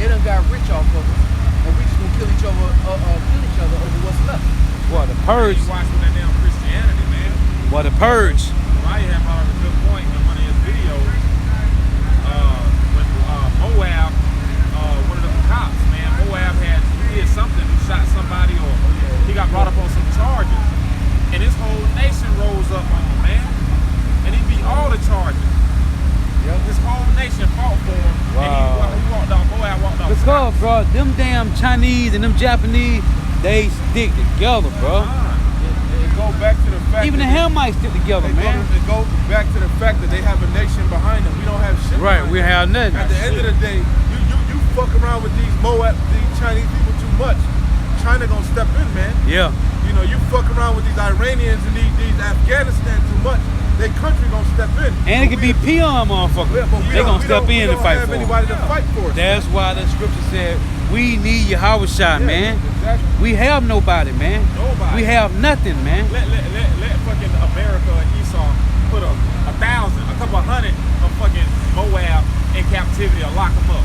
They done got rich off of us. And we just gonna kill each other over what's left. What, the purge? You watching that damn Christianity, man. What, the purge? Ryan had brought up a good point in one of his videos. When Moab, one of the cops, man, Moab he did something, he shot somebody, or he got brought up on some charges. And his whole nation rose up on him, man. And he beat all the charges. His whole nation fought for him. Wow. And he walked off, Moab walked off. Because, bro, them damn Chinese and them Japanese, they stick together, bro. It go back to the fact Even the that Hamites stick together, man. It go back to the fact that they have a nation behind them. We don't have shit. Right, behind we them. have nothing. At the end of the day, you fuck around with these these Chinese people too much. China gonna step in, man. Yeah. You know, you fuck around with these Iranians and these Afghanistan too much. Their country gonna step in. And it could be peon motherfuckers. They gonna step in and fight for them. them. Anybody to fight for us. That's why the scripture said, we need Yahweh Shai, man. Exactly. We have nobody, man. Nobody. We have nothing, man. Let fucking America and Esau put a 1,000, a couple hundred of fucking Moab in captivity or lock them up.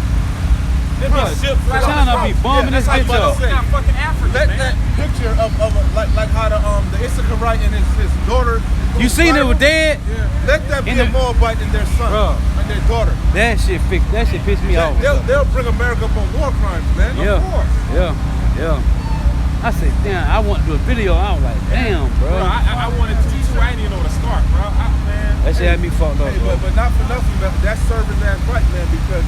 Them be ships right China be bombing this that's bitch how up. you not fucking Africa, Let man. that picture of like how the Issachar and his daughter. You seen it with dead? Let that be In a the- Moabite and their son Bruh. and their daughter. That shit pissed me off. They'll bring America up on war crimes, man. Yeah. Of course. Yeah. I said, damn, I want to do a video. I was like, damn, bro. Bro, I wanted to too. I ain't even know where to start, bro. Man. That shit had me fucked up, Hey, bro. but not for nothing, that's serving that right, man, because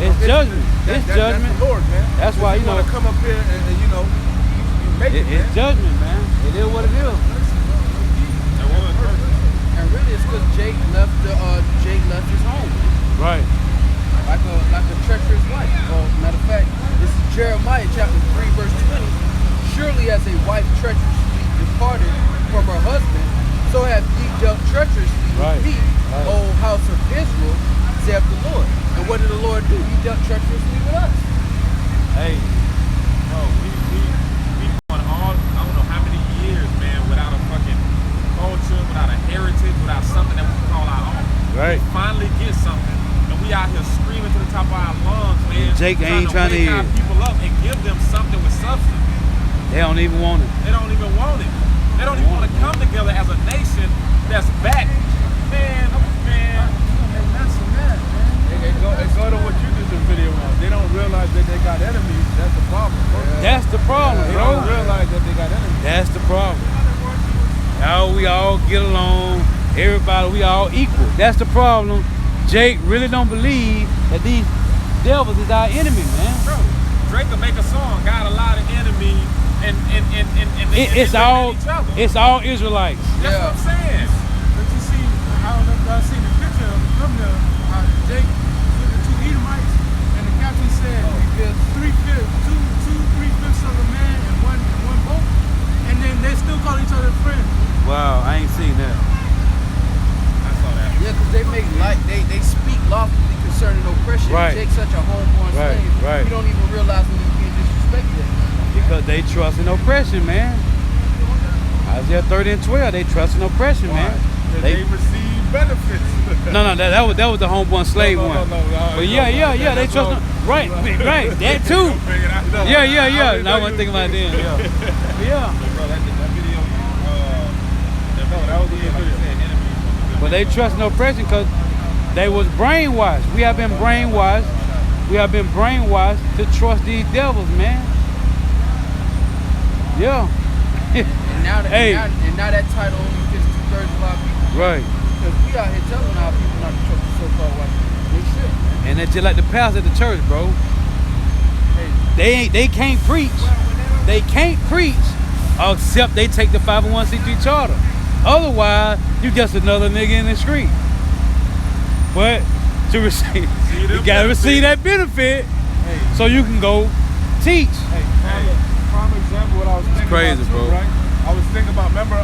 It's judgment. It's That's judgment. the Lord, man. That's why, you know, want to come up here and you know, you make it, It's man. judgment, man. It is what it is. And really, it's because Jake left his home. Right. Like a treacherous wife. Well, matter of fact, this is Jeremiah chapter 3, verse 20. Surely as a wife treacherously departed from her husband, so have ye dealt treacherously Right. with me, Right. O house of Israel, saith the Lord. And what did the Lord do? He dealt treacherously with us. Hey, Bro, we going all, I don't know how many years, man, without a fucking culture, without a heritage, without something that we can call our own. right. We finally get something, and we out here screaming to the top of our lungs, man. Jake ain't trying to wake hear our it. people up and give them something with substance. They don't even want it. They don't even want it. They don't even want to come together as a nation that's back. Man, And that's so mad, man. It go to what you did the video on. They don't realize that they got enemies. That's the problem, bro. That's the problem, They don't bro. realize that they got enemies. That's the problem. How we all get along. Everybody, we all equal. That's the problem. Jake really don't believe that these devils is our enemy, man. bro, Drake will make a song, got a lot of enemies, and It's they all each other. it's all Israelites. That's what I'm saying. But you see, I don't know if y'all seen the picture of him from there. Jake with the two Edomites, and the captain said three-fifths of a man and one boat, and then they still call each other friends. Wow, I ain't seen that. I saw that. Yeah, because they make they speak loftily concerning oppression. Right. Jake's such a homeborn Right, slave. right. You don't even realize when he's being disrespected. Because they trust in oppression, man. Isaiah 30 and 12, they trust in oppression, man. They receive benefits. No, that was the homeborn slave No, one. no, But yeah, they that's trust all. them. Right, that too. Yeah. Now I wasn't thinking about that. Yeah. Yeah. Bro, that video, that was the video. But they trust in oppression because they was brainwashed. We have been brainwashed. We have been brainwashed to trust these devils, man. Yeah. And now that title only fits 2/3 of our people. Right. Because we out here telling our people not to trust the so-called white people. They should. And it's just like the pastor at the church, bro. They can't preach. They can't preach except they take the 501c3 charter. Otherwise, you just another nigga in the street. But to receive, you gotta receive that benefit so you can go teach. Hey, prime example, what I was thinking crazy, about too, bro. right? I was thinking about, remember,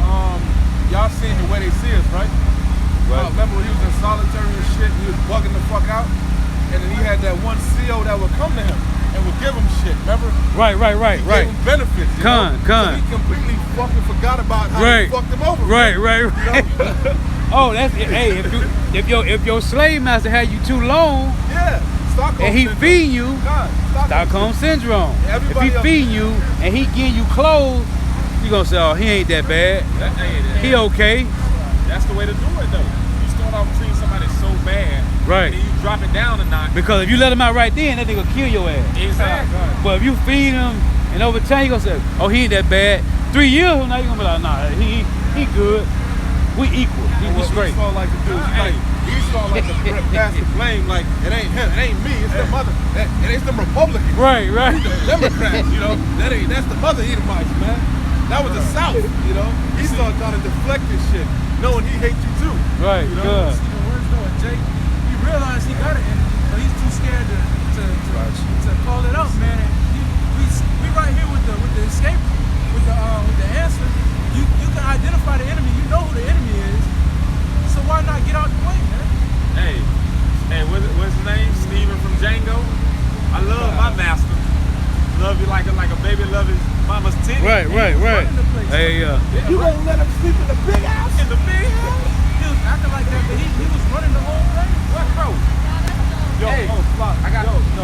y'all seen the way they see us, right? Remember when he was in solitary and shit, he was bugging the fuck out? And then he had that one CO that would come to him and would give him shit, remember? Right. He gave him benefits, you know? Con. So he completely fucking forgot about how he fucked him over. Right. Oh, that's it. Hey, if your slave master had you too long Yeah, Stockholm and he syndrome. feeding you, God, Stockholm syndrome. If Everybody he else- feeding you and he getting you clothes, you gonna say, oh, he ain't that bad. He okay. That's the way to do it, though. You start off treating somebody so bad, Right. and then you drop it down a notch. Because if you let him out right then, that nigga kill your ass. Exactly. But if you feed him and over time you gonna say, oh, he ain't that bad. 3 years from now you gonna be like, nah, he good. We equal. We straight. Esau like to do is like Esau like to pass the blame like it ain't him, it ain't me, it's the mother, it ain't them Republicans, Right. the Democrats, you know. That's the mother Edomites, man. That was the South, you know. Esau trying to deflect this shit, knowing he hates you too. Right, You know? good. See the words though, and Jake, he realized he got it, but he's too scared to call it out, man. And we right here with the escape, with the answer. You can identify the enemy. You know who the enemy is. So why not get out the way, man? Hey, what's his name? Steven from Django. I love my master. Love you like a baby love his mama's titty. Right. Running the place. Hey, You gonna let him sleep in the big house? In the big house. He was acting like that, but he was running the whole thing. What, bro? Yo, Hey, Flock, I got yo,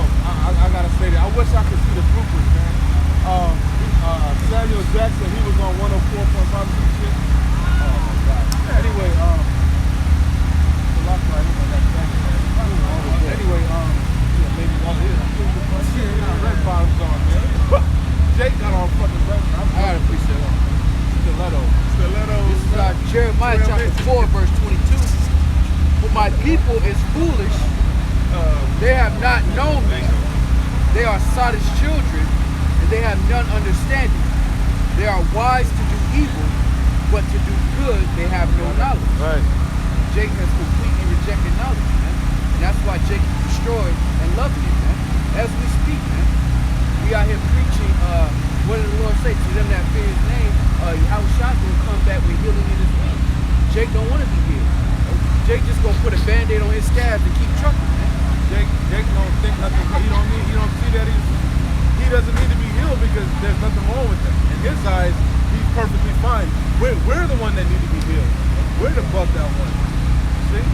foolish. They have not known me. They are Sodom's children, and they have none understanding. They are wise to do evil, but to do good they have no knowledge. Right. Jacob has completely rejected knowledge, man. And that's why Jacob is destroyed and loving it, man. As we speak, man. We out here preaching, what did the Lord say? To them that fear his name, Yahushua will come back with healing in his wings. Jake don't want to be healed. Jake just gonna put a band-aid on his scabs and keep trucking, man. Jake don't think nothing. He don't see that he doesn't need to be healed because there's nothing wrong with him. In his eyes, he's perfectly fine. We're the one that need to be healed. We're the bugged out one. See?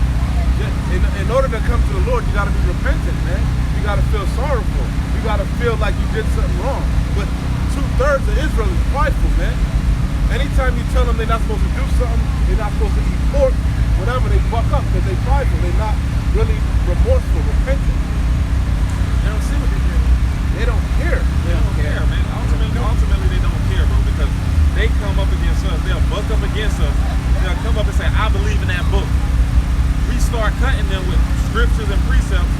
In order to come to the Lord, you gotta be repentant, man. You gotta feel sorrowful. You gotta feel like you did something wrong. But 2/3 of Israel is prideful, man. Anytime you tell them they're not supposed to do something, they're not supposed to eat pork, whatever, they buck up because they're prideful. They're not really remorseful, repentant. They don't see what they did. They don't care. They don't care, man. Ultimately, they don't care, bro, because they come up against us. They'll buck up against us. They'll come up and say, I believe in that book. We start cutting them with scriptures and precepts.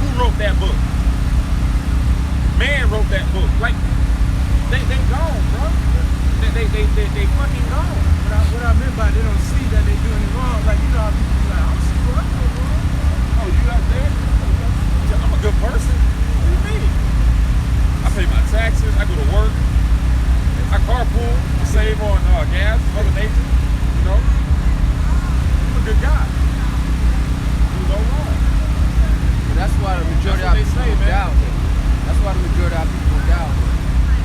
Who wrote that book? Man wrote that book. Like, they gone, bro. They fucking gone. What I meant by they don't see that they doing it wrong, like, you know how people be like, I don't see what I'm doing wrong. Oh, you not there? I'm a good person. What do you mean? I pay my taxes. I go to work. I carpool to save on gas, Mother Nature. You know, I'm a good guy. Do no wrong. But that's why the majority of our people go down here. That's why the majority of our people go down here.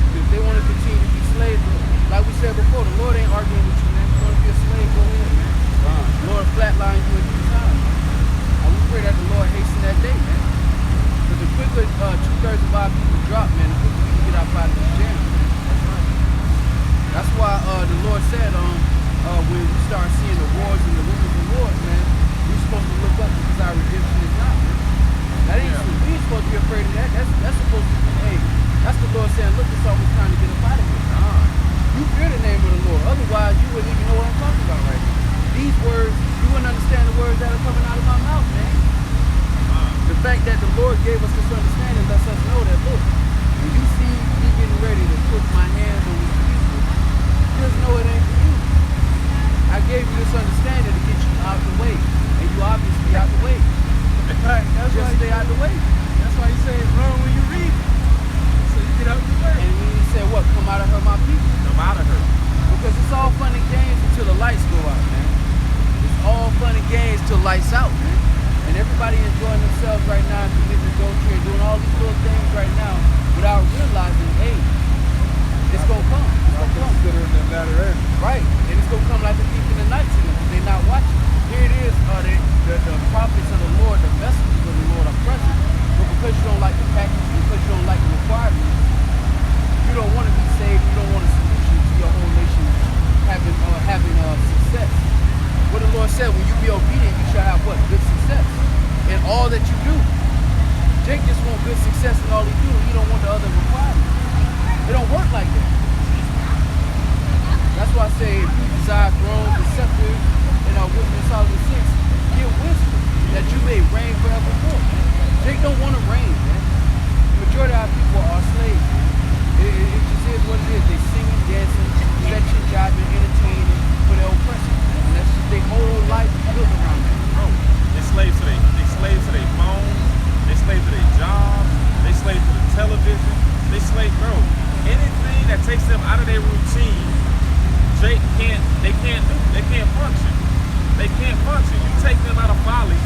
Because they want to continue to be slaves. Like we said before, the Lord ain't arguing with you, man. If you want to be a slave, go ahead, man. The Lord flatline you at any time, man. And we pray that the Lord hasten that day, man. Because the quicker 2/3 of our people drop, man, the quicker we can get out of this jam, man. That's right. That's why the Lord said, when we start seeing the wars and the rumors of wars, man, we're supposed to look up because our redemption is not, man. That ain't we ain't supposed to be afraid of that. That's supposed to be, hey, that's the Lord saying, look, it's always trying to get up out of here. You fear the name of the Lord. Otherwise, you wouldn't even know what I'm talking about right now. These words, you wouldn't understand the words that are coming out of my mouth, man. The fact that the Lord gave us this understanding lets us know that, look, when you see me getting ready to put my hands on these people, just know it ain't for you. I gave you this understanding to get you out the way. And you obviously out the way. Right, that's Just why stay out the way. That's why you say it's wrong when you read it. So you get out the way. And when he said, what? Come out of her, my people. Come out of her. Because it's all fun and games until the lights go out, man. It's all fun and games till lights out, man. And everybody enjoying themselves right now, committing adultery and doing all these little things right now without realizing, hey, it's gonna come. It's gonna come. Considering the latter end. Right. And it's gonna come like a thief in the night to them because they're not watching. Here it is, the prophets of the Lord, the messengers of the Lord are present. But because you don't like the package, because you don't like the requirements, you don't want to be saved, you don't want a solution to your whole nation having success. What the Lord said, when you be obedient, you shall have what? Good success in all that you do. Jake just want good success in all he do. He don't want the other requirements. It don't work like that. That's why I say, if you desire thrones and scepters, Wisdom Solomon 6, get wisdom that you may reign forevermore. Jake don't want to reign, man. The majority of our people are slaves, man. It just is what it is. They singing, dancing, fetching, jiving, entertaining for their oppressor. And that's just their whole life built around that. Bro, they slaves to their phones, they slaves to their jobs, they slaves to the television, they slaves, bro. Anything that takes them out of their routine, they can't function. They can't function. You take them out of folly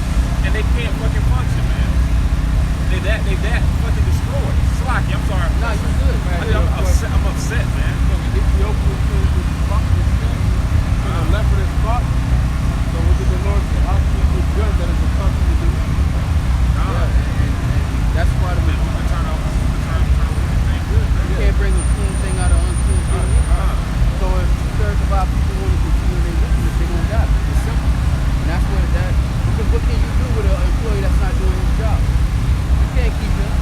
and they can't fucking function, man. They that fucking destroyed. Slocky, I'm sorry. Nah, you good, man. I'm upset, man. Ethiopia came to the spot, left for this spot. So what did the Lord say? How can you do good that is a country to do evil? That's why the Turn everything good, man. you can't bring a clean thing out of unclean thing. So if 2/3 of our people want to continue their wickedness, they're going to die. It's simple. And that's what that, because what can you do with an employee that's not doing his job? You can't keep him.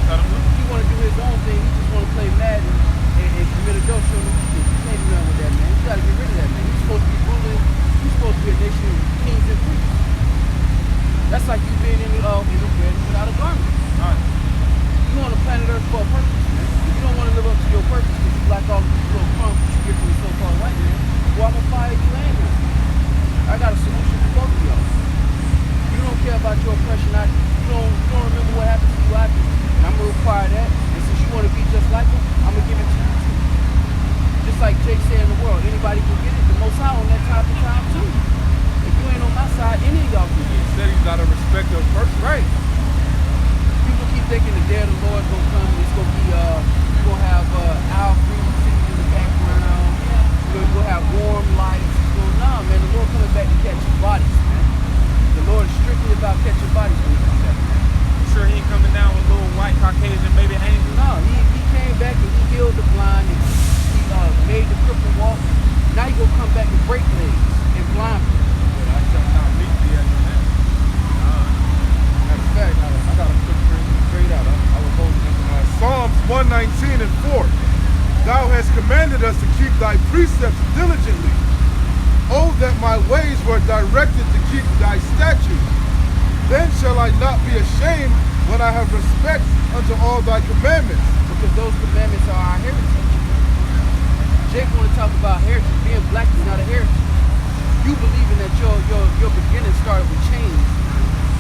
He want to do his own thing. He just want to play Madden and commit adultery on the weekend. You can't do nothing with that, man. You got to get rid of that, man. He's supposed to be ruling. He's supposed to be a nation of kings and priests. like you being in the bed without a garment. You on the planet Earth for a purpose, man. If you don't want to live up to your purpose because you like all these little crumbs that you get from the so-called white man, well, I'm gonna fire you and him. I got a solution for both of y'all. You don't care about your oppression. You don't remember what happened to you out there. And I'm gonna require that. And since you want to be just like him, I'm gonna give it to you too. Just like Jake said in the world, anybody can get it. The Most High on that type of time too. If you ain't on my side, any of y'all can get it. He said he's not a respecter of person. Right. People keep thinking the day of the Lord's gonna come and it's gonna be you're gonna have Al Green sitting in the background. You're gonna have warm lights. Nah, man, the Lord coming back to catch bodies, man. The Lord is strictly about catching bodies when he comes back, man. You sure he ain't coming down with little white Caucasian baby angels? No, he came back and he healed the blind and he made the cripple walk. Now he gonna come back and break legs and blind people. But I shall not meet thee at the end. Matter of fact, I got a quick straight out. I was holding it. Psalms 119 and 4. Thou hast commanded us to keep thy precepts diligently. Oh, that my ways were directed to keep thy statutes. Then shall I not be ashamed when I have respect unto all thy commandments. Because those commandments are our heritage. Jake want to talk about heritage. Being black is not a heritage. You believing that your beginning started with chains,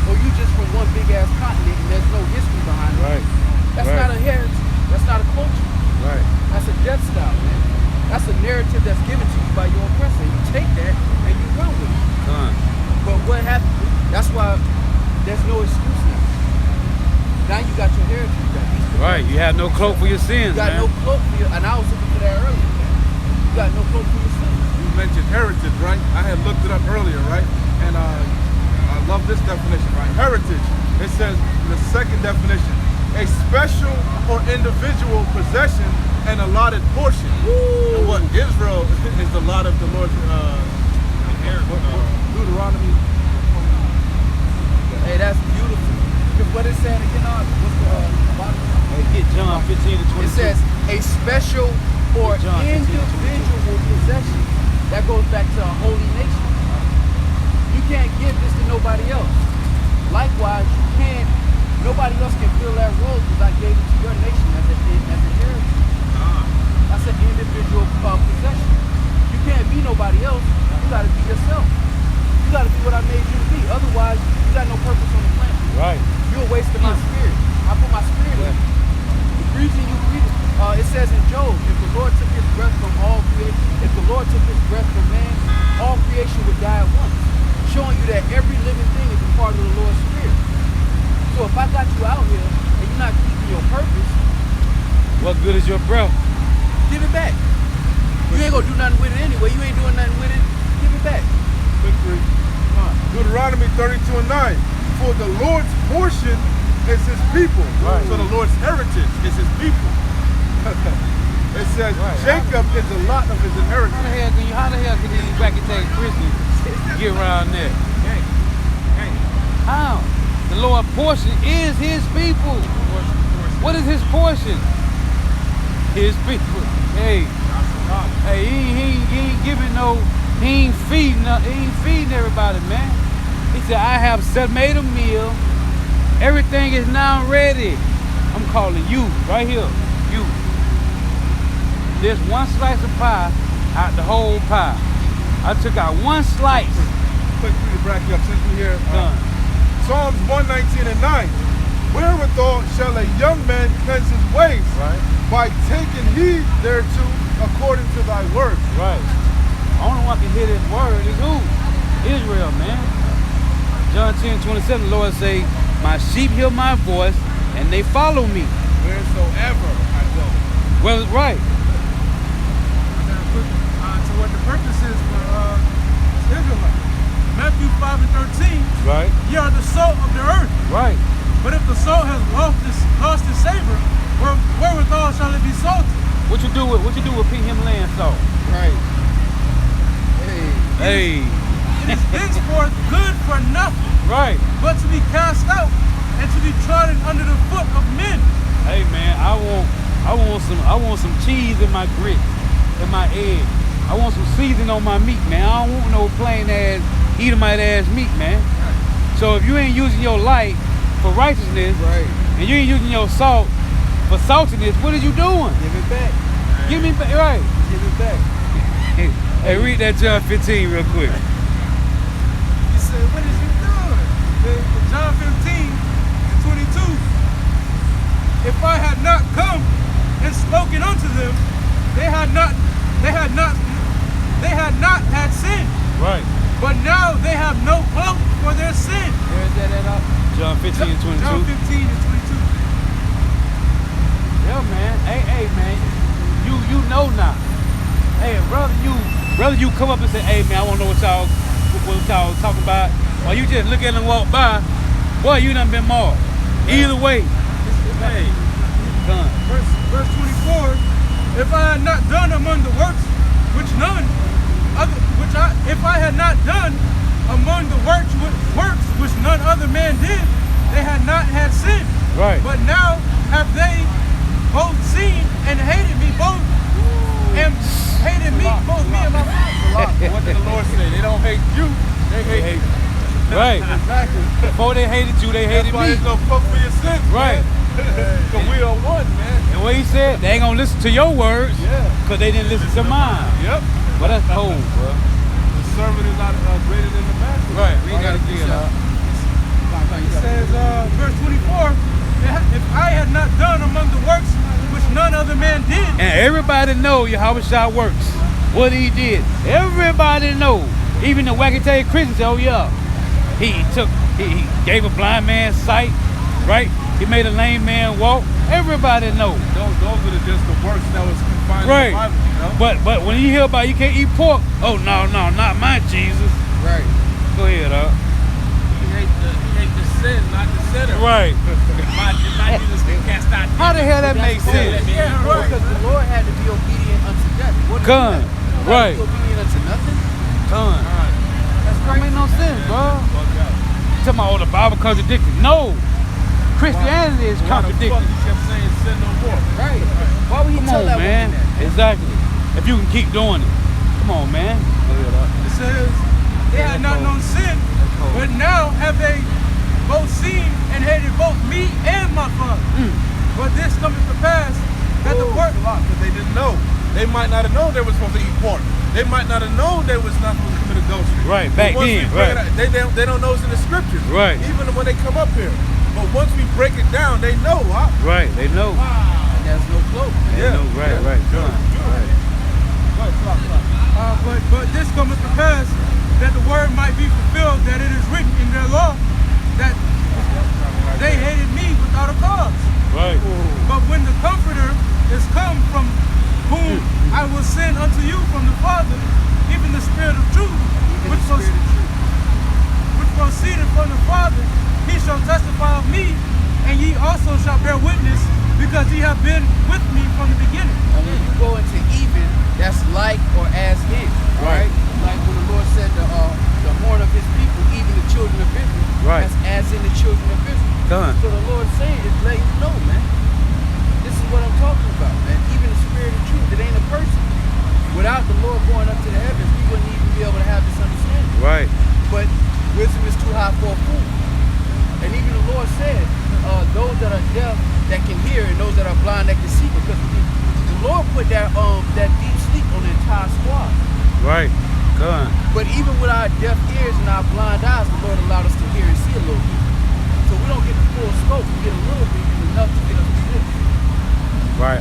or you just from one big ass continent and there's no history behind it. Right. That's not a heritage. That's not a culture. Right. That's a death style, man. That's a narrative that's given to you by your oppressor. You take that and you run with it. But what happened? That's why there's no excuse now. Now you got your heritage back. Right, you have no cloak for your sins, You got man. no cloak for your, and I was looking for that earlier, man. You got no cloak for your sins. You mentioned heritage, right? I had looked it up earlier, right? And I love this definition, right? Heritage. It says the second definition, a special or individual possession and allotted portion. And what Israel is the lot of the Lord's Deuteronomy. Hey, that's beautiful. Because what it said again, what's the bottom? Hey, get John 15 to 22. It says a special or John 15 to 22. individual possession. That goes back to a holy nation. You can't give this to nobody else. Likewise, nobody else can fill that role because I gave it to your nation as a heritage. That's an individual possession. You can't be nobody else. You gotta be yourself. You gotta be what I made you to be. Otherwise, you got no purpose on the planet. Right. You're a waste of my spirit. I put my spirit in you. The reason you breathe, it says in Job, if the Lord took his breath from all creation, if the Lord took his breath from man, all creation would die at once. Showing you that every living thing is a part of the Lord's spirit. So if I got you out here and you're not keeping your purpose, What good is your breath? give it back. You ain't gonna do nothing with it anyway. You ain't doing nothing with it. Give it back. Quick read. Deuteronomy 32 and 9. For the Lord's portion is his people. Right. So the Lord's heritage is his people. It says Jacob is the lot of his inheritance. How the hell can these Black-and-Tag Christians get around there? How? The Lord's portion is his people. What is his portion? His people. Hey, he ain't giving no, he ain't feeding everybody, man. He said, I have made a meal. Everything is now ready. I'm calling you right here. You. There's one slice of pie out the whole pie. I took out one slice. Quick read to back you up since we here. Done. Psalms 119 and 9. Wherewithal shall a young man cleanse his ways? Right. By taking heed thereto according to thy word. Right. Only one can hear this word is who? Israel, man. John 10:27, the Lord say, my sheep hear my voice and they follow me. Wheresoever I go. Well, right. To what the purpose is for Israelites. Matthew 5 and 13. Right. Ye are the salt of the earth. Right. But if the salt has lost its savor, wherewithal shall it be salted? What you do with pink Himalayan salt? Right. Hey. It is henceforth good for nothing, Right. but to be cast out and to be trodden under the foot of men. Hey man, I want some cheese in my grits, in my egg. I want some seasoning on my meat, man. I don't want no plain ass, Edomite ass meat, man. So if you ain't using your light for righteousness, Right. and you ain't using your salt for saltiness, what are you doing? Give it back. Give me back, right? Give it back. Hey, read that John 15 real quick. He said, what is you doing? John 15 and 22. If I had not come and spoken unto them, they had not had sin. Right. But now they have no cloak for their sin. Where is that at? John 15 and 22. John 15 and 22. Yeah, man. Hey, man. You know now. Hey, brother, you come up and say, hey, man, I want to know what y'all talking about. Or you just look at them walk by, boy, you done been marred. Either way. Hey, Done. verse 24. If I had not done among the works which if I had not done among the works which none other man did, they had not had sin. Right. But now have they both seen and hated me both, and hated me, both me and my Father. What did the Lord say? They don't hate you, they hate you. Right. Exactly. Before they hated you, they hated That's why me. there's no fuck for your sins, Right. Because we are one, man. And what he said, they ain't gonna listen to your words, Yeah. because they didn't listen to mine. Yep. But that's cold, bro. The servant is not greater than the master. Right. We I gotta gotta get it out. It says, verse 24, if I had not done among the works which none other man did. And everybody know Yahushua works. What he did. Everybody know. Even the wacky-tail Christians say, oh yeah. He gave a blind man sight, right? He made a lame man walk. Everybody know. Those are just the works that was confined Right. in the Bible, you know? But when you hear about you can't eat pork, oh no, not my Jesus. Right. Go ahead, He hate the sin, not the sinner. Right. My Jesus can cast out. How the hell that makes sense? Yeah, right. Because the Lord had to be obedient unto death. What did Come. he do? He had Right. to be obedient unto nothing. Done. That make no sense, bro. Talking about, oh, the Bible contradicted. No. Christianity is contradicted. He kept saying sin no more. Right. Why would he Come tell on, that man. woman that? Exactly. If you can keep doing it. Come on, man. It says, they had not known sin, but now have they both seen and hated both me and my Father. But this cometh to pass that the work. Because they didn't know. They might not have known they were supposed to eat pork. They might not have known they was not supposed to commit adultery. Right, But back once then, we bring right. it out, they don't know it's in the scriptures. Right. Even when they come up here. But once we break it down, they know. Huh? Right, they know. And there's no cloak. They know. Right. Done. But this cometh to pass that the word might be fulfilled, that it is written in their law that they hated me without a cause. Right. But when the Comforter is come, from whom I will send unto you from the Father, even the Spirit of truth, which proceeded from the Father, he shall testify of me, and ye also shall bear witness, because ye have been with me from the beginning. And when you go into even, that's like or as in. Right. Right? Like when the Lord said the horn of his people, even the children of Israel. Right. That's as in the children of Israel. Done. So the Lord's saying is letting you know, man. This is what I'm talking about, man. Even the Spirit of truth, it ain't a person. Without the Lord going up to the heavens, we wouldn't even be able to have this understanding. Right. But wisdom is too high for a fool. And even the Lord said, those that are deaf that can hear and those that are blind that can see, because the Lord put that deep sleep on the entire squad. Right. Done. But even with our deaf ears and our blind eyes, the Lord allowed us to hear and see a little bit. So we don't get the full scope, we get a little bit, enough to get us through this. Right.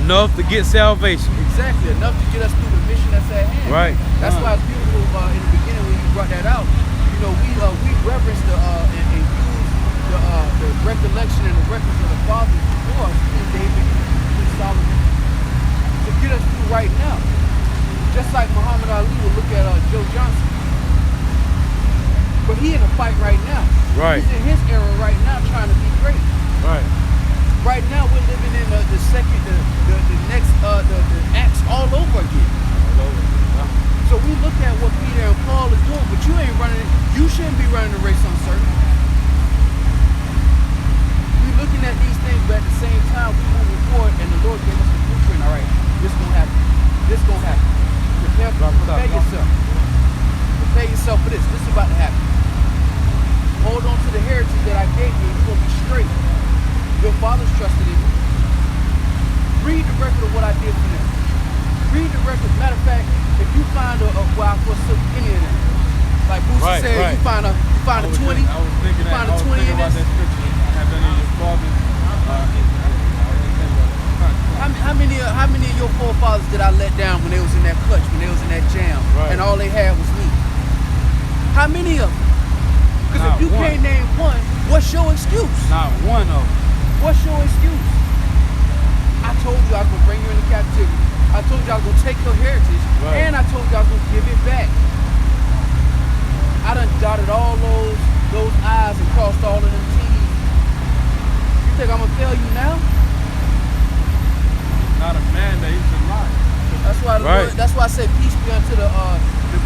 Enough to get salvation. Exactly, enough to get us through the mission that's at hand. Right. That's why it's beautiful in the beginning when you brought that out. You know, we reverence and use the recollection and the records of the fathers before us, King David, King Solomon, to get us through right now. Just like Muhammad Ali will look at Joe Johnson. But he in a fight right now. Right. He's in his era right now trying to be great. Right. Right now we're living in the next acts all over again. So we look at what Peter and Paul is doing, but you shouldn't be running the race uncertain. We're looking at these things, but at the same time we moving forward, and the Lord gave us the blueprint. All right, this gonna happen. This gonna happen. Prepare yourself. Prepare yourself for this. This is about to happen. Hold afraid. Your fathers trusted in me. Read the record of what I did for them. Read the record. Matter of fact, if you find where I forsook any of them, like Boosie said, you find a 20, I was thinking you find a I was 20 thinking in about this. that scripture. Have any of your fathers? How many of your forefathers did I let down when they was in that clutch, when they was in that jam, and all they had was me? How many of them? Because if you can't name one, what's your excuse? Not one of them. What's your excuse? I told you I was gonna bring you into captivity. I told you I was gonna take your heritage, and I told you I was gonna give it back. I done dotted all those I's and crossed all of them T's. You think I'm gonna fail you now? Not a man that he should lie. That's why Lord, that's why I said peace be unto the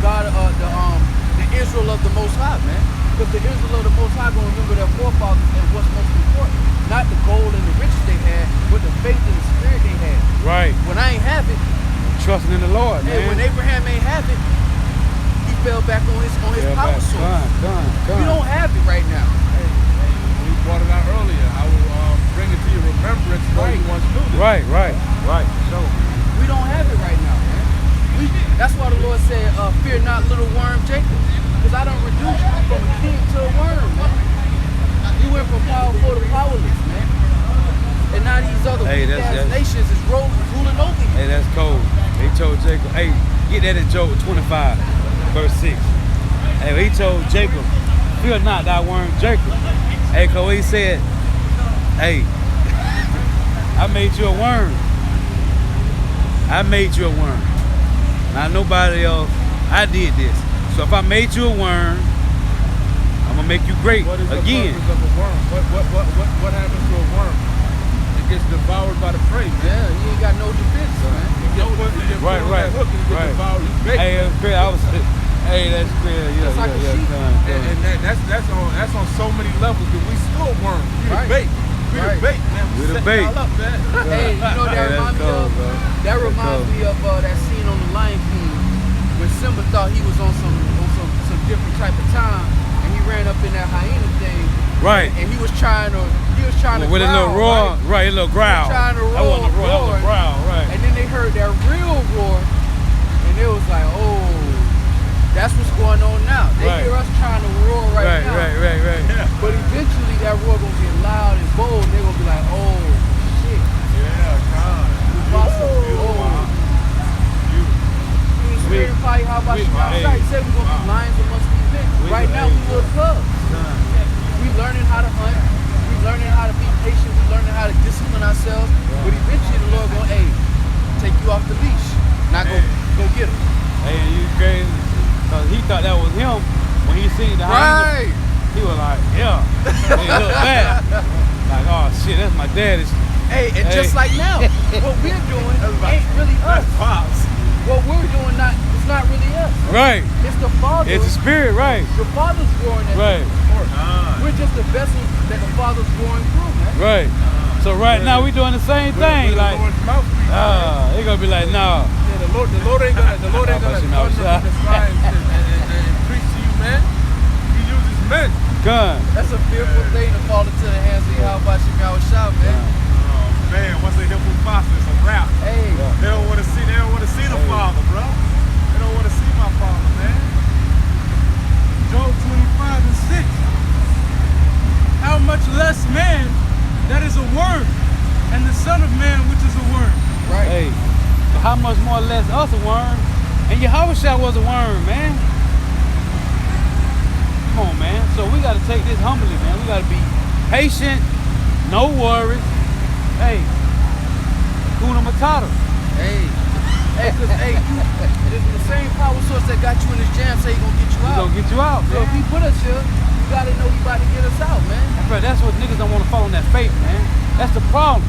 God the Israel of the Most High, man. Because the Israel of the Most High gonna remember their forefathers and what's most important. Not the gold and the riches they had, but the faith and the spirit they had. Right. When I ain't have it, Trusting in the Lord, man. when Abraham ain't have it, he fell back on his power source. We don't have it right now. We brought it out earlier. I will bring it to your remembrance though you once knew this. Right. So We don't have it right now, man. That's why the Lord said, fear not little worm Jacob. Because I don't reduce you from a king to a worm, man. You went from powerful to powerless, man. And now these other weak-ass nations is ruling over you. hey, that's cold. He told Jacob, hey, get that in Job 25, verse 6. Hey, he told Jacob, fear not thy worm Jacob. Hey, cause he said, hey, I made you a worm. I made you a worm. Not nobody else. I did this. So if I made you a worm, I'm gonna make you great What is again. the purpose of a worm? What happens to a worm? It gets devoured by the prey. Man. Yeah, you ain't got no defense, man. You get put Right. on that hook and you get devoured. You bait. Hey, that's clear. Hey, that's clear. Yeah, It's like a sheep. And that's on so many levels that we still worm. We the bait. We the bait, man. We the setting bait. y'all up, man. Hey, you know what that reminds me of? That reminds me of that scene on The Lion King when Simba thought he was on some different type of time, and he ran up in that hyena thing. Right. And he was trying to With a little roar, right? A little growl. Trying to I wasn't a roar, that was a growl, right? And then they heard that real roar, and it was like, oh, that's what's going on now. They hear us trying to roar right now. Right. But eventually that roar gonna get loud and bold, and they're gonna be like, oh, shit. Yeah, God. Possible. Spirit fire, how about you outside? He said we're gonna be lions amongst these men. Right now we little cubs. We learning how to hunt. We learning how to be patient. We learning how to discipline ourselves. But eventually the Lord gonna, take you off the leash. Not go get him. Hey, and you crazy? Cause he thought that was him when he seen the hyena. He was like, yeah. He looked back. Like, oh shit, that's my daddy's. Hey, and just like now, what we're doing ain't really us. What we're doing it's not really us. Right. It's the Father. It's the spirit, right? The Father's roaring at Right. us. We're just the vessels that the Father's roaring through, man. Right. So right now we doing the same thing. Like, they gonna be like, no. Yeah, the Lord ain't gonna thunder from the sky and preach to you, man. He uses men. Gun. That's a fearful thing to fall into the hands of Yahweh Shemyaw Shah, man. Man, once they hit Mufasa, it's a wrap. Hey. They don't want to see the Father, bro. They don't want to see my Father, man. Job 25 and 6. How much less man that is a worm, and the Son of Man which is a worm. Right. Hey, but how much more or less us a worm? And Yahweh was a worm, man. Come on, man. So we gotta take this humbly, man. We gotta be patient, no worries. Hey, Kuna Matata. Hey, cause this the same power source that got you in this jam say he gonna get you He out. gonna get you out, So man. if he put us here, you gotta know he about to get us out, man. Bro, that's what niggas don't want to follow in that faith, man. That's the problem.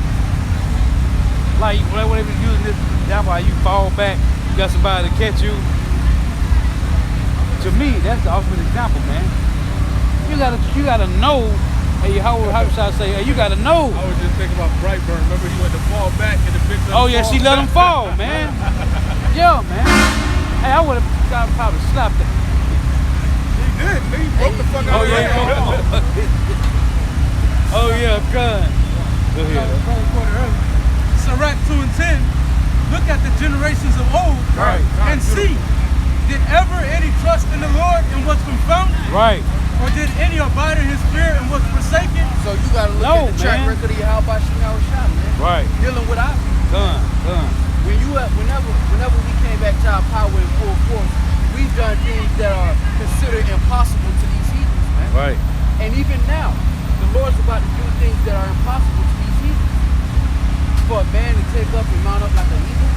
Like, whenever they using this, that's why you fall back, you got somebody to catch you. To me, that's the ultimate example, man. You gotta know. Hey, how should I say? Hey, you gotta know. I was just thinking about Brightburn. Remember he went to fall back and the bitch let Oh him yeah, fall she let back? him fall, man. Yeah, man. Hey, I would have probably slapped that. He did. He broke the fuck out Oh of yeah. him. Oh Oh yeah, God. Go ahead. Brother quoted earlier. Sirach 2:10. Look at the generations of old Right. and see, did ever any trust in the Lord and was confounded? Right. Or did any abide in his spirit and was forsaken? So you gotta look No, at the track man. record of Yahweh Shah, man. Right. Dealing with our people. Done. Whenever we came back to our power in full force, we've done things that are considered impossible to these heathens, man. Right. And even now, the Lord's about to do things that are impossible to these heathens. For a man to take up and mount up like an eagle.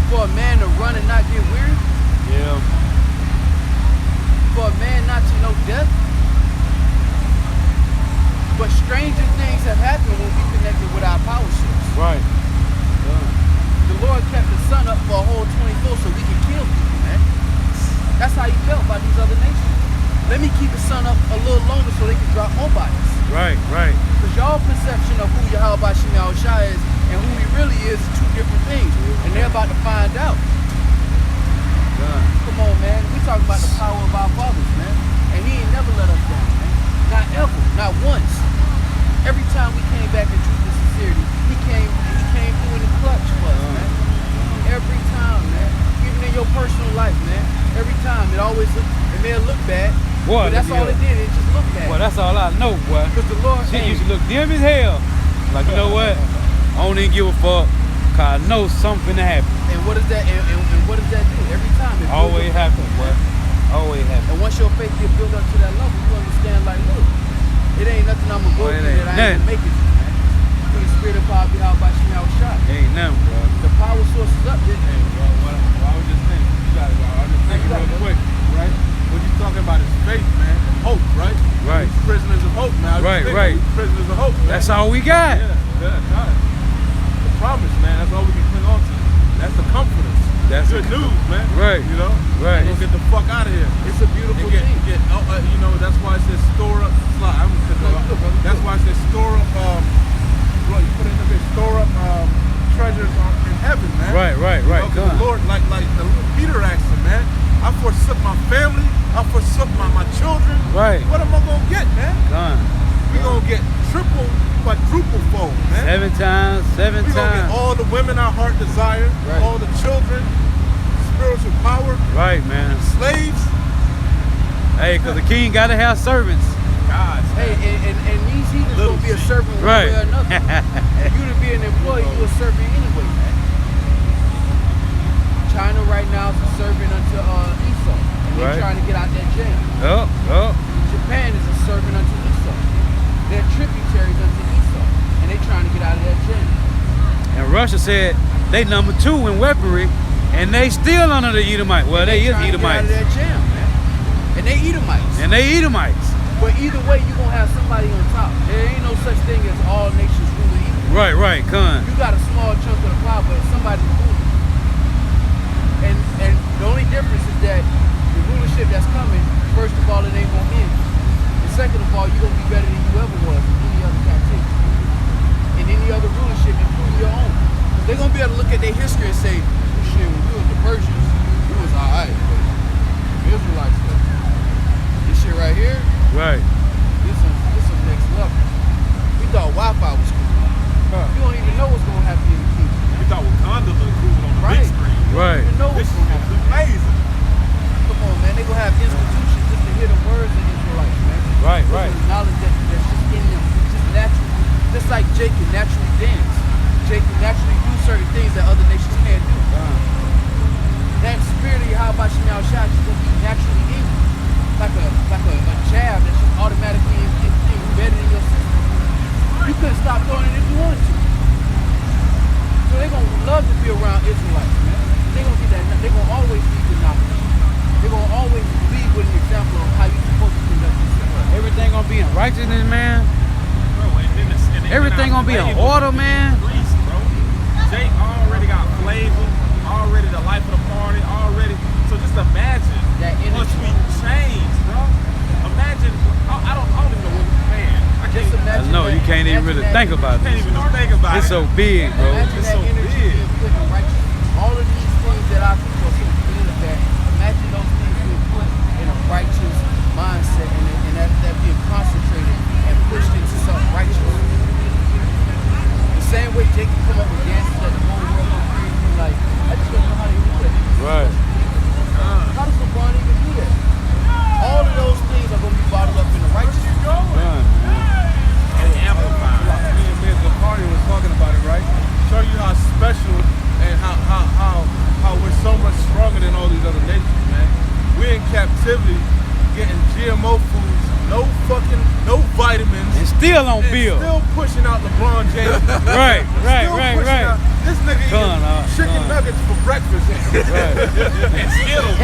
For a man to run and not get weary. Yeah. For a man not to know death. But stranger things have happened when we connected with our power source. Right. The Lord kept the sun up for a whole 24 so we could kill people, man. That's how he felt about these other nations. Let me keep the sun up a little longer so they can drop more bodies. Right. Because y'all perception of who Yahweh Shah is and who he really is two different things. And they're about to find out. Come on, man. We talking about the power of our fathers, man. And he ain't never let us down, man. Not ever. Not once. Every time we came back in truth and sincerity, he came through in the clutch for us, man. Every time, man. Even in your personal life, man. Every time. It always it may look bad. Boy, But that's all it did. It just looked bad. Well, that's all I know, boy. Because the Lord, Shit used to look dim as hell. Like, you know what? I don't even give a fuck. Cause I know something to happen. and what does that and what does that do? Every time it builds Always up. happen, boy. Always happen. And once your faith get built up to that level, you understand like, look, it ain't nothing I'm gonna go Boy, it through ain't that I ain't gonna make it, man. Through the spirit of power, be how by Shimei shot. Ain't nothing, bro. The power source is up, didn't it? I was just thinking, I was just thinking real quick, right? What you talking about is faith, man. Hope, right? Right. We prisoners of hope, man. Right, right. We prisoners of hope, man. That's all we got. Yeah, God. The promise, man. That's all we can cling on to. That's the comforters. That's good news, man. Right. You know? Right. We'll get the fuck out of here. It's a beautiful thing. You know, that's why it says store up. That's why it says store up. You put it in there, store up treasures in heaven, man. Right. You know, 'cause Come the Lord, like the Peter asked him, man. I forsook my family. I forsook my children. Right. What am I gonna get, man? Done. We gonna get triple, quadruple fold, man. 7 times, 7 We gonna get times. all the women our heart desire, Right. all the children, spiritual power, Right, man. slaves. Hey, cause the king gotta have servants. God, Hey, and these heathens Little gonna be a shit. servant one Right. way or another. If you to be an employee, you a servant anyway, man. China right now is a servant unto Esau. And they're Right. trying to get out that jam. Oh. Japan is a servant unto Esau. They're tributaries unto Esau. And they're trying to get out of that jam. And Russia said they number 2 in weaponry, and they still under the Edomite. Well, they is trying to get out of Edomites. that jam, man. And they Edomites. And they Edomites. But either way, you're gonna have somebody on top. There ain't no such thing as all nations ruling equal. Right, con. You got a small chunk of the pie, but somebody's ruling. And the only difference is that the rulership that's coming, first of all, it ain't gonna end. And second of all, you're gonna be better than you ever was in any other captivity. In any other rulership, including your own. Because they're gonna be able to look at their history and say, shit, when we was the Persians, we was alright, but the Israelites, though. This shit right here, Right. this some next level. We thought Wi-Fi was cool. You don't even know what's gonna happen in the kingdom. We thought Wakanda looked cool on the Right. big screen. You don't Right. even know This what's shit gonna happen. is amazing. Come on, man. They gonna have institutions just to hear the words of Israelites, man. Right. The knowledge that's just in them. It's just natural. Just like Jake can naturally dance. Jake can naturally do certain things that other nations can't do. That spirit of Yahweh Shemel Shah is gonna be naturally in you. Like a jab that's just automatically embedded in your system. You couldn't stop doing it if you wanted to. So they're gonna love to be around Israelites, man. They're gonna get that. They're gonna always lead with knowledge. They're gonna always lead with an example of how you're supposed to conduct yourself. Everything gonna be in righteousness, man. Bro, and then Everything gonna be in order, man. Grease, bro. Jake already got flavor, already the life of the party, already. So just imagine That once energy. we change, bro. Imagine, I don't even know what man. I can't Just even, imagine. No, you can't even imagine really that think energy. about can't this. even think about It's it. so big, bro. Imagine It's that so energy big. being put in righteousness. All of these things that our people are so familiar with, imagine those things being put in a righteous mindset and that being vitamins. And still on and bill. Still pushing out LeBron James. Right, right, Still right, pushing right. out- This nigga eating chicken nuggets for breakfast. Right. And Skittles.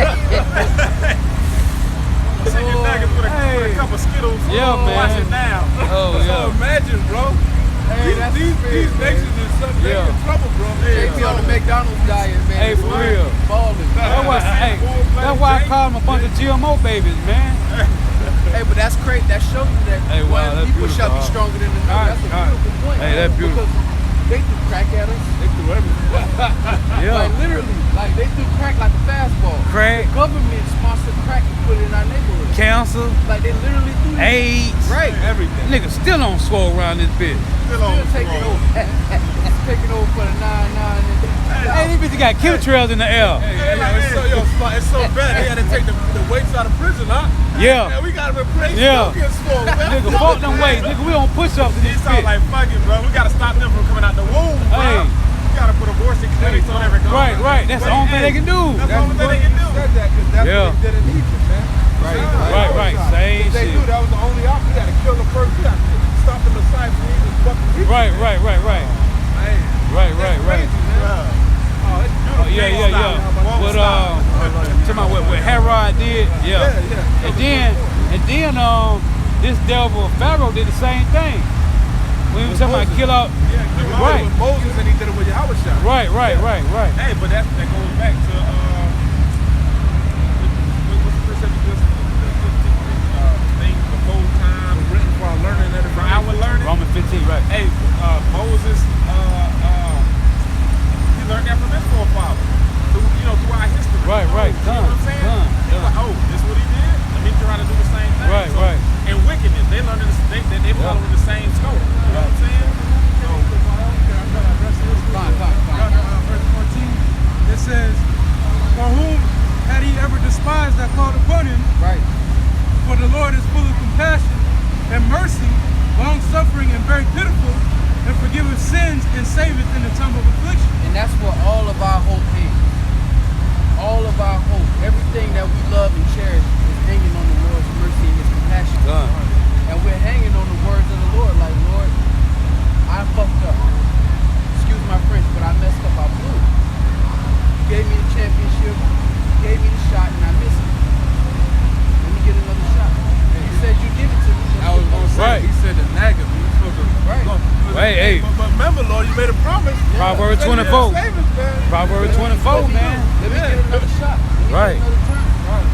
Chicken nuggets with a cup of Skittles. Yeah, man. Wash it down. Oh, So yeah. imagine, bro. These nations is something they Yeah. in trouble, bro. Take me on the McDonald's diet, man. Hey, for real. Balling. That's why I call them a bunch of GMO babies, man. Hey, but that's crazy. That shows you that Hey, wow, one that's people shall be beautiful. stronger than another. That's a beautiful point. Hey, that's beautiful. Because they threw crack at us. They do everything. Yeah. Like literally, like they threw crack like a fastball. Crack, The government sponsored crack and put it in our neighborhood. cancer, Like they literally threw it. AIDS. Right. Everything. Niggas still on swole around this bitch. Still on Still taking scroll. over. Taking over for the 9-9. Hey, these bitches got chemtrails in the air. It's so bad they had to take the weights out of prison, huh? Yeah. Man, we gotta replace Yeah. Smoking Swole, man. Nigga, fuck them weights. Nigga, we on push-ups in It this sounds bitch. like fucking, bro. We gotta stop them from coming out the womb, bro. Hey. We gotta put abortion clinics on every corner. Right, right. That's the only thing they can do. That's the only thing they can do. Said that because that's Yeah. what they did in Egypt, man. Right. Same If they shit. knew that was the only option. We gotta kill them first. We gotta stop the Messiah from even fucking people. Right. Man, Right. that's crazy, man. Oh, it's beautiful. Yeah. What talking about what Herod did? Yeah. And then this devil Pharaoh did the same thing. When he was talking about kill out. Right. With Moses and he did it with Yahweh. Right. Hey, but that goes back to what's the precept of this thing before time Written for our learning and for our learning. Romans 15, right. Hey, Moses, he learned that from his forefather through our history. Right. You know what I'm saying? He was like, oh, this is what he did. Let me try to do the same thing. Right. And wickedness, they learning they following the same scope. You know what I'm saying? Fine. Verse 14, it says, "For whom had he ever despised that called upon him? Right. For the Lord is full of compassion and mercy, long-suffering and very pitiful, and forgiveth sins and saveth in the time of affliction." And that's where all of our hope is. All of our hope, everything that we love and cherish is hanging on the Lord's mercy and his compassion. Done. And we're hanging on the words of the Lord, like, Lord, I fucked up. Excuse my French, but I messed up, I blew it. You gave me the championship, you gave me the shot, and I missed it. Let me get another shot. You said you give it to me. I was gonna say, Right. he said the nagger. Right. Hey. But remember, Lord, you made a promise. Proverbs You said 24. you'll save us, man. Proverbs 24, man. Let me get another shot. Let me Right. get another turn.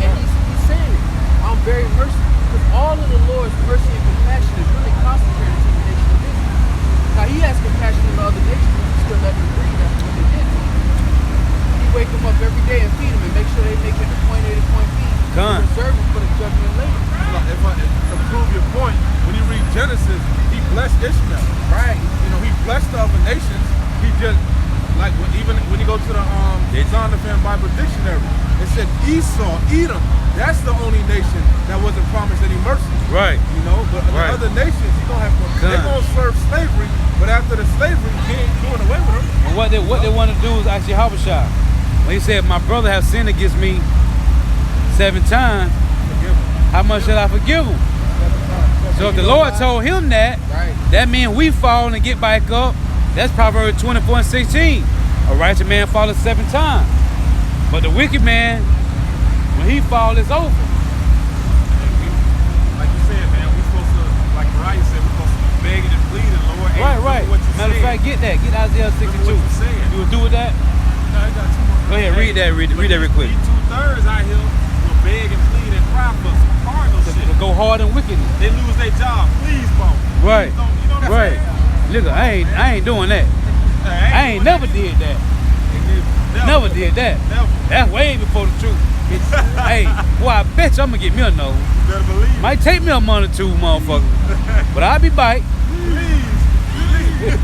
And he's saying it. I'm very merciful. Because all of the Lord's mercy and compassion is really concentrated to the nation of Israel. Now he has compassion on the other nations, but he still let them breathe after what they did. He wake them up every day and feed them and make sure they make it to point A to point B. Con. Reserve them for the judgment later. To prove your point, when you read Genesis, he blessed Ishmael. Right. You know, he blessed the other nations. He just, like, even when you go to the Zondervan Bible Dictionary, it said Esau, Edom, that's the only nation that wasn't promised any mercy. Right. You know, but Right. the other nations, he gonna have to, they're Con. gonna serve slavery, but after the slavery, he ain't doing away with them. And what they want to do is actually Habashah. When he said, my brother has sinned against me 7 times, Forgive them. how much shall I forgive him? So if the Lord told him that, Right. that means we fall and get back up. That's Proverbs 24 and 16. A righteous man falleth 7 times. But the wicked man, when he fall, it's over. Like you said, man, we supposed to, like Mariah said, we're supposed to be begging and pleading, Lord. Hey, Right. do what you Matter of said. fact, get that. Get Isaiah 62. what you said. You will do with that? No, I got 2 more. Go ahead, read that real quick. These 2/3 out here will beg and plead and cry for some cardinal shit. To go hard in wickedness. They lose their job. Please, bone. Right. Please don't. You know what I'm Right. saying? Nigga, I ain't doing that. I ain't never did that. Never did that. Never. That's way before the truth. Hey, boy, I bet you I'm gonna get me a nose. You better believe it. Might take me a month or two, motherfucker. But I'll be bite. Please.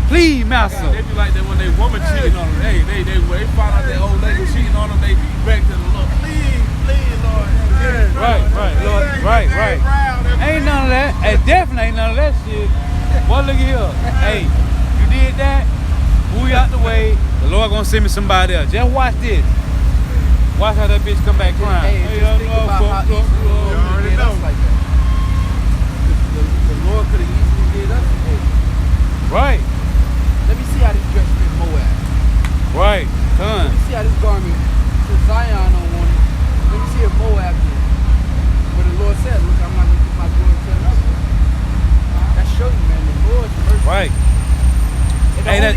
Please, master. They be like that when they woman cheating on them. Hey, they find out their old lady cheating on them. They beg to the Lord, please, Lord. Right, Lord. Right. Ain't none of that. Hey, definitely ain't none of that shit. Boy, look here. Hey, you did that, move out the way. The Lord gonna send me somebody else. Just watch this. Watch how that bitch come back crying. Hey, just think about how easy You already it is know. like that.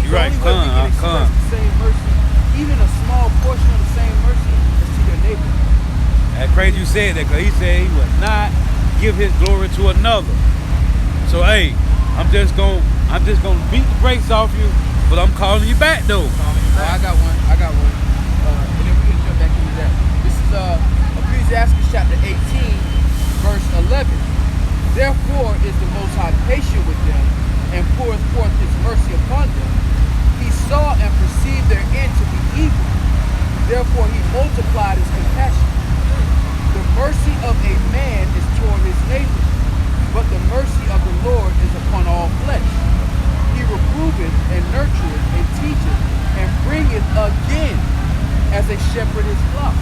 You're right. The only way we can express the same mercy, even a small portion of the same mercy, is to your neighbor. That's crazy you said that, because he said he would not give his glory to another. So hey, I'm just gonna beat the brakes off you, but I'm calling you back though. I got one. And then we can jump back into that. This is Ecclesiastes chapter 18, verse 11. Therefore is the Most High patient with them, and poureth forth his mercy upon them. He saw and perceived their end to be evil. Therefore he multiplied his compassion. The mercy of a man is toward his neighbor, but the mercy of the Lord is upon all flesh. He reproveth and nurtureth and teacheth and bringeth again as a shepherd his flock.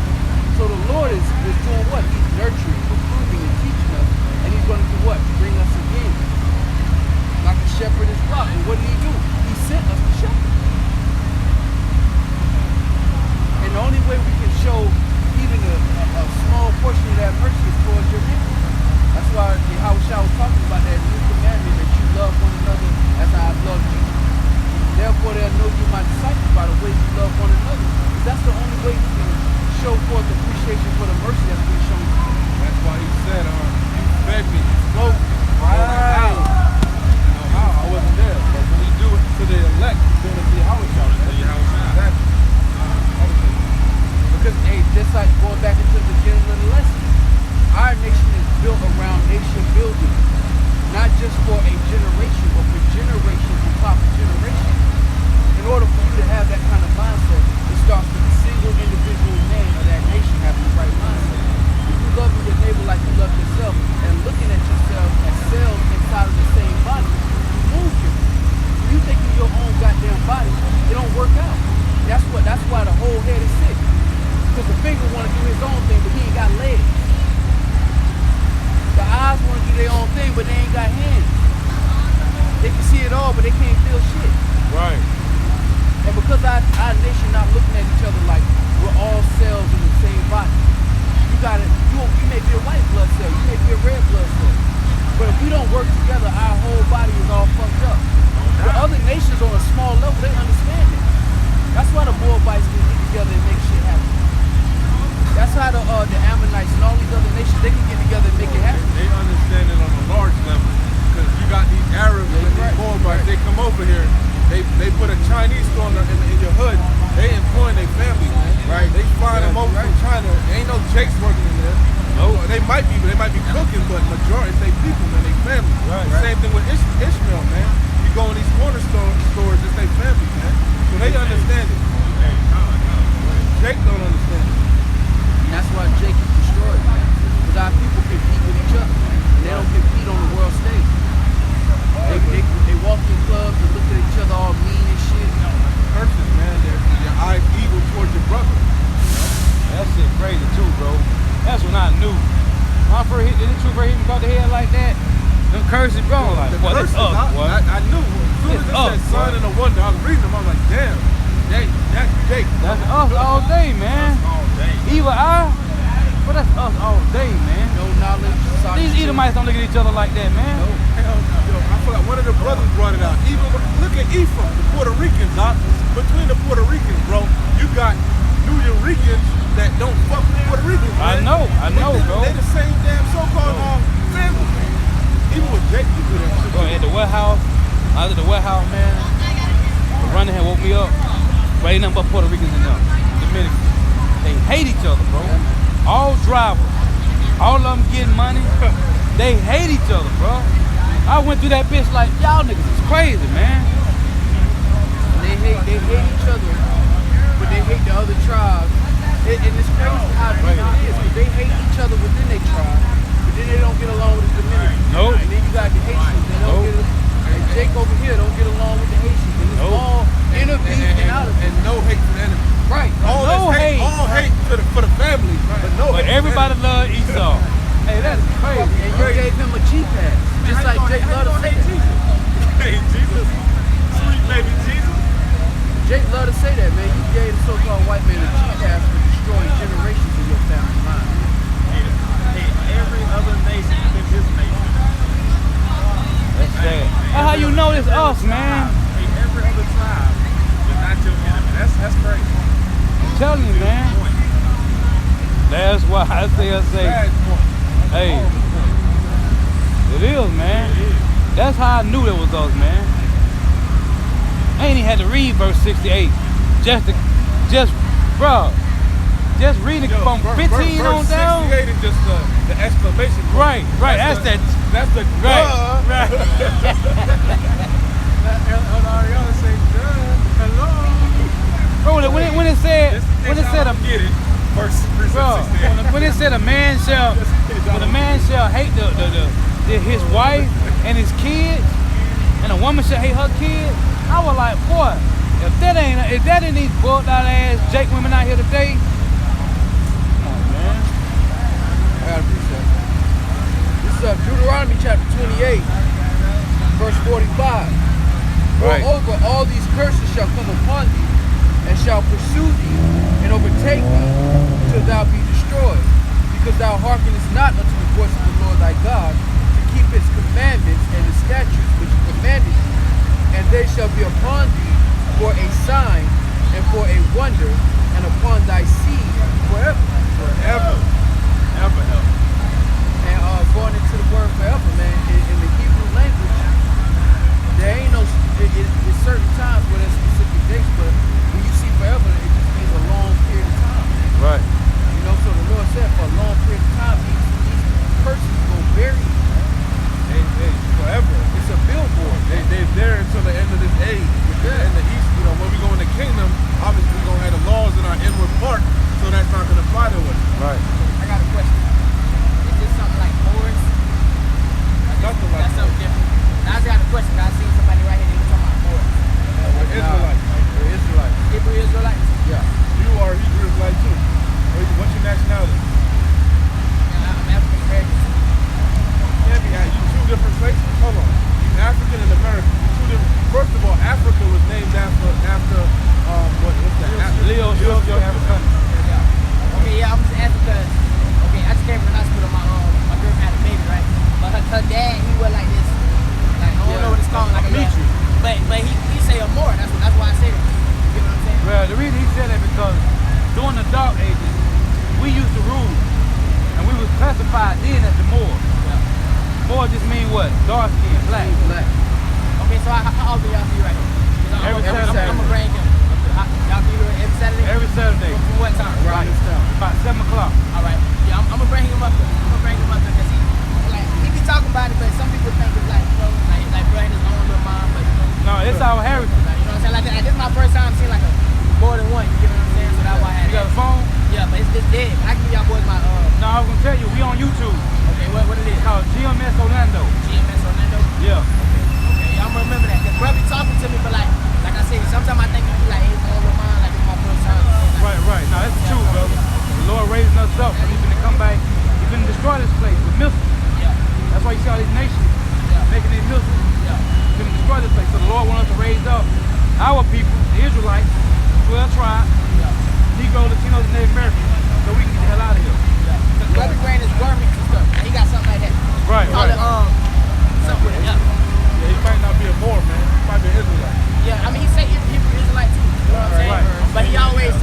So the Lord is doing what? He's nurturing, reproving, and teaching us, and he's going to do what? Bring us again. Like a shepherd his flock. And what did he do? He sent us to shepherd. And the only way we can show even a small portion of that mercy is towards your neighbor. That's why Yahushua was talking about that new commandment, that you love one another as I have loved you. Therefore they'll know you my disciples by the way you love one another. Because that's the only way you can show forth appreciation for the mercy that's been shown to you. That's why he said, you fed me, you clothed me. Right. You know how? I wasn't there. But when he do it to the elect, he's doing it to Yahushua. Exactly. Because, hey, just like going back into the beginning of the lesson, our nation is built around nation building. Not just for a generation, but for generations on top of generations. In order for you to have that kind of mindset, it starts with a single individual man of that nation having the right mindset. If you love your neighbor like you love yourself, and looking at yourself as cells inside of the same body, you move different. When you think of your own goddamn body, it don't work out. That's why the whole head is sick. Because the finger want to do his own thing, but he ain't got legs. The eyes want to do their own thing, but they ain't got hands. They can see it all, but they can't feel shit. Right. And because our nation not looking at each other like we're all cells in the same body, you may be a white blood cell, you may be a red blood cell. But if we don't work together, our whole body is all fucked up. But other nations on a small level, they understand it. That's why the Moabites can get together and make shit happen. That's how the Ammonites and all these other nations, they can get together and make it happen. They understand it on a large level. Because you got these Arabs and these Moabites, they come over here, they put a Chinese store in your hood, they employing their family, man. Right. They flying them over from China. There ain't no Jakes working in there. No. They might be cooking, but majority is they people, man, they family. Right. Same thing with Ishmael, man. You go in these corner stores, it's their family, man. So they understand it. Jake don't understand it. And that's why Jacob destroyed, man. Because our people compete with each other, man. And they don't compete on the world stage. They walk in clubs and look at each other all mean and shit. Curses, man. Your eyes evil towards your brother. That shit crazy too, bro. That's when I knew. When I first hit the truth right here about the head like that, them curses, bro. Like, the boy, curses, this up, boy. I knew. As soon as it said son and a wonder, I was reading them. I was like, damn. That's Jake. That's us all day, man. All day. Evil eye, but that's us all day, man. No knowledge. These Edomites don't look at each other like that, man. No, hell no. Yo, I forgot one of the brothers brought it out. Even look at Ephraim, the Puerto Ricans, huh? Between the Puerto Ricans, bro, you got New Yorkers that don't fuck with Puerto Ricans. I Man. know, bro. They the same damn so-called family. Even with Jake, you do that shit. Bro, at the warehouse, I was at the warehouse, man. The running had woke me up. But ain't nothing but Puerto Ricans in them. Dominicans. They hate each other, bro. All drivers. All of them getting money. They hate each other, bro. I went through that bitch like, y'all niggas is crazy, man. They hate each other, but they hate the other tribes. And it's crazy how deep it is, because they hate each other within their tribe, but then they don't get along with the Dominicans. Nope. And then you got the Haitians, they don't get along. And Jake over here don't get along with the Haitians. And it's all inner beef and outer beef. And no hate for the enemy. Right. No hate. All hate for the family, but no But hate. everybody love Esau. Hey, that's crazy. And you gave him a cheap pass, just like Jake love to say that. Hey, Jesus. Sweet baby Jesus. Jake love to say that, man. You gave the so-called white man a cheap pass for destroying generations of your family line. Hey, every other nation within this nation. That's sad. That's how you know it's us, man. Hey, every other tribe telling you, man. That's why I say, Bad point. hey, Horrible point. it is, man. That's how I knew it was us, man. I ain't even had to read verse 68. Bro, just read it from 15 on verse down. 68 is just the exclamation point. Right. That's the right. Ariana say, hello. Bro, when it said Get it. Verse bro, 68. when it said a man shall hate his wife and his kids, and a woman shall hate her kids, I was like, boy, if that ain't these bugged out ass Jake women out here today, come on, man. I gotta appreciate that. This is Deuteronomy chapter 28, verse 45. Right. Moreover, all these curses shall come upon thee, and shall pursue thee, and overtake thee, till thou be destroyed, because thou hearkenest not unto the voice of the Lord thy God, to keep his commandments and his statutes which he commanded thee. And they shall be upon thee for a sign and for a wonder, and upon thy seed forever. Forever. Ever. And going into the word forever, man, in the Hebrew language, there ain't no, it's certain times where there's specific dates, but when you see forever, it just means a long period of time. Right. You know, so the Lord said for a long period of time, these persons going to bury you. Hey, forever. It's a billboard. They're there until the end of this age. In the East, you know, when we go in the kingdom, obviously we're going to have the laws in our inward part, so that's not going to apply to us. Right. I got a question. Is this something like Morris? Nothing like That's something different. Now I just got a question. I seen somebody right here, they were talking about Morris. We're Israelites. We're Israelites. Hebrew Israelites? Yeah. You are Hebrew Israelite too. What's your nationality? And I'm African American. Yeah, you two different places. Hold on. You African and American. You two different. First of all, Africa was named after what's that? Leo, your African. Okay, yeah, I'm just asking because, okay, I just came from the hospital. My girl had a baby, right? But her dad, he was like this, like, I don't know what it's called, like a Dimitri. But he say a more. That's why I said it. You know what I'm saying? Well, the reason he said that because during the dark ages, we used to rule, and we was classified then as the Moor. Moor just mean what? Dark skin, black. Okay, so how often y'all be right here? Every Saturday. I'm gonna bring him. Y'all be here every Saturday? Every Saturday. From what time? Right. About 7 o'clock. All right. Yeah, I'm gonna bring him up there. Because he be talking about it, but some people think it's like, you know, like bringing his own little mom, but you know. No, it's our heritage. You know what I'm saying? Like this is my first time seeing like more than one. You know what I'm saying? So that's why I had You got a phone? Yeah, but it's dead. I can give y'all boys my No, I was gonna tell you, we on YouTube. Okay, what it is? It's called GMS Orlando. GMS Orlando. Yeah. Okay, y'all remember that. Cause bro be talking to me, but like I said, sometimes I think you be like, hey, it's all of mine, like it's my first time. Right. Now that's the truth, brother. The Lord raising us up, and He's gonna come back. He's gonna destroy this place with missiles. Yeah. That's why you see all these nations making these missiles. Yeah. He's gonna destroy this place. So the Lord wants us to raise up our people, the Israelites, 12 tribes, Negro, Latinos, and Native Americans, so we can get the hell out of here. Cause brother wearing his garments and stuff. And he got something like that. Right. Call it something with it. Yeah. Yeah, he might not be a Moor, man. He might be an Israelite. Yeah, I mean he say Hebrew Israelite too. You know what I'm saying? Right. But he always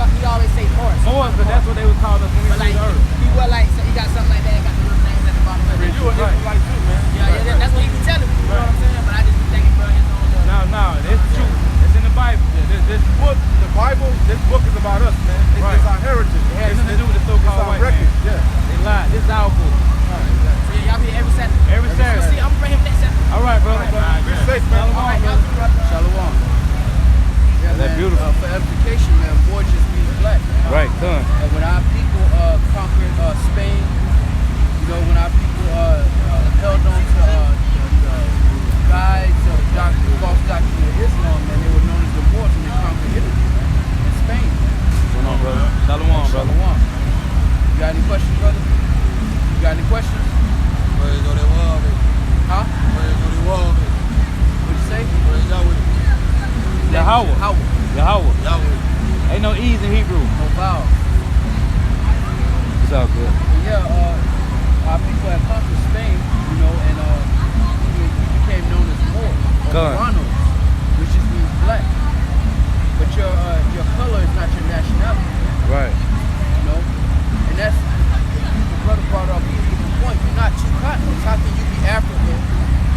say Morris. More, because that's what they would call us when we But was like the earth. he was like he got something like that, got the little names at the bottom of it. You an Israelite too, man. Yeah, that's what he be telling me. You know what I'm saying? But I just be thinking bro his own little. No, it's the truth. It's in the Bible. This book, the Bible, this book is about us, man. Right. It's our heritage. It has nothing to do with the so-called It's our white record. man. Yeah. They lied. This is our book. So yeah, y'all be here every Saturday. Every Saturday. See, I'm gonna bring him next Saturday. All right, brother. Be safe, man. All right, y'all too, brother. Shalom. Yeah, That's man, beautiful. for edification, man, more just means black. Right, son. And when our people conquered Spain, you know, when our people held on to the guides of false doctrine of Islam, man, they were known as the Moors when they conquered Italy and Spain. What's going on, brother? Shalom, brother. Shalom. You got any questions, brother? You got any questions? Huh? What'd you say? Yahweh. Yahweh. Yahweh. Ain't no E's in Hebrew. No vowels. Africans? How can you be African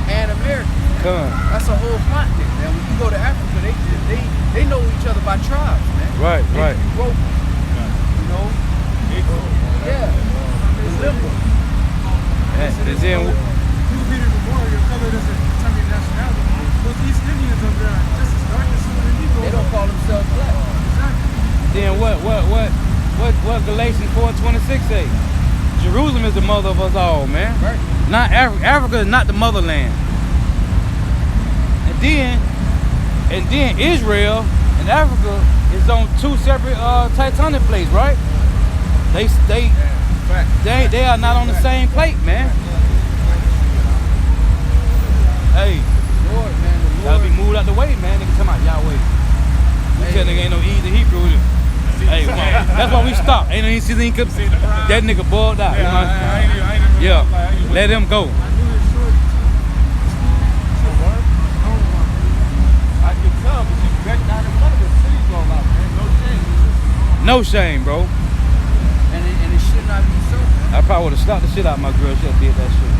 and American? Come. That's a whole continent, man. When you go to Africa, they know each other by tribes, man. Right, They right. can be broken, you know? Yeah. It's limbo. And then, You read it more, your color doesn't determine your nationality. Those East Indians over there are just as dark as some of the Negroes. They don't call themselves black. Exactly. then what Galatians 4:26 say? Jerusalem is the mother of us all, man. Right. Not Africa is not the motherland. And then Israel and Africa is on two separate tectonic plates, right? They are not on the same plate, man. Hey, Lord, man, the gotta be Lord. moved out the way, man. Nigga talking about Yahweh. You tell nigga ain't no E in Hebrew. Hey, come on. That's why we stopped. Ain't no E in Hebrew. That nigga boiled out. Yeah, let him go. I can tell, but you bet down in front of the city's all out, man. No shame. No shame, bro. And it should not be so. I probably would have stopped the shit out of my girl. She did that shit.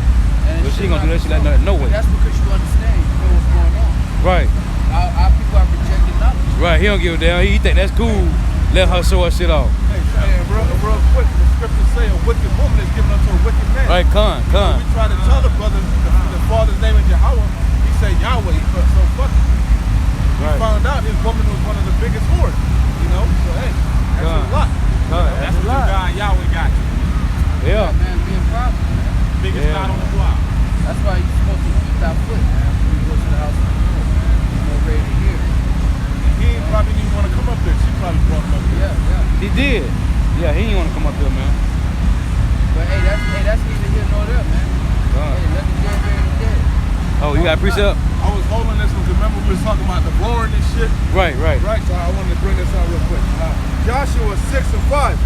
And it But she should ain't gonna do not that be shit so. like that no way. That's because you understand, you know what's going on. Right, Our people are rejecting knowledge. right. He don't give a damn. He think that's cool. Let her show her shit off. Hey, real quick, the scriptures say a wicked woman is given unto a wicked man. Right, con. We try to tell the brother the father's name is Yahweh. He said Yahweh, so fuck it. We Right. found out his woman was one of the biggest whores. You know, so hey, that's God. a lot. That's what you got. Yahweh got you. Yeah. Man, being proper, man. Biggest Yeah, knot on man. the block. That's why you're supposed to keep that foot, man. When you go to the house of the Lord, you know, ready to hear. He probably didn't want to come up there. She probably brought him up there. Yeah. He did. Yeah, he didn't want to come up here, man. But hey, that's neither here nor there, man. God. Hey, let the dead bury the dead. Oh, you got a precept? I was holding this one because remember we was talking about the roaring and shit. Right, right. Right, so I wanted to bring this out real quick. Joshua 6:5.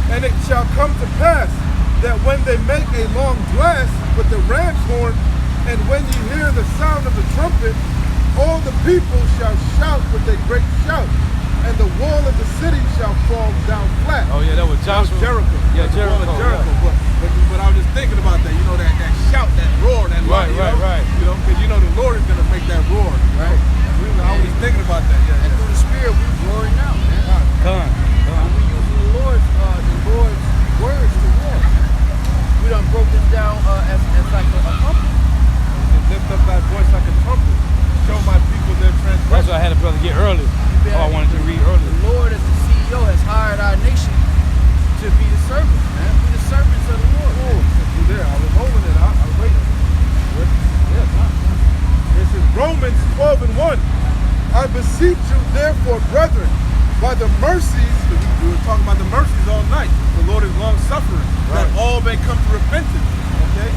And it shall come to pass that when they make a long blast with the ram's horn, and when you hear the sound of the trumpet, all the people shall shout with a great shout, and the wall of the city shall fall down flat. Oh, yeah, that was That was Joshua. Jericho. Yeah, That's the wall of Jericho, Jericho. But I was just thinking about that, you know, that shout, that roar, that Right, light, you right, know? right. You know, because you know the Lord is going to make that roar. Right. I was thinking about that, yeah. And through the Spirit, we roaring out, man. Con. And we using the Lord's words to war. We done broke this down as like a company. And lift up thy voice like a trumpet. Show my people their That's transgression. why I had a brother get early. Oh, I wanted to read early. The Lord as the CEO has hired our nation to be the servants, man. Be the servants of the Lord. Oh, you there. I was holding it. I was waiting. This is Romans 12:1. I beseech you, therefore, brethren, by the mercies, we were talking about the mercies all night. The Lord is long suffering, that all may come to repentance. Okay?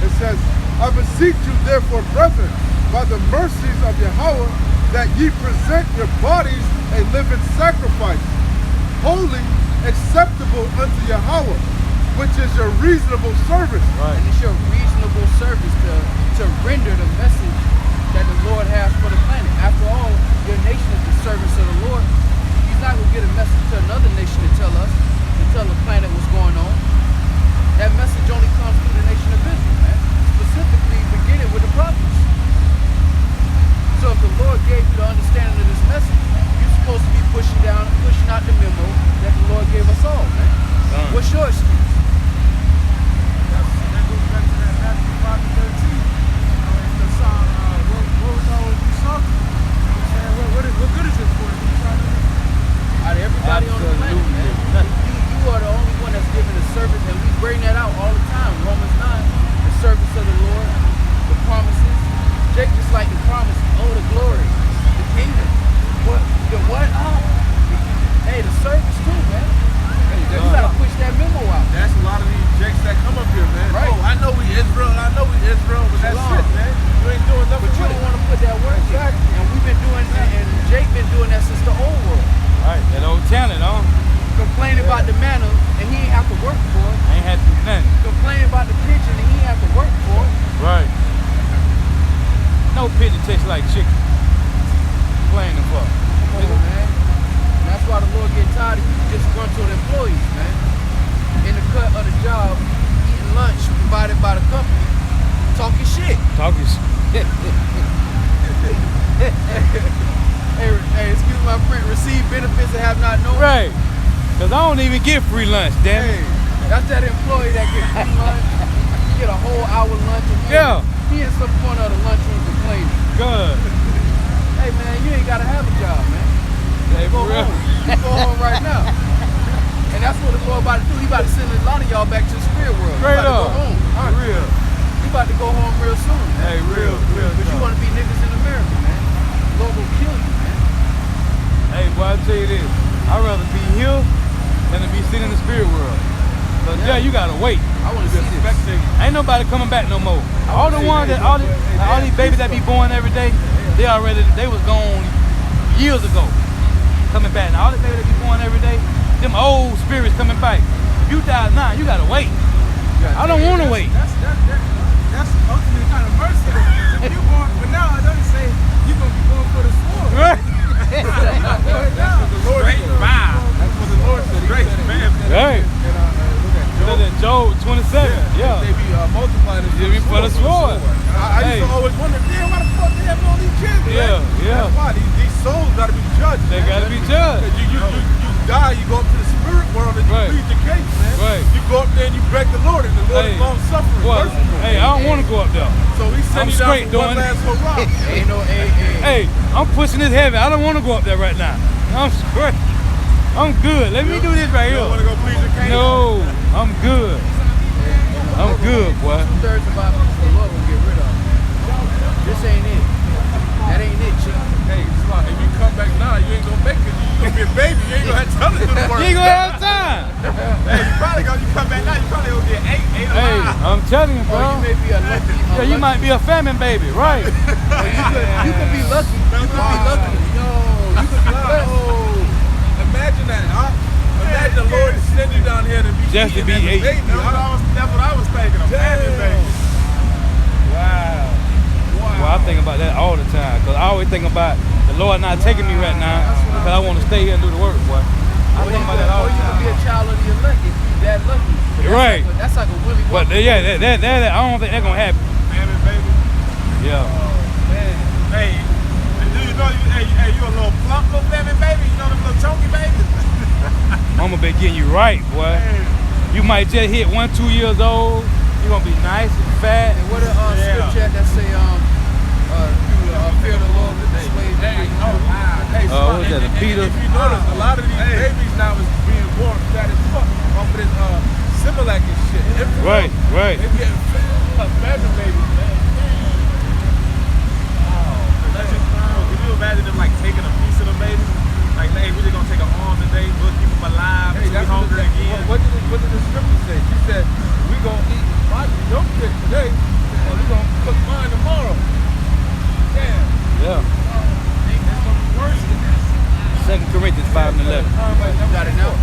It says, I beseech you, therefore, brethren, by the mercies of Yahweh, that ye present your bodies a living sacrifice, holy, acceptable unto Yahweh, which is your reasonable service. Right. And it's your reasonable service to render the message that the Lord has for the planet. After all, your nation is the service of the Lord. He's not going to get a message to another nation to tell us, to tell the planet what's going on. That message only comes through the nation of Israel, man. Specifically beginning with the prophets. So if the Lord gave you the understanding of this message, you're supposed to be pushing out the memo that the Lord gave us all, man. What's your excuse? That goes back to that Matthew 5:13. The song, what was all of you talking? What good is it for you? Out of everybody on the planet, man. You are the only one that's given the service, and we bring that out all the time. Romans 9, the service of the Lord, the promises. Jake just like the promise, the glory, the kingdom. What? The what? Hey, the service too, man. You gotta push that memo out. That's a lot of these jakes that come up here, man. Right. Oh, I know we Israel, but that's Shalom. it, man. You ain't doing nothing But you with don't it. want to put that work in. And we've been doing that, and Jake been doing that since the old world. Right, that old talent, huh? Complaining about the manna, and he ain't have to work for it. Ain't had to do nothing. Complaining about the pigeon, and he ain't have to work for it. Right. No pigeon tastes like chicken. Complaining for. Come on, man. And that's why the Lord get tired of you just disgruntled employees, man. In the cut of the job, eating lunch provided by the company, talking shit. Talking shit. Hey, excuse my friend, receive benefits and have not known. Right. Cause I don't even get free lunch, damn it. Hey, that's that employee that gets free lunch. You get a whole hour lunch and he in some corner of the lunchroom complaining. Good. Hey man, you ain't gotta have a job, man. Hey, Go for real. home. You go home right now. And that's what the Lord about to do. He about to send a lot of y'all back to the spirit world. Straight You about up. to go home. Real. You about to go home real soon, man. Hey, real. But you want to be niggas in America, man. The Lord will kill you, man. Hey, boy, I tell you this. I'd rather be here than to be sitting in the spirit world. But yeah, you gotta wait. I want to see this. Ain't nobody coming back no more. All the ones that all these babies that be born every day, they was gone years ago. Coming back. Now all the babies that be born every day, them old spirits coming back. If you die now, you gotta wait. I don't wanna wait. That's ultimate kind of mercy. If you born, but now I don't say you're gonna be going for the sword. Right. Straight vibe. That's what the Lord said. Straight, man. Right. Look at Job 27. Yeah. They be multiplying They be for the sword. I used to always wonder, damn, why the fuck they have all these kids? Yeah, man? yeah. That's why these souls gotta be judged. They man. gotta be judged. 'Cause you die, you go up to the spirit world and you Right. plead the case, man. Right. You go up there and you beg the Lord, and the Lord Hey. is long suffering. Well, hey, I don't want to go up there. So he sent I'm you down straight for one doing it. last hurrah. Ain't no Hey, I'm pushing this heavy. I don't want to go up there right now. I'm straight. I'm good. Let me do this right You don't want to here. go plead your case? No, I'm good. I'm good, boy. 2/3 of our people the Lord will get rid of. This ain't it. That ain't it, chick. Hey, Slot, if you come back now, you ain't gonna make it. You gonna be a baby. You ain't gonna have time to do the work. You ain't gonna have time. Hey, you probably gonna, you come back now, you probably gonna get 8 or Hey, 9. I'm telling you, Or you bro. may be a lucky. Yeah, you might be a famine baby, right? You could be lucky. You could be lucky. Yo, you could be blessed. Imagine that, huh? Imagine the Lord send you down here to be Just to eating be as a ate. baby. That's what I was thinking. A family baby. Wow. Well, I think about that all the time, because I always think about the Lord not taking me right now because I want to stay here and do the work, boy. I think about that all Or the you could be a time. child of the elect if you that lucky. But Right. That's like a Willy But Wonka. yeah, that I don't think that's gonna happen. Family baby. Yeah. Hey, and do you know you a little plump little family baby? You know them little chunky babies? I'm gonna be getting you right, boy. You might just hit 1, 2 years old. You're gonna be nice and fat. And what a scripture that say fear the Lord with the slave. Hey, What was that, the Peter? If you notice, a lot of these babies now is being born fat as fuck off of this Similac and shit. Right. They getting family babies, man. Can you imagine them like taking a piece of the baby? Like, hey, we're just gonna take an arm today, we'll keep them alive, Hey, until we that's hungry again. what did the scripture say? She said, we gonna eat your kid today, and we gonna cook mine tomorrow. Damn. Yeah. There's something worse than that. 2 Corinthians 5 and 11. You got it now.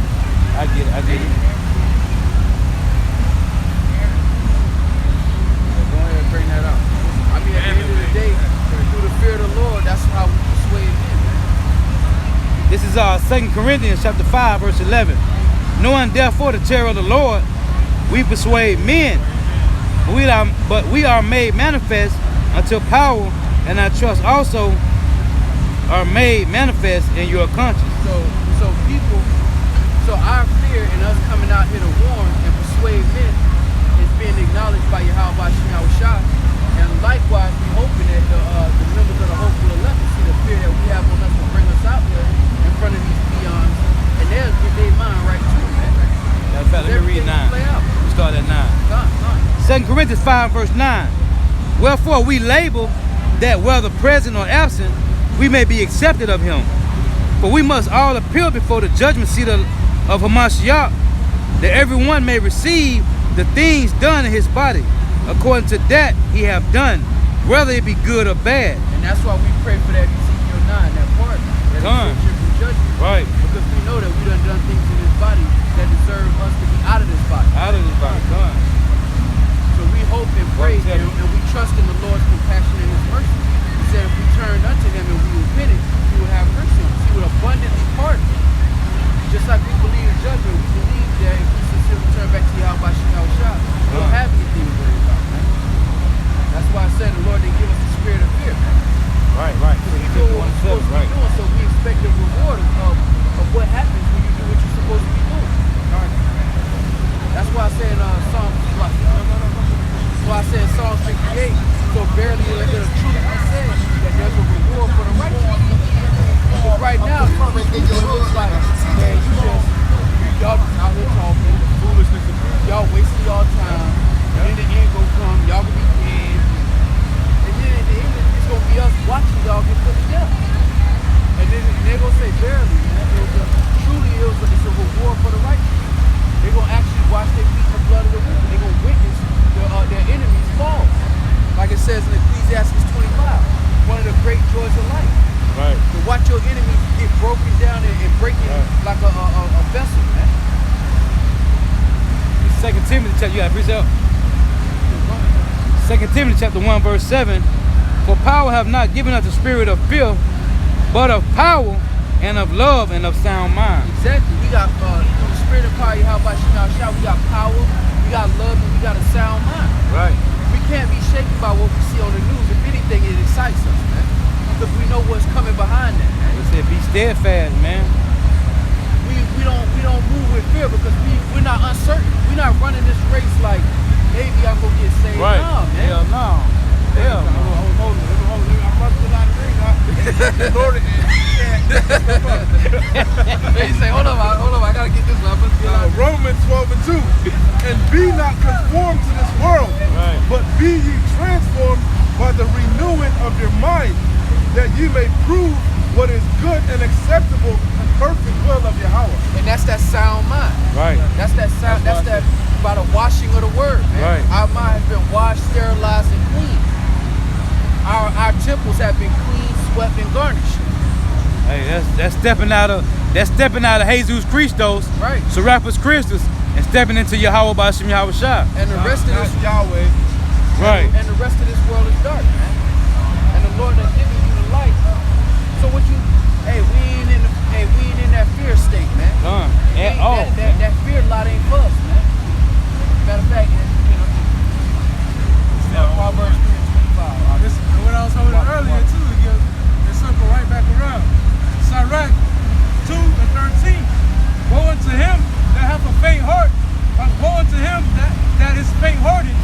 I get it. Go ahead and bring that out. I mean, at the end of the day, through the fear of the Lord, that's how we persuade men, man. This is 2 Corinthians chapter 5, verse 11. Knowing therefore the terror of the Lord, we persuade men, but we are made manifest until power, and our trust also are made manifest in your conscience. So our fear and us coming out here to warn and persuade men is being acknowledged by Yahweh Shema Shah. And likewise, we hoping that the members of the hopeful elect will see the fear that we have on us will bring us out here in front of these peons, and they'll get their mind right too, man. Matter of fact, let me read 9. Play out. We start at 9. 2 Corinthians 5, verse 9. Wherefore we labor that whether present or absent, we may be accepted of him. For we must all appear before the judgment seat of Hamashiach, that everyone may receive the things done in his body, according to that he have done, whether it be good or bad. And that's why we pray for that Ezekiel 9, that part, that Done. is from judgment. Right. Because we know that we done things in this body that deserve us to be out of this body. Out of this body. Done. So we hope and pray and we trust in the Lord's compassion and his mercy. He said if we turned unto him and we repented, he would have mercy on us. He would abundantly pardon. Just like we believe in judgment, we believe that if we sincerely turn back to Yahweh Shah, we don't have anything to 68. So verily it'll truly be said that there's a reward for the righteous. Because right now, it looks like, man, y'all just out here talking, foolishness, y'all wasting y'all time, and then the end gonna come, y'all gonna be dead, and then at the end it's gonna be us watching y'all get put to death. And then they're gonna say, verily, man, it's a reward for the righteous. They're gonna actually watch their feet in the blood of the wicked. They're gonna witness their enemies fall. Like it says in Ecclesiastes 25, one of the great joys of life. Right. To watch your enemies get broken down and breaking like a vessel, man. 2 Timothy chapter, you got to preach out. 2 Timothy chapter 1 verse 7. For power have not given us the spirit of fear, but of power and of love and of sound mind. Exactly. We got the spirit of power. How about we got power, we got love, and we got a sound mind. Right. We can't be shaken by what we see on the news. If anything, it excites us, man. Because we know what's coming behind that, man. He said, be steadfast, man. We don't move with fear because we're not uncertain. We're not running this race like maybe I'm gonna get saved. Right. Nah, man. Hell no. Hell no. I must have not ring. He say, hold on, I gotta get this one. Romans 12:2. And be not conformed to this world, Right. but be ye transformed by the renewing of your mind, that ye may prove what is good and acceptable and perfect will of Yahweh. And that's that sound mind. Right. That's that sound. That's that by the washing of the word, man. Right. Our mind has been washed, sterilized, and clean. Our temples have been clean, swept, and garnished. Hey, that's stepping out of Jesus Christos, Right. Serapis Christus, and stepping into Yahweh Bashim Yahweh Shah. And the rest of this Yahweh. Right. And the rest of this world is dark, man. And the Lord has given you the light. So what you? We ain't in that fear state, man. At all. That fear lot ain't for us, man. Matter of fact, Proverbs 3:25. This is what I was holding earlier too. It circle right back around. Sirach 2 and 13. Woe unto him that hath a faint heart. Woe unto him that is faint-hearted,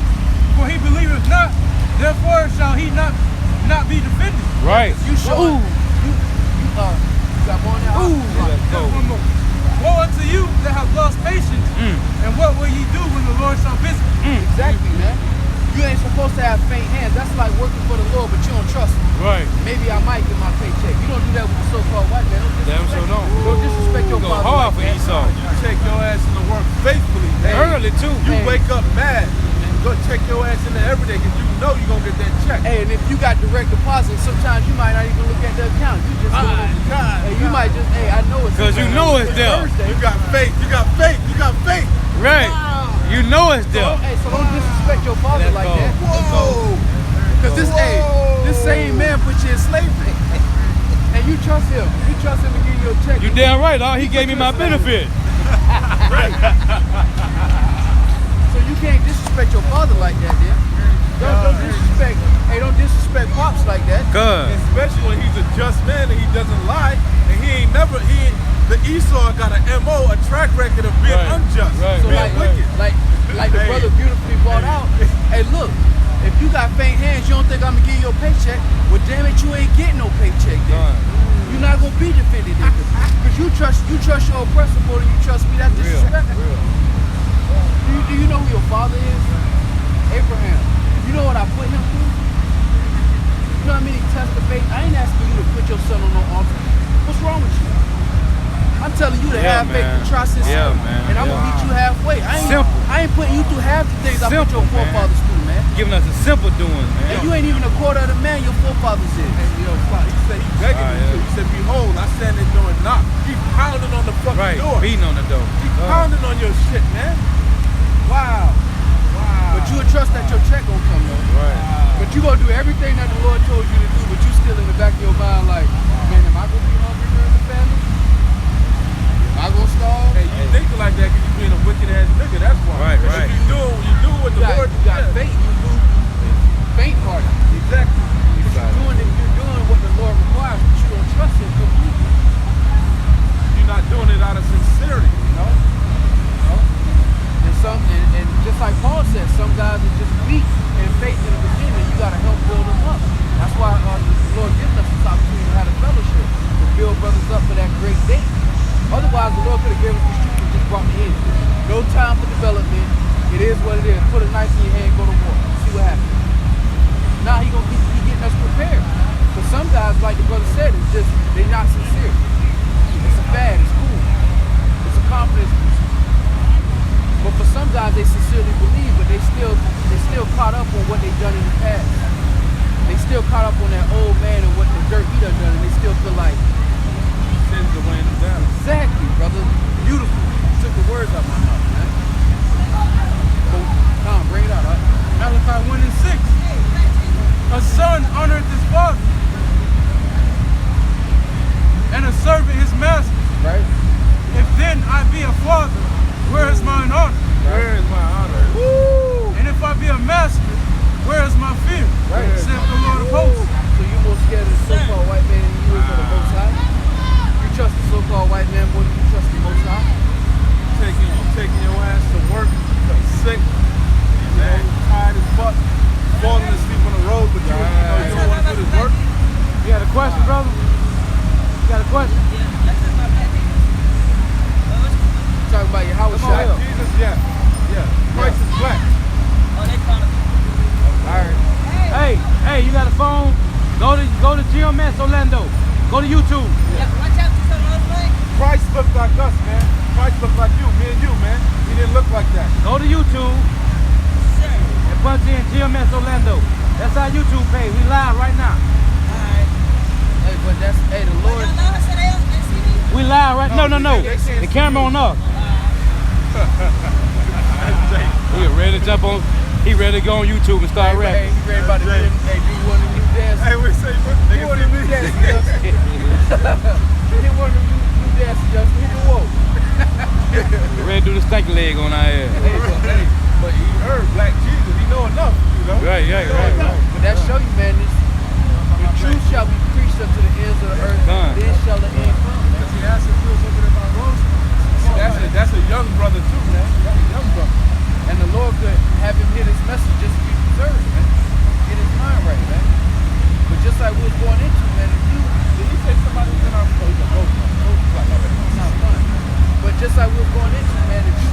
for he believeth not. Therefore shall he not be defended. Right. You show. You got more now. One more. Woe unto you that have lost patience. And what will ye do when the Lord shall visit? Exactly, man. You ain't supposed to have faint hands. That's like working for the Lord, but you don't trust him. Right. Maybe I might get my paycheck. You don't do that with the so-called white man. Damn sure don't. Don't disrespect your Go father. hard for like that. Esau. You take your ass into work faithfully, man. Early too. You Hey. wake up mad and go take your ass in there every day because you know you're going to get that check. Hey, and if you got direct deposit, sometimes you might not even look at the account. You just you might just, I know it's Because you know it's there. Thursday. You got faith. You got faith. You got faith. Right. You know it's there. So don't disrespect your father Let's like go. that. Whoa. Because this same man put you in slavery. And you trust him. You trust him to give you a check. You damn right, dog. He gave me my benefit. So you can't disrespect your father like that, then. Don't disrespect pops like that. Good. Especially when he's a just man and he doesn't lie. And the Esau got an MO, a track record of being unjust, being wicked. Like the brother beautifully brought out. Hey, look, if you got faint hands, you don't think I'm gonna give you a paycheck? Well, damn it, you ain't getting no paycheck then. You're not gonna be defended then, because you trust your oppressor more than you trust me. That's disrespectful. Do you know who your father is? Abraham. You know what I put him through? You know how many tests of faith? I ain't asking you to put your son on no altar. What's wrong with you? I'm telling you to have faith and trust in Yeah, son. man. And I'm gonna meet you halfway. Simple. I ain't putting you through half the things I put Simple, your forefathers through, man. Giving us a simple doing, man. And you ain't even a quarter of the man your forefathers is. And he said he's begging me to. He said, behold, I stand at the door and knock. He's pounding on the fucking door. Beating on the door. He's pounding on your shit, man. Wow. But you would trust that your check gonna come though. Right. But you gonna do everything that the Lord told you to do, but you still in the back of your mind like, man, am I gonna be hungry during the family? Am I gonna starve? Hey, you thinking like that because you being a wicked ass nigga, that's why. Right, 'Cause right. You do what the Lord You got faith, you do faint-hearted. Exactly. You're doing what the Lord requires, but you don't trust him completely. You're not doing it out of sincerity, you know? And just like Paul said, some guys are just weak in faith in the beginning. is what it is. Put a knife in your hand, go to war. See what happens. Now he getting us prepared. But some guys, like the brother said, it's just they're not sincere. It's a fad. It's cool. It's a confidence boost. But for some guys, they sincerely believe, but they still caught up on what they've done in the past. They still caught up on that old man and what the dirt he done, and they still feel like Sins are weighing them down. exactly, brother. Beautiful. You took the words out of my mouth, man. Come on, bring it out, huh? Malachi 1:6. A son honoreth his father, and a servant his master. Right? If then I be a father, where is mine honor? Where is my honor? Woo! And if I be a master, where is my fear? Right. Saith the Lord of hosts. So you more scared of the so-called white man than you is of the Most High? You trust the so-called white man more than you trust the Most High? Taking your ass to work, sick, man, tired as fuck, falling asleep on the road, but you don't want to do this work. You got a question, brother? You got a question? Talking about your house Come shot. on, Jesus, yeah. Christ is black. Alright. Hey, you got a phone? Go to GMS Orlando. Go to YouTube. Christ looked like us, man. Christ looked like you, me and you, man. He didn't look like that. Go to YouTube and punch in GMS Orlando. That's our YouTube page. We live right now. Hey, but that's, the Lord. We live right. No. The camera on us. He ready to jump on. He ready to go on YouTube and start rapping. Hey, he ready about to do one of them new dances. Hey, we say, Do one of them new dances, Justin. Hit one of them new dances, Justin. Hit the wall. Ready to do the stanky leg on our ass. but he heard Black Jesus. He know enough, you know. Right. But that show you, man, the truth shall be preached unto the ends of the earth, Done. then shall the end come. See, that's a feels over there by Rose. That's a young brother too, man. That's a young brother. And the Lord could have him hear this message just to be preserved, man. Get his mind right, man. But just like we was going into, man, if you, Did he say somebody was in our school? not fun. But just like we was going into, man, if you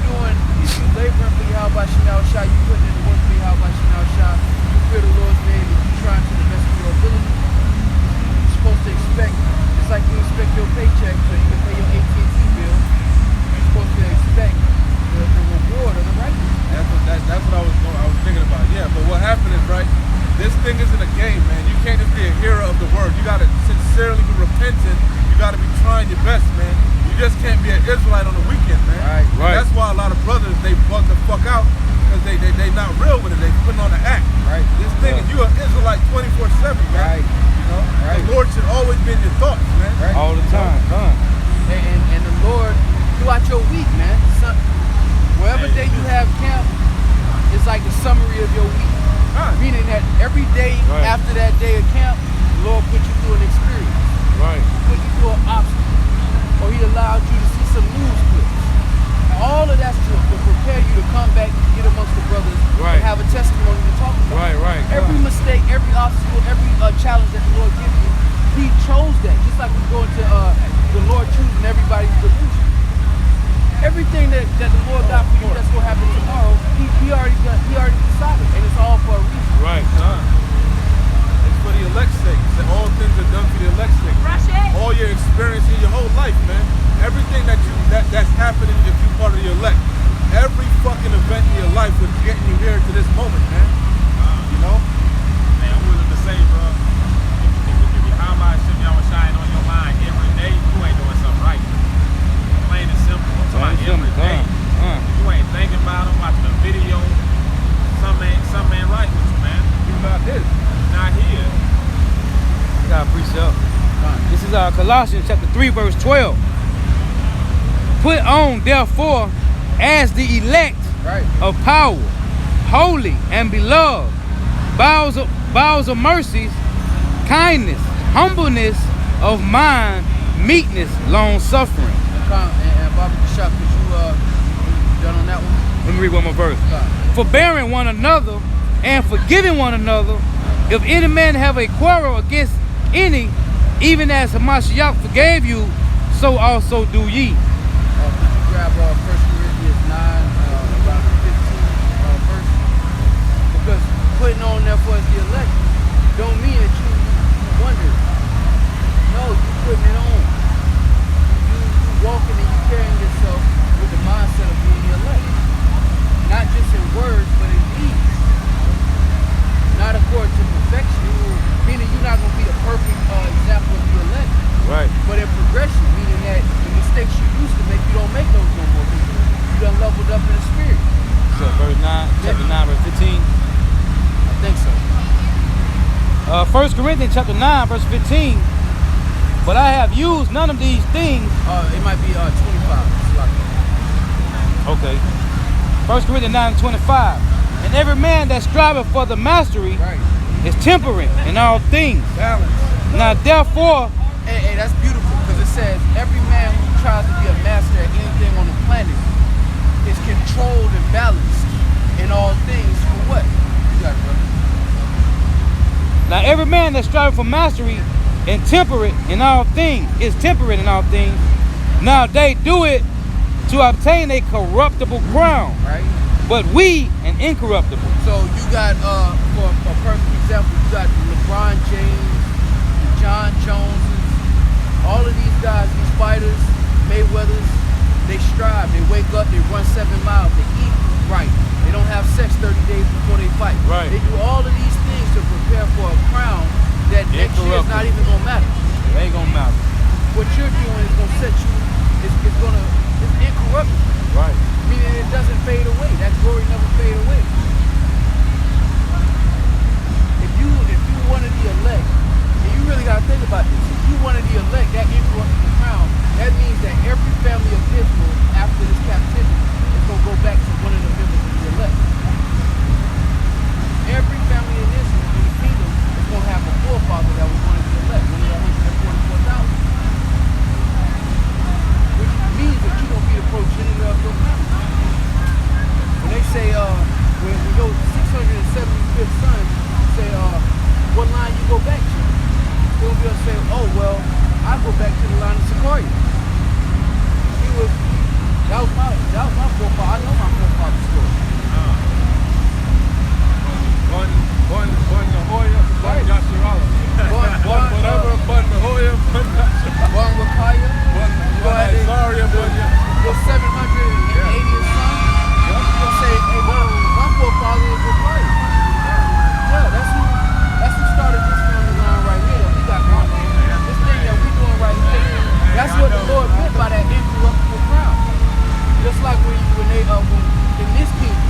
laboring for Yahweh Shinao Shah, you putting in the work for Yahweh Shinao Shah, you fear the Lord's name, and you trying to the best of your ability, you're supposed to expect, just like you expect your paycheck so you can pay your AT&T bill, you're supposed to expect the reward of the righteous. That's what I was thinking about. Yeah, but what happened is, right, this thing isn't a game, man. You can't just be a hearer of the word. You gotta sincerely be repentant. You gotta be trying your best, man. You just can't be an Israelite on the weekend, man. Right. That's why a lot of brothers, they bug the fuck out because they not real with it. They putting on the act. Right. This thing is, you an Israelite 24/7, man. Right. You know, Right. the Lord should always be in your thoughts, man. Right. All the time. Done. And the Lord, throughout your week, man, wherever day you have camp, it's like the summary of your week. Meaning that every day after that day of camp, the Lord put you through an experience. Right. Put you through an obstacle. Or he allowed you to see some news clips. All of that's to prepare you to come back and get amongst the brothers Right. and have a testimony to talk about. Right. Every mistake, every obstacle, every challenge that the Lord gives you, he chose that. Just like we go into the Lord choosing everybody's delusion. Everything that the Lord got for you that's going to happen tomorrow, he already decided, and it's all for a reason. Right. It's for the elect's sake. That all things are done for the elect's sake. All your experience in your whole life, man. Everything that's happening if you're part of the elect. Every fucking event in your life was getting you here to this moment, man. You know? Man, I'm willing to say, bro, if you how about Yahweh shine on your mind every day, you ain't doing something right. Plain and simple. I'm talking about every day. You ain't thinking about them, watching a video. Something ain't right with you, man. You're not this. Not here. I got a precept. This is Colossians chapter 3, verse 12. Put on, therefore, as the elect of power, holy and beloved, bowels of mercies, kindness, humbleness of mind, meekness, long suffering. And Bobby Bishop, could you done on that one? Let me read one more verse. Forbearing one another and forgiving one another, if any man have a quarrel against any, even as Hamashiach forgave you, so also do ye. Could you grab 1 Corinthians 9, around 15, putting on there for us the elect don't mean that you wonder. No, you putting it on. You walking and you carrying yourself with the mindset of being the elect. Not just in words, but in deeds. Not according to perfection, meaning you're not going to be a perfect example of the elect. Right. But in progression, meaning that the mistakes you used to make, you don't make those no more. You done leveled up in the spirit. So verse 9, chapter 9, verse 15. I think so. 1 Corinthians chapter 9, verse 15. But I have used none of these things. It might be 25. It's like Okay. 1 Corinthians 9 and 25. And every man that striveth for the mastery right. is temperate in all things. Balance. Now therefore, Hey, that's beautiful because it says every man who tries to be a master at anything on the planet is controlled and balanced in all things for what? You got it, brother. now every man that striveth for mastery and temperate in all things is temperate in all things. Now they do it to obtain a corruptible crown, Right? but we an incorruptible. So you got, for a perfect example, you got LeBron James, John Joneses, all of these guys, these fighters, Mayweathers, they strive, they wake up, they run 7 miles, they eat right, they don't have sex 30 days before they fight. Right. They do all of these things to prepare for a crown that next year is not even gonna matter. It ain't gonna matter. What you're doing is gonna set you, it's incorruptible. Right. Meaning it doesn't fade away. That glory never fade away. If you wanted the elect, and you really gotta think about this, if you wanted the elect, that incorruptible crown, that means that every family of Israel after this captivity is gonna go back to one of the members of the elect. Every family in Israel in the kingdom is gonna have a forefather that was one of the elect, one of the 144,000. Which means that you're gonna be the progenitor of your family. When they say, when your 675th son say, what line you go back to? They'll be able to say, oh, well, I go back to the line of Sequoia. That was my forefather. I know my forefather's story. Bun the Hoya, Bun Yasharala. Bun whatever, Bun the Hoya, Bun Yasharala. Bun Wakaya. Bun Zaria, Bun Your 780th son. You'll say, hey, my forefather is Wakaya. Yeah, that's who started this family line right here that we got going on. This thing that we doing right here. That's what the Lord meant by that incorruptible crown. Just like when they in this kingdom,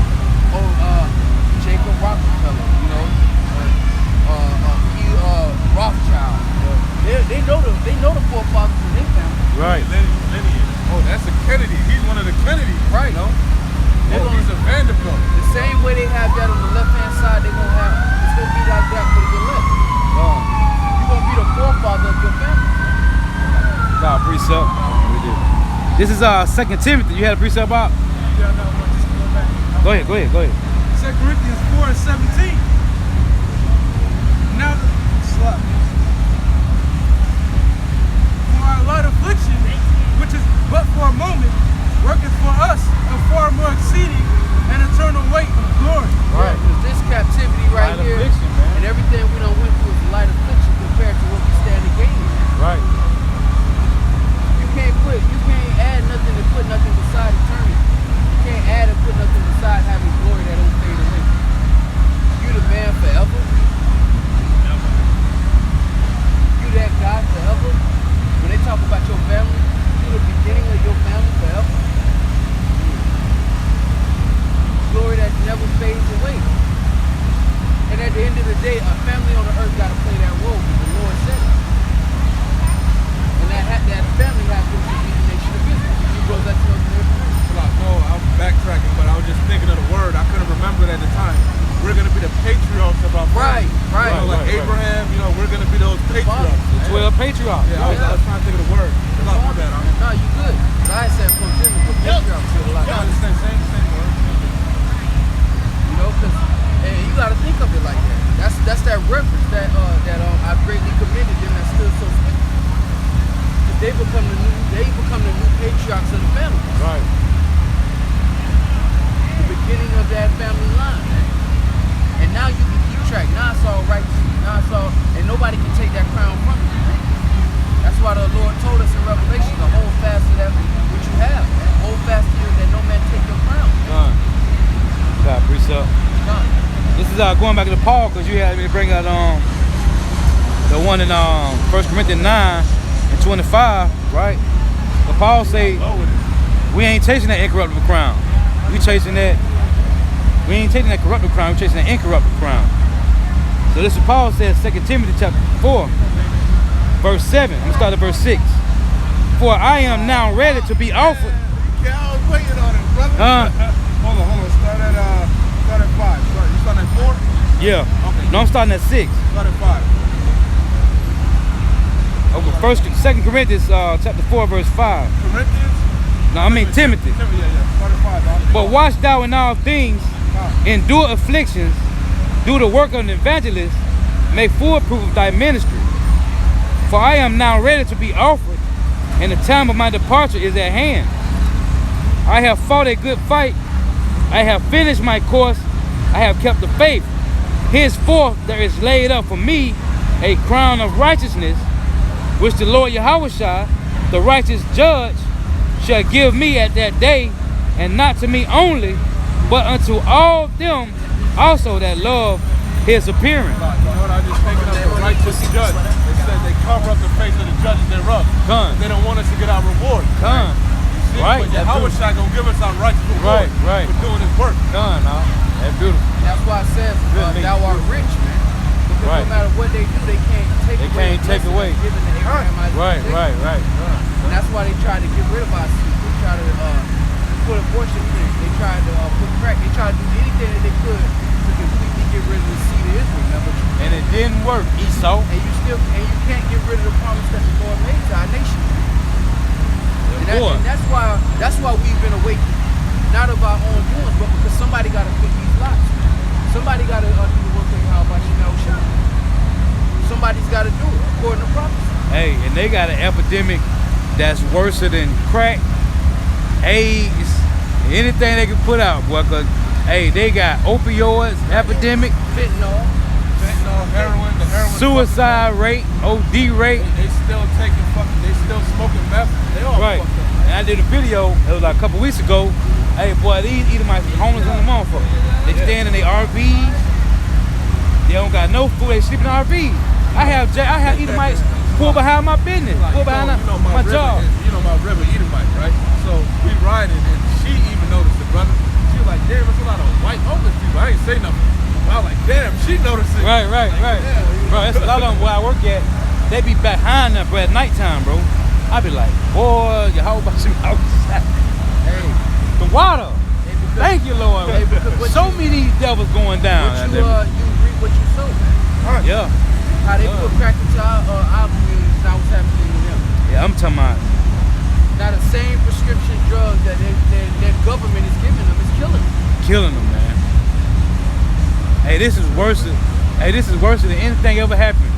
Jacob Rockefeller, you know, Rothschild. They know the forefathers in their family. Right. lineage. Oh, that's a Kennedy. He's one of the Kennedys. Right. You know? He's a Vanderbilt. The same way they have that on the left-hand side, it's gonna be like that for the left. You're gonna be the forefather of your family. Got a precept. We did. This is 2 Timothy. You had a precept about? Yeah, no, just go back. Go ahead. 2 Corinthians 4 and 17. Now, slap. For our light affliction, which is but for a moment, worketh for us a far more exceeding and eternal weight of glory. Right. Because this captivity right Light here, affliction, man. and everything we done went through is a light affliction compared to what we stand to gain. Right. You can't add nothing and put nothing beside eternity. You can't add and put nothing beside having glory that don't fade away. You the man forever. You that guy forever. When they talk about your family, you the beginning of your family forever. Glory that never fades away. And at the end of the day, a family on the earth got to play that role because the Lord said it. And that family has to be the nation of Israel. He goes that to us in every verse. No, I'm backtracking, but I was just thinking of the word. I couldn't remember it at the time. We're going to be the patriarchs of our family. Right. You know, like Abraham, you know, we're going to be those patriarchs. The 12 patriarchs. Yeah, I was trying to think of the word. My bad, No, you good. But I said progenitor, but patriarchs feel like I understand, same word. you know, because you got to think of it like that. That's that reference that I greatly commended them that stood so stiff. They become the new patriarchs of the family. Right. The beginning of that family line. And now you can keep nobody can take that crown from you. Man. That's why the Lord told us in Revelation to hold fast to that which you have. Man. Hold fast to you that no man take your crown. God, precept. This is going back to Paul, because you had me bring out the one in 1 Corinthians 9:25, right? But Paul say we ain't chasing that incorruptible crown. We chasing that. We ain't chasing that corruptible crown. We chasing that incorruptible crown. So this is Paul says, 2 Timothy chapter 4, verse 7. I'm gonna start at verse 6. For I am now ready to be offered. Yeah, I was waiting on it, brother. Hold on. Start at 5. Sorry, you starting at 4? Yeah. Okay. No, I'm starting at 6. Start at 5. Okay, 2 Corinthians chapter 4, verse 5. Corinthians? No, I mean Timothy. Yeah. Start at 5. Dog. But watch thou in all things, endure afflictions, do the work of an evangelist, make full proof of thy ministry. For I am now ready to be offered, and the time of my departure is at hand. I have fought a good fight. I have finished my course. I have kept the faith. Henceforth there is laid up for me a crown of righteousness, which the Lord Yahushua, the righteous judge, shall give me at that day, and not to me only, but unto all them also that love his appearing. You know what I just thinking of the righteous judge? They said they cover up the face of the judges thereof. They don't want us to get our reward. See, Right. But Yahushua gonna give us our righteous reward for doing his work. That's beautiful. That's why I said thou art rich, man. Because no matter what they do, they can't take away. They can't take away. Given to Abraham, Isaac, and Jacob. And that's why they tried to get rid of our seed. They tried to put abortion in. They tried to put crack. They tried to do anything that they could to completely get rid of the seed of Israel. Remember? And it didn't work, Esau. And you can't get rid of the promise that the Lord made to our nation. And that's why we've been awakened, not of our own doings, but because somebody got to pick these lots. Somebody got to do the work of Yahweh Shah. Somebody's got to do it according to prophecy. Hey, and they got an epidemic that's worse than crack, AIDS, anything they can put out, boy. Cause hey, they got opioids epidemic, Fentanyl, heroin, the heroin. suicide rate, OD rate. They still taking they still smoking meth. They all Right. fucked up. And I did a video, it was like a couple weeks ago. Hey, boy, these Edomites is homeless on the motherfucker. They stand in their RVs. They don't got no food. They sleep in RVs. I have Edomites pull behind my business, pull behind my job. You know my river Edomite, right? So we riding, and she even noticed it, brother. She was like, damn, there's a lot of white homeless people. I ain't say nothing. But I was like, damn, she noticed it. Right. Damn. Bro, that's a lot of them where I work at. They be behind that, bro, at nighttime, bro. I be like, boy, how about you outside? hey, The water. Thank you, Lord. Hey, because Show me these devils going down. you reap what you sow, man. Yeah. How they put crack into our communities, now what's happening to them. Yeah, I'm talking about. Now the same prescription drugs that their government is giving them is killing them. Killing them, man. Hey, this is worse than anything ever happened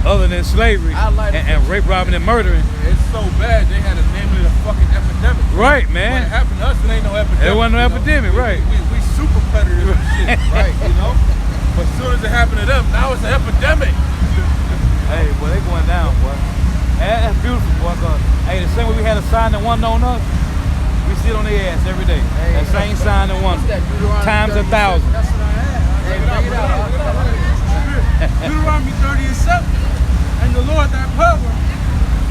other than slavery and rape, robbing, and murdering. It's so bad they had to name it a fucking epidemic. Right, When man. it happened to us, it ain't no epidemic. There wasn't no you know? epidemic, right. We super predators and shit, right? You know? But as soon as it happened to them, now it's an epidemic. Hey, boy, they going down, boy. Hey, that's beautiful, boy. Hey, the same way we had a sign that one on us, we sit on their ass every day. Hey, that same sign that one. What's that, Deuteronomy Times 30? 1,000. That's what I had. Hey, bring it out. Deuteronomy 30:7. And the Lord thy power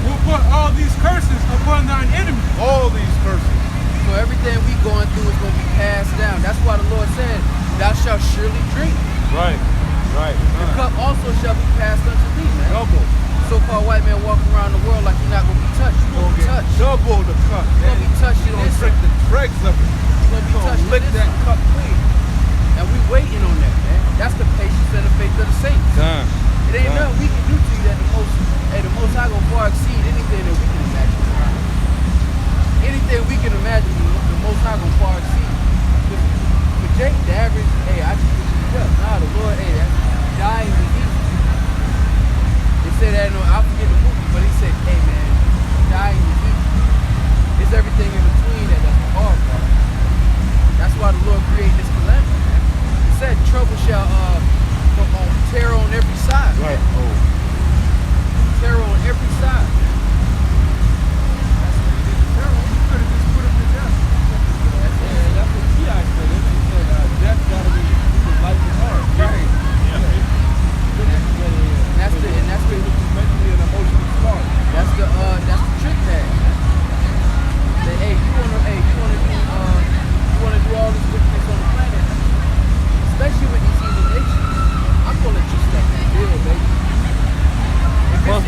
will put all these curses upon thine enemies. All these curses. So everything we going through is going to be passed down. That's why the Lord said, thou shalt surely drink. Right. The cup also shall be passed unto thee, man. Double. So-called white man walking around the world like you're not going to be touched. You're going to be touched. Double the cup. You're going to be touched in You're this. gonna drink the dregs of it. You're going to be touched lick in this. that cup clean. And we waiting on that, man. That's the patience and the faith of the saints. Done. It ain't nothing we can do to you that the most high gonna far exceed anything that we can imagine. Anything we can imagine, the most high gonna far exceed. For Jake, the average, hey, I just wish you up. Nah, the Lord, hey, that's dying is easy. They said that, I forget the movie, but he said, hey man, dying is easy. It's everything in between that's the hard part. That's why the Lord created this calamity, man. He said trouble shall tear on every side. Right. Man.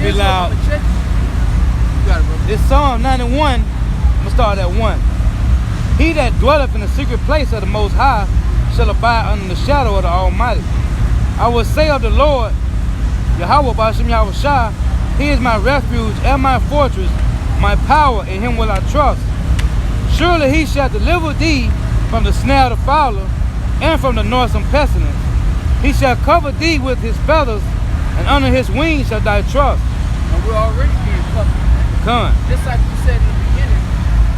be loud. You got it, bro. It's Psalm 91. I'm gonna start at 1. He that dwelleth in the secret place of the Most High shall abide under the shadow of the Almighty. I will say of the Lord, Yahweh Bashim Yahweh Shah, He is my refuge and my fortress, my power, in Him will I trust. Surely He shall deliver thee from the snare of the fowler and from the noisome pestilence. He shall cover thee with His feathers, and under His wings shall thy trust. And we're already being covered. Come. Just like you said in the beginning,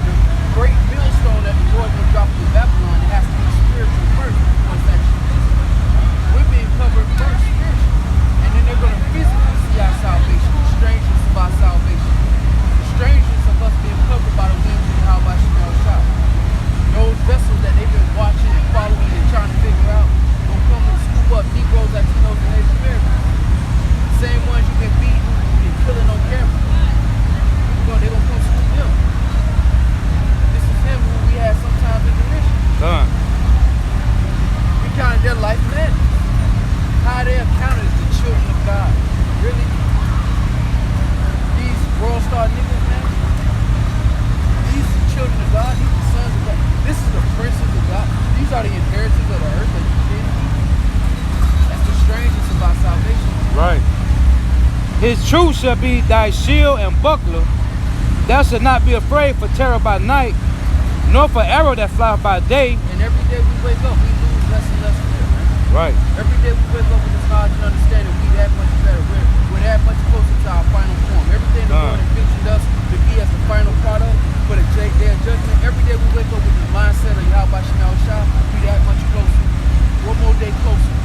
the great millstone that the Lord will drop in Babylon, it has to be spiritual first before it's actually physical. We're being covered first spiritually. And then they're going to physically see our salvation, the strangeness of our salvation. The strangeness of us being covered by the winds of Yahweh Shemel Shah. Those vessels that they've been watching and following and trying to figure out will come and scoop up Negroes, Latinos, and Native Americans. The same ones you've been beating and killing on camera. They're going to come scoop them. This is him who we had sometimes in the mission. Come. We counted their life madness. How they are counted as the children of God. Really? These world star niggas, man. These are the children of God. These are the sons of God. This is the princes of God. These are the inheritors of the earth. Are you kidding me? That's the strangeness of our salvation. Right. His truth shall be thy shield and buckler. Thou shalt not be afraid for terror by night, nor for arrow that flieth by day. And every day we wake up, we lose less and less fear, man. Right. Every day we wake up with this knowledge and understanding, we that much better. We're that much closer to our final form. Everything the Lord envisioned us to be as the final product for the day of judgment. Every day we wake up with the mindset of Yahweh Shemel Shah, we that much closer. One more day closer.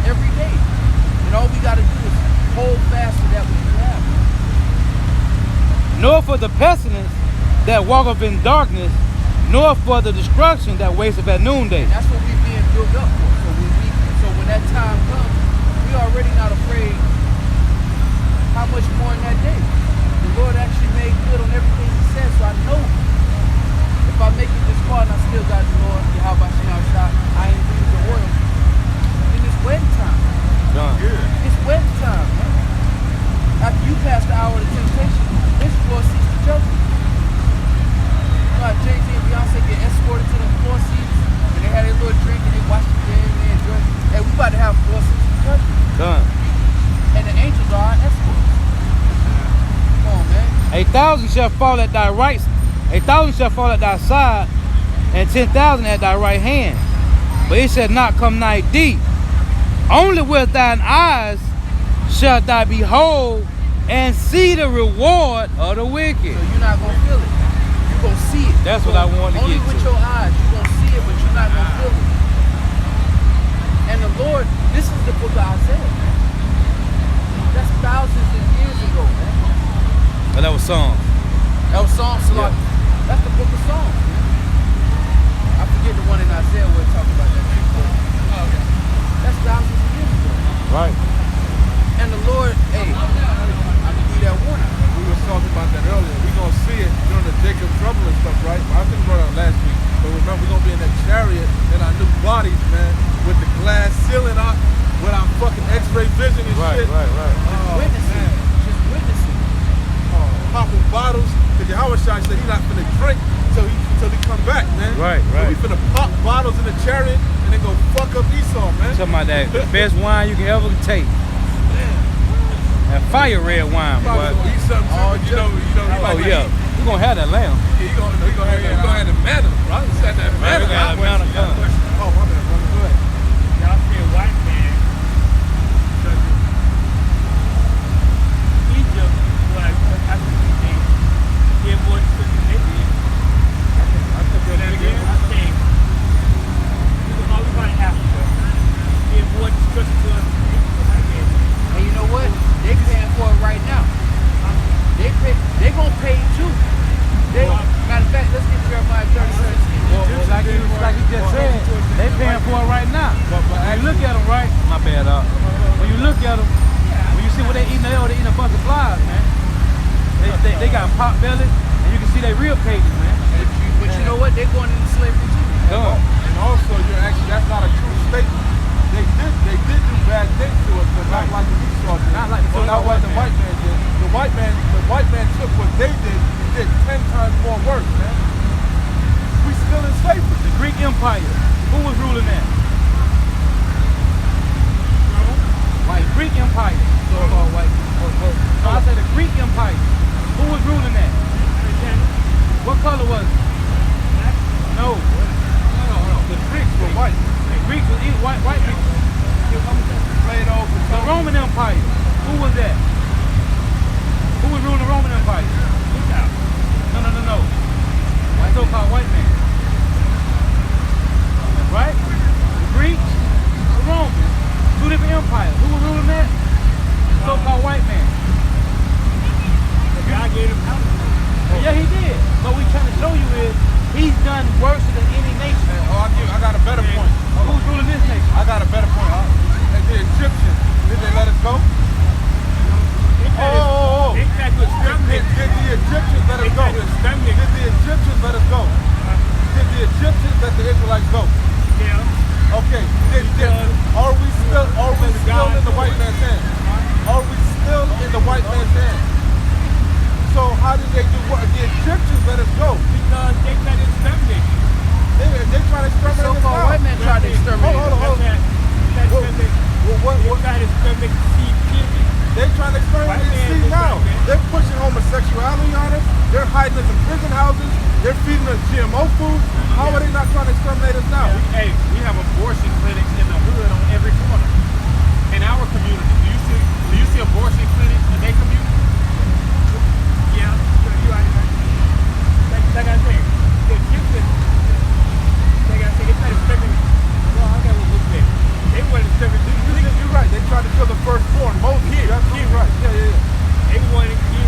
Every day. And all we got to do is hold fast to that which we have. Nor for the pestilence that walketh in darkness, nor for the destruction that wasteth at noonday. And that's what we're being built up for. So when that time comes, we already not afraid how much more in that day. The Lord actually made good on everything He said, so I know if I make it this far and I still got the Lord, Yahweh Shemel Shah, I ain't losing the oil. And it's wedding time. Done. It's wedding time, man. After you pass the hour of the temptation, this floor seats the judgment. You know how Jay-Z and Beyonce get escorted to the floor seats, and they had their little drink and they watched the game and they enjoyed it. Hey, we about to have floor seats of judgment. Done. And the angels are our escorts. Come on, man. 1,000 shall fall at thy right, 1,000 shall fall at thy side, and 10,000 at thy right hand. But it shall not come nigh thee. Only with thine eyes shalt thou behold and see the reward of the wicked. So you're not going to feel it. You're going to see it. That's what I wanted to Only get with to. your eyes. You're going to see it, but you're not going to feel it. And the Lord, this is the book of Isaiah. That's thousands of years ago, man. But that was Psalms. That was Psalms. Yeah. That's the book of Psalms, man. I forget the one in Isaiah where it talks about that. That's thousands of years ago. Right. And the Lord, hey, I can give that warning. We were talking about that earlier. We're going to see it during the Jacob trouble and stuff, right? I think we brought it up last week. But remember, we're going to be in that chariot in our new bodies, man, with the glass ceiling out, with our fucking x-ray vision and Right, shit. right, right. Oh, Witnessing. man. Just witnessing. Popping bottles. Because Yahweh Shai said he's not finna drink till he come back, man. Right, So right. we finna pop bottles in the chariot and then go fuck up Esau, man. Talking about that best wine you can ever take. That fire red wine, Probably boy. gonna eat something too, but you know, Oh yeah, we gonna have that lamb. you gonna have the manna, right? It's at that manna. We got that manna coming. Oh, my bad, brother. Go ahead. Y'all see a white man judging Egypt, like I think he did more than they did. I took that Again, again. I think he was all about Africa. He did more destruction to us than they did. And you know what? They paying for it right now. They gonna pay too. Matter of fact, let's get Jeremiah 30:16. Well, like you just said, they paying for it right now. But when you look at them, right? My bad, when you look at them, when you see what they eating, they eating a bunch of flies, man. They got pot bellies, and you can see they rib cages, man. But you know what? They're going into slavery too. And also, you're actually, that's not a true statement. They did do bad things to us, but not like the Esau did. Not not like the Well, not what the white man did. The white man took what they did and did 10 times more work, man. We still in slavery. The Greek Empire. Who was ruling that? White. Greek Empire. So-called white. No, I said the Greek Empire. Who was ruling that? What color was it? No. The Greeks were white. The Greeks was white people. The Roman Empire. Who was that? Who was ruling the Roman Empire? No. So-called white man. Right? The Greeks, the Romans, two different empires. Who was ruling that? So-called white man. God gave him power. Yeah, he did. But what we trying to show you is he's done worse than any nation. I got a better point. Who's ruling this nation? I got a better point. And the Egyptians, did they let us go? Oh. Did the Egyptians let us go? Did the Egyptians let us go? Did the Egyptians let the Israelites go? Yeah. Okay. Are we still in the white man's hand? Are we still in the white man's hand? So how did they do what? The Egyptians let us go. Because they tried to exterminate you. They trying to exterminate us So-called now. white man tried to exterminate. Hold on. They tried to exterminate the seed period. They trying to exterminate the seed now. They're pushing homosexuality on us. They're hiding us in prison houses. They're feeding us GMO food. How are they not trying to exterminate us now? Hey, we have abortion clinics in the hood on every corner. In our community, do you see abortion clinics in their community? Yeah, you're right. Like I said, the Egyptians, like I said, they tried to exterminate. Well, I got what was there. They wanted to exterminate. You're right. They tried to kill the firstborn. Moses. That's right. Yeah. They wanted to get,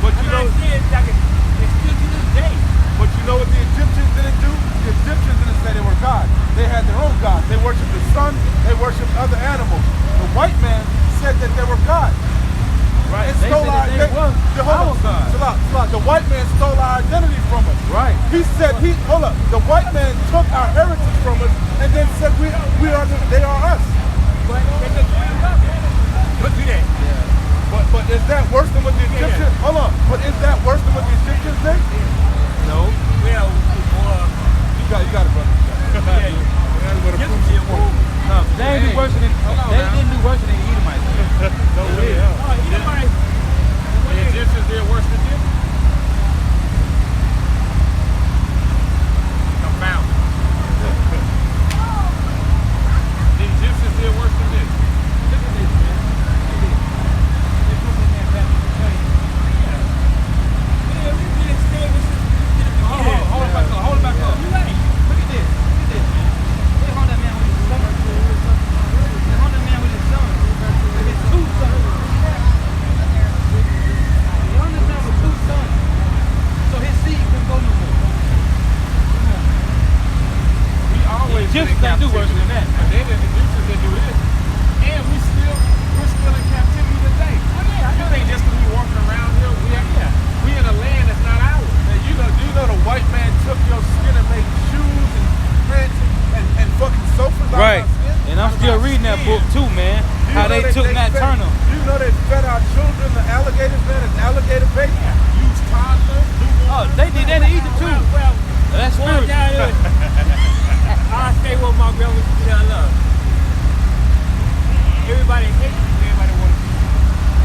But you know, it's still to this day. but you know what the Egyptians didn't do? The Egyptians didn't say they were God. They had their own God. They worshipped the sun. They worshipped other animals. The white man said that they were God. Right. And They stole said that they was our God. Chill out. The white man stole our identity from us. Right. He said the white man took our heritage from us and then said they are us. But they just cleaned up. Look at that. But is that worse than what the Egyptians? Hold on. But is that worse than what the Egyptians did? No. Well, You got it, brother. No, they ain't do worse than didn't do worse than the Edomites. No way. The Egyptians did worse than them. Confounded. The Egyptians did worse than this. Look at this, man. They put this man back in the train. Hold it back up. Look at this. They hold that man with his son. They hold that man with his son. With his two sons. They hold that man with two sons. So his seed can go no more. Come on, man. We always The been in Egyptians ain't do worse captivity. than that. But then the Egyptians didn't do this. And we're still in captivity today. You think just because we walking around here, we in a land that's not ours. Man, you know the white man took your skin and made shoes and pants and fucking sofas out Right. of our skin? And I'm still reading that book too, man. How they took Nat Turner. You know they fed our children the alligators, man, and alligator bait? Use toddlers. Oh, they did that in Egypt too. Well, That's spiritual. I stay with my girl with I love. Everybody hates you, everybody wants you.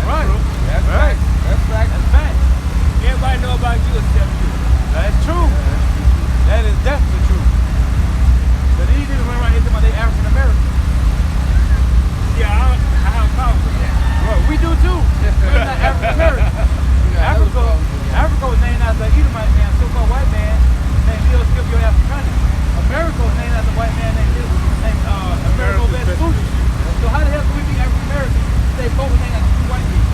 Right. That's Right. That's fact. That's fact. Everybody know about you except you. That's true. That is definitely true. But these niggas went around here talking about they African American. Yeah, I have a problem with that. Well, we do too. We're not African American. Africa was named after an Edomite man, so-called white man named Leo Scipio Africanus. America was named after a white man named Amerigo Vespucci. So how the hell can we be African American if they both were named after two white people?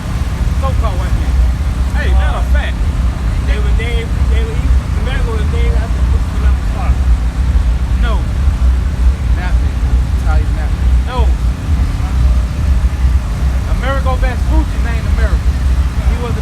So-called white men. Hey, matter of fact, America was named after Columbus father. No. Italian napkin. No. Amerigo Vespucci named America. He was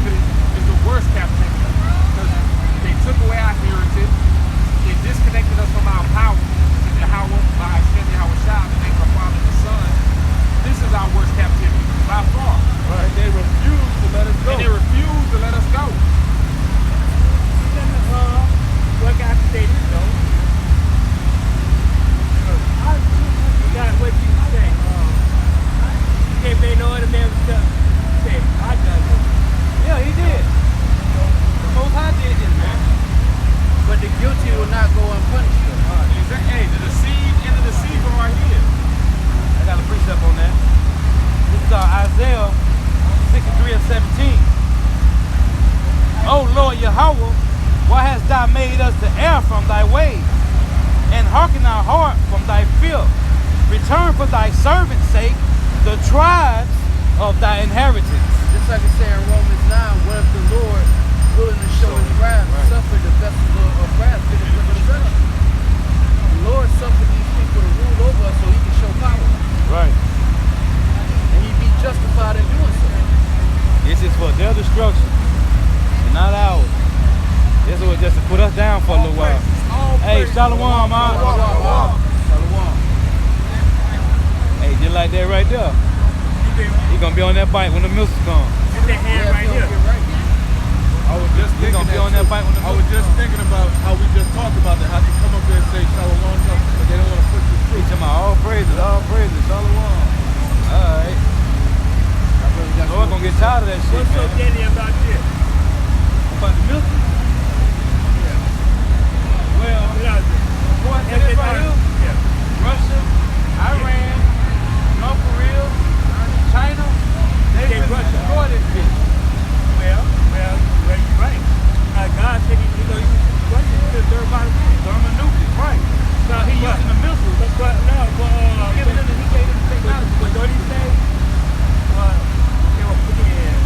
captivity is the worst captivity because they took away our heritage, they disconnected us from our power, by extending our child, the name of the Father and the Son. This is our worst captivity by far. Right. They refuse to let us go. And they refuse to let us go. What I can say this though. I forgot what you say. You can't pay no other man stuff. Say, I done it. Yeah, he did. The Most High did this, man. But the guilty will not go unpunished. Hey, the deceived and the deceiver are here. I got a precept on that. This is Isaiah 63 and 17. O Lord Yahweh, why hast thou made us to err from thy ways, and hearken our heart from thy fear? Return for thy servant's sake the tribes of thy inheritance. Just like it say in Romans 9, what if the Lord, willing to show his wrath, suffered the vessel of wrath to the limit of the Lord suffered these people to rule over us so he can show power. Right. And he'd be justified in doing so. This is for their destruction, and not ours. This was just to put us down for a little while. Hey, Shalom, man. Shalom. Hey, just like that right there. He gonna be on that bike when the missiles come. Get that hand right here. I was just thinking gonna be on that bike when the I was just thinking about how we just talked about that. How they come up there and say Shalom, but they don't want to put the He truth. talking about all praises, Shalom. Alright. Lord gonna get tired of that shit, What's so man. deadly about this? About the missiles? Well, boy, That's this it, right here, yeah. Russia, Iran, North Korea, China, they Okay, really Russia. destroy this bitch. Well, you're right. God said he was the third bottom line. Thermonuclear, right. So He using the missiles. he gave them the technology. But what he say? They were putting in.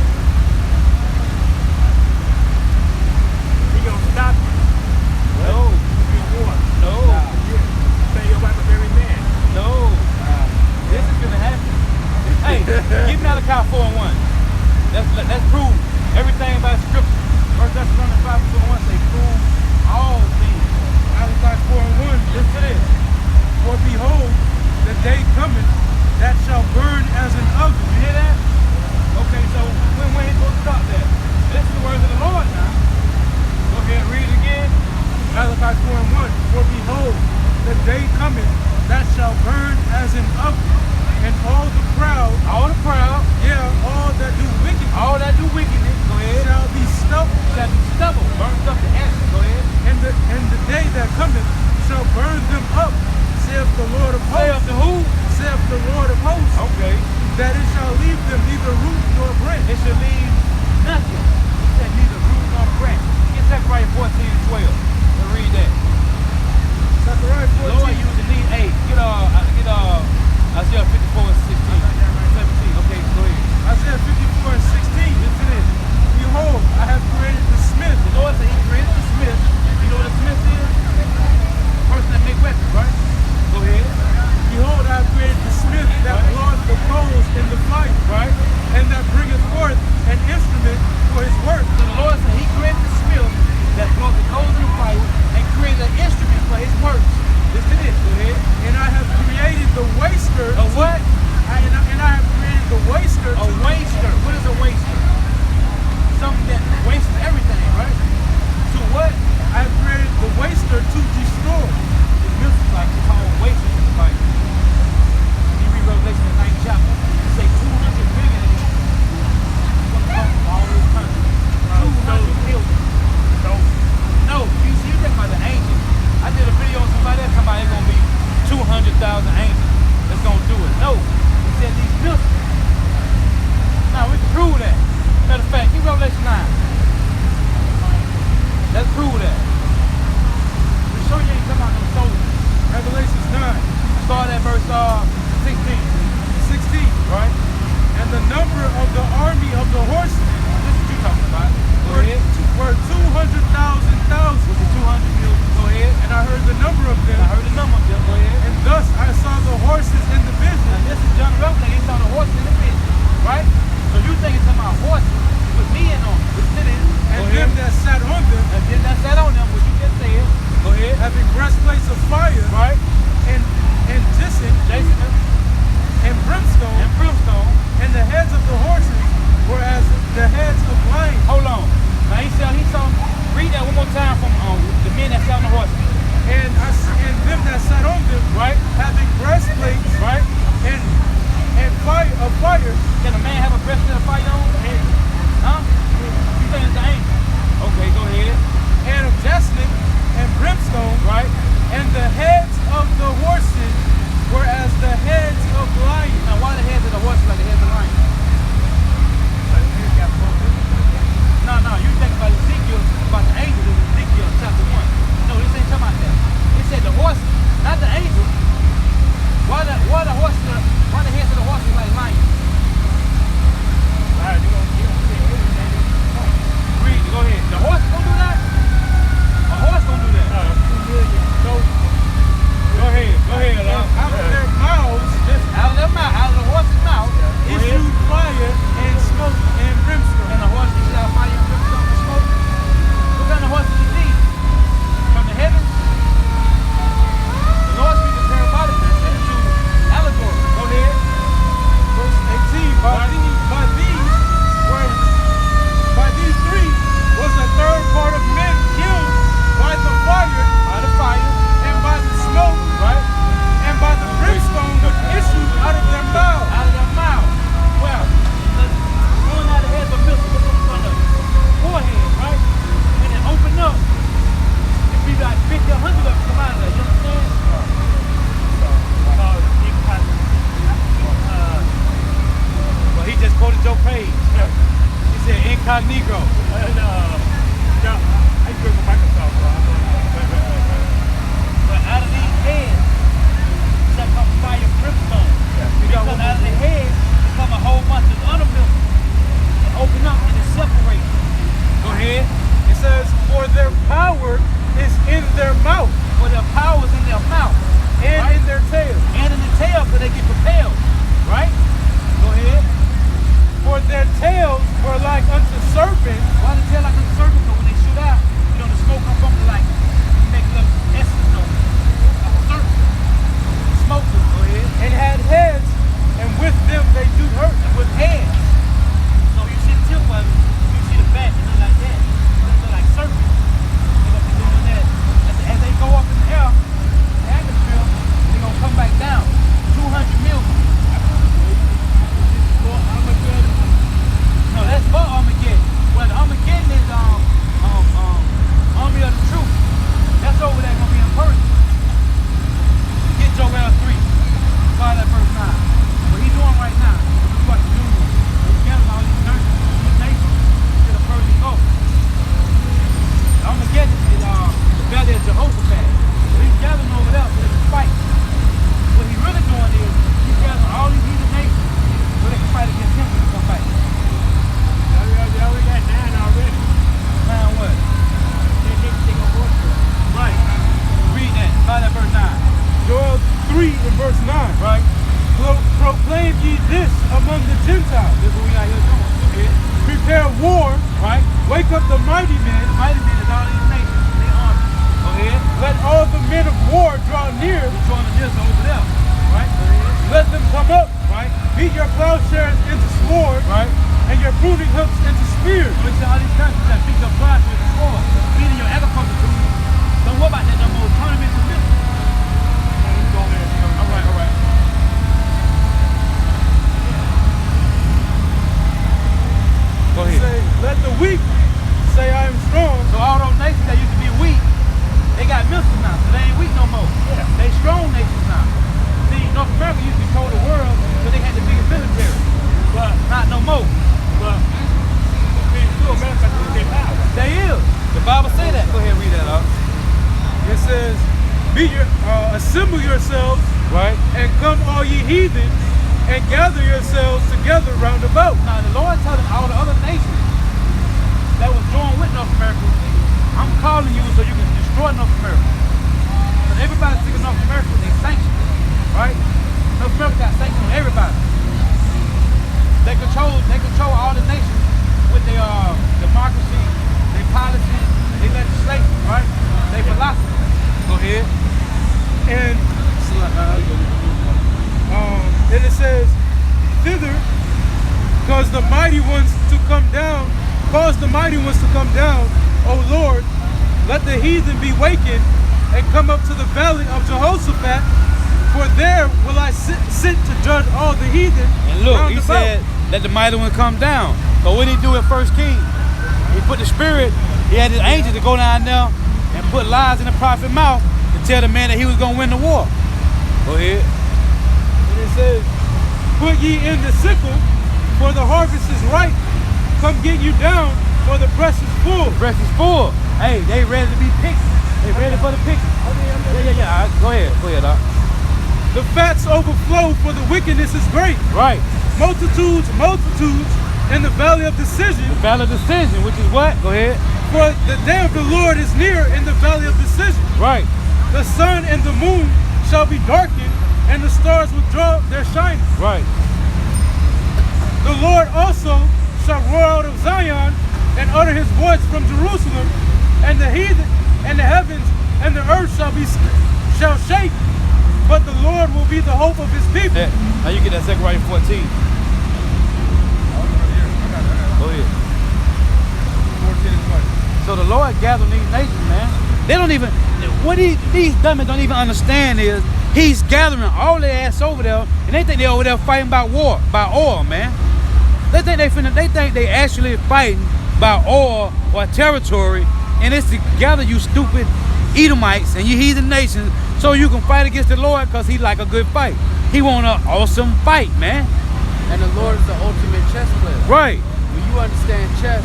breastplates of fire, right? and Jason, and brimstone, and the heads of the horses were as the heads of lions. Hold on. Now he saw. Read that one more time from the men that sat on the horses. And them that sat on them, Right? having breastplates, Right? and fire of fire, Can a man have a breastplate of fire on? Huh? You think it's an angel? Okay, go ahead. and of jacinth and brimstone, Right? and the heads of the horses were as the heads of lions. Now why the heads of the horses like the heads of lions? No, you think about Ezekiel, about the angels in Ezekiel chapter 1. No, this ain't talking about that. It said the horses, not the angels. Why the heads of the horses like lions? Read, go ahead. The horse gonna do that? A horse gonna do that? Go ahead, Out of their mouths out of the horse's mouth, issued fire and smoke and brimstone. and the horse is out fire and brimstone and smoke. What kind of horses is these? From the heavens? The Lord speaks parabolic to allegory. Go ahead. Verse 18. By these three was a third part of men killed by the fire, By the fire, and by the smoke, right? and by the brimstone which issued out of their mouths. Out of their mouth. Well, going out of the head of a missile, look up on the forehead, right? And then open up. It'd be like 50 or 100 of them come out of there. You understand? Well, he just quoted Joe Page. He said incognito. But out of these heads shall come fire and brimstone. Because out of the head come a whole bunch of other missiles. They open up and it separates. Go ahead. It says, for their power is in their mouth For their powers in their mouth. and Right. in their tail. And in the tail because they get propelled. Right? Go ahead. For their tails were like unto serpents, Why the tail like a serpent? Because when they shoot out, you know, the smoke comes from it like, make little essence, you know, like a serpent. Smoke them. Go ahead. and had heads, and with them they do hurt. And with heads. So you see the tip of it, you see the back, it look like that. It look like serpents. They're gonna be doing that. As they go up in the air, the atmosphere, they're gonna come back down. 200 million. No, that's for Armageddon. Well, the Armageddon is Army of the Truth. That's over there gonna be in person. Get Joel 3. Find that verse 9. What he's doing right now, he's about to do he's gathering all these nurses, these nations to the Persian Gulf. Armageddon is the belly of Jehoshaphat. So he's gathering over there so they can fight. What he's really doing is he's gathering all these heathen nations so they can fight against him when he come back. Now what? Right. Read that. Find that verse 9. Joel 3 and verse 9. Right? Proclaim ye this among the Gentiles. This is what we out here doing. Okay? Prepare war. Right? Wake up the mighty men. Mighty men is all these nations. They army. Go ahead. Let all the men of war draw near. We're trying to just over there. Right? Go ahead. Let them come up. Right? Beat your plowshares into swords. Right? And your pruning hooks into spears. We see all these countries that pick up flies with the sword. Feeding your agriculture tools. Don't worry about that no more. Turn them into missiles. All right. Go ahead. Say, let the weak say I am strong. So all those nations that used to be weak, they got missiles now, so they ain't weak no more. Yeah. They strong nations now. See, North America used to control the world because they had the biggest military. But Not no more. They is. The Bible say that. Go ahead and read that out. It says, assemble yourselves, Right. and come all ye heathen, and gather yourselves together round about. Now the Lord telling all the other nations that was joined with North America, I'm calling you so you can destroy North America. Because everybody's thinking North America, they sanctioned. Right? North America got sanctioned on everybody. They control all the nations with their democracy, their policy, their legislation, right? Their philosophy. Go ahead. the mighty ones to come down, O Lord, let the heathen be wakened and come up to the valley of Jehoshaphat, for there will I sit to judge all the heathen. And look, round he about. said, let the mighty one come down. So what did he do in 1 Kings? He put the spirit, he had his angels to go down there and put lies in the prophet's mouth to tell the man that he was going to win the war. Go ahead. And it says, put ye in the sickle, for the harvest is ripe. Come get you down, for the breast is full. The breast is full. Hey, they ready to be picked. They ready for the picking. Yeah. All right, go ahead. Go ahead, Doc. The fats overflow, for the wickedness is great. Right. Multitudes, in the valley of decision. The valley of decision, which is what? Go ahead. For the day of the Lord is near in the valley of decision. Right. The sun and the moon shall be darkened, and the stars withdraw their shining. Right. The Lord also shall roar out of Zion and utter his voice from Jerusalem, and the heathen and the heavens and the earth shall shake, but the Lord will be the hope of his people. Yeah. Now you get that Zechariah 14. Go ahead. 14 and 20. So the Lord gathered these nations, man. They don't even, what these dummies don't even understand is, he's gathering all their ass over there, and they think they're over there fighting by war, by oil, man. They think they actually fighting by oil or territory, and it's to gather you stupid Edomites and you heathen nations so you can fight against the Lord, because he like a good fight. He want an awesome fight, man. And the Lord is the ultimate chess player. Right. When you understand chess,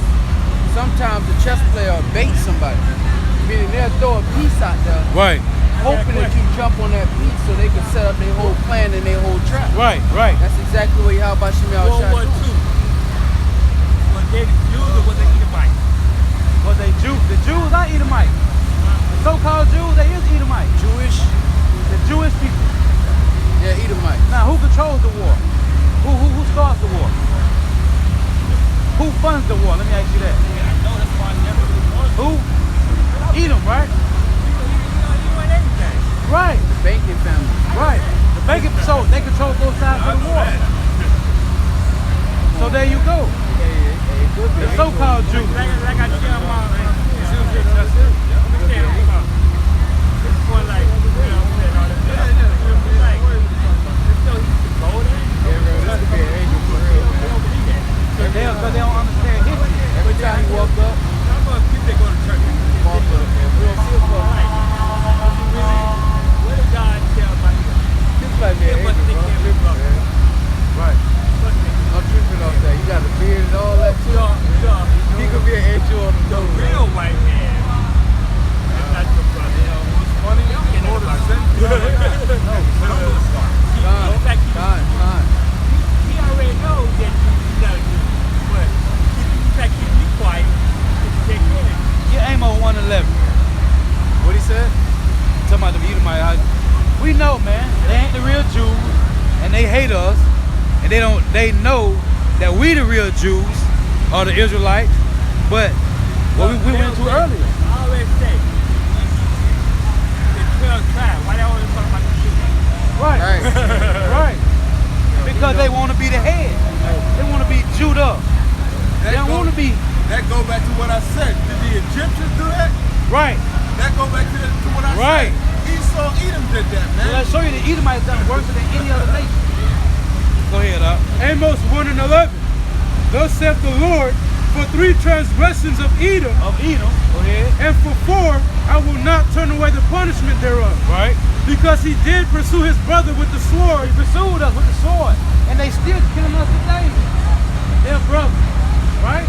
sometimes the chess player will bait somebody. Meaning they'll throw a piece out there, Right. hoping that you jump on that piece so they can set up their whole plan and their whole trap. Right. That's exactly what Yahweh Shemiah World shot War do. II. Was they the Jews or was they Edomites? Was they Jews? The Jews are Edomites. The so-called Jews, they is Edomites. Jewish, The Jewish people. yeah, Edomite. Now, who controls the war? Who starts the war? Who funds the war? Let me ask you that. Yeah, I know that's why I never really wanted Who? Edom, right? you and everything. Right. The banking family. Right. The banking, so they control both sides of the war. So there you go. It could be. The so-called Jews. Like I tell my it's more like, you know, all this stuff. Like, it's so easy to go there. This could be an angel for real, man. They don't understand history. Every time you walk up, Some of us people that go to church. walk up, and we don't see a fuck. What did God tell about you? This might be an It wasn't angel, thinking bro. about it. Right. I'm tripping off that. You got a beard and all that too. He could be an angel on the The door. real white man. That's not your brother. You know, what's funny? You don't get no about that. He already knows that you gotta do it. But you try to keep me quiet. Take care. Get Amos 1:11. What he said? Talking about the Edomites. We know, man, they ain't the real Jews, and they hate us, and they know that we the real Jews, or the Israelites, but what we went into earlier. I always say, the 12 tribes, why they always talk about the Jews? Right. Right. Right. Because they want to be the head. They want to be Jewed up. They don't want to be. That go back to what I said. Did the Egyptians do that? Right. That go back to what I Right. said. Esau, Edom did that, So man. let's show you the Edomites done worse than any other nation. Go ahead, up. Amos 1:11. Thus saith the Lord, for 3 transgressions of Edom, Of Edom. Go ahead. and for 4 I will not turn away the punishment thereof. Right. Because he did pursue his brother with the sword, They pursued us with the sword, and they still killing us today. They're brothers. Right.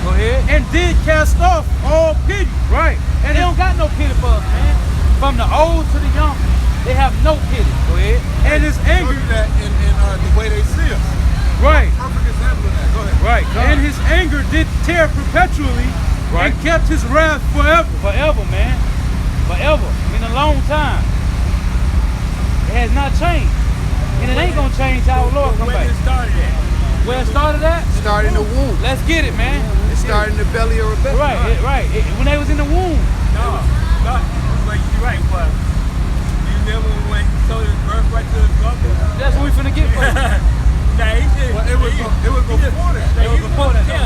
Go ahead. and did cast off all pity. Right. And they don't got no pity for us, man. From the old to the young, they have no pity. Go ahead. And his anger, Look at that in the way they see us. right. Perfect example of that. Go ahead. Right. And his anger did tear perpetually, Right. and kept his wrath forever. Forever, man. Forever. In a long time. It has not changed. And it ain't gonna change till our Lord come Where back. it started at? Where it started at? Start in the womb. Let's get it, man. It started in the belly of Rebecca. Right. When they was in the womb. No, but you're right, but you remember when he sold his birthright to his government? That's what we finna get for. Nah, he did. Well, it was before that. It was before that. Yeah,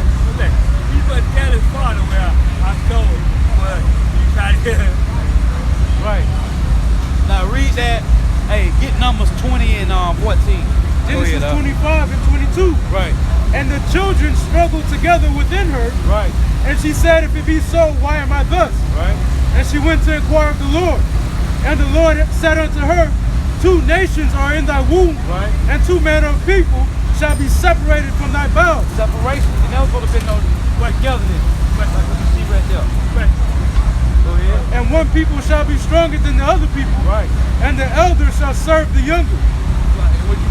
he he wasn't tell his father where I told him, but he tried to. Right. Now read that. Hey, get Numbers 20 and 14. Genesis 25 and 22. Right. And the children struggled together within her. Right. And she said, if it be so, why am I thus? Right. And she went to inquire of the Lord. And the Lord said unto her, 2 nations are in thy womb, Right. and 2 manner of people shall be separated from thy bowels. Separation. And that was supposed to be no togetherness. Like what you see right there. Go ahead. And one people shall be stronger than the other people. Right. And the elder shall serve the younger.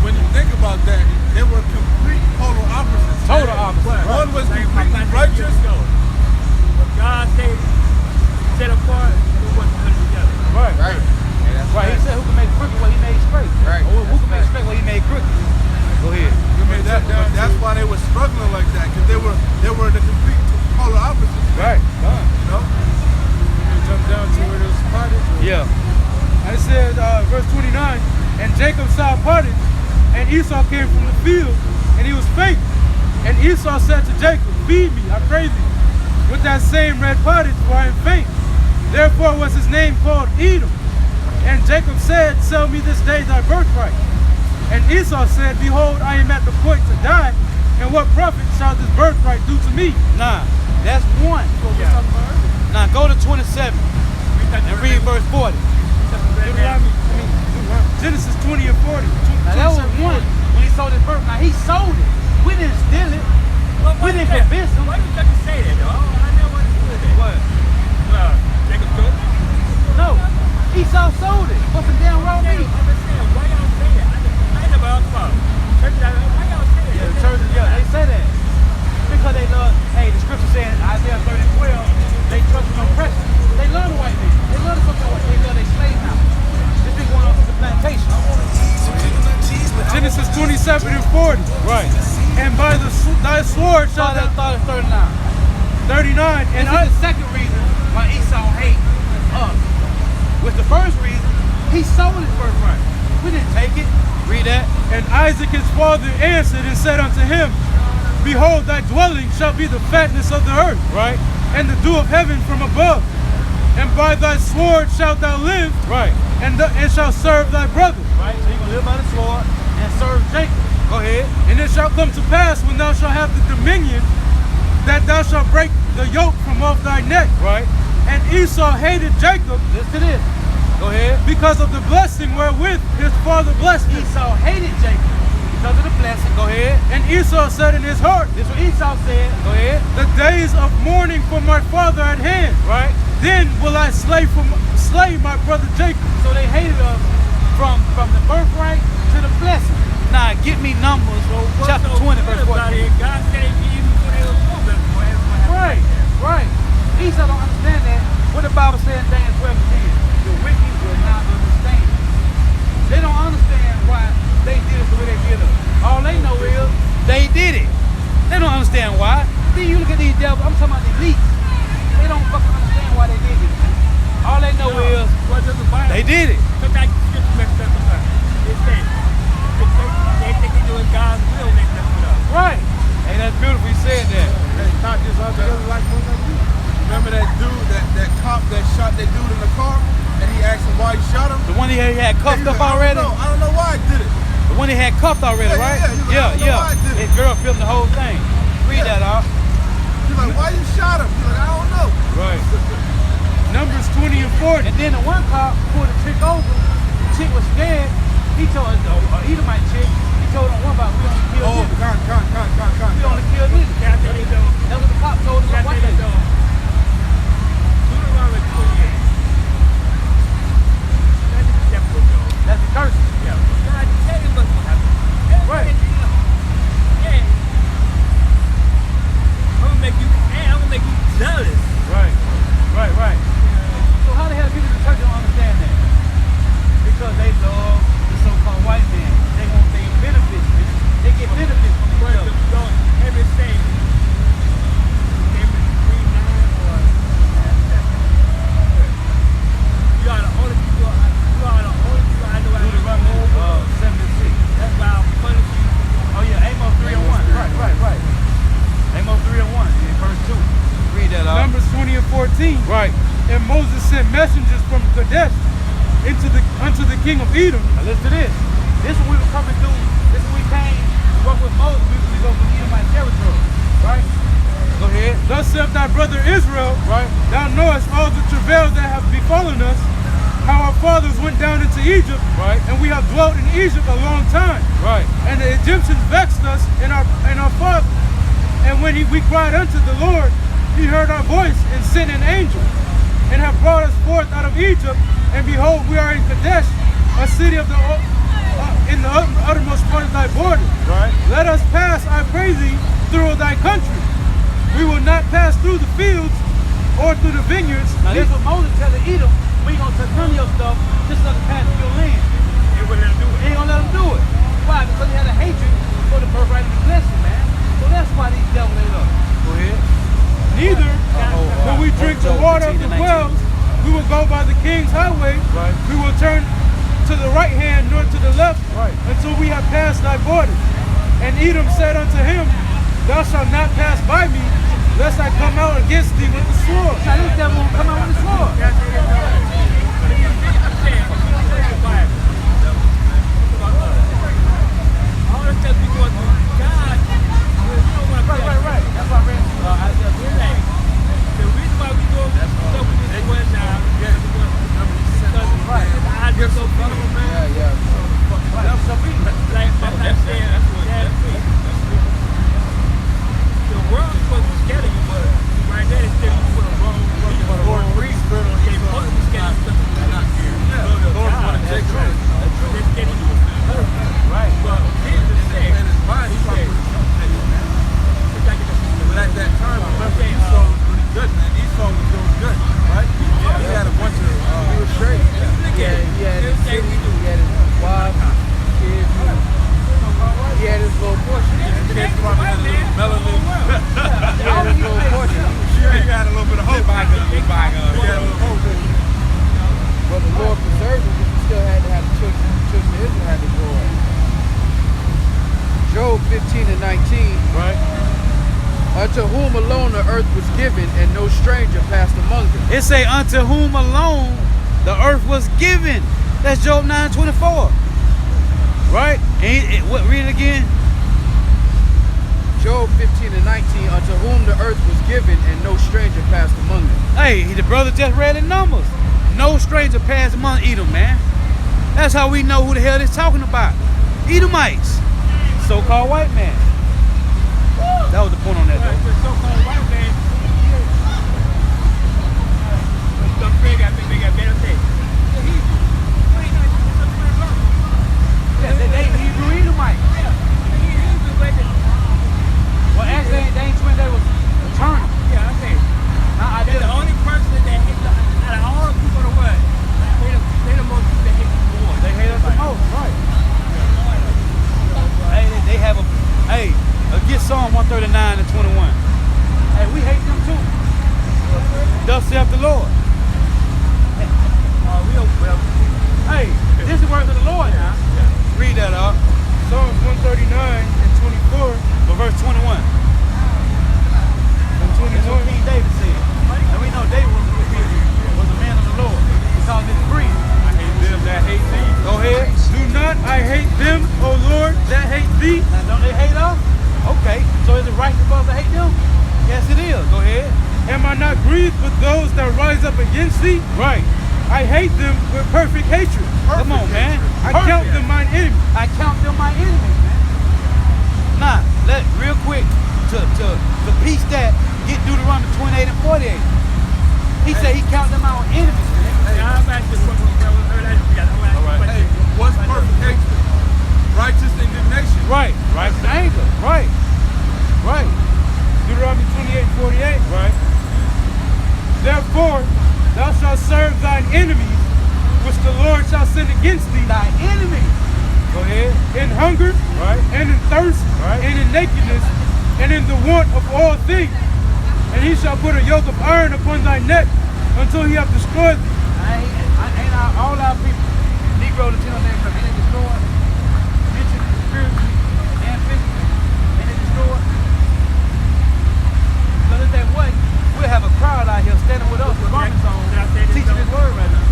When you think about that, they were complete polar opposites. Total opposite. One was completely righteous. But God said, set apart, who wasn't put together. Right. Right. Yeah, that's Right. He said, who can make crooked what he made straight? Right. Or who can make straight what he made crooked? Go ahead. That's why they were struggling like that, because they were the complete polar opposites. Right. You know? Jump down to where there's parted. Yeah. And it says, verse 29, and Jacob saw parted, and Esau came from the field, and he was faint. And Esau said to Jacob, feed me, I pray thee, with that same red pottage, for I am faint. Therefore was his name called Edom. And Jacob said, sell me this day thy birthright. And Esau said, behold, I am at the point to die, and what profit shall this birthright do to me? Nah, that's one. Now go to 27 and read verse 40. Genesis 20 and 40. Now that was one when he sold his birth. Now he sold it. We didn't steal it. We didn't convince him. Why you got to say that, though? I never understood that. What? Well, Jacob told me. No. Esau sold it for some damn raw meat. I'm just saying, why y'all say that? I never asked about it. Why y'all say that? Yeah, the church, yeah, they say that. Because they love, hey, the scripture saying Isaiah 30:12, they trust in oppression. They love the white man. They love the fucking white. They love their slave now. This been going on since the plantation. Genesis 27 and 40. Right. And by thy sword shall Thought thou... it's 39. 39. And that's the second reason why Esau hates us. With the first reason, he sold his birthright. We didn't take it. Read that. And Isaac his father answered and said unto him, behold, thy dwelling shall be the fatness of the earth, Right. and the dew of heaven from above. And by thy sword shalt thou live, Right. and shalt serve thy brother. Right. So you can live by the sword and serve Jacob. Go ahead. And it shall come to pass when thou shalt have the dominion, that thou shalt break the yoke from off thy neck. Right. And Esau hated Jacob Listen to this. Go ahead. because of the blessing wherewith his father blessed him. Esau hated Jacob because of the blessing. Go ahead. And Esau said in his heart, This is what Esau said. Go ahead. the days of mourning for my father at hand. Right. Then will I slay my brother Jacob. So they hated us from the birthright to the blessing. Now get me Numbers chapter 20 verse 14. God said he even put it on Right. Right. Esau don't understand that. What the Bible says in Daniel 12 and 10. The wicked will not understand. They don't understand why they did it the way they did us. All they know is they did it. They don't understand why. Then you look at these devils, I'm talking about the elites. They don't fucking understand why they did it. All they know is they did it. Sometimes you get messed up sometimes. They think they doing God's will and they mess it up. Right. Hey, that's beautiful. He said that. They thought this all together like one like you. Remember that dude, that cop that shot that dude in the car, and he asked him why he shot him? The one he had cuffed He's up like, already? I don't know why I did it. The one he had cuffed already, Yeah, right? yeah, he's like, I don't know why I did it. His girl filmed the whole thing. Read that out. He's like, why you shot him? He's like, I don't know. Right. Numbers 20 and 40. And then the one cop pulled the chick over. The chick was scared. He told her, Edomite chick, he told him, what about we only kill Oh, niggas. con. We only kill niggas. That's what the cop told him. What they do. That's the curse. Right. I'm gonna make you jealous. Right. So how the hell people in the church don't understand that? Because they love the so-called white man. They want their benefits, man. They get benefits from each other. Everything. 20 and 14. Right. And Moses sent messengers from Kadesh unto the king of Edom. Now listen to this. This is what we were coming through. This is when we came to work with Moses. We go from Edomite territory. Right? Go ahead. Thus saith thy brother Israel, Right. thou knowest all the travail that have befallen us, how our fathers went down into Egypt, Right. and we have dwelt in Egypt a long time. Right. And the Egyptians vexed us and our fathers. And when we cried unto the Lord, he heard our voice and sent an angel, and have brought us forth out of Egypt. And behold, we are in Kadesh, a city of the in the uttermost part of thy border. Right. Let us pass, I pray thee, through thy country. We will not pass through the fields or through the vineyards. Now this is what Moses telling Edom. We ain't gonna touch none of your stuff. Just let us pass through your land. He wouldn't let him do it. He ain't gonna let them do it. Why? Because he had a hatred for the birthright of the blessing, man. So that's why these devils ain't up. Go ahead. Neither, when we drink the water of the wells, we will go by the king's highway. Right. We will turn to the right hand nor to the left, Right. until we have passed thy borders. And Edom said unto him, thou shalt not pass by me, lest I come out against thee with the sword. Now this devil won't come out with a sword. Right. That's why I read Isaiah 59. But at that time, remember, Esau was really good, man. Esau was doing good, right? He had a bunch of. He was straight. He had his city, he had his wife, kids. He had his little portion. Kids probably had a little melanin. He had his little portion. Sure, he had a little bit of hope. He had a little hope. But the Lord preserved him, but he still had to have the children of Israel had to grow up. Job 15 and 19. Right. Unto whom alone the earth was given, and no stranger passed among them. It say unto whom alone the earth was given. That's Job 9:24. Right? What? Read it again. Job 15 and 19. Unto whom the earth was given, and no stranger passed among them. Hey, the brother just read the numbers. No stranger passed among Edom, man. That's how we know who the hell they're talking about. Edomites. So-called white man. That was the point on that, though. Yeah, they Hebrew Edomite. Well, actually, they ain't twins. They was eternal. Now, I did The only person that hit out of all people in the world, they the most people that hit the war. They hate us the most, right? Hey, they have a. Hey, get Psalm 139 and 21. Hey, we hate them too. Thus saith the Lord. Hey, this is the word of the Lord now. Read that up. Psalms 139 and 24 But verse 21. and That's what 21. King David said. And we know David was a man of the Lord. Because it's free. I hate them that hate thee. Go ahead. Do not I hate them, O Lord, that hate thee? Now, don't they hate us? Okay. So is it right for us to hate them? Yes, it is. Go ahead. Am I not grieved with those that rise up against thee? Right. I hate them with perfect hatred. Come on, man. I count them mine enemy. I count them my enemies, man. Nah, real quick to piece that, get Deuteronomy 28 and 48. He said he count them our enemies, man. Hey, what's perfect hatred? Righteous indignation. Right. Righteous anger. Right. Right. Deuteronomy 28 and 48. Right. Therefore, thou shalt serve thine enemies, which the Lord shall send against thee, Thy enemies. Go ahead. in hunger, Right. and in thirst, Right. and in nakedness, and in the want of all things. And he shall put a yoke of iron upon thy neck until he have destroyed thee. All our people, Negro Latino names, they ain't destroyed, mentally, spiritually, and physically, and they destroyed. So it's that way, we we'll have a crowd out here standing with us with garments on, teaching His word right now.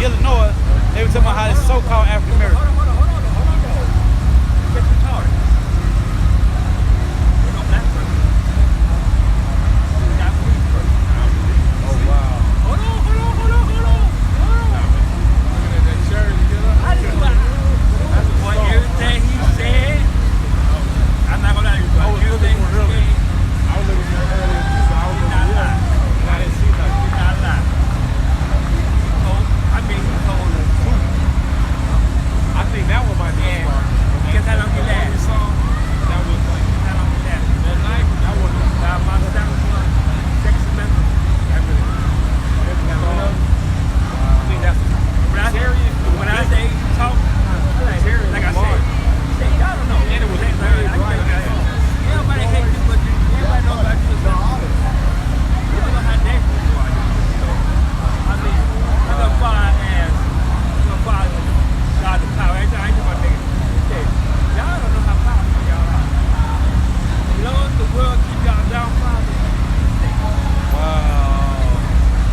Illinois, they were talking about how it's so-called African American. Get retarded. There's no black person. Japanese person. Oh wow. Hold on. Looking at that cherry together. I didn't want everything he said. I'm not gonna lie to you, but everything he said. I was looking at it earlier too, but I was Not looking lie. and I didn't see nothing. Not lie. He told the truth. I think that one might be And smart. guess I don't get that. That was like I don't get that. that night. That one. My second one, second semester. That really. I think that's When I say talk, like I said, y'all don't know. And it was very bright. Everybody hates you, but everybody knows about you. You don't know how dangerous you are. I mean, I'm gonna follow God the power. Every time I do my nigga, he said, y'all don't know how powerful y'all are. As long as the world keep y'all down, Father. Wow.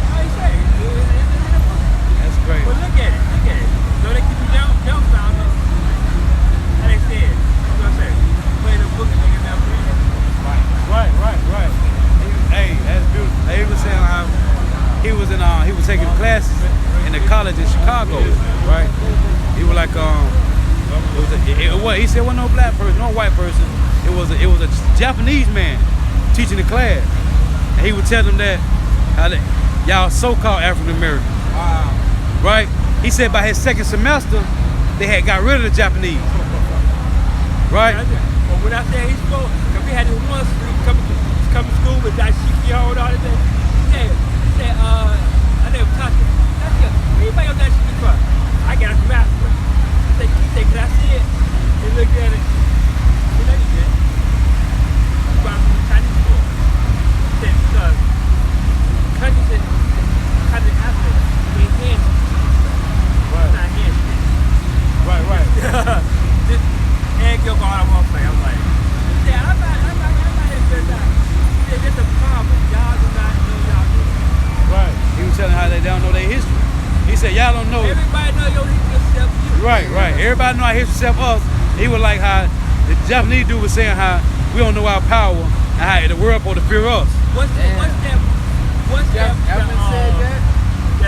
How you say? It's in the book. That's great. But look at it. So they keep you dumbfounded. How they said, what I say? Play the book and nigga never read it. Right. Hey, that's beautiful. He was saying how he was taking classes in the college in Chicago, right? He was like he said it wasn't no black person, no white person. It was a Japanese man teaching the class, and he would tell them that how y'all so-called African American. Wow. Right? He said by his second semester, they had got rid of the Japanese. Right? But when I say he spoke, because we had this one come to school with that shiki on all that. He said, I never touched it. That's good. Anybody on that shiki for? I got it from Africa. He said, can I see it? He looked at it. He know he did. He brought it from the Chinese school. He said, because countries in Africa, they hands. Right. Not hands. Right. This egg yolk all I want to play. I'm like, yeah, I'm not here for that. It's a problem. Y'all do not know y'all do. Right. He was telling how they don't know their history. He said y'all don't know. Everybody know your history except you. Right. Everybody know our history except us. He was like how the Japanese dude was saying how we don't know our power and how the world supposed to fear us. What's that? said that?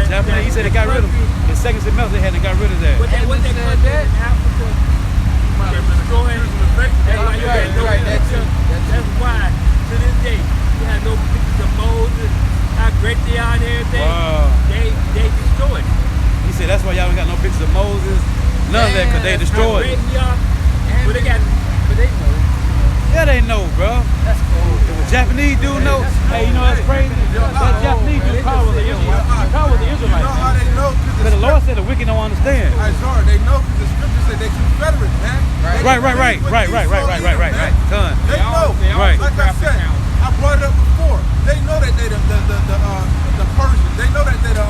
Japanese, he said they got rid of him. His second semester they had got rid of that. What that country in Africa? They're destroying. That's why to this day you have no pictures of Moses, how great they are and everything. Wow. They destroyed. He said that's why y'all don't got no pictures of Moses, none of that, because they How destroyed great it. we are. But they got. But they know. Yeah, they know, bro. That's cool. If a Japanese dude know, hey, you know that's crazy? That Japanese dude probably was the Israelite. Probably was the You Israelite. know how they know? Because the Lord said the wicked don't understand. Sorry, they know because the scripture said they Confederates, man. Right. Done. They know. Right. Like I said, I brought it up before. They know that they the Persians. They know that they the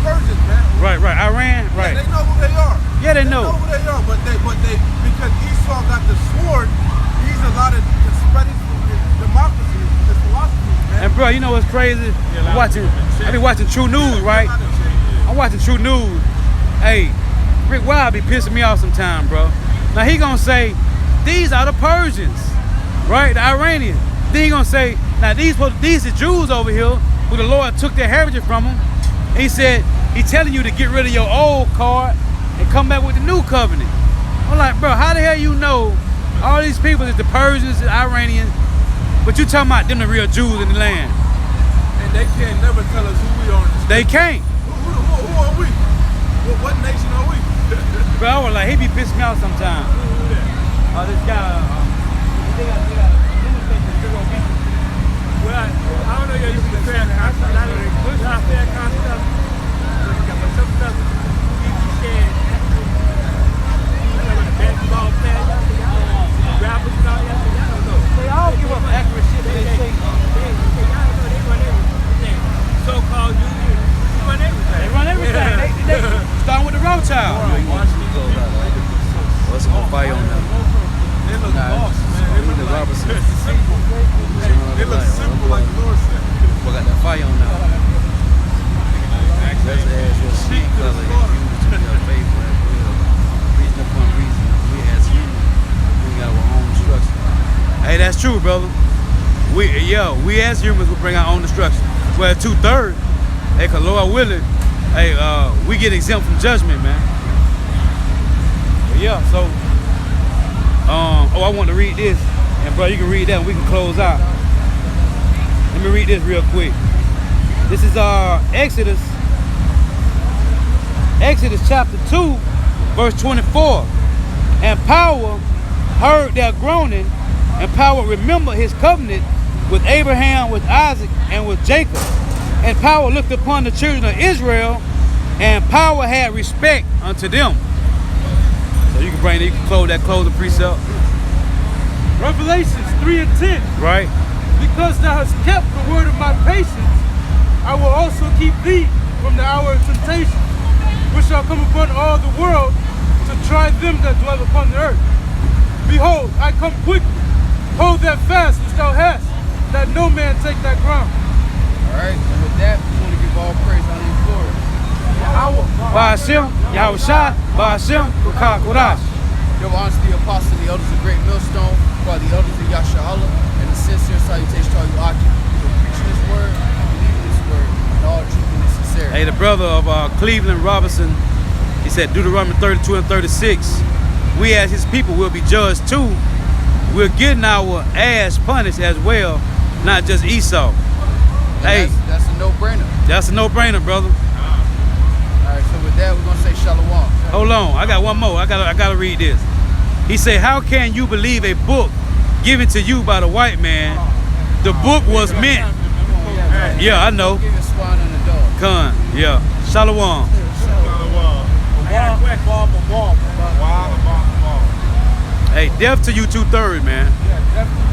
Persians, man. Right. Iran, right. Yeah, they know who they are. Yeah, they know. They know who they are, but they because Esau got the sword, he's a lot of spreading democracy and philosophy, man. And bro, you know what's crazy? I be watching True News, right? I'm watching True News. Hey, Rick Wild be pissing me off sometime, bro. Now he gonna say, these are the Persians, right? The Iranians. Then he gonna say, now these the Jews over here who the Lord took their heritage from them. And he said, he's telling you to get rid of your old card and come back with the new covenant. I'm like, bro, how the hell you know all these people is the Persians, the Iranians, but you talking about them the real Jews in the land? And they can't never tell us who we are. They can't. Who are we? What nation are we? Bro, I was like, he be pissing me off sometimes. Oh, this guy, they got brother. We as humans will bring our own destruction. Well, 2/3, hey, cause Lord willing, hey, we get exempt from judgment, man. But yeah, so, I want to read this, and bro, you can read that, and we can close out. Let me read this real quick. This is Exodus chapter 2, verse 24. And Power heard their groaning, and Power remembered his covenant with Abraham, with Isaac, and with Jacob. And Power looked upon the children of Israel, and Power had respect unto them. So you can close that closing precept. Revelations 3:10. Right? Because thou hast kept the word of my patience, I will also keep thee from the hour of temptation, which shall come upon all the world to try them that dwell upon the earth. Behold, I come quickly. Hold that fast which thou hast, that no man take that ground. All right, and with that, we want to give all praise, honor, and glory. Ba'ashem, Yahushua, Ba'ashem, B'kah Kodash. Give honor to the apostles and the elders of Great Millstone, for the elders of Yasharahla, and the sincere salutation to all you Aki for preaching this word, believing this word, and all truth and sincerity. Hey, the brother of Cleveland Robinson, he said Deuteronomy 32 and 36. We as his people will be judged too. We're getting our ass punished as well, not just Esau. And hey, that's a no-brainer. That's a no-brainer, brother. All right, so with that, we're gonna say shalom. Hold on, I got one more. I gotta read this. He said, "How can you believe a book given to you by the white man? The book was meant." Yeah, I know. Give a swine and a dog. Khan, yeah. Shalom. Hey, death to you 2/3, man. Yeah, definitely.